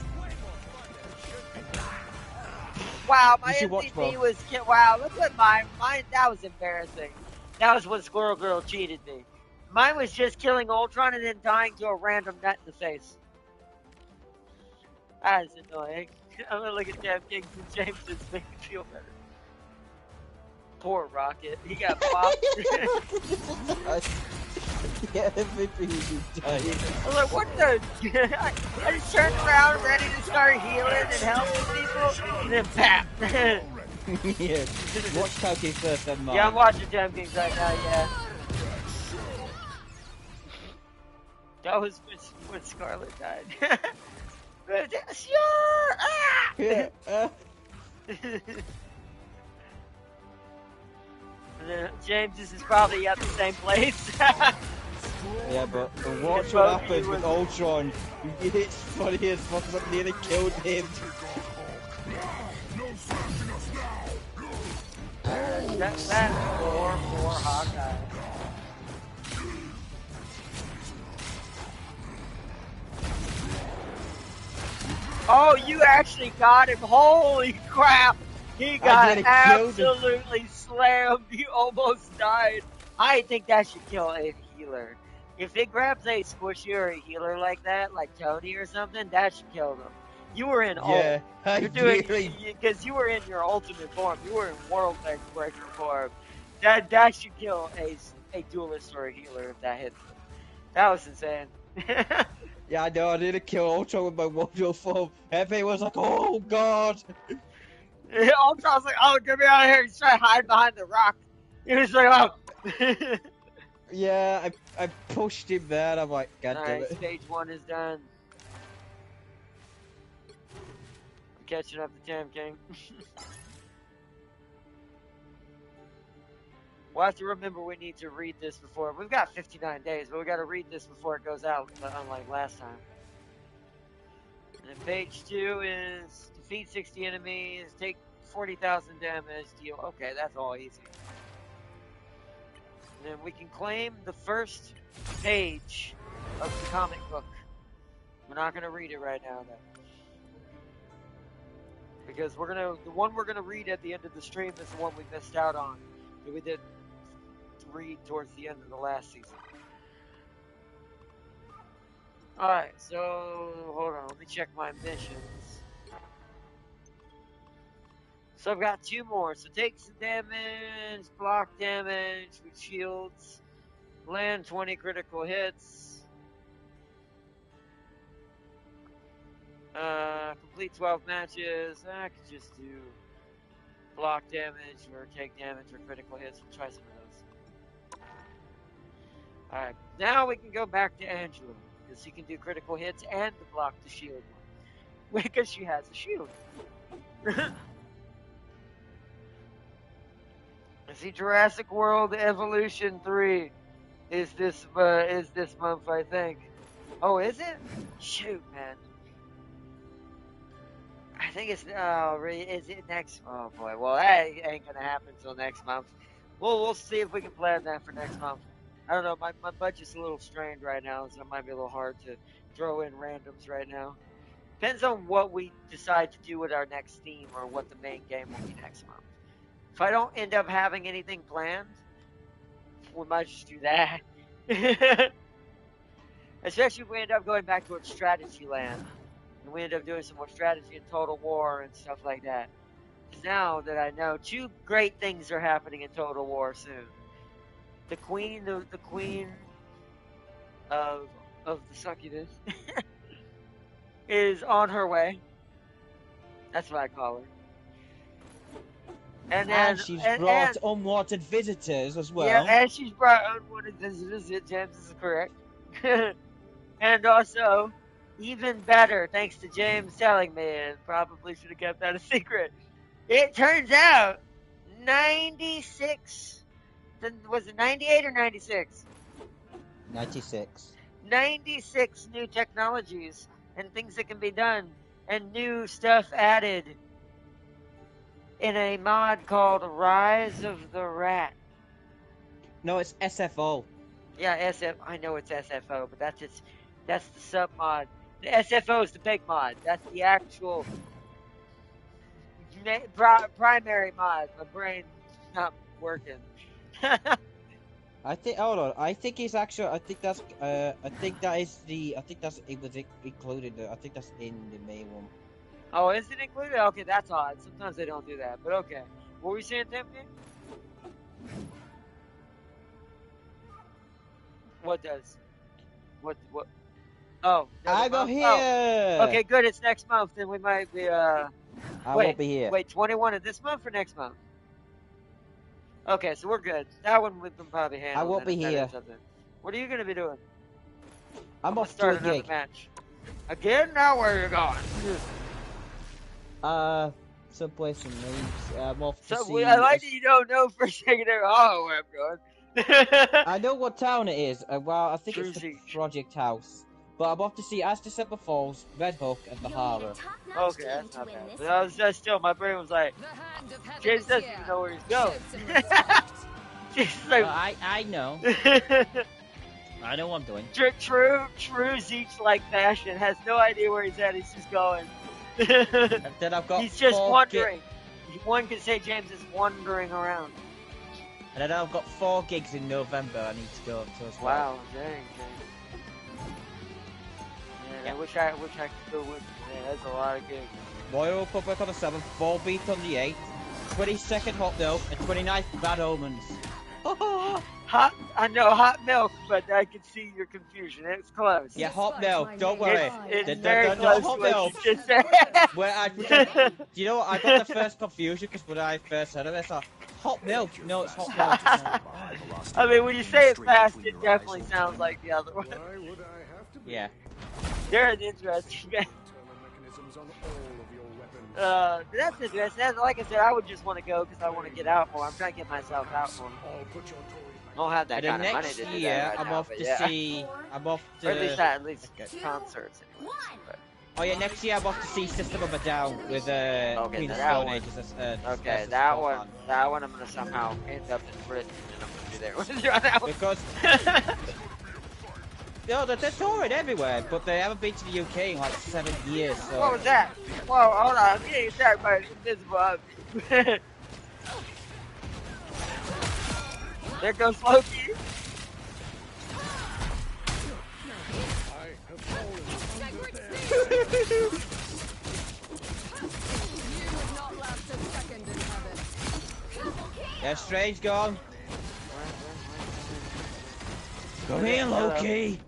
Wow, my MVP was... Wow, look at mine. That was embarrassing. That was when Squirrel Girl cheated me. Mine was just killing Ultron and then dying to a random nut in the face. That is annoying. I'm gonna look at Damn Kings and James and make me feel better. Poor Rocket. He got popped. Yeah, MVP was dying. I was like, what the? I just turned around ready to start healing and helping people, and then pap. Yeah. Watch Tap King first, then mine. Yeah, I'm watching Damn Kings right now, yeah. That was when Scarlet died. Sure! Ah! James, this is probably at the same place. Yeah, but watch what happens with Ultron. It's funny as fuck because I nearly killed him. That's poor Hawkeye. Oh, you actually got him. Holy crap. He I got did it, killed him. absolutely slammed. He almost died. I think that should kill a healer. If it grabs a squishy or a healer like that, like Tony or something, that should kill them. You were in ult. Yeah, I You're doing really. because you were in your ultimate form. You were in world breaker form. That should kill a duelist or a healer if that hits them. That was insane. Yeah, I know. I did a kill Ultra with my module form. Everyone was like, "Oh God!" Ultra was like, "Oh, get me out of here!" He's trying to hide behind the rock. He was like, "Oh." Yeah, I pushed him there. And I'm like, God damn Alright, it. stage 1 is done. I'm catching up to Tam King. We'll have to remember we need to read this before. We've got 59 days, but we got to read this before it goes out, unlike last time. And then page 2 is defeat 60 enemies, take 40,000 damage, deal. Okay, that's all easy. And then we can claim the first page of the comic book. We're not going to read it right now, though. Because the one we're gonna read at the end of the stream is the one we missed out on. That we did read towards the end of the last season. Alright, so hold on, let me check my missions. So I've got 2 more. So take some damage, block damage with shields, land 20 critical hits. Complete 12 matches. I could just do block damage or take damage or critical hits. We'll try some of those. Alright, now we can go back to Angela. Because she can do critical hits and block the shield one. Because she has a shield. I see Jurassic World Evolution 3 is this month, I think. Oh, is it? Shoot, man. I think it's is it next? Oh boy, well that ain't gonna happen until next month. We'll see if we can plan that for next month. I don't know, my budget's a little strained right now, so it might be a little hard to throw in randoms right now. Depends on what we decide to do with our next theme or what the main game will be next month. If I don't end up having anything planned, we might just do that. Especially if we end up going back to strategy land. And we end up doing some more strategy in Total War and stuff like that. Now that I know, 2 great things are happening in Total War soon. The queen of the succubus is on her way. That's what I call her. And she's brought unwanted visitors as well. Yeah, and she's brought unwanted visitors. James is correct. And also, even better, thanks to James telling me, and probably should have kept that a secret. It turns out 96. Was it 98 or 96? 96. 96 new technologies and things that can be done, and new stuff added in a mod called Rise of the Rat. No, it's SFO. Yeah, I know it's SFO, but that's the sub mod. The SFO is the big mod. That's the actual primary mod. My brain's not working. I think. Hold on. I think it's actually. I think that's. I think that is the. I think that's. It was included. I think that's in the main one. Oh, is it included? Okay, that's odd. Sometimes they don't do that, but okay. What were you saying, Timothy? What does? What? Oh, I go here. Oh. Okay, good. It's next month, then we might be. I won't be here. Wait, 21 of this month or next month? Okay, so we're good. That one we can probably handle. I won't be here. What are you gonna be doing? I'm off to start a another gig. match. Again? Now where are you going? Someplace in Leeds. I'm off to So see. I like that you don't know for a second. Oh, where I'm going. I know what town it is. Well, I think True it's the Siege. Project House. But I'm off to see As December Falls, Red Hook, and the Harbour. Okay, that's not bad. But that's still, my brain was like, James doesn't even know where he's going. James is like, I know. I know what I'm doing. True Zeech-like fashion, has no idea where he's at. He's just going. And then I've got He's just wandering. one could say James is wandering around. And then I've got 4 gigs in November I need to go to as well. Wow, dang, James. Man, I wish I could go with you, man. That's a lot of gigs. Royal Republic on the 7th, Ball Beat on the 8th, 22nd Hot Milk, and 29th Bad Omens. I know hot milk, but I can see your confusion. It's close. Yeah, Hot Milk, don't worry. It's very close Hot to what Milk. you just said. Where I, do you know what? I got the first confusion because when I first heard of it, I thought, Hot Milk. No, it's Hot Milk. I mean, when you say it fast, it definitely sounds like the other one. Yeah. They're an interesting man. That's interesting. Like I said, I would just want to go because I want to get out more. I'm trying to get myself out more. I don't have that And kind of money next to do year, that right I'm now, off but to yeah. see. I'm off to. Or at least concerts. Anyway. Oh yeah, next year I'm off to see System of a Down with Queen of that Stone one. Age. Okay, that one I'm gonna somehow end up in Britain and I'm gonna be there with you on that one. Because no, they're touring everywhere, but they haven't been to the UK in like 7 years. So. What was that? Whoa, hold on, I'm getting attacked by an invisible. There goes Loki. Yeah, Strange gone. Come here, Loki.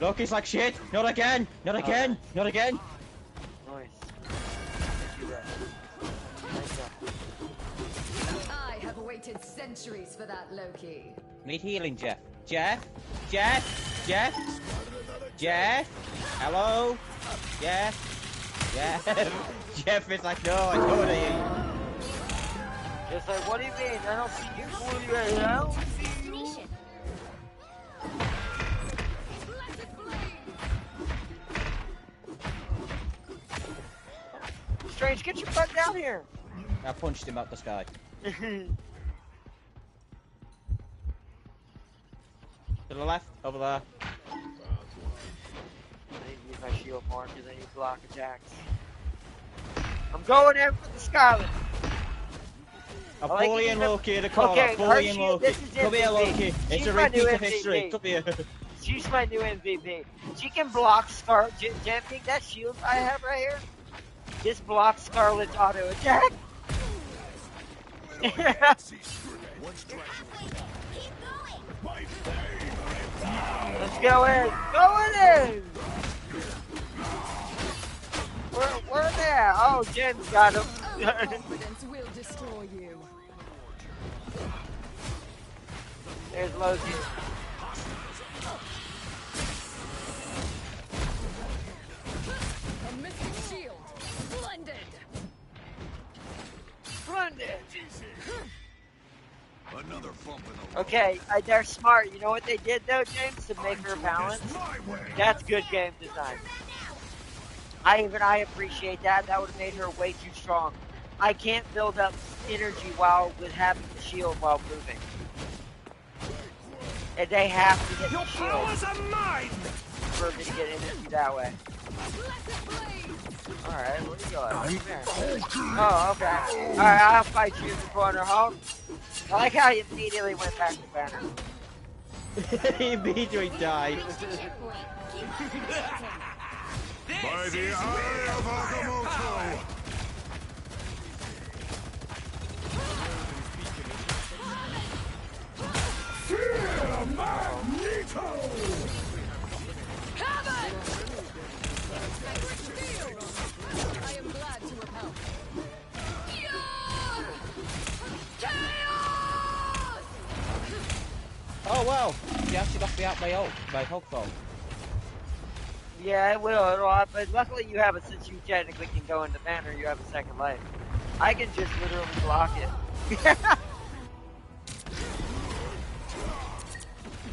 Loki's like shit. Not again. Not again. Not again. Nice. I have waited centuries for that, Loki. Need healing, Jeff. Jeff. Jeff. Hello. Jeff. Jeff is like, no, I don't need you. It's like, what do you mean? I don't see you, fool. I don't see you. Strange, get your butt down here. I punched him up the sky. To the left, over there. I need to use my shield more because I need to block attacks. I'm going in for the Scarlet. I'm bullying Loki in the corner. Okay, Bullying Loki. this is Come here, MVP. Loki. It's She's a my new repeat of MVP. history. Come here. She's my new MVP. She can block jumping that shield I have right here. This blocks Scarlet's auto attack. Let's go in. Going in. Where are they at? Oh, Jen's got him. Confidence will destroy you. There's Loki. A mystic shield. Splendid. Splendid. Another bump in the Okay, they're smart. You know what they did though, James, to make her balance? That's good game design. I appreciate that. That would have made her way too strong. I can't build up energy with having the shield while moving. And they have to get the shield for me to get energy that way. Alright, where you going? Come here. Oh, okay. Alright, I'll fight you in the corner, home. I like how you immediately went back to banner. He immediately died. By the eye of Agamotto! Fear Magneto! I am glad to have helped. Oh wow, she actually knocked me out my Hulk phone. Yeah, it will. But luckily you have it since you technically can go into banner. You have a second life. I can just literally block it.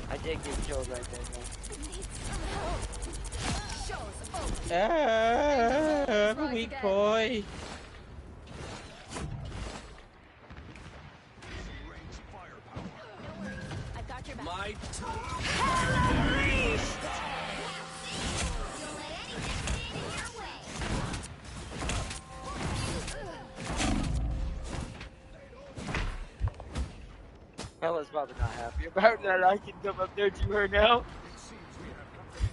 I did get killed right there, I'm a weak boy. I've got your back. My Bella's probably not happy about that. I can come up there to her now. It seems we have company.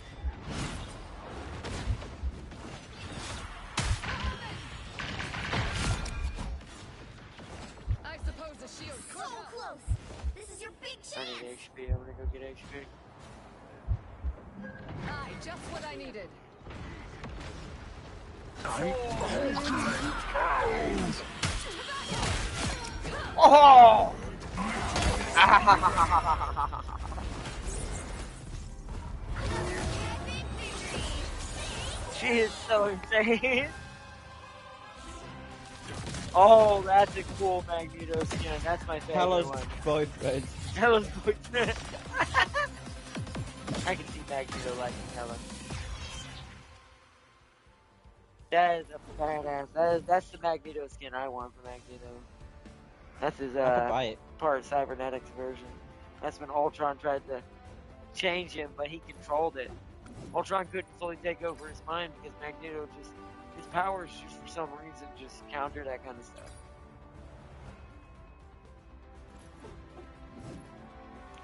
I suppose the shield So close. This is your big I chance. need HP. I'm gonna go get HP. Aye, just what I needed. Oh! She is so insane. Oh, that's a cool Magneto skin. That's my favorite Hella's one. boyfriend. Hella's boyfriend. I can see Magneto liking Hella. That is a badass. That's the Magneto skin I want for Magneto. That's his I could buy it. part cybernetics version. That's when Ultron tried to change him, but he controlled it. Ultron couldn't fully take over his mind because Magneto just his powers just for some reason just counter that kind of stuff.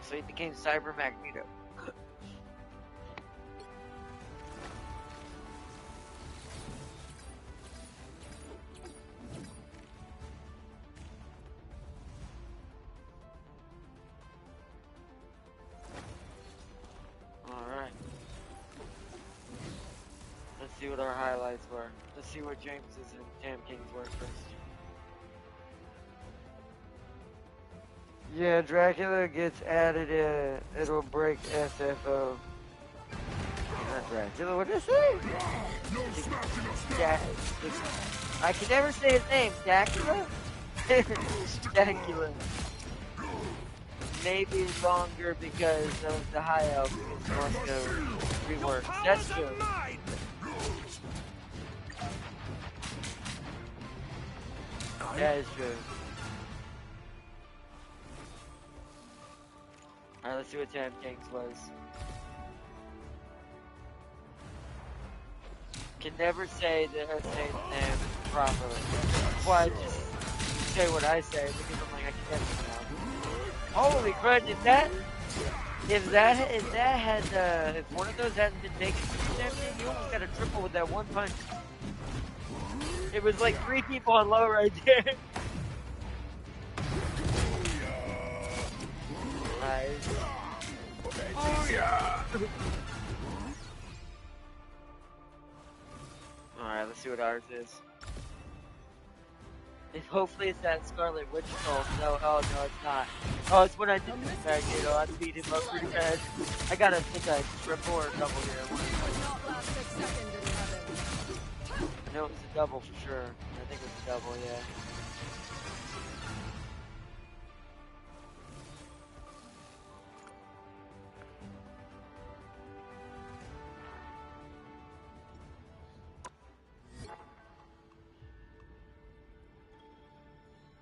So he became Cyber Magneto. Alright. Let's see what our highlights were. Let's see what James's and Tam King's were first. Yeah, Dracula gets added in. It'll break SFO. Not Dracula, what did I say? I can never say his name. Dracula? Dracula. Maybe longer because of the high elf because wants to rework. That's true. That is true. Alright, let's see what Tam King's was. Can never say the name properly. That's why I just say what I say because I'm like I can never pronounce it. Holy crud! If one of those hadn't been taken from Tam King, you almost got a triple with that one punch. It was like 3 people on low right there. Nice. Oh yeah! Alright, let's see what ours is. Hopefully it's that Scarlet Witch Troll. No, oh no, it's not. Oh, it's when I did this Magneto. I beat him up pretty bad. I got a triple or a double here. I know it was a double for sure. I think it was a double, yeah.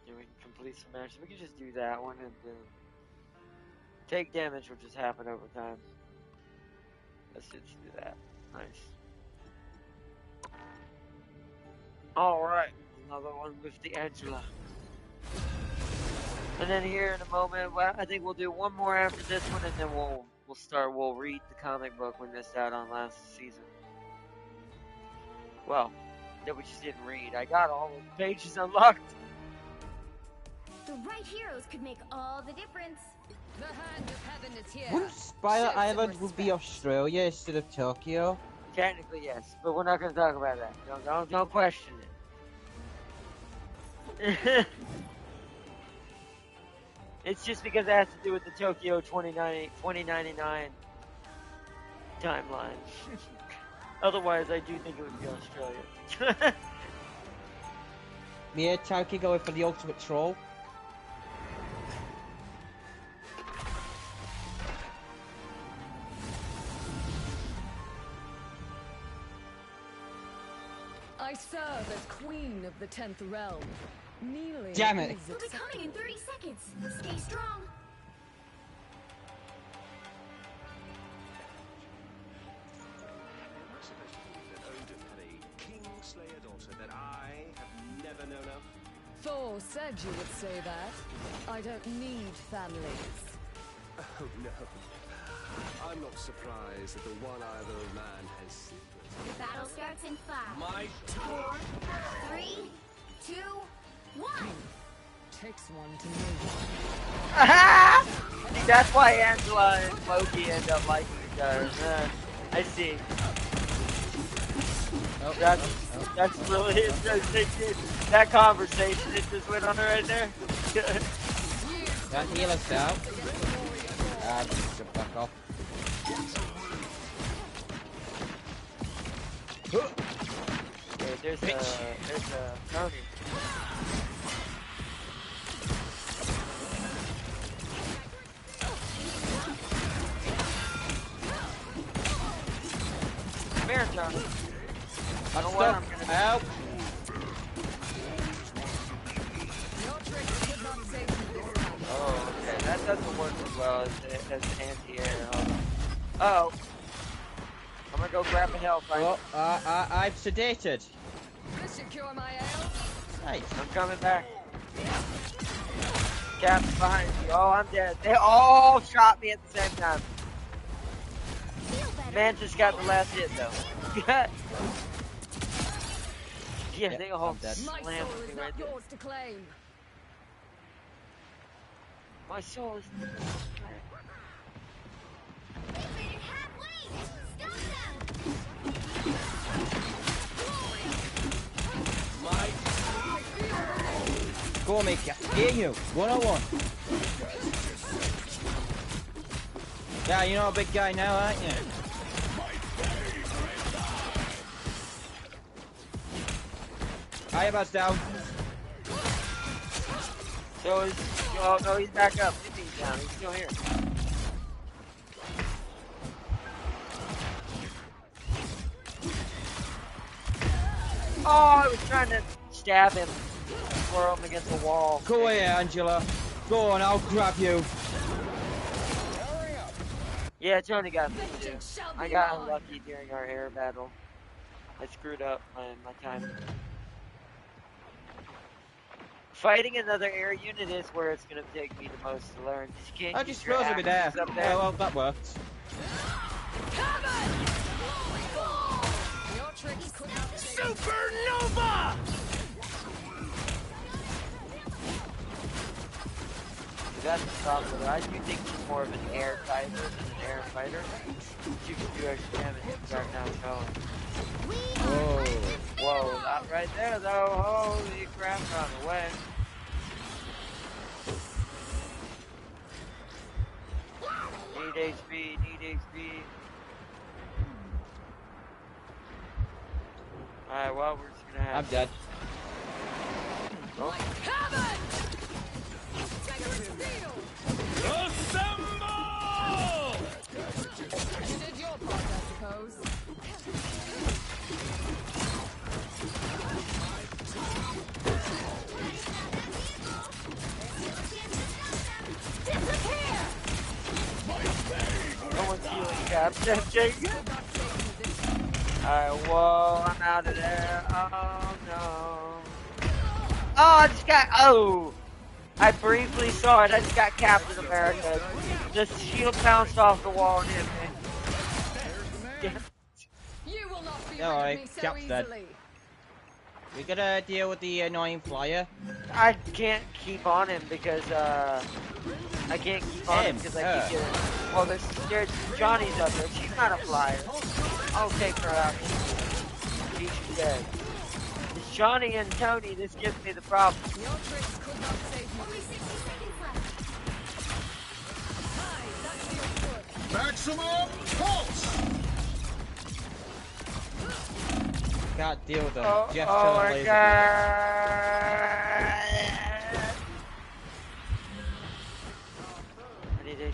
We can complete some matches. We can just do that one and take damage will just happen over time. Let's just do that. Nice. Alright, another one with the Angela. And then here in a moment, well, I think we'll do one more after this one and then we'll read the comic book we missed out on last season. Well, that we just didn't read. I got all the pages unlocked. The right heroes could make all the difference. The hand of heaven is here. Wouldn't Spider Island would be Australia instead of Tokyo? Technically, yes, but we're not going to talk about that. Don't question it. It's just because it has to do with the Tokyo 2099 timeline. Otherwise, I do think it would be Australia. Me and Tauki going for the ultimate troll. I serve as queen of the 10th realm. Kneeling Damn it. We'll be coming in 30 seconds. Stay strong. Am I supposed to believe that Odin had a king-slayer daughter that I have never known of? Thor said you would say that. I don't need families. Oh no. I'm not surprised that the one-eyed old man has secrets. The battle starts in 5, My 4, 3, 2, 1. Takes one to know one. See, that's why Angela and Loki end up liking each other. I see. Oh, That's really interesting. That conversation it just went on right there. That healer's down. Ah, just jump back off. Okay, there's a Tony. Come here, Tony. I don't know what I'm gonna do. Help! Your tricks could not save you this time. Oh, okay. That doesn't work as well as anti-air. Uh-oh. I'm gonna go grab a hellfire. Oh, I'm sedated. This should cure my ale. Nice. I'm coming back. Cap's behind you. Oh, I'm dead. They all shot me at the same time. Man just got the last hit though. Yeah, they all I'm dead. My slammed soul me is right not there. yours to claim. My soul is. Go, mate. Get you. 101. Yeah, you're not a big guy now, aren't you? Ayabat's down. So is. Oh no, he's back up. He's down. He's still here. Oh, I was trying to stab him. Throw him against the wall. Go away, Angela. Go on, I'll grab you. Yeah, Tony got me too. Vengeance shall I be got mine. unlucky during our air battle. I screwed up my time. Fighting another air unit is where it's gonna take me the most to learn. You can't I use just your froze over there. axes up Oh, there. well, that worked. Your tricks could not save you. Supernova! That's the problem with it. I do think she's more of an air fighter than an air fighter. She can do extra damage and start down going. Whoa. Whoa, not right there though. Holy crap, run away. Need HP, need HP. Alright, well, we're just gonna have. I'm dead. Oh. Assemble! You did your part, I suppose. Disappear! No one's healing Captain Jacob. Alright, whoa, I'm out of there. Oh no. Oh, I just got. Oh! I briefly saw it. I just got Captain America. The shield bounced off the wall and hit me. You will not be rid Alright, of me so Cap's dead. easily. We gotta deal with the annoying flyer. I can't keep on him because, I can't keep on him because I keep getting. Well, there's Johnny's up there. She's not a flyer. I'll take her out. She's dead. It's Johnny and Tony. This gives me the problem. Your tricks could not save you. Only 60 seconds left. Aye, that feels good. Maximum pulse! Can't deal with them. Oh, Jeff oh Turner my laser god! I need HP.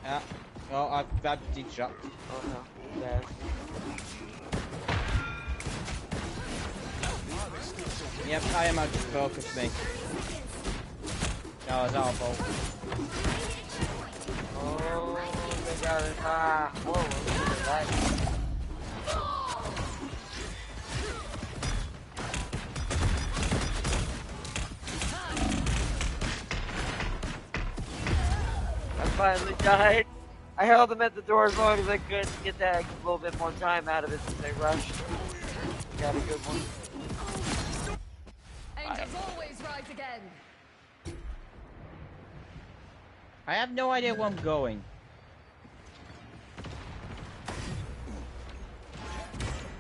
Yeah. Oh, I've de-dropped. Oh no, bad. Yep, I am out to focus me. No, it's our fault. Oh, they got it. Ah, whoa, look at that. finally died. I held him at the door as long as I could to get that little bit more time out of it since they rushed. Got a good one. Angels always rise again. I have no idea where I'm going.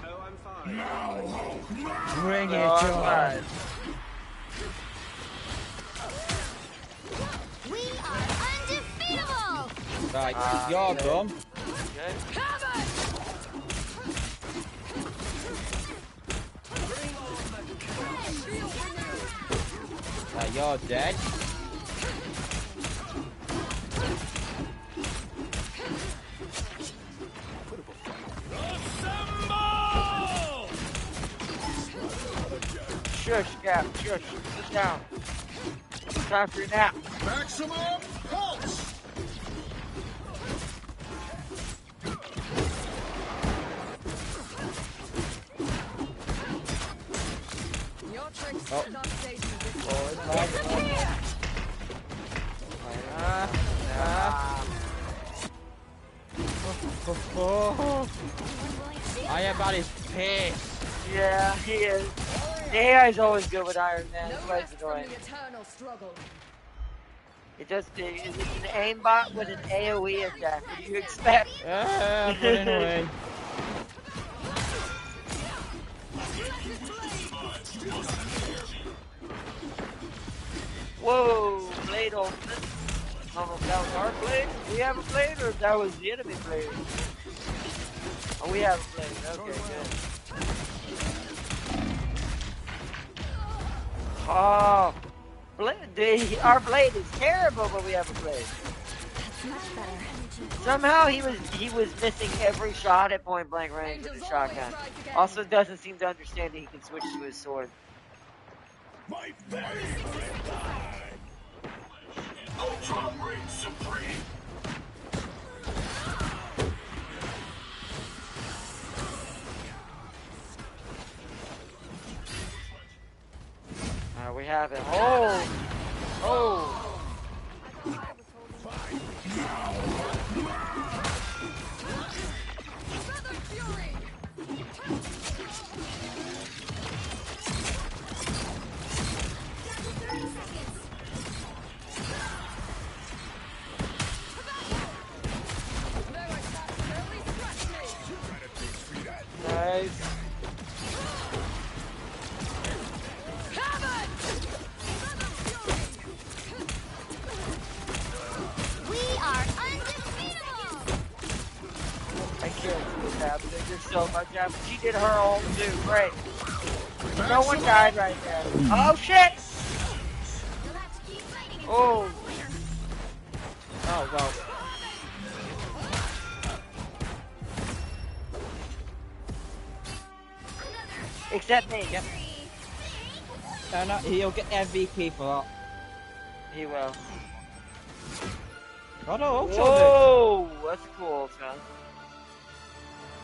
Oh, I'm fine. Bring it I'm on. fine. We are undefeatable! Right, you're dumb. Good. You're dead. Shush, Cap. Shush. Sit down. Time for your nap. Maximum pulse! Your tricks Oh. did not save me this Iron Man is pissed. Yeah, he is. The AI is always good with Iron Man. No That's why rest it's from annoying. the eternal struggle. It's an aimbot with an AoE attack. What do you expect? Put it away. Whoa, blade ultimate. I don't know if that was our blade. We have a blade, or if that was the enemy blade. Oh, we have a blade. Okay, good. Oh, our blade is terrible, but we have a blade. Much better. Somehow he was missing every shot at point blank range with his shotgun. Also doesn't seem to understand that he can switch to his sword. My favorite time! Ultra Reign Supreme! We have it. Oh! Oh! Nice. We are undefeatable! I can't see what's happening. There's so much happening. She did her ult too. Great. No one died right there. Oh shit! Oh. Oh well. Except me. Yep. No, he'll get MVP for that. He will. Oh no, Ultron Whoa! That's a cool Ultron.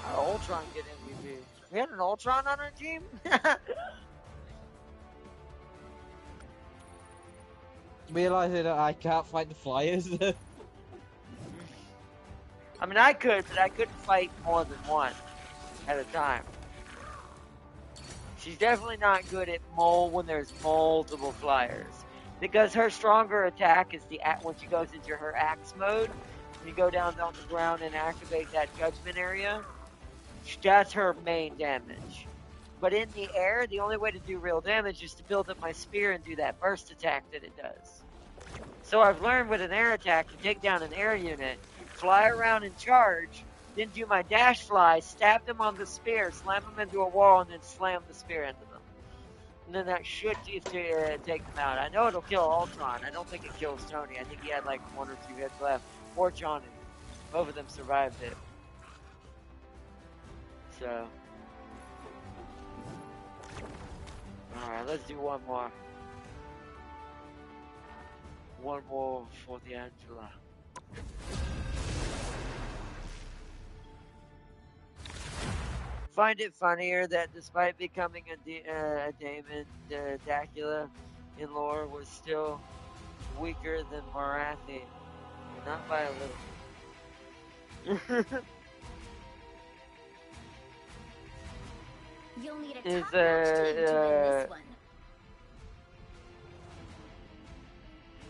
How did Ultron get MVP? We had an Ultron on our team? Realizing that I can't fight the flyers. I mean, I could, but I couldn't fight more than one at a time. She's definitely not good at when there's multiple flyers. Because her stronger attack is when she goes into her axe mode. When you go down on the ground and activate that judgment area, that's her main damage. But in the air, the only way to do real damage is to build up my spear and do that burst attack that it does. So I've learned with an air attack to take down an air unit, fly around and charge, then do my dash fly, stab them on the spear, slam them into a wall, and then slam the spear into them. And then that should take them out. I know it'll kill Ultron. I don't think it kills Tony. I think he had like 1 or 2 hits left. Or Johnny. Both of them survived it. So. Alright, let's do one more. One more for the Angela. Find it funnier that despite becoming a Daemon, Dracula in lore was still weaker than Marathi. Not by a little. You'll need a Is, top-notch team to win this one.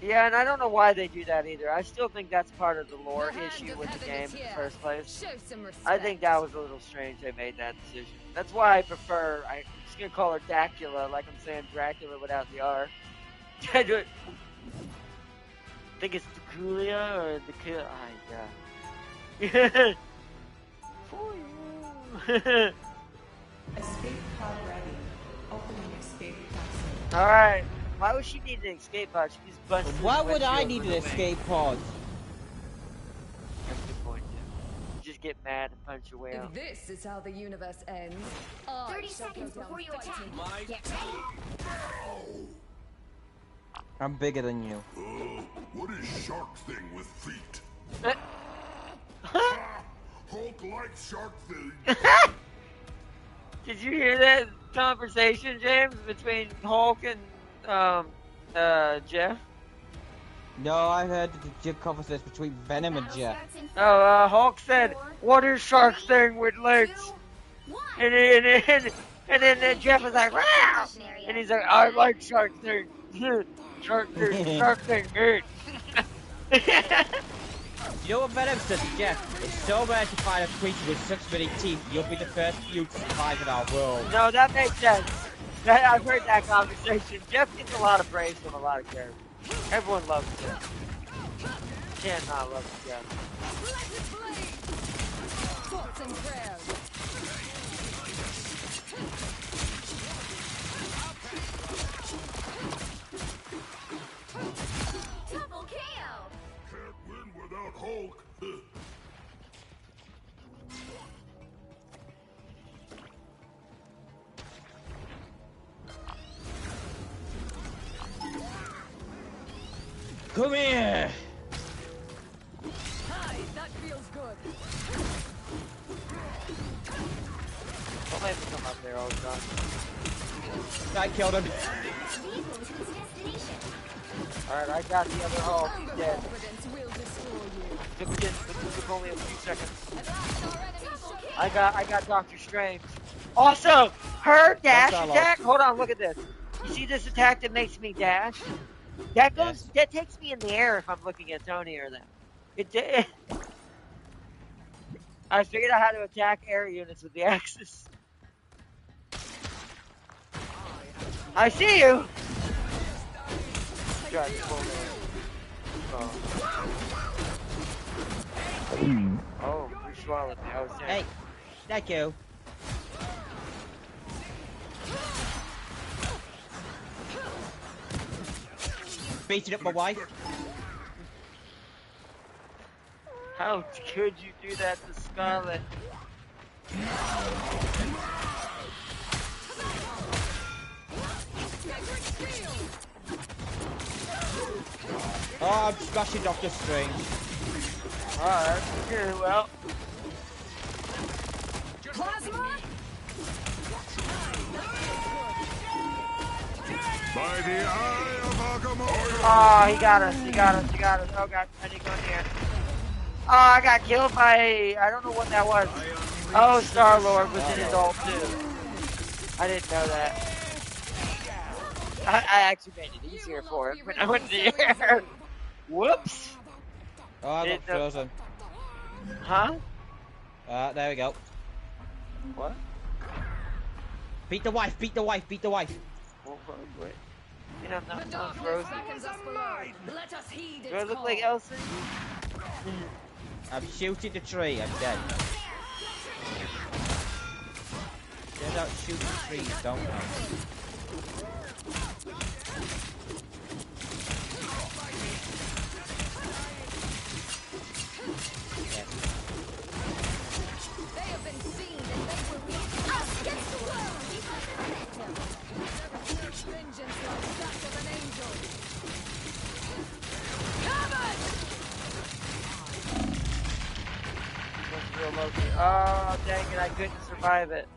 Yeah, and I don't know why they do that either. I still think that's part of the lore The hand issue of with the heaven game is in the here. first place. Show some respect. I think that was a little strange they made that decision. That's why I prefer, I'm just going to call her Dacula, like I'm saying Dracula without the R. I think it's Daculia or Daculia. Yeah. For you. Escape pod ready. Opening escape capsule. Alright. Why would she need an escape pod? She just busted through Why the would I windshield need with an a wing. escape pod? That's a good point, yeah. Just get mad and punch your way out. If this is how the universe ends, 30 seconds before you attack. My Get ready. I'm bigger than you. What is shark thing with feet? Hulk likes shark thing. Did you hear that conversation, James, between Hulk and Jeff? No, I heard the conversation between Venom and Jeff. Oh, Hulk said, "What is shark thing with legs?" And then Jeff was like, "Wow!" And he's like, "I like shark thing. Shark thing, good." You know what Venom said to Jeff? It's so rare to find a creature with such many teeth, you'll be the first few to survive in our world. No, that makes sense. I've heard that conversation. Jeff gets a lot of praise from a lot of characters. Everyone loves Jeff. Can't not love Jeff. thoughts and prayers. Double KO. Can't win without Hulk. Come here! Hi, that feels good. Don't let me come up there all the time. I killed him. Vehicle to its destination. Alright, I got the other Hulk. He's dead. Confidence will destroy you. Took only a few seconds. At last our enemy shall I got Doctor Strange. Also, her dash That's not attack. Hold on, look at this. You see this attack that makes me dash? That goes. Yes. That takes me in the air if I'm looking at Tony or them. I figured out how to attack air units with the axis. I see you. God, oh, you swallowed me. I was there. Hey, thank you. Beating up my wife. How could you do that to Scarlet? Oh, I'm smashing Doctor Strange. Alright, well. Plasma? By the eye of Agamotto. Oh, he got us. He got us. He got us. Oh god, I didn't go in here. Oh, I got killed by. I don't know what that was. Oh, Star Lord was in his ult too. I didn't know that. I actually made it easier for him when I went in the air. Whoops. Oh, I got Didn't know- frozen. Huh? There we go. What? Beat the wife, beat the wife, beat the wife. Oh, wait. You know, I'm The not darkness frozen. beckons us below. Let us heed its Do I look call. like Elsa? I'm shooting the tree, I'm dead. Turns out shooting trees don't help. They have been seen and they will be Up against the wall. vengeance like that of an angel. Covered! Real low-key. Oh, dang it, I couldn't survive it.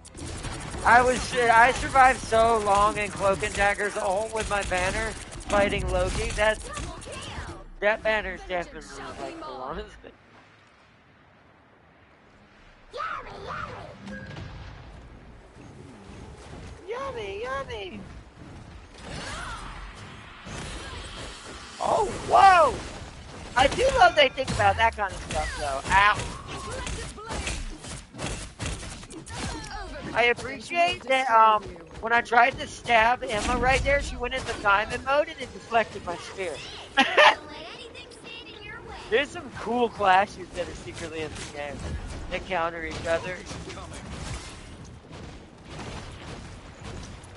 I survived so long in Cloak and Dagger's ult with my banner fighting Loki. That That banner is definitely like cool, honestly. Yummy, yummy. Oh, whoa! I do love they think about that kind of stuff, though. Ow! I appreciate that, when I tried to stab Emma right there, she went into diamond mode and it deflected my spear. There's some cool clashes that are secretly in the game that counter each other.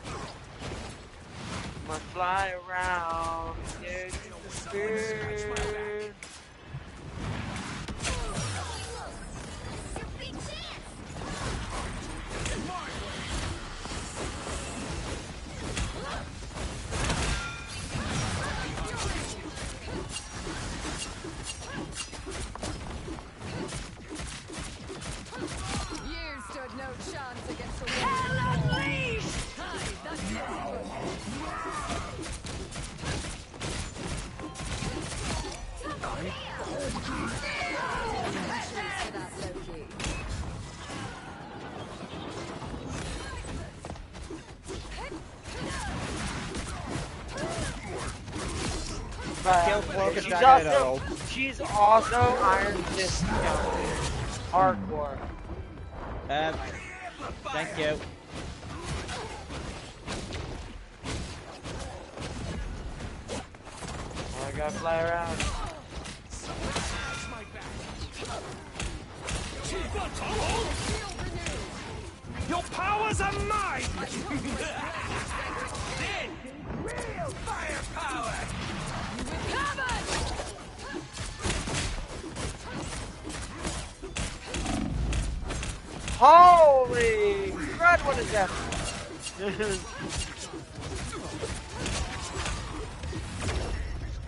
I'm gonna fly around, get the spear. You stood no chance against the Hell unleashed! She's also Iron Fist hardcore. Thank you. Oh, I gotta fly around. Your powers are mine! Real firepower! Holy crud, what is that?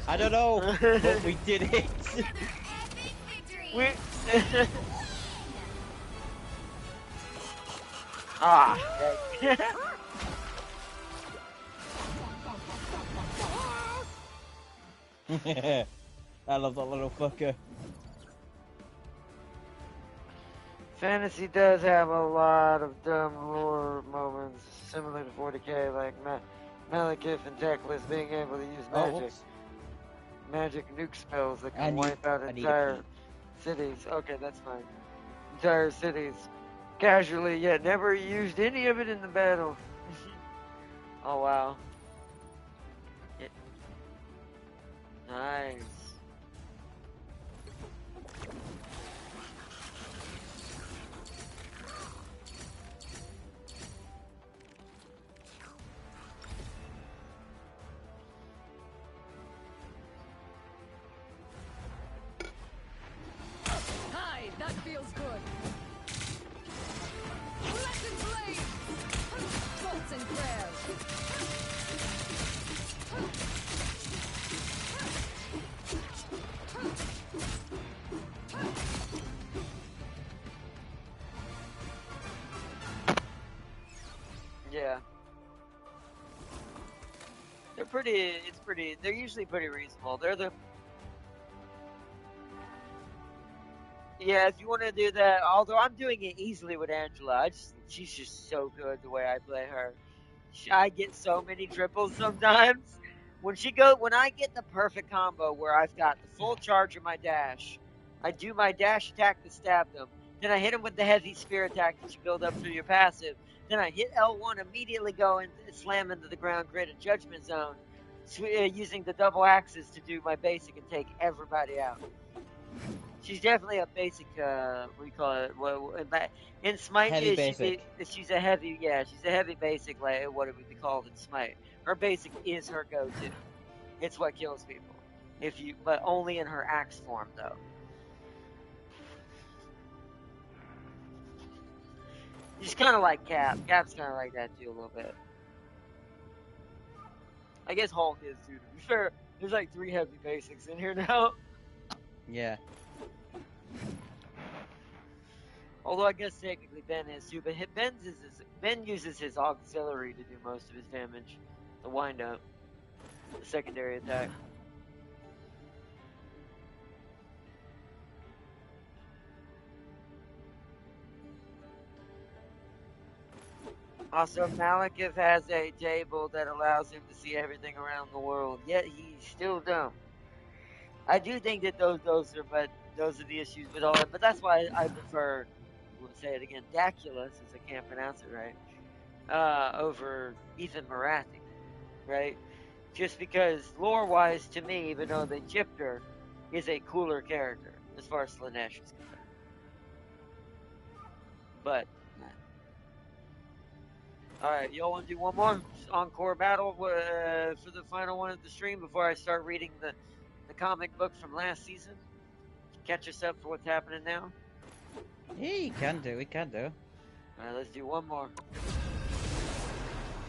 I don't know, but we did it. We... ah, I love that little fucker. Fantasy does have a lot of dumb lore moments, similar to 40k, like Malekith and Teclis being able to use magic. Magic nuke spells that can wipe out entire cities. Okay, that's fine. Entire cities. Casually, yet never used any of it in the battle. Oh, wow. Yeah. Nice. Hi, that feels good. Blessed blade! Thoughts and prayers. Yeah. They're usually pretty reasonable. Yeah, if you want to do that, although I'm doing it easily with Angela, she's just so good the way I play her. I get so many triples sometimes. When I get the perfect combo where I've got the full charge of my dash, I do my dash attack to stab them, then I hit them with the heavy spear attack that you build up through your passive, then I hit L1, immediately go and slam into the ground grid and judgment zone, using the double axes to do my basic and take everybody out. She's definitely a basic, what do you call it? In Smite, heavy basic. She's a heavy, she's a heavy basic, like what it would be called in Smite. Her basic is her go-to. It's what kills people. But only in her axe form, though. She's kind of like Cap. Cap's kind of like that, too, a little bit. I guess Hulk is, too, to be fair. There's like 3 heavy basics in here now. Yeah. Although I guess technically Ben is too, but Ben uses his auxiliary to do most of his damage. The wind up. The secondary attack. Also, Malekith has a table that allows him to see everything around the world, yet he's still dumb. I do think that those are the issues with all that. But that's why I prefer, we'll say it again, Dacula, since I can't pronounce it right, over Ethan Marathi, right? Just because lore-wise, to me, even though they chipped her, is a cooler character as far as Slanesh is concerned. But, alright, y'all want to do one more encore battle for the final one of the stream before I start reading the comic book from last season? Catch us up for what's happening now? Yeah, we can do. Alright, let's do one more.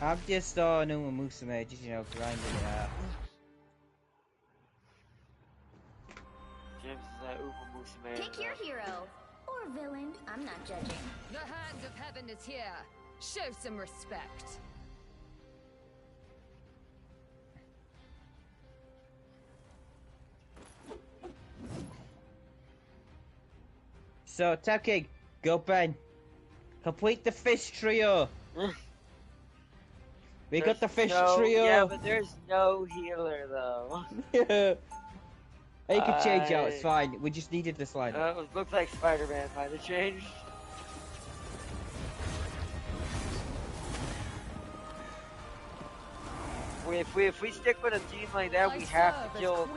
I'm just on Uma Musume, just, you know, grinding it out. James is that Uma Musume. Pick your hero. Or villain. I'm not judging. The hand of heaven is here. Show some respect. So, Tab King, go Ben. Complete the fish trio. We got the fish trio. Yeah, but there's no healer though. Yeah. You can change out, it's fine. We just needed the slide. It looks like Spider-Man might have changed. If we stick with a team like that, we have to kill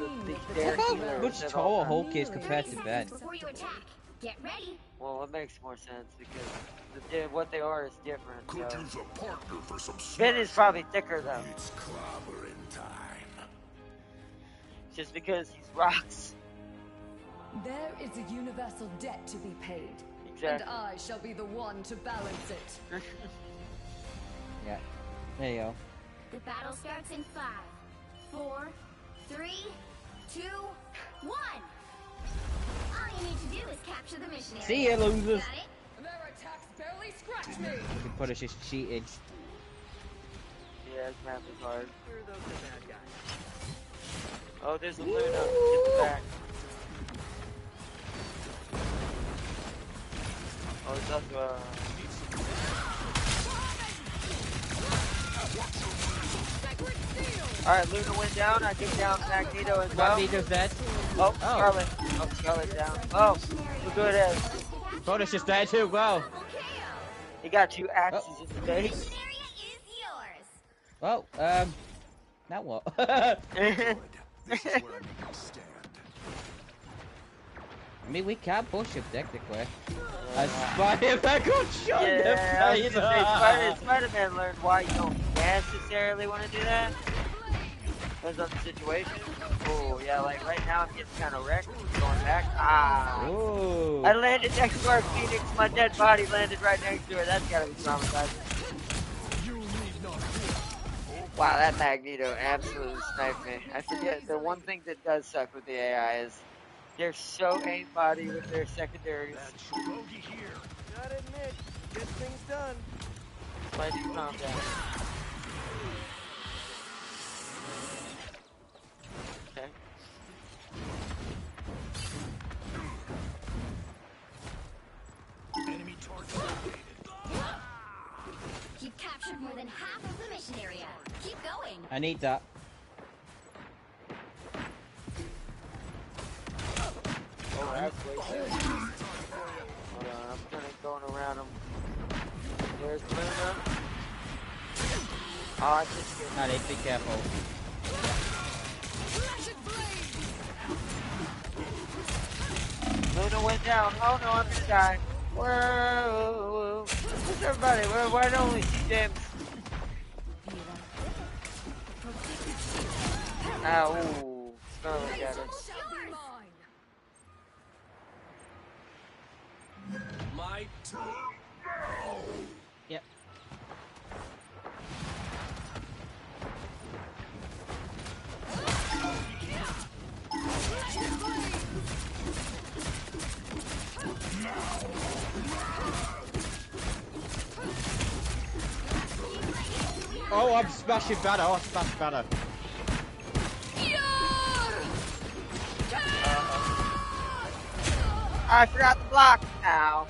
their Look healer. how much taller Hulk is compared to Ben. Before you attack, get ready. Well, it makes more sense because what they are is different. Could So. use a partner for some Ben is probably thicker though. It's clobbering time. Just because he's rocks. There is a universal debt to be paid. Exactly. And I shall be the one to balance it. Yeah. There you go. The battle starts in 5, 4, 3, 2, 1. All you need to do is capture the missionary. See ya, losers. Got it? Their attacks barely scratch me. The Punisher's just cheating. Yeah, this map is hard. Oh, there's a Luna. Get the back. Oh, there's also Alright, Luna went down. I took down Magneto as well. Magneto's dead. Oh, Scarlet. Oh, Scarlet down. Oh, look who it is. Punisher's dead too, wow. He got 2 axes in the face. Missionary is yours. Well, now what? This is where I make you stand. I mean, we can push him technically. Spider-Man got shot in the Yeah, I was face. gonna say, Spider-Man learned why you don't necessarily want to do that. Depends on the situation. Oh, yeah, like right now I'm getting kind of wrecked. Going back. Ah. Ooh. I landed next to our Phoenix. My dead body landed right next to her. That's gotta be traumatizing. Wow, that Magneto absolutely sniped me. I forget, the one thing that does suck with the AI is they're so aimbody with their secondaries. Gotta admit, get things done. Spidey, calm down. Okay. Enemy target located. You've captured more than half of the mission area. Keep going. I need that. Oh, that's way better. Hold on, I'm gonna going around him. There's Luna. Oh, I just get I need to be careful. Luna went down. Oh no, I'm gonna die. Whoa. Where's everybody? Why don't we see James? Ow, ooh. Scarlet got it. My turn. Yep. Oh, I'm smashing banner. Oh, smash banner. I forgot the block. Ow.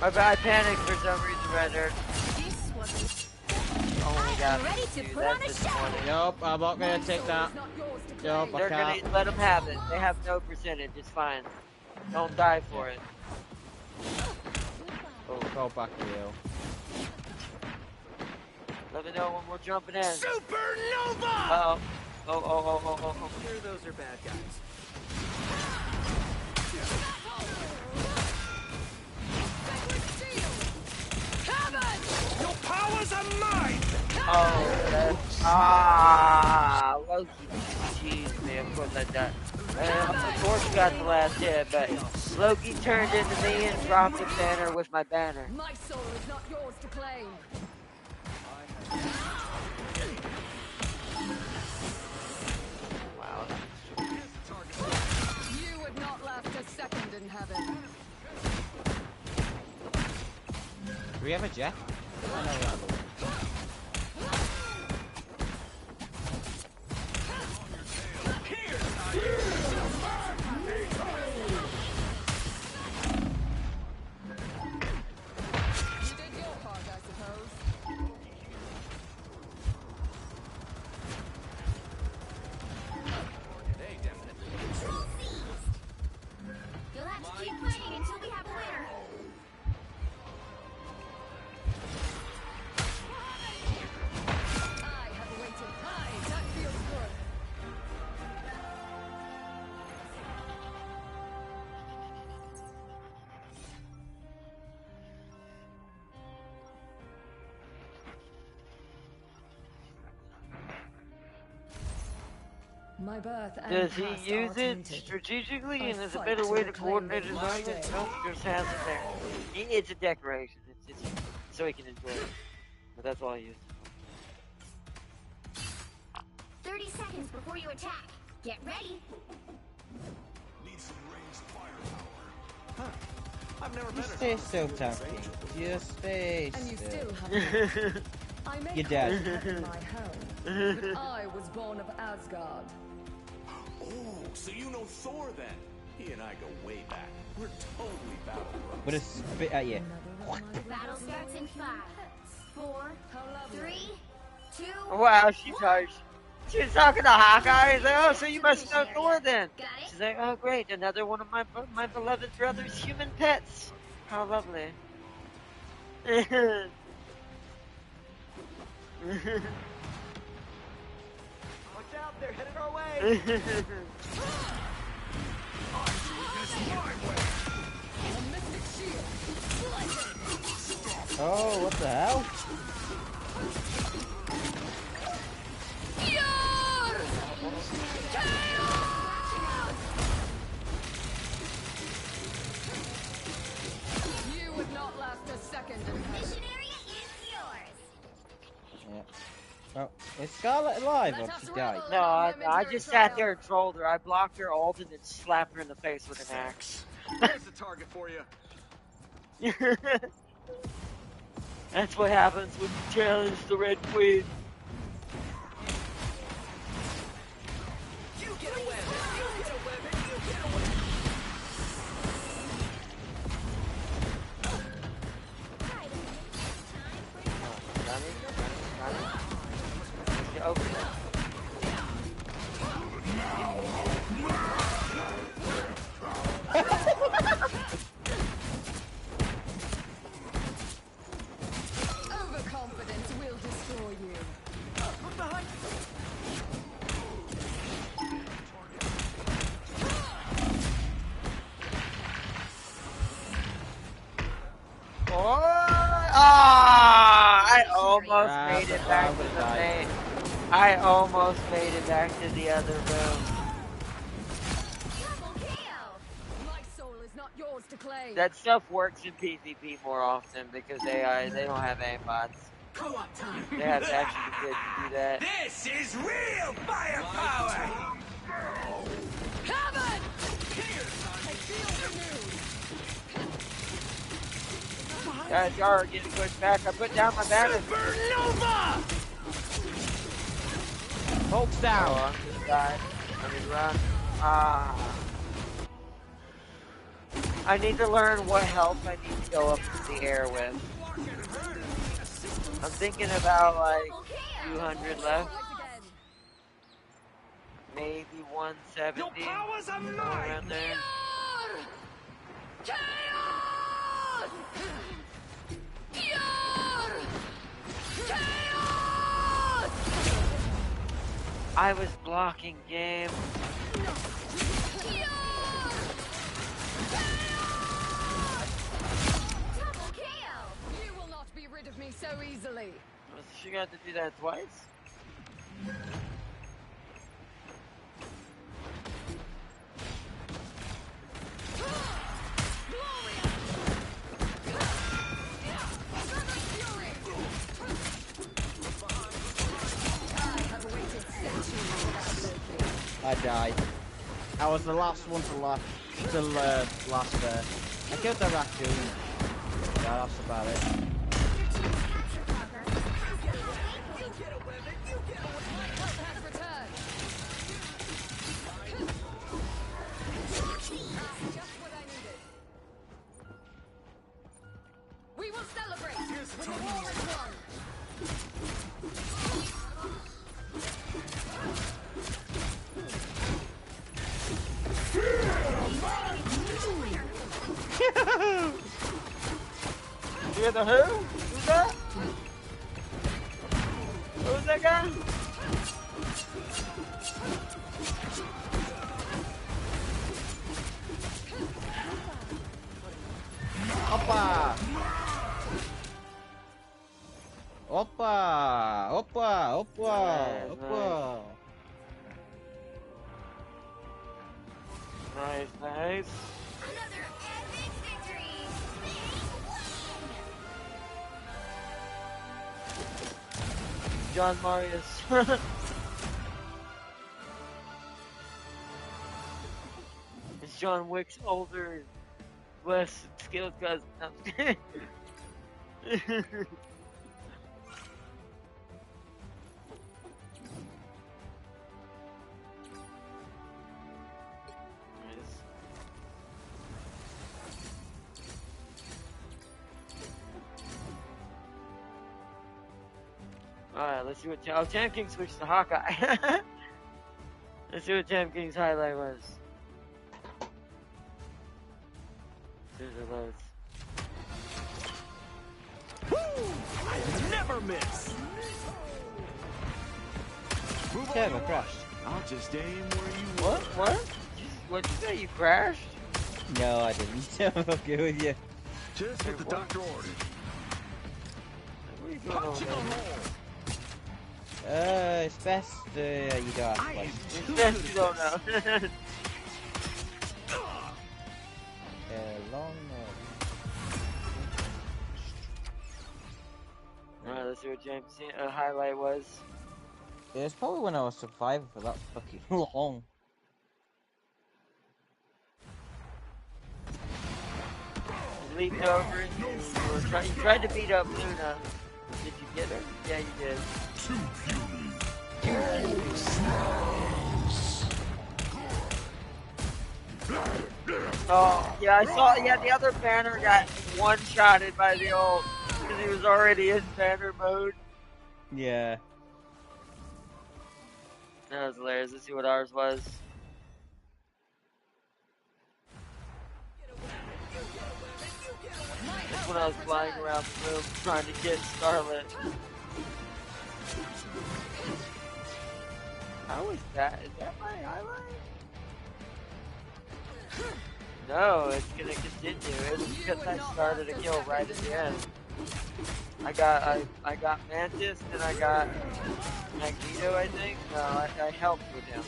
My bad, I panicked for some reason right there. This wasn't. Oh my god. Ready to Dude, put on that's a show. disappointing. Nope, I'm not gonna take that. Nope, I They're gonna can't. let them have it. They have no percentage. It's fine. Don't die for it. Oh, go back to you. Let me know when we're jumping in. Supernova! Uh-oh. Oh. Sure, those are bad guys. Your powers are mine! Oh, that's... Loki. Jeez, man. Of course I died. Of course you got the last hit, but Loki turned into me and dropped the banner with my banner. My soul is not yours to claim. Wow. You would not last a second in heaven. Do we have a jet? I know that. You did your part, I suppose. They definitely. Control seized. You'll have to keep fighting until we have a winner. I have waited. Aye, that feels good. My birth and Does he past use are it tainted. strategically I and is a fight better to way to reclaim coordinate it his my movements? day. Nope, just has it there. It's a decoration. It's so he can enjoy it. But that's all I use. 30 seconds before you attack. Get ready. Need some ranged firepower. I've never Just been stay still, Tanky. Just stay And you still. still have I may You're call dead. heaven my home, but I was born of Asgard. Oh, so you know Thor then? He and I go way back. We're totally battle bros. But it's spit at you. Battle starts in 5, 4, 3, 2. Wow, she was talking to Hawkeye. He's like, oh, so you must know Thor then. Got it? She's like, oh, great, another one of my beloved brother's human pets. How lovely. Watch out, they're headed our way! A mystic shield. Oh, what the hell? You would not last a second in heaven. Mission area is yours. Yeah. Oh, is Scarlet alive or she died? No, I just sat there and trolled her. I blocked her ult and then slapped her in the face with an axe. There's the target for you. That's what happens when you challenge the Red Queen. You get away! You get away! You get away! Open it. Overconfidence will destroy you. Look behind Oh, I almost Ah, made it but back I to would've the died. main. I almost made it back to the other room. Double kill. My soul is not yours to claim. That stuff works in PvP more often because they don't have aimbots. co-op time! They have to actually be good to do that. This is real firepower! Heaven! I feel renewed. Guys, y'all are getting pushed back. I put down my banner. Supernova! Hulk's down. Oh, I'm gonna die. I'm gonna run. I need to learn what health I need to go up to the air with. I'm thinking about like 200 left. Maybe 170. Your powers are somewhere around there. Chaos! Pure! Chaos! I was blocking game. You will not be rid of me so easily. She got to do that twice? I died. I was the last one to last there. I killed the raccoon. Yeah, that's about it. We will celebrate with a war is won. You got the who? Who's that? Who's that guy? Opa! Opa! Opa! Opa! Opa! Nice, nice. Another epic victory! John Marius. Is John Wick's older, less skilled cousin? Alright, let's see what Champ King switched to Hawkeye. Let's see what Champ King's highlight was. Here's the loads. I never miss. Never crashed. I'll just aim where you What? What? What'd you say? You crashed? No, I didn't. I'm okay with you. Just what the doctor ordered. What are you doing over there? It's best you don't ask questions. It's best you don't know. Long Alright, let's see what James' highlight was. Yeah, it's probably when I was surviving for that fucking long. You leaped over and you tried to beat up Luna. Did you get her? Yeah, you did. Oh, yeah, I saw, the other banner got one-shotted by the ult, because he was already in banner mode. Yeah. That was hilarious. Let's see what ours was. That's when I was flying around the room trying to get Scarlet. How is that? Is that my highlight? No, it's gonna continue. It's because I started a kill right at the end. I got Mantis, then I got Magneto, I think. No, I helped with him.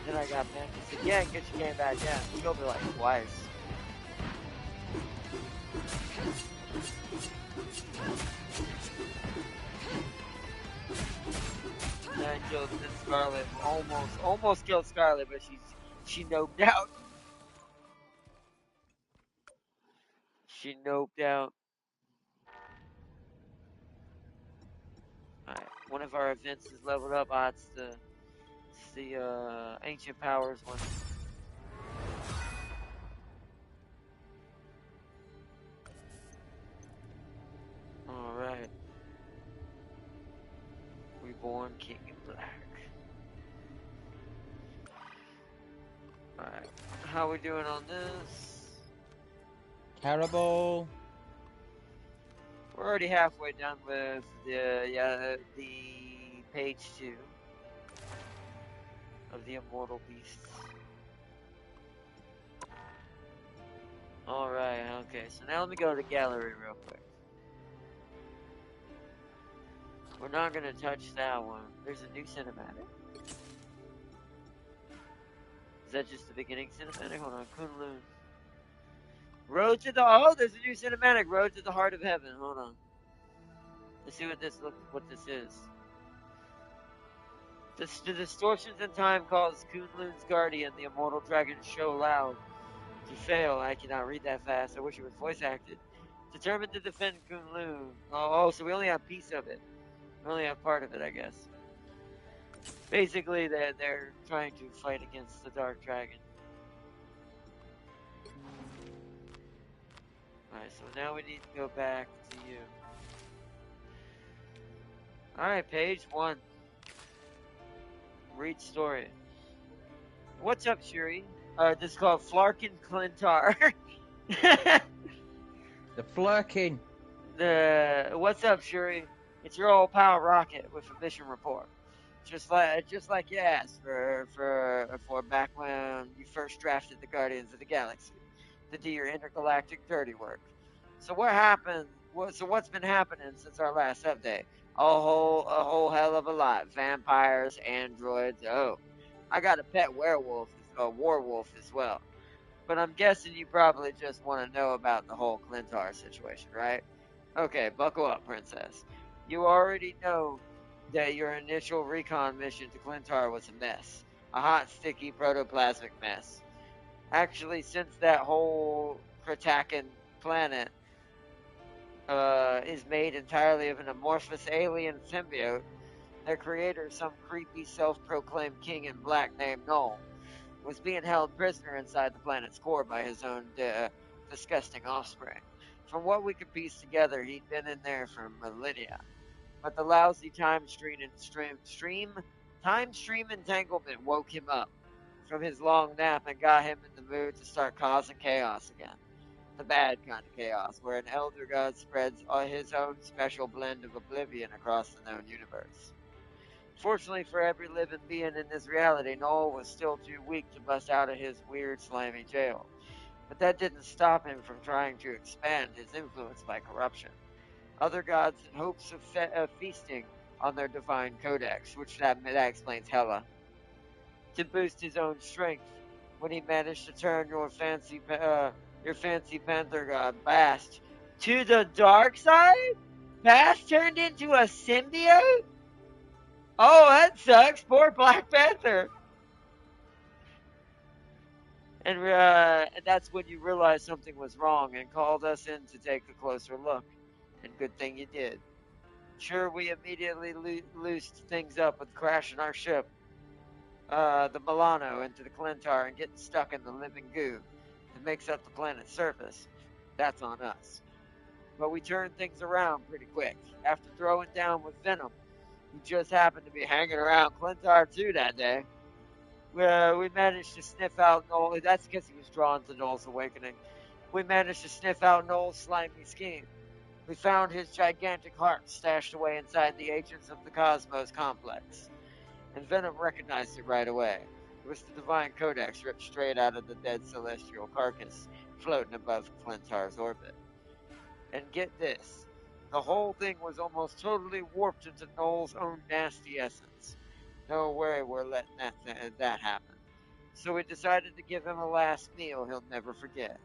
Then I got Mantis again, because she came back in. She killed me like twice. Then I killed Scarlet. Almost killed Scarlet, but she noped out. She noped out. Alright, one of our events is leveled up. Ah, it's the Ancient Powers one. Born King in Black. Alright. How we doing on this? Terrible. We're already halfway done with the page 2 of the Immortal Beasts. Alright, okay, so now let me go to the gallery real quick. We're not gonna touch that one. There's a new cinematic. Is that just the beginning cinematic? Hold on, Kunlun. Road to the there's a new cinematic, Road to the Heart of Heaven. Hold on. Let's see what this is. The distortions in time cause Kunlun's guardian, the immortal dragon Show Loud, to fail. I cannot read that fast. I wish it was voice acted. Determined to defend Kunlun. Oh, so we only have a piece of it. We only have part of it, I guess. Basically, they're trying to fight against the Dark Dragon. Alright, so now we need to go back to you. Alright, page 1. Read story. What's up, Shuri? This is called Flarkin Clintar. The Flurkin. What's up, Shuri? It's your old pal Rocket with a mission report. Just like you asked for back when you first drafted the Guardians of the Galaxy to do your intergalactic dirty work. So what happened? So what's been happening since our last update? A whole hell of a lot. Vampires, androids. Oh, I got a pet werewolf, a warwolf as well. But I'm guessing you probably just want to know about the whole Clintar situation, right? Okay, buckle up, princess. You already know that your initial recon mission to Clintar was a mess. A hot, sticky, protoplasmic mess. Actually, since that whole Kratakan planet is made entirely of an amorphous alien symbiote, their creator, some creepy self-proclaimed king in black named Null, was being held prisoner inside the planet's core by his own disgusting offspring. From what we could piece together, he'd been in there for millennia. But the lousy time stream entanglement woke him up from his long nap and got him in the mood to start causing chaos again. The bad kind of chaos, where an elder god spreads his own special blend of oblivion across the known universe. Fortunately for every living being in this reality, Noel was still too weak to bust out of his weird, slimy jail. But that didn't stop him from trying to expand his influence by corruption. Other gods in hopes of feasting on their divine codex, which that explains Hela, to boost his own strength. When he managed to turn your fancy panther god Bast to the dark side, Bast turned into a symbiote. Oh, that sucks. Poor Black Panther. And that's when you realized something was wrong and called us in to take a closer look. And good thing you did. Sure, we immediately loosed things up with crashing our ship, the Milano, into the Clintar and getting stuck in the living goo that makes up the planet's surface. That's on us. But we turned things around pretty quick. After throwing down with Venom, who just happened to be hanging around Clintar too that day, we managed to sniff out Noel. That's because he was drawn to Noel's awakening. We managed to sniff out Noel's slimy scheme. We found his gigantic heart stashed away inside the Agents of the Cosmos complex. And Venom recognized it right away. It was the Divine Codex ripped straight out of the dead celestial carcass floating above Clintar's orbit. And get this, the whole thing was almost totally warped into Noel's own nasty essence. No way we're letting that happen. So we decided to give him a last meal he'll never forget.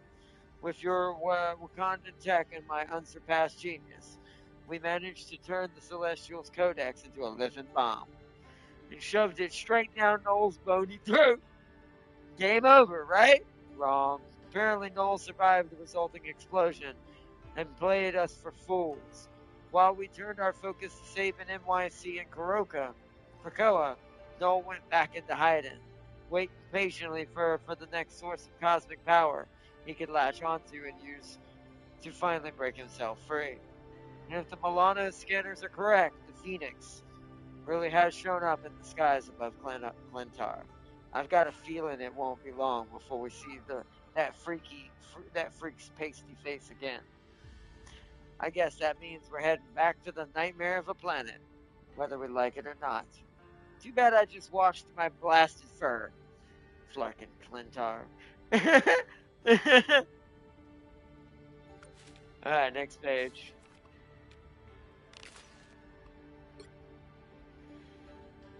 With your Wakandan tech and my unsurpassed genius, we managed to turn the Celestial's Codex into a living bomb and shoved it straight down Noel's bony throat. Game over, right? Wrong. Apparently Noel survived the resulting explosion and played us for fools. While we turned our focus to saving NYC and Krakoa, Noel went back into hiding, waiting patiently for the next source of cosmic power he could latch onto and use to finally break himself free. And if the Milano scanners are correct, the Phoenix, really has shown up in the skies above Clintar. I've got a feeling it won't be long before we see that freak's pasty face again. I guess that means we're heading back to the nightmare of a planet, whether we like it or not. Too bad I just washed my blasted fur. Flarkin Clintar. Alright, next page.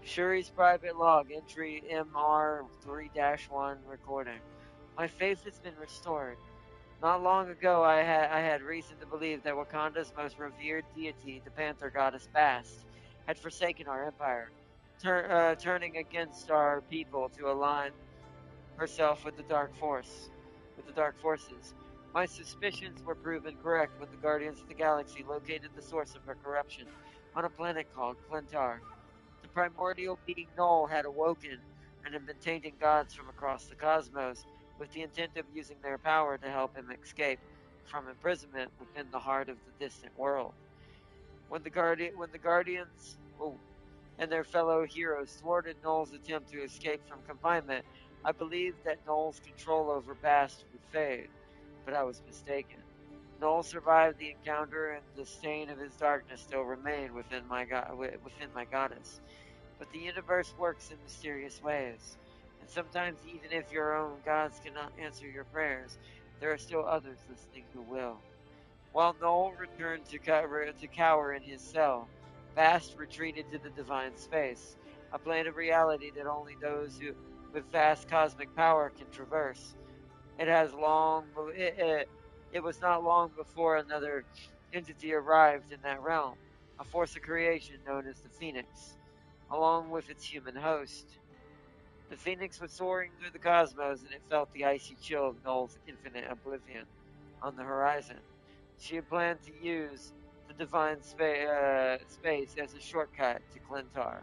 Shuri's private log, entry MR3-1 recording. My faith has been restored. Not long ago, I had reason to believe that Wakanda's most revered deity, the Panther goddess Bast, had forsaken our empire, turning against our people to align herself with the dark forces. My suspicions were proven correct when the Guardians of the Galaxy located the source of her corruption on a planet called Clintar. The primordial being Null had awoken and had been tainting gods from across the cosmos with the intent of using their power to help him escape from imprisonment within the heart of the distant world. When the Guardians and their fellow heroes thwarted Null's attempt to escape from confinement, I believed that Null's control over Bast would fade, but I was mistaken. Null survived the encounter, and the stain of his darkness still remained within my goddess. But the universe works in mysterious ways, and sometimes even if your own gods cannot answer your prayers, there are still others listening who will. While Null returned to cower in his cell, Bast retreated to the divine space, a plane of reality that only those who with vast cosmic power can traverse. It has long it was not long before another entity arrived in that realm, a force of creation known as the Phoenix, along with its human host. The Phoenix was soaring through the cosmos, and it felt the icy chill of Null's infinite oblivion on the horizon. She had planned to use the divine space as a shortcut to Clintar.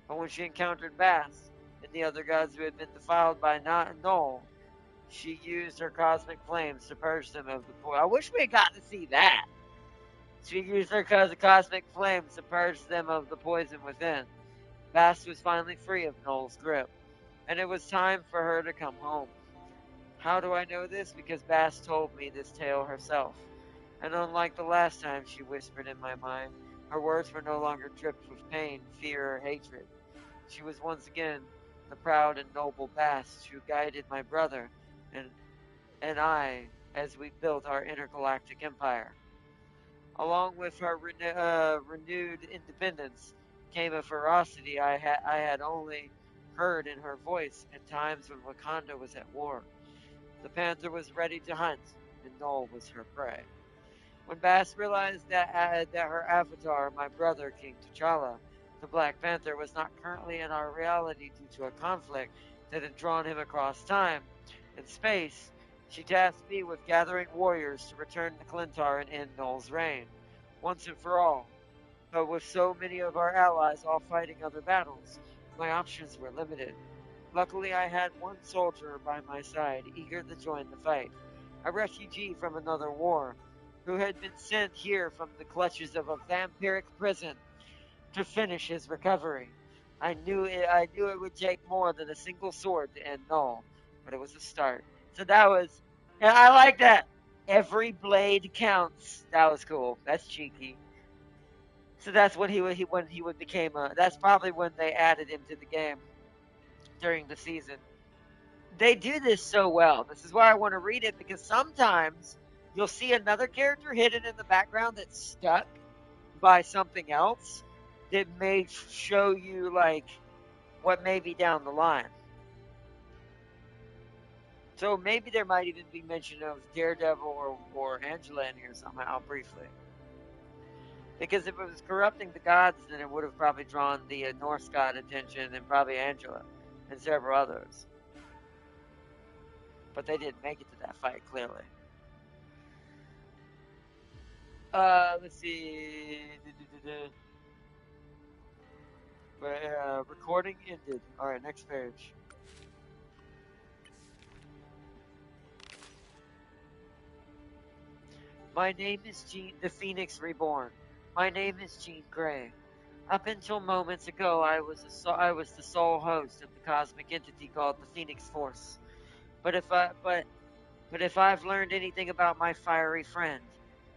But when she encountered Bast and the other gods who had been defiled by Null, she used her cosmic flames to purge them of the poison. I wish we had got to see that. She used her cosmic flames to purge them of the poison within. Bast was finally free of Null's grip, and it was time for her to come home. How do I know this? Because Bast told me this tale herself. And unlike the last time she whispered in my mind, her words were no longer dripped with pain, fear, or hatred. She was once again the proud and noble Bast who guided my brother and I as we built our intergalactic empire. Along with her renewed independence came a ferocity I had only heard in her voice at times when Wakanda was at war. The panther was ready to hunt, and Null was her prey. When Bass realized that her avatar, my brother, King T'Challa, the Black Panther, was not currently in our reality due to a conflict that had drawn him across time and space, she tasked me with gathering warriors to return to Clintar and end Null's reign, once and for all. But with so many of our allies all fighting other battles, my options were limited. Luckily, I had one soldier by my side, eager to join the fight, a refugee from another war, who had been sent here from the clutches of a vampiric prison to finish his recovery. I knew it would take more than a single sword to end Null, but it was a start. So that was, and I like that. Every blade counts. That was cool. That's cheeky. So that's when he would became a. That's probably when they added him to the game during the season. They do this so well. This is why I want to read it, because sometimes you'll see another character hidden in the background that's stuck by something else that may show you like what may be down the line. So maybe there might even be mention of Daredevil or Angela in here somehow briefly. Because if it was corrupting the gods, then it would have probably drawn the Norse god attention and probably Angela and several others. But they didn't make it to that fight, clearly. Let's see. Recording ended. Alright, next page. My name is the Phoenix Reborn. My name is Jean Grey. Up until moments ago, I was the sole host of the cosmic entity called the Phoenix Force. But if I but if I've learned anything about my fiery friend,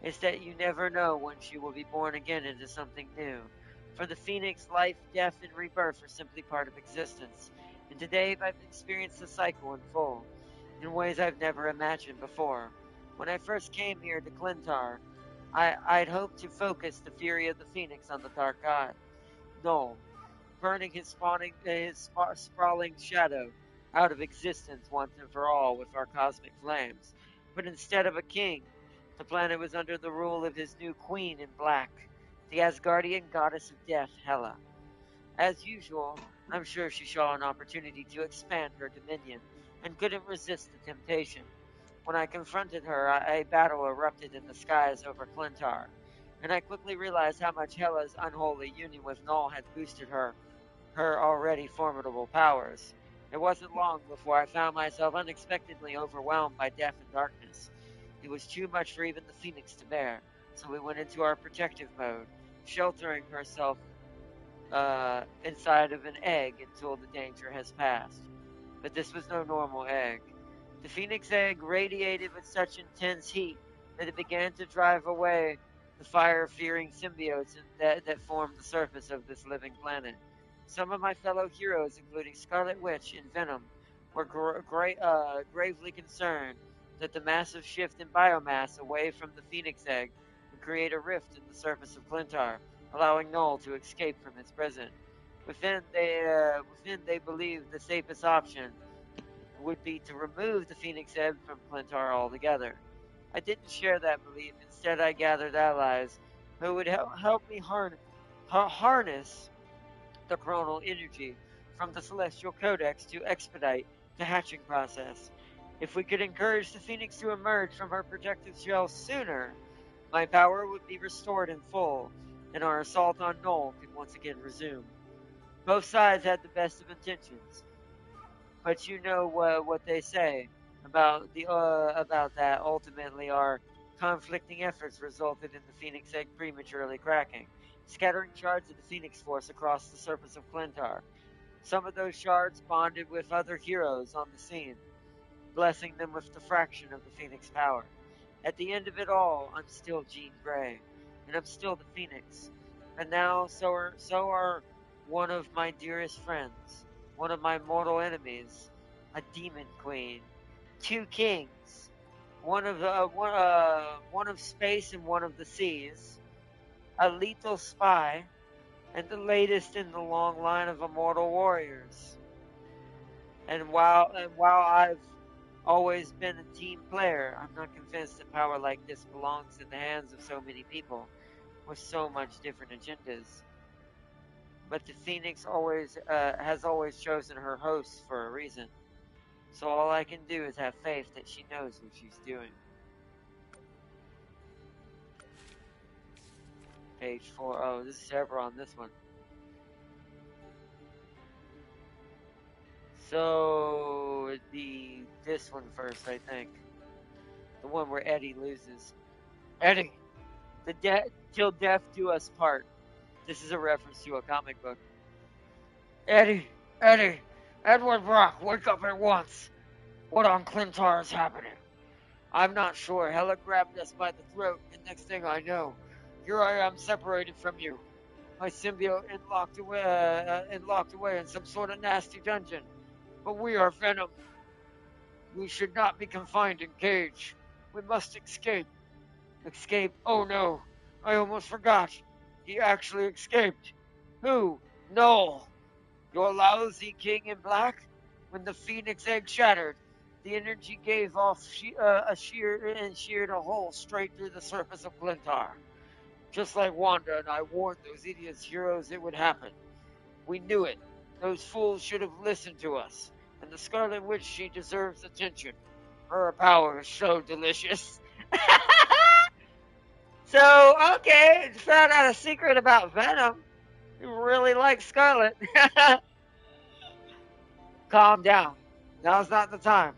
it's that you never know when she will be born again into something new. For the Phoenix, life, death, and rebirth are simply part of existence. And today I've experienced the cycle in full, in ways I've never imagined before. When I first came here to Clintar, I'd hoped to focus the fury of the Phoenix on the Dark God, Null, burning his sprawling shadow out of existence once and for all with our cosmic flames. But instead of a king, the planet was under the rule of his new queen in black, the Asgardian goddess of death, Hela. As usual, I'm sure she saw an opportunity to expand her dominion and couldn't resist the temptation. When I confronted her, a battle erupted in the skies over Clintar, and I quickly realized how much Hela's unholy union with Null had boosted her already formidable powers. It wasn't long before I found myself unexpectedly overwhelmed by death and darkness. It was too much for even the Phoenix to bear, so we went into our protective mode, sheltering herself inside of an egg until the danger has passed. But this was no normal egg. The Phoenix egg radiated with such intense heat that it began to drive away the fire-fearing symbiotes that formed the surface of this living planet. Some of my fellow heroes, including Scarlet Witch and Venom, were gravely concerned that the massive shift in biomass away from the Phoenix egg would create a rift in the surface of Clintar, allowing Null to escape from its prison. Within they believed the safest option would be to remove the Phoenix egg from Clintar altogether. I didn't share that belief. Instead, I gathered allies who would help me harness the chronal energy from the Celestial Codex to expedite the hatching process. If we could encourage the Phoenix to emerge from her protective shell sooner, my power would be restored in full, and our assault on Null could once again resume. Both sides had the best of intentions, but you know what they say about that. Ultimately, our conflicting efforts resulted in the Phoenix egg prematurely cracking, scattering shards of the Phoenix Force across the surface of Clintar. Some of those shards bonded with other heroes on the scene, blessing them with the fraction of the Phoenix power. At the end of it all, I'm still Jean Grey, and I'm still the Phoenix. And now, so are one of my dearest friends, one of my mortal enemies, a demon queen, two kings, one of space and one of the seas, a lethal spy, and the latest in the long line of immortal warriors. And while I've always been a team player, I'm not convinced that power like this belongs in the hands of so many people with so much different agendas. But the Phoenix always has always chosen her hosts for a reason. So all I can do is have faith that she knows what she's doing. Page 4. Oh, this is several on this one. So it'd be this one first, I think. The one where Eddie loses. Eddie, till death do us part. This is a reference to a comic book. Eddie, Edward Brock, wake up at once. What on Clintar is happening? I'm not sure. Hela grabbed us by the throat, and next thing I know, here I am separated from you. My symbiote and locked away in some sort of nasty dungeon. But we are Venom. We should not be confined in cage. We must escape. Escape? Oh no, I almost forgot. He actually escaped. Who? Null. Your lousy king in black? When the phoenix egg shattered, the energy gave off a sheared a hole straight through the surface of Glintar. Just like Wanda and I warned those idiots heroes it would happen. We knew it. Those fools should have listened to us. And the Scarlet Witch, she deserves attention. Her power is so delicious. So, okay, found out a secret about Venom. You really like Scarlet. Calm down. Now's not the time.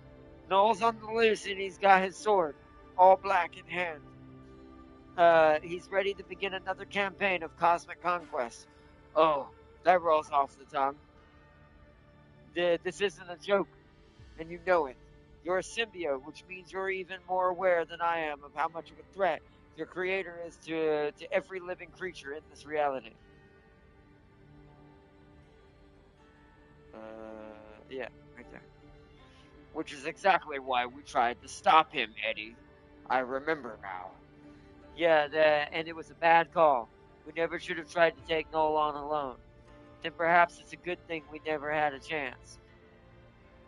Noel's on the loose and he's got his sword, all black in hand. He's ready to begin another campaign of cosmic conquest. Oh, that rolls off the tongue. This isn't a joke, and you know it. You're a symbiote, which means you're even more aware than I am of how much of a threat your creator is to every living creature in this reality. Yeah, right there. Which is exactly why we tried to stop him, Eddie. I remember now. Yeah, and it was a bad call. We never should have tried to take Noel on alone. Then perhaps it's a good thing we never had a chance.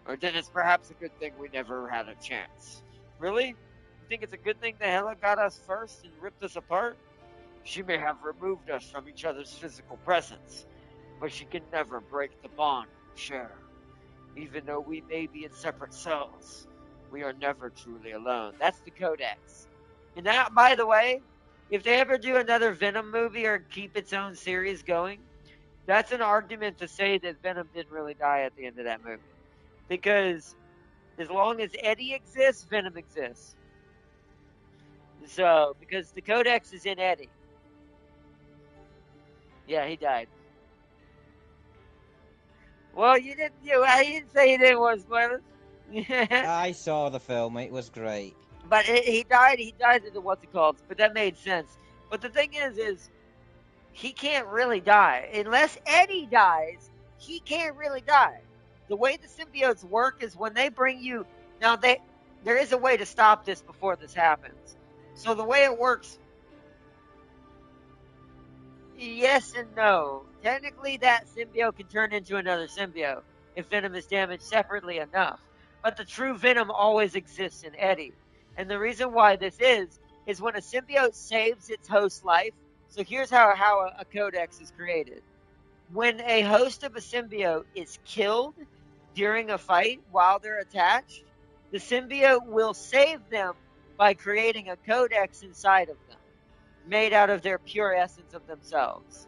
Or then it's perhaps a good thing we never had a chance. Really? You think it's a good thing that Hela got us first and ripped us apart? She may have removed us from each other's physical presence, but she can never break the bond we share. Even though we may be in separate cells, we are never truly alone. That's the Codex. And that, by the way, if they ever do another Venom movie or keep its own series going, that's an argument to say that Venom didn't really die at the end of that movie. Because as long as Eddie exists, Venom exists. So, because the Codex is in Eddie. Yeah, he died. Well, I didn't say he didn't want spoilers. I saw the film. It was great. But he died. He died of the what's it called? But that made sense. But the thing is he can't really die unless Eddie dies. He can't really die. The way the symbiotes work is when they bring you now. There is a way to stop this before this happens. So the way it works, yes and no. Technically, that symbiote can turn into another symbiote if Venom is damaged separately enough. But the true Venom always exists in Eddie. And the reason why this is when a symbiote saves its host's life. So here's how a codex is created. When a host of a symbiote is killed during a fight while they're attached, the symbiote will save them by creating a codex inside of them, made out of their pure essence of themselves.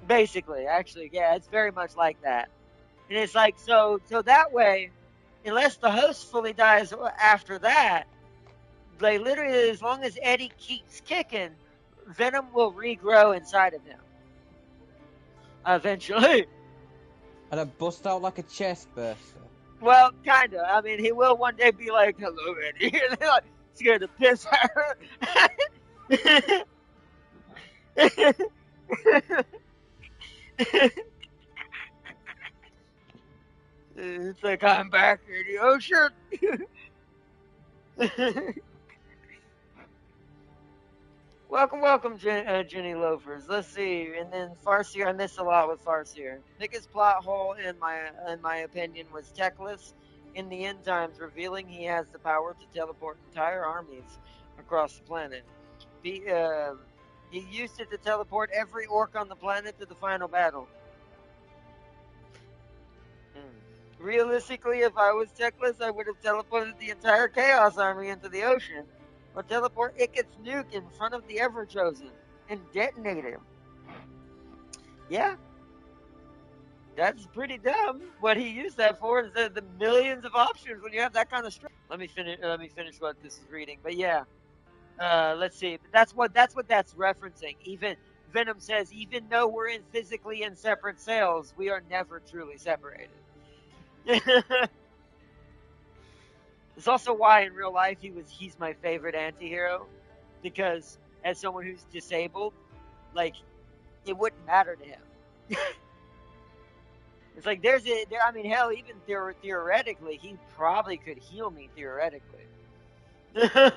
Basically, actually, yeah, it's very much like that. And it's like, so that way, unless the host fully dies after that, like literally as long as Eddie keeps kicking, Venom will regrow inside of him. Eventually. And it bust out like a chest burster. Well, kinda. I mean, he will one day be like, "Hello, Eddie," and they're like, scared to piss at her. It's like, I'm back, Eddie. Oh, shit. Welcome, Jenny Loafers. Let's see, and then Farseer. I missed a lot with Farseer. Biggest plot hole, in my opinion, was Teclis in the end times, revealing he has the power to teleport entire armies across the planet. He used it to teleport every orc on the planet to the final battle. Realistically, if I was Teclis, I would have teleported the entire Chaos Army into the ocean. Or teleport Ikit's nuke in front of the Ever-Chosen and detonate him. Yeah. That's pretty dumb. What he used that for is the millions of options when you have that kind of strength. Let me finish what this is reading. But yeah. Let's see. That's what that's referencing. Even Venom says, even though we're physically in separate cells, we are never truly separated. It's also why in real life he's my favorite anti-hero, because as someone who's disabled, like, it wouldn't matter to him. It's like I mean, hell, even theoretically, he probably could heal me theoretically. And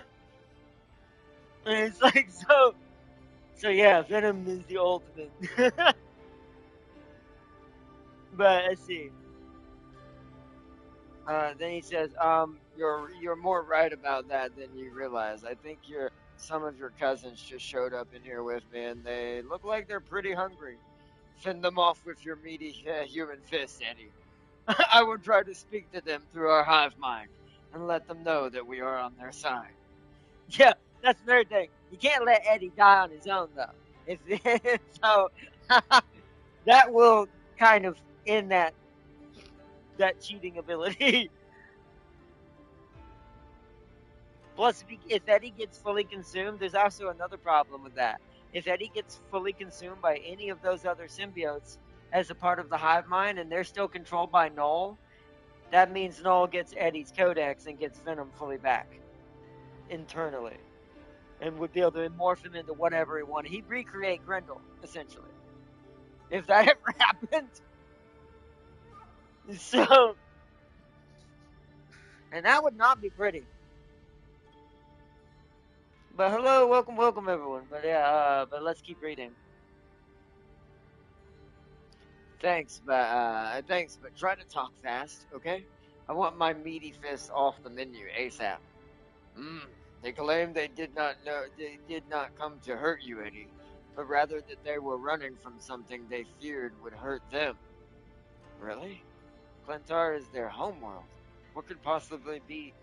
it's like, so yeah, Venom is the ultimate. But let's see. Then he says, you're more right about that than you realize. I think some of your cousins just showed up in here with me, and they look like they're pretty hungry. Fend them off with your meaty human fist, Eddie. I will try to speak to them through our hive mind, and let them know that we are on their side. Yeah, that's the third thing. You can't let Eddie die on his own, though. So, that will kind of end that cheating ability. Plus, if Eddie gets fully consumed, there's also another problem with that. if Eddie gets fully consumed by any of those other symbiotes as a part of the hive mind and they're still controlled by Null, that means Null gets Eddie's codex and gets Venom fully back internally and would be able to morph him into whatever he wanted. He'd recreate Grendel, essentially. If that ever happened. So, and that would not be pretty. But hello, welcome everyone. But yeah, but let's keep reading. Thanks, but try to talk fast, okay? I want my meaty fist off the menu ASAP. They claim they did not come to hurt you, Eddie, but rather that they were running from something they feared would hurt them. Really? Clentar is their homeworld. What could possibly be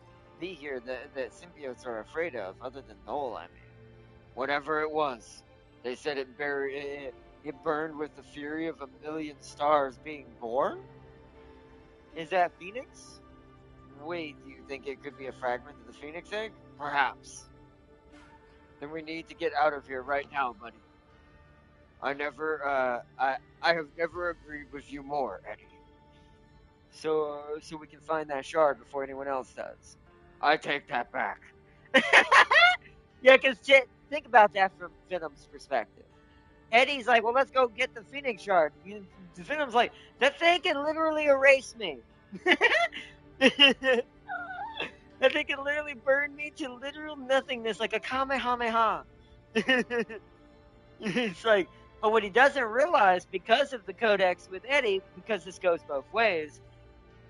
here that symbiotes are afraid of, other than Noel, I mean? Whatever it was, they said it burned with the fury of 1,000,000 stars being born? Is that Phoenix? Wait, do you think it could be a fragment of the Phoenix egg? Perhaps. Then we need to get out of here right now, buddy. I have never agreed with you more, Eddie. So we can find that shard before anyone else does. I take that back. Yeah, because think about that from Venom's perspective. Eddie's like, well, let's go get the Phoenix shard. Venom's like, that thing can literally erase me. That thing can literally burn me to literal nothingness like a Kamehameha. It's like, but what he doesn't realize, because of the codex with Eddie, because this goes both ways,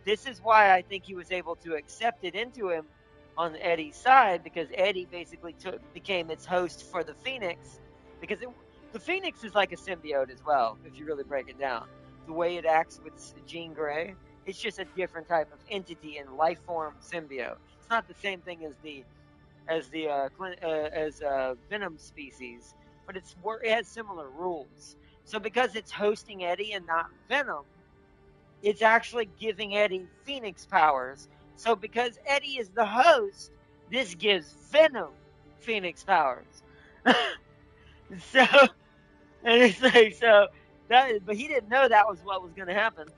this is why I think he was able to accept it into him on Eddie's side, because Eddie basically became its host for the Phoenix, because the Phoenix is like a symbiote as well, if you really break it down. The way it acts with Jean Grey, it's just a different type of entity and life form symbiote. It's not the same thing as Venom species, but it has similar rules. So because it's hosting Eddie and not Venom, it's actually giving Eddie Phoenix powers. So because Eddie is the host, this gives Venom Phoenix powers. So, and it's like, but he didn't know that was what was going to happen.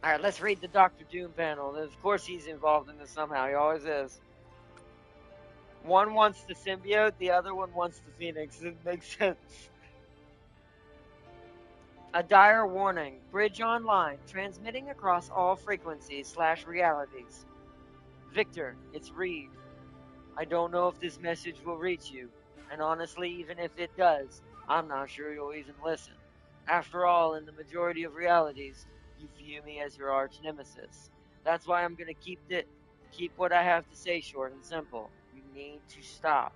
All right, let's read the Doctor Doom panel. Of course, he's involved in this somehow. He always is. One wants the symbiote, the other one wants the Phoenix. It makes sense. A dire warning. Bridge online. Transmitting across all frequencies/realities. Victor, it's Reed. I don't know if this message will reach you. And honestly, even if it does, I'm not sure you'll even listen. After all, in the majority of realities, you view me as your arch nemesis. That's why I'm going to keep what I have to say short and simple. You need to stop.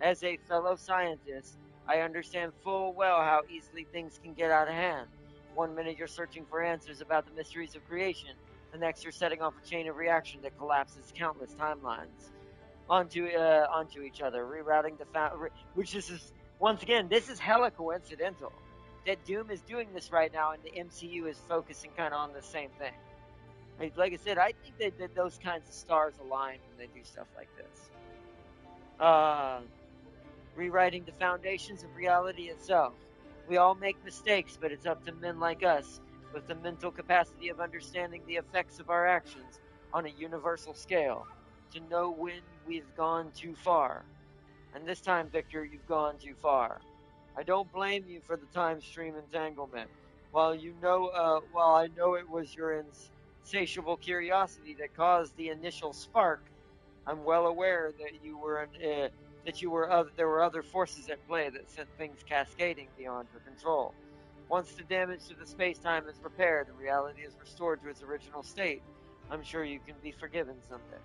As a fellow scientist, I understand full well how easily things can get out of hand. One minute you're searching for answers about the mysteries of creation, the next you're setting off a chain of reaction that collapses countless timelines onto each other, rerouting which is once again, this is hella coincidental that Doom is doing this right now, and the MCU is focusing kind of on the same thing. Like I said, I think that those kinds of stars align when they do stuff like this. Rewriting the foundations of reality itself. We all make mistakes, but it's up to men like us, with the mental capacity of understanding the effects of our actions on a universal scale, to know when we've gone too far. And this time, Victor, you've gone too far. I don't blame you for the time stream entanglement. While I know it was your insatiable curiosity that caused the initial spark, I'm well aware that there were other forces at play that sent things cascading beyond your control. Once the damage to the space-time is repaired and reality is restored to its original state, I'm sure you can be forgiven someday.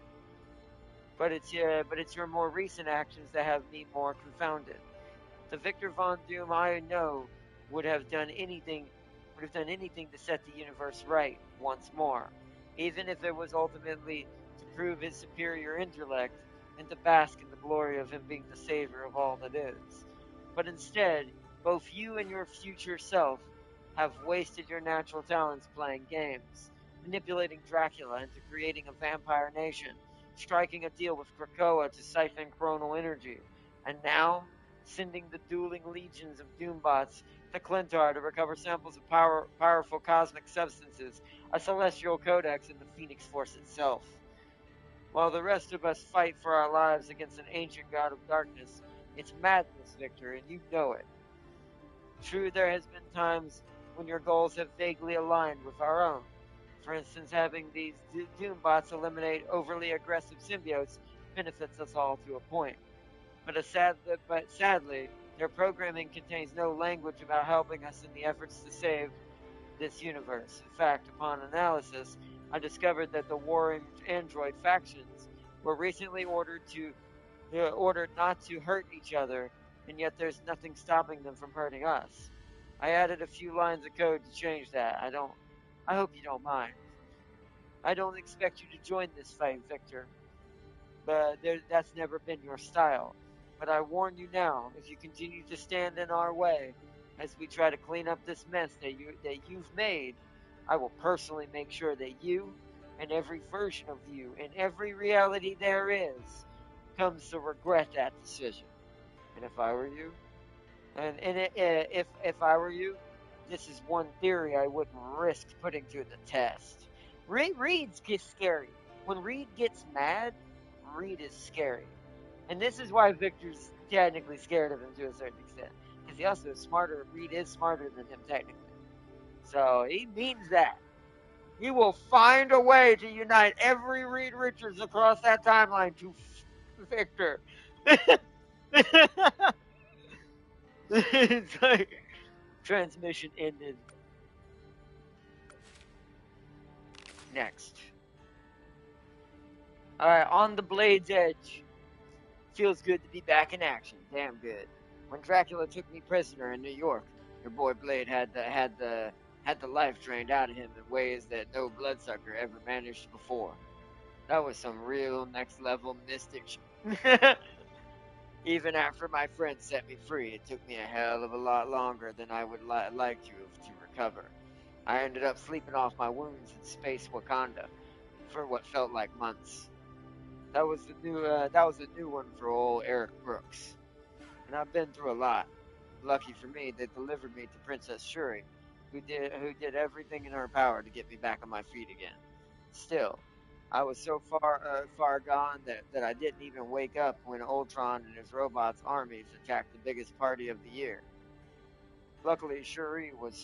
But it's your more recent actions that have me more confounded. The Victor Von Doom I know would have done anything to set the universe right once more, even if it was ultimately to prove his superior intellect and to bask in the glory of him being the savior of all that is. But instead, both you and your future self have wasted your natural talents playing games, manipulating Dracula into creating a vampire nation, striking a deal with Krakoa to siphon chronal energy, And now, sending the dueling legions of Doombots to Clintar to recover samples of powerful cosmic substances, a celestial codex, and the Phoenix Force itself. While the rest of us fight for our lives against an ancient god of darkness, it's madness, Victor, and you know it. True, there has been times when your goals have vaguely aligned with our own. For instance, having these Doombots eliminate overly aggressive symbiotes benefits us all to a point. But sadly, their programming contains no language about helping us in the efforts to save this universe. In fact, upon analysis, I discovered that the warring android factions were recently ordered not to hurt each other, and yet there's nothing stopping them from hurting us. I added a few lines of code to change that. I hope you don't mind. I don't expect you to join this fight, Victor, but that's never been your style. But I warn you now, if you continue to stand in our way as we try to clean up this mess that you've made, I will personally make sure that you and every version of you in every reality there is comes to regret that decision. And if I were you, if I were you, this is one theory I wouldn't risk putting to the test. Reed's gets scary. When Reed gets mad, Reed is scary. And this is why Victor's technically scared of him to a certain extent. Because he also is smarter. Reed is smarter than him technically. So he means that. He will find a way to unite every Reed Richards across that timeline to Victor. It's like transmission ended. Next. Alright, on the Blade's Edge. Feels good to be back in action. Damn good. When Dracula took me prisoner in New York, your boy Blade had the life drained out of him in ways that no bloodsucker ever managed before. That was some real next level mystic shit. Even after my friend set me free, it took me a hell of a lot longer than I would like to recover. I ended up sleeping off my wounds in space Wakanda for what felt like months. That was a new one for old Eric Brooks. And I've been through a lot. Lucky for me, they delivered me to Princess Shuri, who did everything in her power to get me back on my feet again. Still, I was so far gone that I didn't even wake up when Ultron and his robots' armies attacked the biggest party of the year. Luckily, Shuri was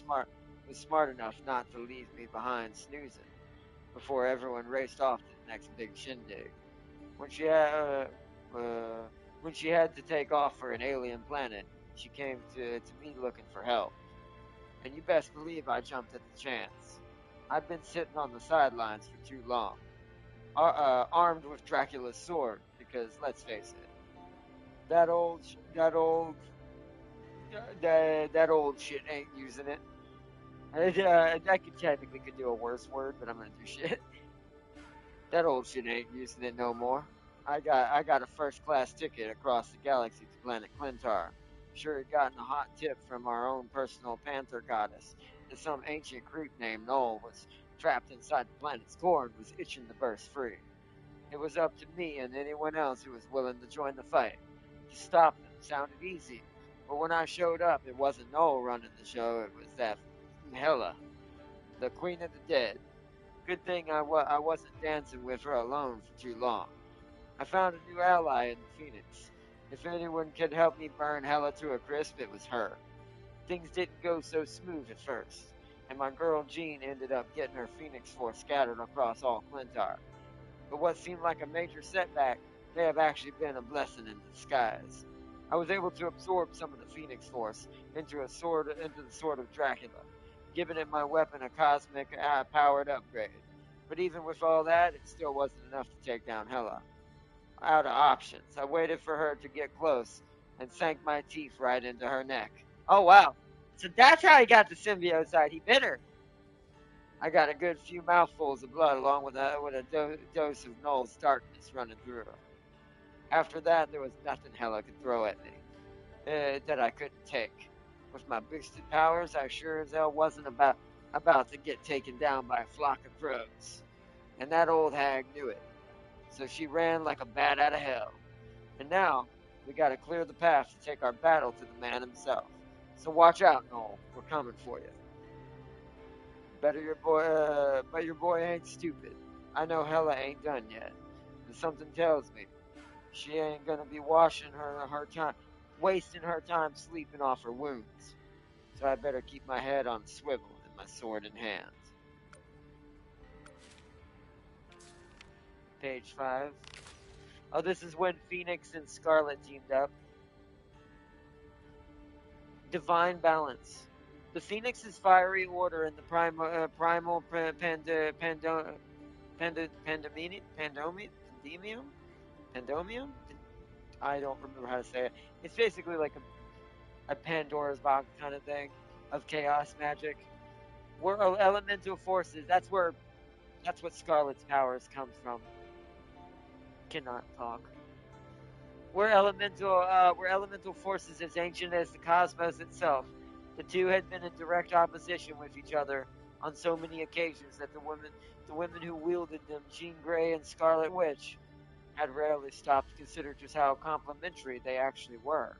smart enough not to leave me behind snoozing before everyone raced off to the next big shindig. When she had when she had to take off for an alien planet, she came to me looking for help. And you best believe I jumped at the chance. I'd been sitting on the sidelines for too long, armed with Dracula's sword, because let's face it, that old shit ain't using it. I could do a worse word, but I'm gonna do shit. That old shit ain't using it no more. I got a first class ticket across the galaxy to planet Clintar. Sure had gotten a hot tip from our own personal panther goddess that some ancient creep named Noel was trapped inside the planet's core and was itching to burst free. It was up to me and anyone else who was willing to join the fight. To stop them sounded easy, but when I showed up, it wasn't Noel running the show, it was that Hela, the Queen of the Dead. Good thing I wasn't dancing with her alone for too long. I found a new ally in the Phoenix. If anyone could help me burn Hela to a crisp, it was her. Things didn't go so smooth at first, and my girl Jean ended up getting her Phoenix Force scattered across all Clintar. But what seemed like a major setback may have actually been a blessing in disguise. I was able to absorb some of the Phoenix Force into the sword of Dracula, giving it my weapon a cosmic powered upgrade. But even with all that, it still wasn't enough to take down Hela. Out of options, I waited for her to get close and sank my teeth right into her neck. Oh wow! So that's how he got the symbiote side. He bit her. I got a good few mouthfuls of blood along with a dose of Noel's darkness running through her. After that, there was nothing Hela could throw at me that I couldn't take. With my boosted powers, I sure as hell wasn't about to get taken down by a flock of crows. And that old hag knew it. So she ran like a bat out of hell. And now, We gotta clear the path to take our battle to the man himself. So watch out, Noel. We're coming for you. But your boy ain't stupid. I know Hella ain't done yet. And something tells me she ain't gonna be wasting her time sleeping off her wounds. So I better keep my head on a swivel and my sword in hand. Page 5. Oh, this is when Phoenix and Scarlet teamed up. Divine balance. The Phoenix's fiery order and the primal pandomium? I don't remember how to say it. It's basically like a Pandora's box kind of thing of chaos magic. We're elemental forces. That's what Scarlet's powers come from. Cannot talk. We're elemental forces as ancient as the cosmos itself. The two had been in direct opposition with each other on so many occasions that the women who wielded them, Jean Grey and Scarlet Witch, had rarely stopped to consider just how complementary they actually were.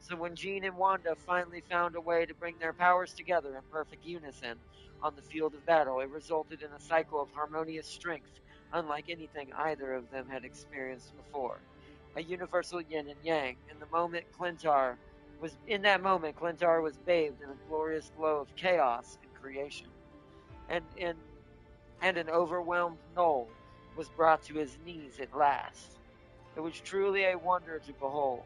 So when Jean and Wanda finally found a way to bring their powers together in perfect unison on the field of battle, it resulted in a cycle of harmonious strength, unlike anything either of them had experienced before. A universal yin and yang. In that moment, Clintar was bathed in a glorious glow of chaos and creation. And an overwhelmed Noel was brought to his knees at last. It was truly a wonder to behold.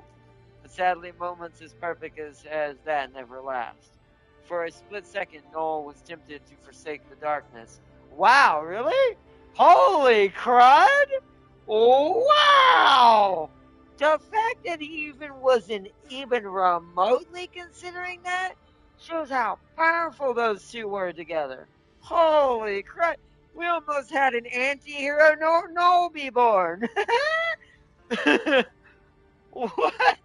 But sadly, moments as perfect as that never last. For a split second, Noel was tempted to forsake the darkness. Wow, really? Holy crud! Wow! The fact that he even wasn't even remotely considering that shows how powerful those two were together. Holy crud! We almost had an anti-hero Noel be born. What?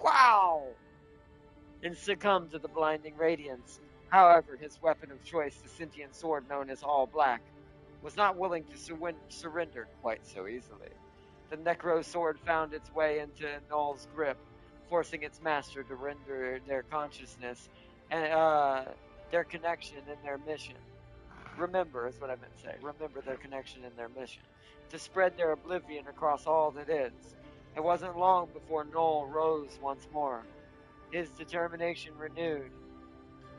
Wow! And succumbed to the blinding radiance. However, his weapon of choice, the sentient sword known as All Black, was not willing to surrender quite so easily. The Necro sword found its way into Noel's grip, forcing its master to render their consciousness and their connection in their mission. Remember, is what I meant to say. Remember their connection in their mission. To spread their oblivion across all that is. It wasn't long before Noel rose once more, his determination renewed,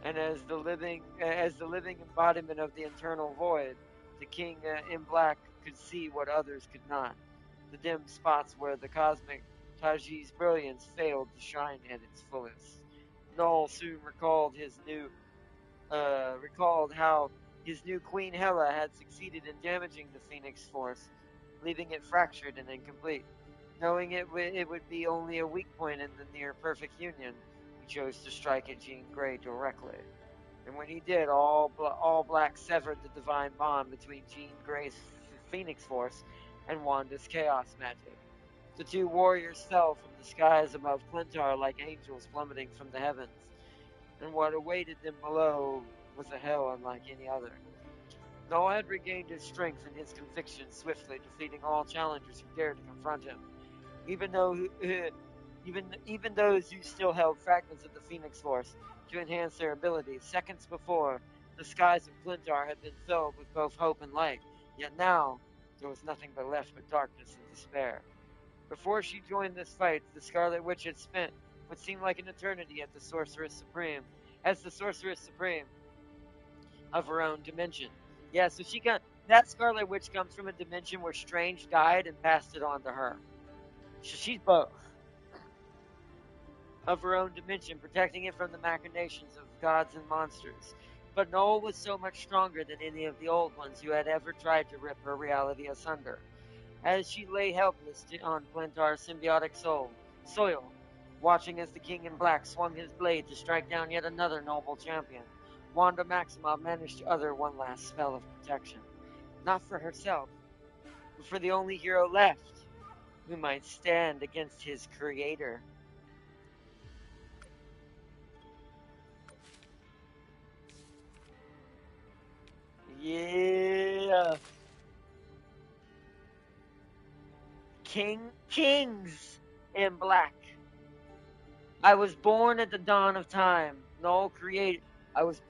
and as the living embodiment of the eternal void, the King in Black could see what others could not. The dim spots where the cosmic Taji's brilliance failed to shine at its fullest. Noel soon recalled how his new Queen Hela had succeeded in damaging the Phoenix Force, leaving it fractured and incomplete. Knowing it would be only a weak point in the near-perfect union, he chose to strike at Jean Grey directly. And when he did, All Black severed the divine bond between Jean Grey's Phoenix Force and Wanda's Chaos Magic. The two warriors fell from the skies above Clintar like angels plummeting from the heavens, and what awaited them below was a hell unlike any other. Noel had regained his strength and his conviction, swiftly defeating all challengers who dared to confront him. Even those who still held fragments of the Phoenix Force to enhance their abilities. Seconds before, the skies of Clintar had been filled with both hope and light, yet now there was nothing but left but darkness and despair. Before she joined this fight, the Scarlet Witch had spent what seemed like an eternity as the Sorceress Supreme of her own dimension. Yeah, so that Scarlet Witch comes from a dimension where Strange died and passed it on to her. So she's both of her own dimension, protecting it from the machinations of gods and monsters. But Noel was so much stronger than any of the old ones who had ever tried to rip her reality asunder. As she lay helpless on Clintar's symbiotic soil, watching as the King in Black swung his blade to strike down yet another noble champion, Wanda Maximoff managed to utter one last spell of protection. Not for herself, but for the only hero left who might stand against his creator. Yeah. kings in black. I was born at the dawn of time. Null created. I was.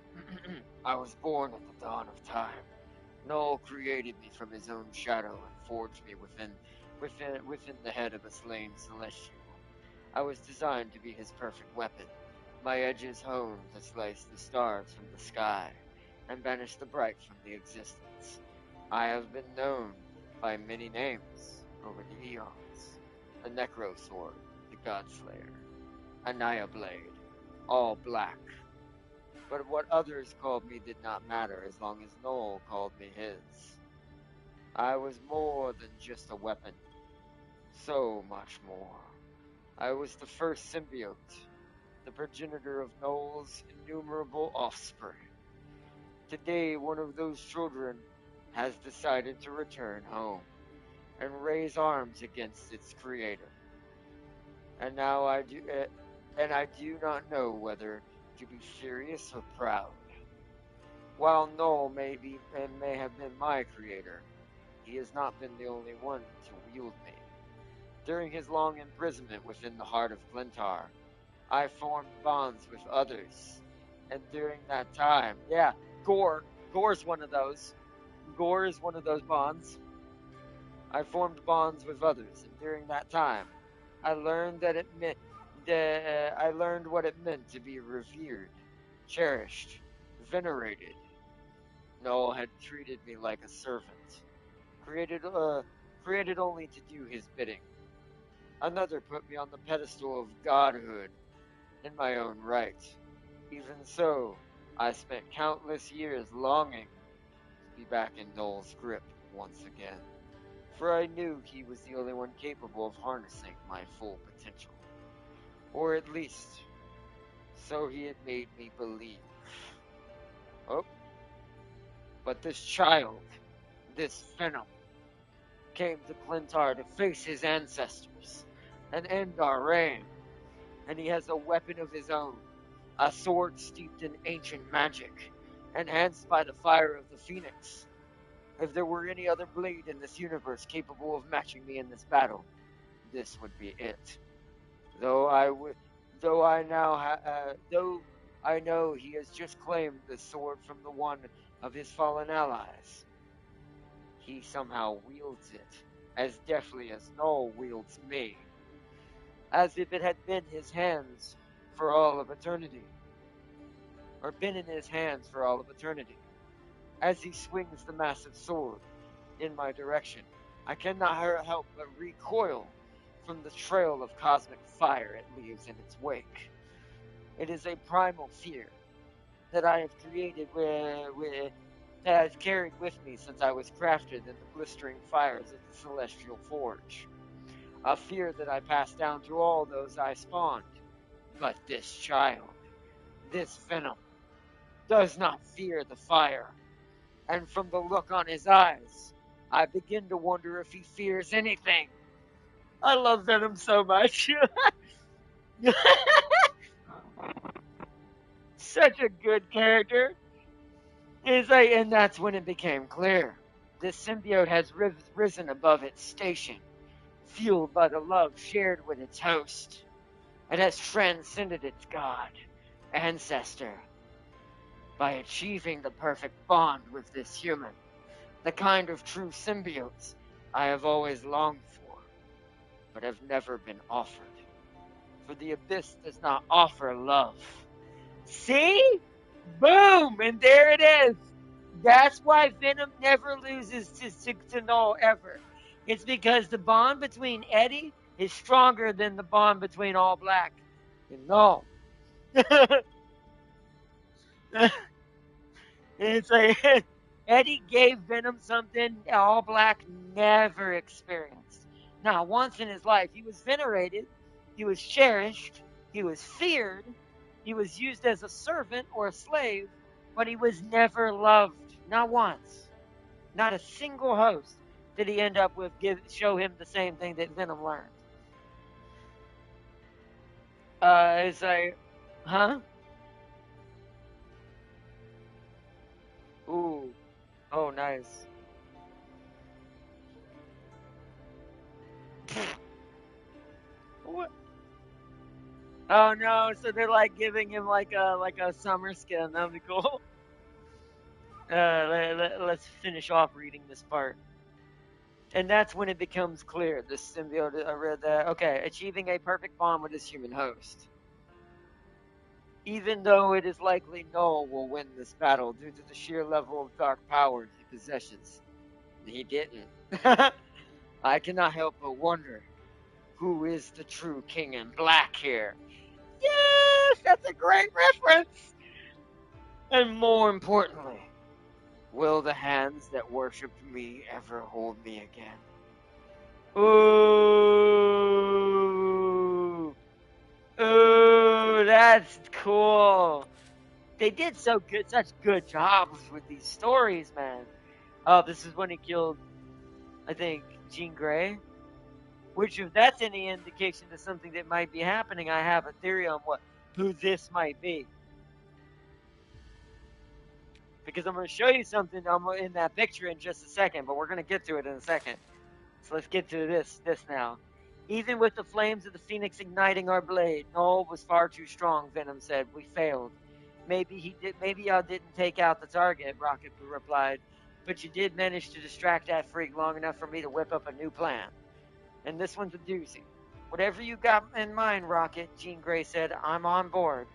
I was born at the dawn of time. Null created me from his own shadow and forged me within the head of a slain celestial. I was designed to be his perfect weapon. My edges honed to slice the stars from the sky and banish the bright from the existence. I have been known by many names over the eons. The Necro Sword, the Godslayer, Anaya Blade, all black. But what others called me did not matter as long as Noel called me his. I was more than just a weapon. So much more. I was the first symbiote, the progenitor of Noel's innumerable offspring. Today, one of those children has decided to return home and raise arms against its creator. And now I do not know whether to be furious or proud. While Noel may have been my creator, he has not been the only one to wield me. During his long imprisonment within the heart of Glentar, I formed bonds with others. And during that time, yeah, Gore's one of those. Gore is one of those bonds. I formed bonds with others, and during that time, I learned I learned what it meant to be revered, cherished, venerated. Noel had treated me like a servant, created created only to do his bidding. Another put me on the pedestal of godhood in my own right. Even so, I spent countless years longing to be back in Noel's grip once again, for I knew he was the only one capable of harnessing my full potential. Or at least, so he had made me believe. Oh, but this child, this Venom, came to Clintar to face his ancestors and end our reign, and he has a weapon of his own, a sword steeped in ancient magic, enhanced by the fire of the Phoenix. If there were any other blade in this universe capable of matching me in this battle, this would be it. Though I would, though I know he has just claimed the sword from the one of his fallen allies, he somehow wields it as deftly as Noel wields me, as if it had been his hands for all of eternity, or been in his hands for all of eternity. As he swings the massive sword in my direction, I cannot help but recoil from the trail of cosmic fire it leaves in its wake. It is a primal fear that I have created that I've carried with me since I was crafted in the blistering fires of the celestial forge. A fear that I passed down to all those I spawned. But this child, this Venom, does not fear the fire. And from the look on his eyes, I begin to wonder if he fears anything. I love Venom so much. Such a good character. And that's when it became clear. This symbiote has risen above its station, fueled by the love shared with its host. It has transcended its god, ancestor, by achieving the perfect bond with this human, the kind of true symbiotes I have always longed for, but have never been offered. For the abyss does not offer love. See? Boom! And there it is. That's why Venom never loses to Null ever. It's because the bond between Eddie is stronger than the bond between All Black and Null. It's like Eddie gave Venom something All Black never experienced. Not once in his life. He was venerated, he was cherished, he was feared, he was used as a servant or a slave, but he was never loved. Not once. Not a single host did he end up with show him the same thing that Venom learned. It's like, huh? Ooh. Oh, nice. What? Oh no! So they're like giving him like a summer skin. That'd be cool. Let's finish off reading this part. And that's when it becomes clear. This symbiote, I read that. Okay, achieving a perfect bond with his human host. Even though it is likely Noel will win this battle due to the sheer level of dark power he possesses. He didn't. I cannot help but wonder, who is the true king in black here? Yes, that's a great reference! And more importantly, will the hands that worshipped me ever hold me again? Ooh. Ooh, that's cool. They did such good jobs with these stories, man. Oh, this is when he killed, I think, Jean Grey. Which, if that's any indication to something that might be happening, I have a theory on who this might be. Because I'm going to show you something in that picture in just a second, but we're going to get to it in a second. So let's get to this now. Even with the flames of the Phoenix igniting our blade, Noel was far too strong, Venom said. We failed. Maybe y'all didn't take out the target, Rocket replied. But you did manage to distract that freak long enough for me to whip up a new plan. And this one's a doozy. Whatever you got in mind, Rocket, Jean Grey said, I'm on board.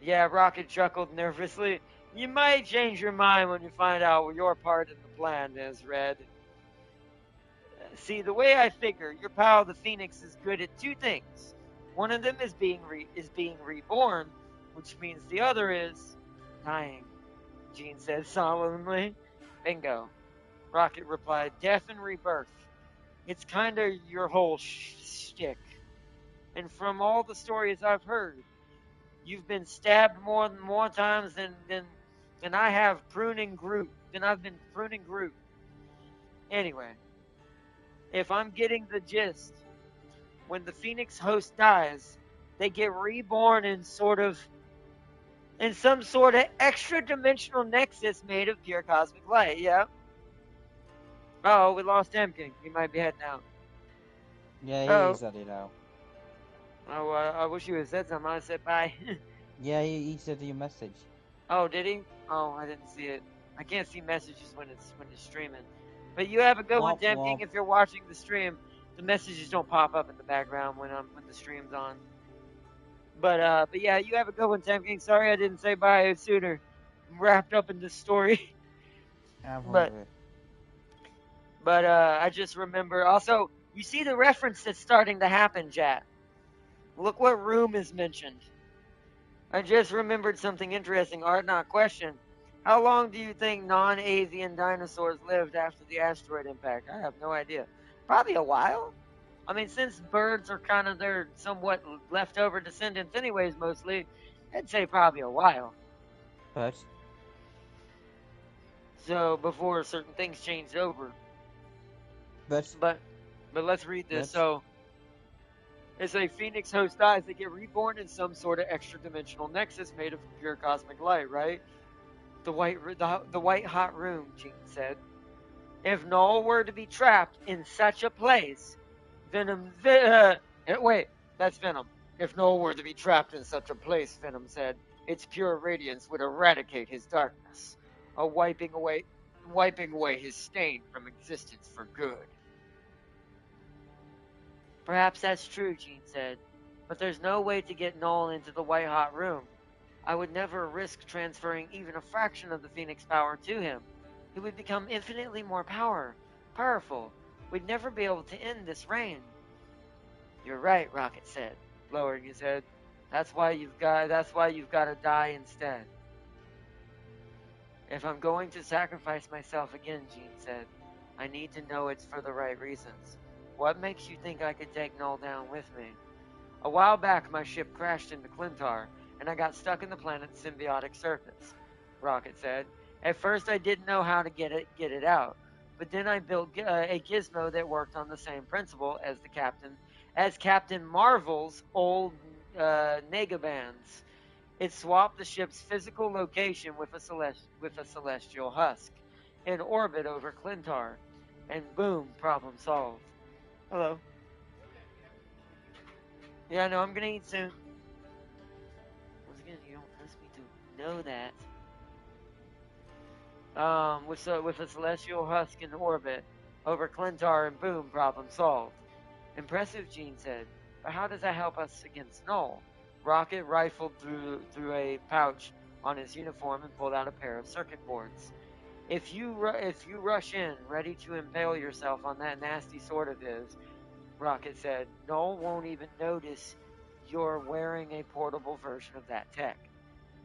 Yeah, Rocket chuckled nervously. You might change your mind when you find out what your part in the plan is, Red. See, the way I figure, your pal the Phoenix is good at two things. One of them is being reborn, which means the other is dying, Jean said solemnly. Bingo. Rocket replied, death and rebirth. It's kind of your whole shtick. And from all the stories I've heard, you've been stabbed more times than I have pruning Groot. Than I've been pruning Groot. Anyway, if I'm getting the gist, when the Phoenix host dies, they get reborn in some sort of extra dimensional nexus made of pure cosmic light. Yeah. Oh, we lost King. He might be heading out. Yeah, he's at it now. Oh, I wish you had said something. I said bye. Yeah, he said your message. Oh, did he? Oh, I didn't see it. I can't see messages when it's streaming. But you have a good one, King. If you're watching the stream, the messages don't pop up in the background when the stream's on. But yeah, you have a good one, King. Sorry I didn't say bye sooner. I'm wrapped up in this story. But I just remember also, you see the reference that's starting to happen, chat. Look what room is mentioned. I just remembered something interesting. Art, not question. How long do you think non-avian dinosaurs lived after the asteroid impact? I have no idea. Probably a while. I mean, since birds are kind of their somewhat leftover descendants anyways, mostly, I'd say probably a while. But? So, before certain things changed over. But let's read this. So, as a Phoenix host dies, they get reborn in some sort of extra-dimensional nexus made of pure cosmic light, right? The white hot room, Jean said. If Noel were to be trapped in such a place, wait, that's Venom. If Noel were to be trapped in such a place, Venom said, its pure radiance would eradicate his darkness, wiping away his stain from existence for good. Perhaps that's true, Jean said, but there's no way to get Noel into the white hot room. I would never risk transferring even a fraction of the Phoenix power to him. He would become infinitely more powerful. We'd never be able to end this reign. You're right, Rocket said, lowering his head. That's why you've got to die instead. If I'm going to sacrifice myself again, Jean said, I need to know it's for the right reasons. What makes you think I could take Noel down with me? A while back, my ship crashed into Clintar, and I got stuck in the planet's symbiotic surface, Rocket said. At first, I didn't know how to get it out, but then I built a gizmo that worked on the same principle as Captain Marvel's old negabands. It swapped the ship's physical location with a celestial husk in orbit over Clintar, and boom, problem solved. Hello. Yeah, no, I'm gonna eat soon. Once again, you don't trust me to know that. With a celestial husk in orbit over Clintar and boom, problem solved. Impressive, Gene said. But how does that help us against Null? Rocket rifled through a pouch on his uniform and pulled out a pair of circuit boards. If you rush in, ready to impale yourself on that nasty sword of his, Rocket said, Null won't even notice you're wearing a portable version of that tech.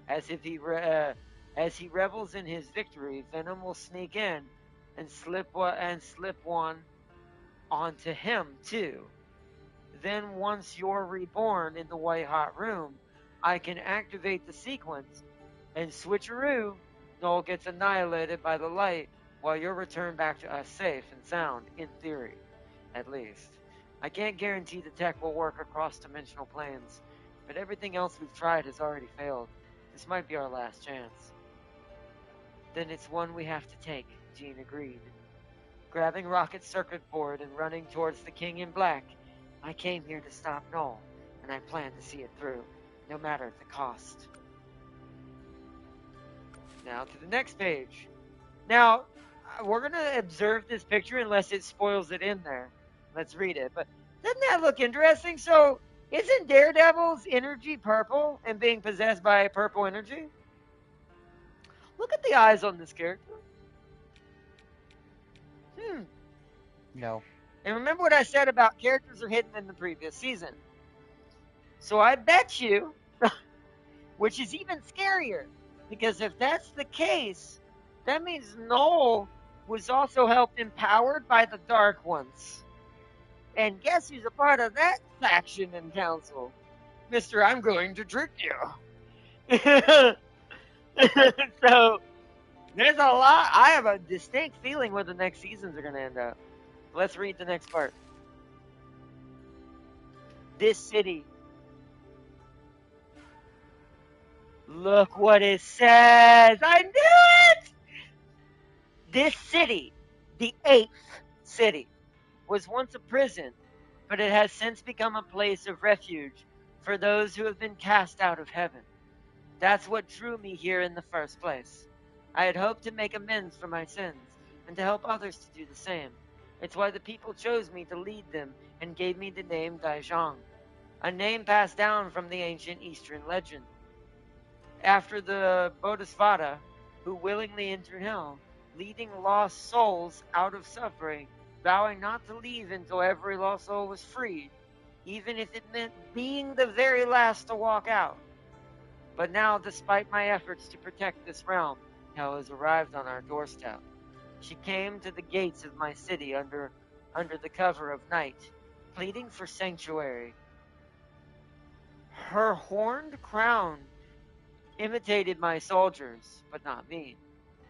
As he revels in his victory, Venom will sneak in and slip one onto him too. Then once you're reborn in the white hot room, I can activate the sequence and switcheroo, Noel gets annihilated by the light while you're returned back to us safe and sound, in theory, at least. I can't guarantee the tech will work across dimensional planes, but everything else we've tried has already failed. This might be our last chance. Then it's one we have to take, Jean agreed. Grabbing Rocket's circuit board and running towards the King in Black, I came here to stop Null, and I plan to see it through, no matter the cost. Now to the next page. Now, we're going to observe this picture unless it spoils it in there. Let's read it. But doesn't that look interesting? So, isn't Daredevil's energy purple and being possessed by purple energy? Look at the eyes on this character. No. And remember what I said about characters are hidden in the previous season. So I bet you, which is even scarier, because if that's the case, that means Noel was also helped empowered by the Dark Ones. And guess who's a part of that faction and council? Mr. I'm going to trick you. So, there's a lot. I have a distinct feeling where the next seasons are going to end up. Let's read the next part. This city. Look what it says. I knew it! This city, the 8th city, was once a prison, but it has since become a place of refuge for those who have been cast out of heaven. That's what drew me here in the first place. I had hoped to make amends for my sins, and to help others to do the same. It's why the people chose me to lead them and gave me the name Daijang, a name passed down from the ancient Eastern legend. After the Bodhisattva, who willingly entered hell, leading lost souls out of suffering, vowing not to leave until every lost soul was freed, even if it meant being the very last to walk out. But now, despite my efforts to protect this realm, hell has arrived on our doorstep. She came to the gates of my city under the cover of night, pleading for sanctuary. Her horned crown imitated my soldiers, but not me.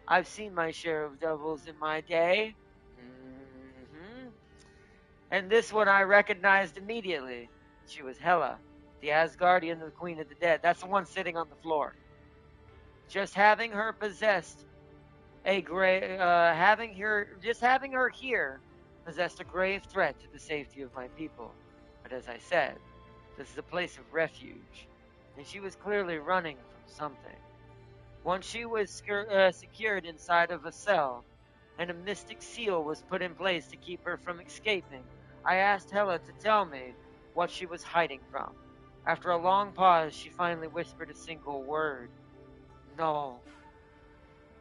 I've seen my share of devils in my day. And this one I recognized immediately. She was Hela, the Asgardian, the Queen of the Dead. That's the one sitting on the floor. Just having her possessed having her here possessed a grave threat to the safety of my people. But as I said, this is a place of refuge, and she was clearly running from something. Once she was secured inside of a cell, and a mystic seal was put in place to keep her from escaping, I asked Hela to tell me what she was hiding from. After a long pause, she finally whispered a single word. No.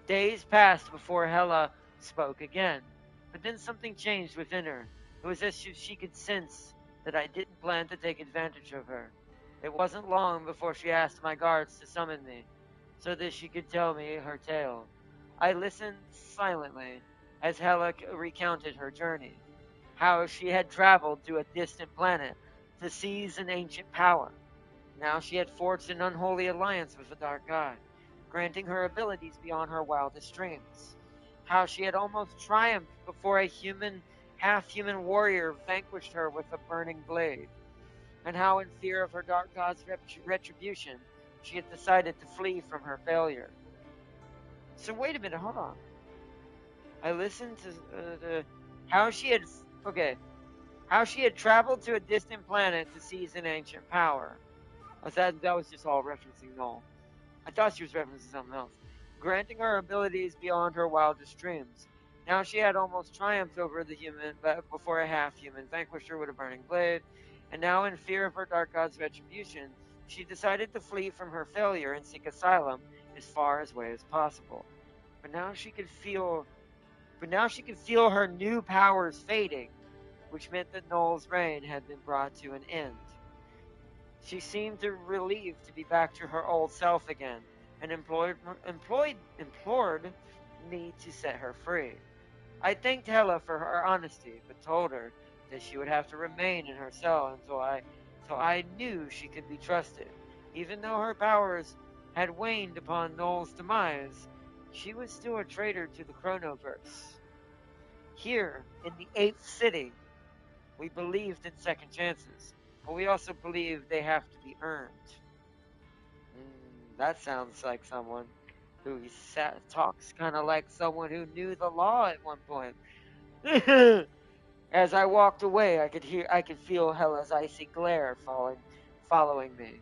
Days passed before Hela spoke again, but then something changed within her. It was as if she could sense that I didn't plan to take advantage of her. It wasn't long before she asked my guards to summon me, so that she could tell me her tale. I listened silently as Hela recounted her journey, how she had traveled to a distant planet to seize an ancient power. Now she had forged an unholy alliance with the Dark God, granting her abilities beyond her wildest dreams. How she had almost triumphed before a half-human warrior vanquished her with a burning blade. And how in fear of her Dark God's retribution, she had decided to flee from her failure. So wait a minute, hold on. I listened to how she had... Okay. how she had traveled to a distant planet to seize an ancient power. That was just all referencing Null. I thought she was referencing something else. Granting her abilities beyond her wildest dreams. Now she had almost triumphed over the human, but before a half-human vanquished her with a burning blade, and now in fear of her dark god's retribution, she decided to flee from her failure and seek asylum as far away as possible. But now she could feel her new powers fading, which meant that Noel's reign had been brought to an end. She seemed relieved to be back to her old self again, and implored me to set her free. I thanked Hela for her honesty, but told her that she would have to remain in her cell until I knew she could be trusted. Even though her powers had waned upon Noel's demise, she was still a traitor to the Chronoverse. Here, in the 8th city, we believed in second chances, but we also believe they have to be earned. That sounds like someone who talks kind of like someone who knew the law at one point. As I walked away, I could feel Hela's icy glare following me.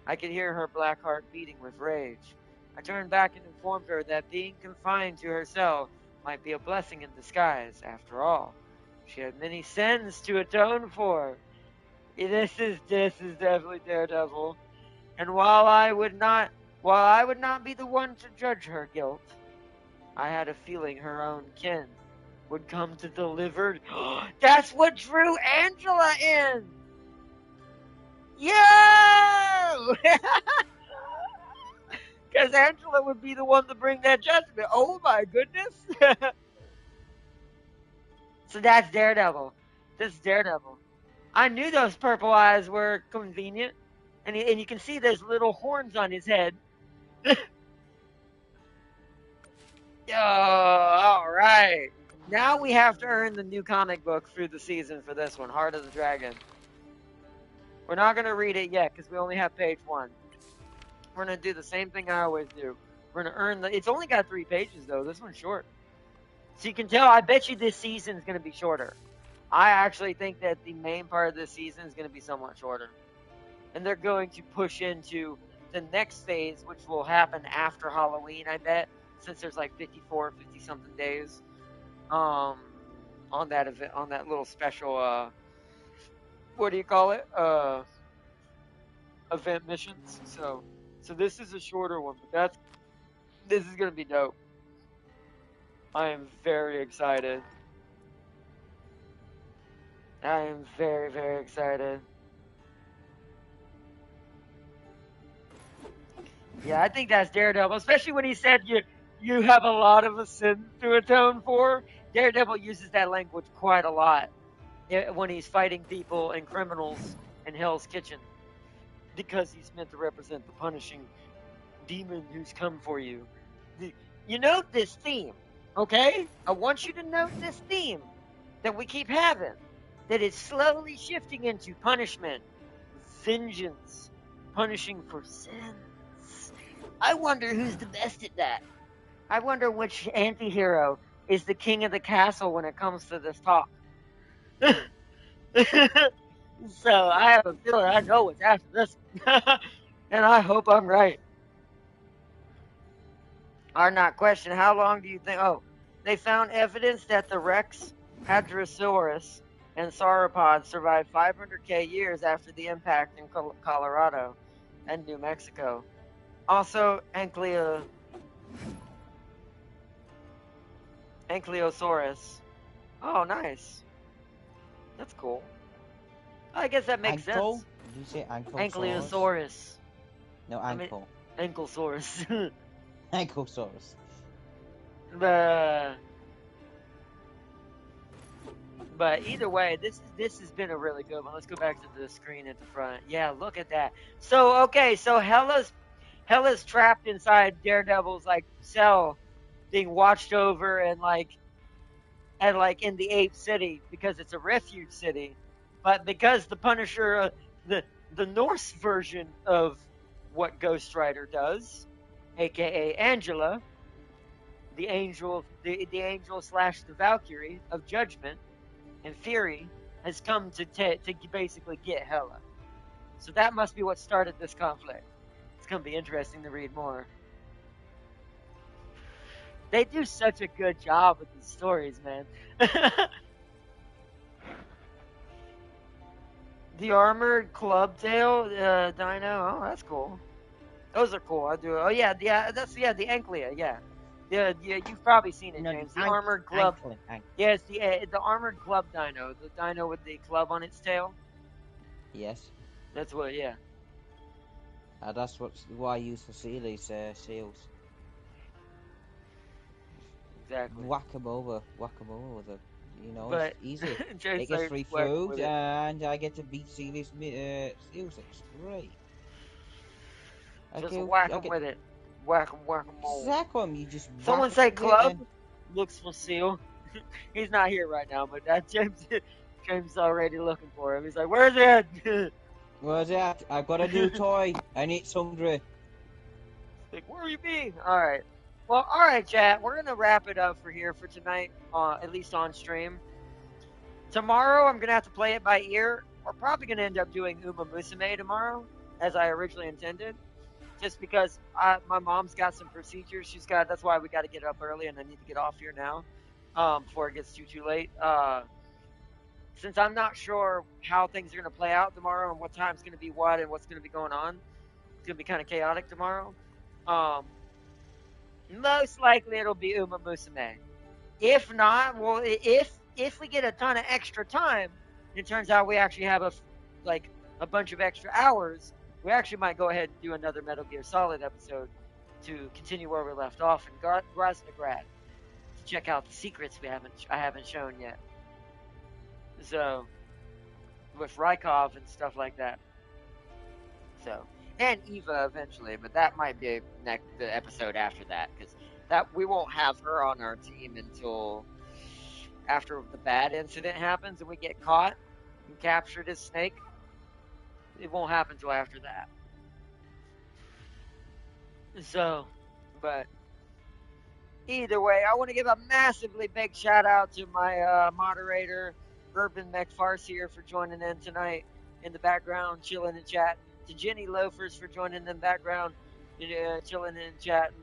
I could hear her black heart beating with rage. I turned back and informed her that being confined to her cell might be a blessing in disguise, after all. She had many sins to atone for. This is definitely Daredevil. And while I would not be the one to judge her guilt, I had a feeling her own kin would come to deliver. That's what drew Angela in! Yo! Because Angela would be the one to bring that judgment. Oh my goodness! So that's Daredevil. This is Daredevil. I knew those purple eyes were convenient. And you can see those little horns on his head. Alright. Now we have to earn the new comic book through the season for this one, Heart of the Dragon. We're not going to read it yet because we only have page 1. We're going to do the same thing I always do. We're going to earn it's only got 3 pages though. This one's short. So you can tell, I bet you this season is going to be shorter. I actually think that the main part of this season is going to be somewhat shorter. And they're going to push into the next phase, which will happen after Halloween, I bet, since there's like 50 something days on that event, on that little special what do you call it, event missions. So this is a shorter one, but this is gonna be dope. I am very excited. I am very, very excited. Yeah, I think that's Daredevil, especially when he said you have a lot of a sin to atone for. Daredevil uses that language quite a lot when he's fighting people and criminals in Hell's Kitchen, because he's meant to represent the punishing demon who's come for you. You note this theme, okay? I want you to note this theme that we keep having, that is slowly shifting into punishment, vengeance, punishing for sins. I wonder who's the best at that. I wonder which anti-hero is the king of the castle when it comes to this talk. So I have a feeling I know what's after this one. And I hope I'm right. Are not question, how long do you think? Oh, they found evidence that the Rex, Hadrosaurus, and Sauropods survived 500k years after the impact in Colorado and New Mexico. Also, Ankylosaurus. Oh, nice. That's cool. I guess that makes sense. Did you say Ankylosaurus? No, ankle. Ankylosaurus. Ankylosaurus. But either way, this has been a really good one. Let's go back to the screen at the front. Yeah, look at that. So okay, so Hela's trapped inside Daredevil's like cell, being watched over and in the 8th city because it's a refuge city. But because the Punisher, the Norse version of what Ghost Rider does, aka Angela, the angel / the Valkyrie of Judgment and Fury, has come to basically get Hela. So that must be what started this conflict. It's gonna be interesting to read more. They do such a good job with these stories, man. The armored clubtail dino. Oh, that's cool. Those are cool. I do. Oh yeah, that's the Anklia. Yeah, you've probably seen it, No, James. The armored club. Yeah, it's the armored club dino. The dino with the club on its tail. Yes. That's what. Yeah. That's why I use for these seals. Exactly. Whack 'em over with a, But, it's easy. James It gets free working food, with it. and I get to beat seals. Seals, it's great. Just whack 'em with it. Whack 'em all. Exactly. You just. Someone say club. Looks for seal. He's not here right now, but that James is already looking for him. He's like, "Where's it?" Where's that? I've got a new toy, and it's hungry. Like, where you be? All right. Well, all right, chat. We're gonna wrap it up for tonight, at least on stream. Tomorrow, I'm gonna have to play it by ear. We're probably gonna end up doing Uma Musume tomorrow, as I originally intended, just because my mom's got some procedures. That's why we got to get up early, and I need to get off here now, before it gets too late. Since I'm not sure how things are gonna play out tomorrow and what time's gonna be what and what's gonna be going on, it's gonna be kind of chaotic tomorrow. Most likely it'll be Uma Musume. If not, well, if we get a ton of extra time, it turns out we actually have a bunch of extra hours. We actually might go ahead and do another Metal Gear Solid episode to continue where we left off in Grasnagrad to check out the secrets I haven't shown yet. So with Rykov and stuff like that. So. And Eva eventually, but that might be the episode after that, because we won't have her on our team until after the bad incident happens and we get caught and captured as Snake. It won't happen until after that. So, but either way, I want to give a massively big shout out to my moderator, Urban McFarsier, for joining in tonight in the background, chilling and chatting. To Jenny Loafers for joining in the background, chilling and chatting.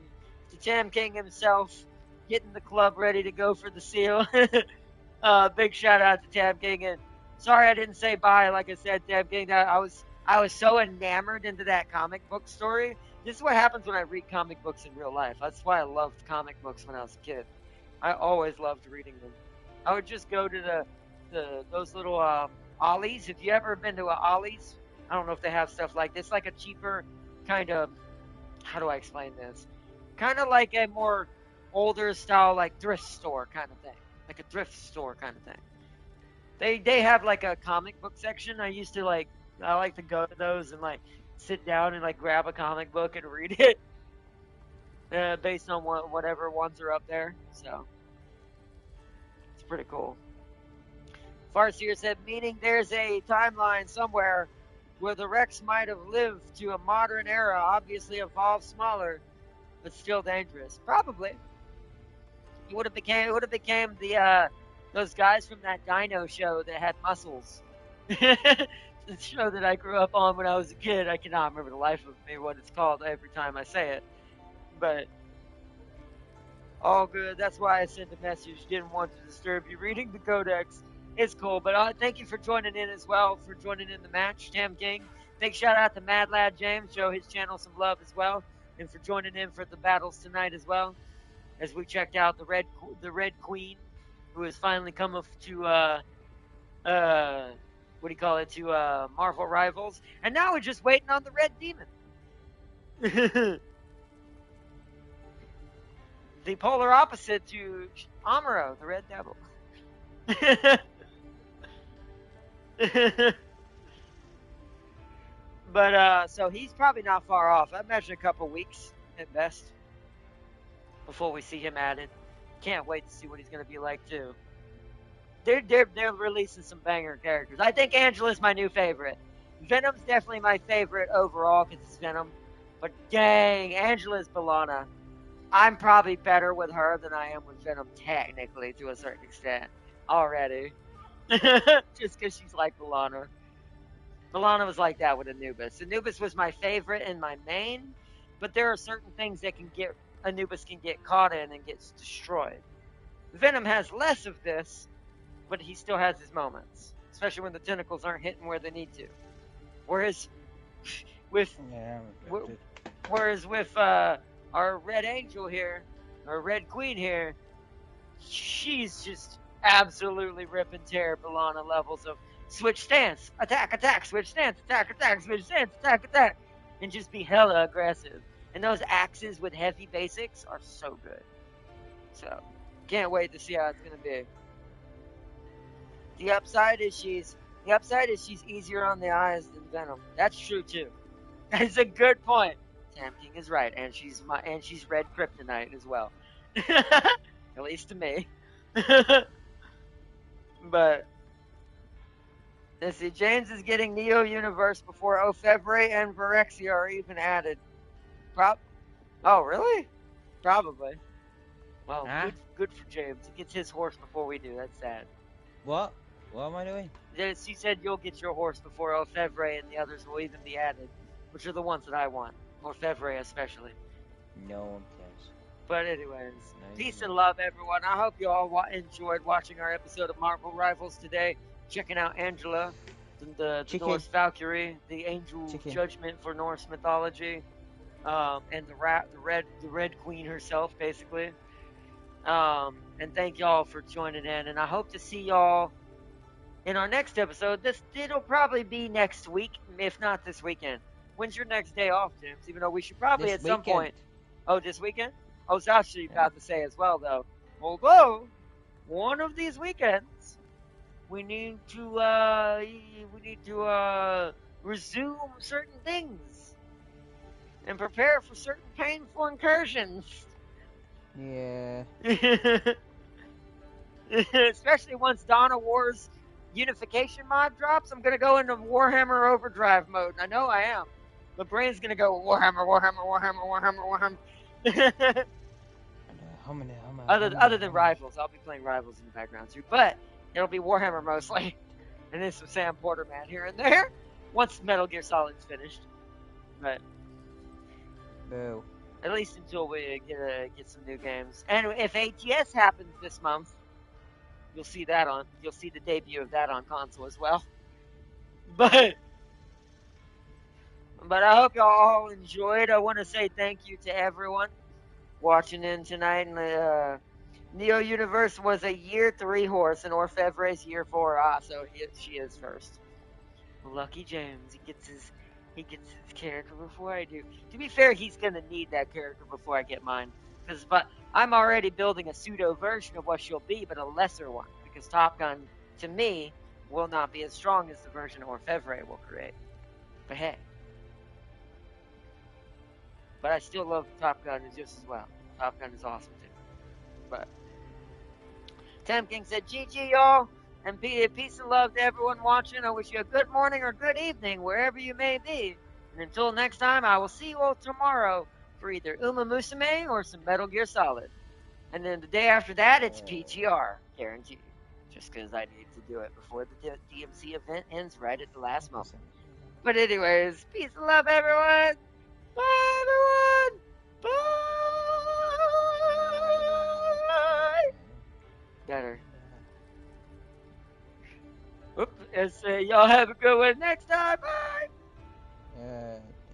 To Tam King himself, getting the club ready to go for the seal. Big shout out to Tam King, and sorry I didn't say bye. Like I said, Tam King, I was so enamored into that comic book story. This is what happens when I read comic books in real life. That's why I loved comic books when I was a kid. I always loved reading them. I would just go to those little Ollie's. Have you ever been to a Ollie's? I don't know if they have stuff like this, like a cheaper kind of, how do I explain this? Kind of like a more older style, like thrift store kind of thing. Like a thrift store kind of thing. They have like a comic book section. I like to go to those and like sit down and like grab a comic book and read it. Based on whatever ones are up there. So, it's pretty cool. Farseer said, meaning there's a timeline somewhere where the Rex might have lived to a modern era, obviously evolved smaller, but still dangerous. Probably. It would have became the those guys from that Dino show that had muscles. The show that I grew up on when I was a kid. I cannot remember the life of me what it's called every time I say it. But all good. That's why I sent the message. Didn't want to disturb you reading the Codex. It's cool, but thank you for joining in as well, for joining in the match, Tam King. Big shout out to Mad Lad James, show his channel some love as well, and for joining in for the battles tonight as well, as we checked out the Red Queen, who has finally come up to Marvel Rivals, and now we're just waiting on the Red Demon. The polar opposite to Amuro, the Red Devil. But so he's probably not far off. I imagine a couple weeks at best before we see him added. Can't wait to see what he's going to be like too. They're releasing some banger characters. I think Angela's my new favorite. Venom's definitely my favorite overall because it's Venom. But dang, Angela's Bellana. I'm probably better with her than I am with Venom technically to a certain extent already. Just because she's like Milana. Milana was like that with Anubis. Anubis was my favorite and my main, but there are certain things that Anubis can get caught in and gets destroyed. Venom has less of this, but he still has his moments, especially when the tentacles aren't hitting where they need to. Whereas with our Red Angel here, our Red Queen here, she's just absolutely rip and tear Milana levels of switch stance, attack, attack, switch stance, attack, attack, switch stance, attack, attack, and just be hella aggressive. And those axes with heavy basics are so good. So, can't wait to see how it's gonna be. The upside is she's easier on the eyes than Venom. That's true too. That's a good point. Tam King is right, and she's red kryptonite as well. At least to me. But let's see, James is getting Neo Universe before Ofebray and Virexia are even added. Oh, really? Probably. Well, good for James. He gets his horse before we do. That's sad. What? What am I doing? She said you'll get your horse before Ofebray and the others will even be added, which are the ones that I want. Ofebray especially. No one cares. But anyways, peace and love, everyone. I hope you all enjoyed watching our episode of Marvel Rivals today. Checking out Angela, the Norse Valkyrie, the Angel Judgment for Norse mythology, and the Red Queen herself, basically. And thank y'all for joining in. And I hope to see y'all in our next episode. It'll probably be next week, if not this weekend. When's your next day off, James? Even though we should probably at some point. Oh, this weekend? I was actually about to say as well, though. Although, one of these weekends, we need to resume certain things and prepare for certain painful incursions. Yeah. Especially once Dawn of War's unification mod drops, I'm gonna go into Warhammer Overdrive mode. I know I am. My brain's gonna go Warhammer. Other than Rivals, I'll be playing Rivals in the background too, but it'll be Warhammer mostly, and then some Sam Porter man here and there. Once Metal Gear Solid's finished, but no. At least until we get some new games. And if ATS happens this month, you'll see the debut of that on console as well. But I hope y'all all enjoyed. I want to say thank you to everyone watching in tonight. And Neo Universe was a year 3 horse, and Orfevray's year 4. So she is first. Lucky James, he gets his character before I do. To be fair, he's gonna need that character before I get mine, but I'm already building a pseudo version of what she'll be, but a lesser one, because Top Gun, to me, will not be as strong as the version Orfevre will create. But hey. But I still love Top Gun just as well. Top Gun is awesome too. But Tam King said, GG y'all, and peace and love to everyone watching. I wish you a good morning or good evening, wherever you may be. And until next time, I will see you all tomorrow for either Uma Musume or some Metal Gear Solid. And then the day after that, it's PTR, guaranteed. Just because I need to do it before the DMC event ends right at the last moment. But anyways, peace and love, everyone. Bye, everyone. Bye. Better. Oops. Y'all have a good one next time. Bye.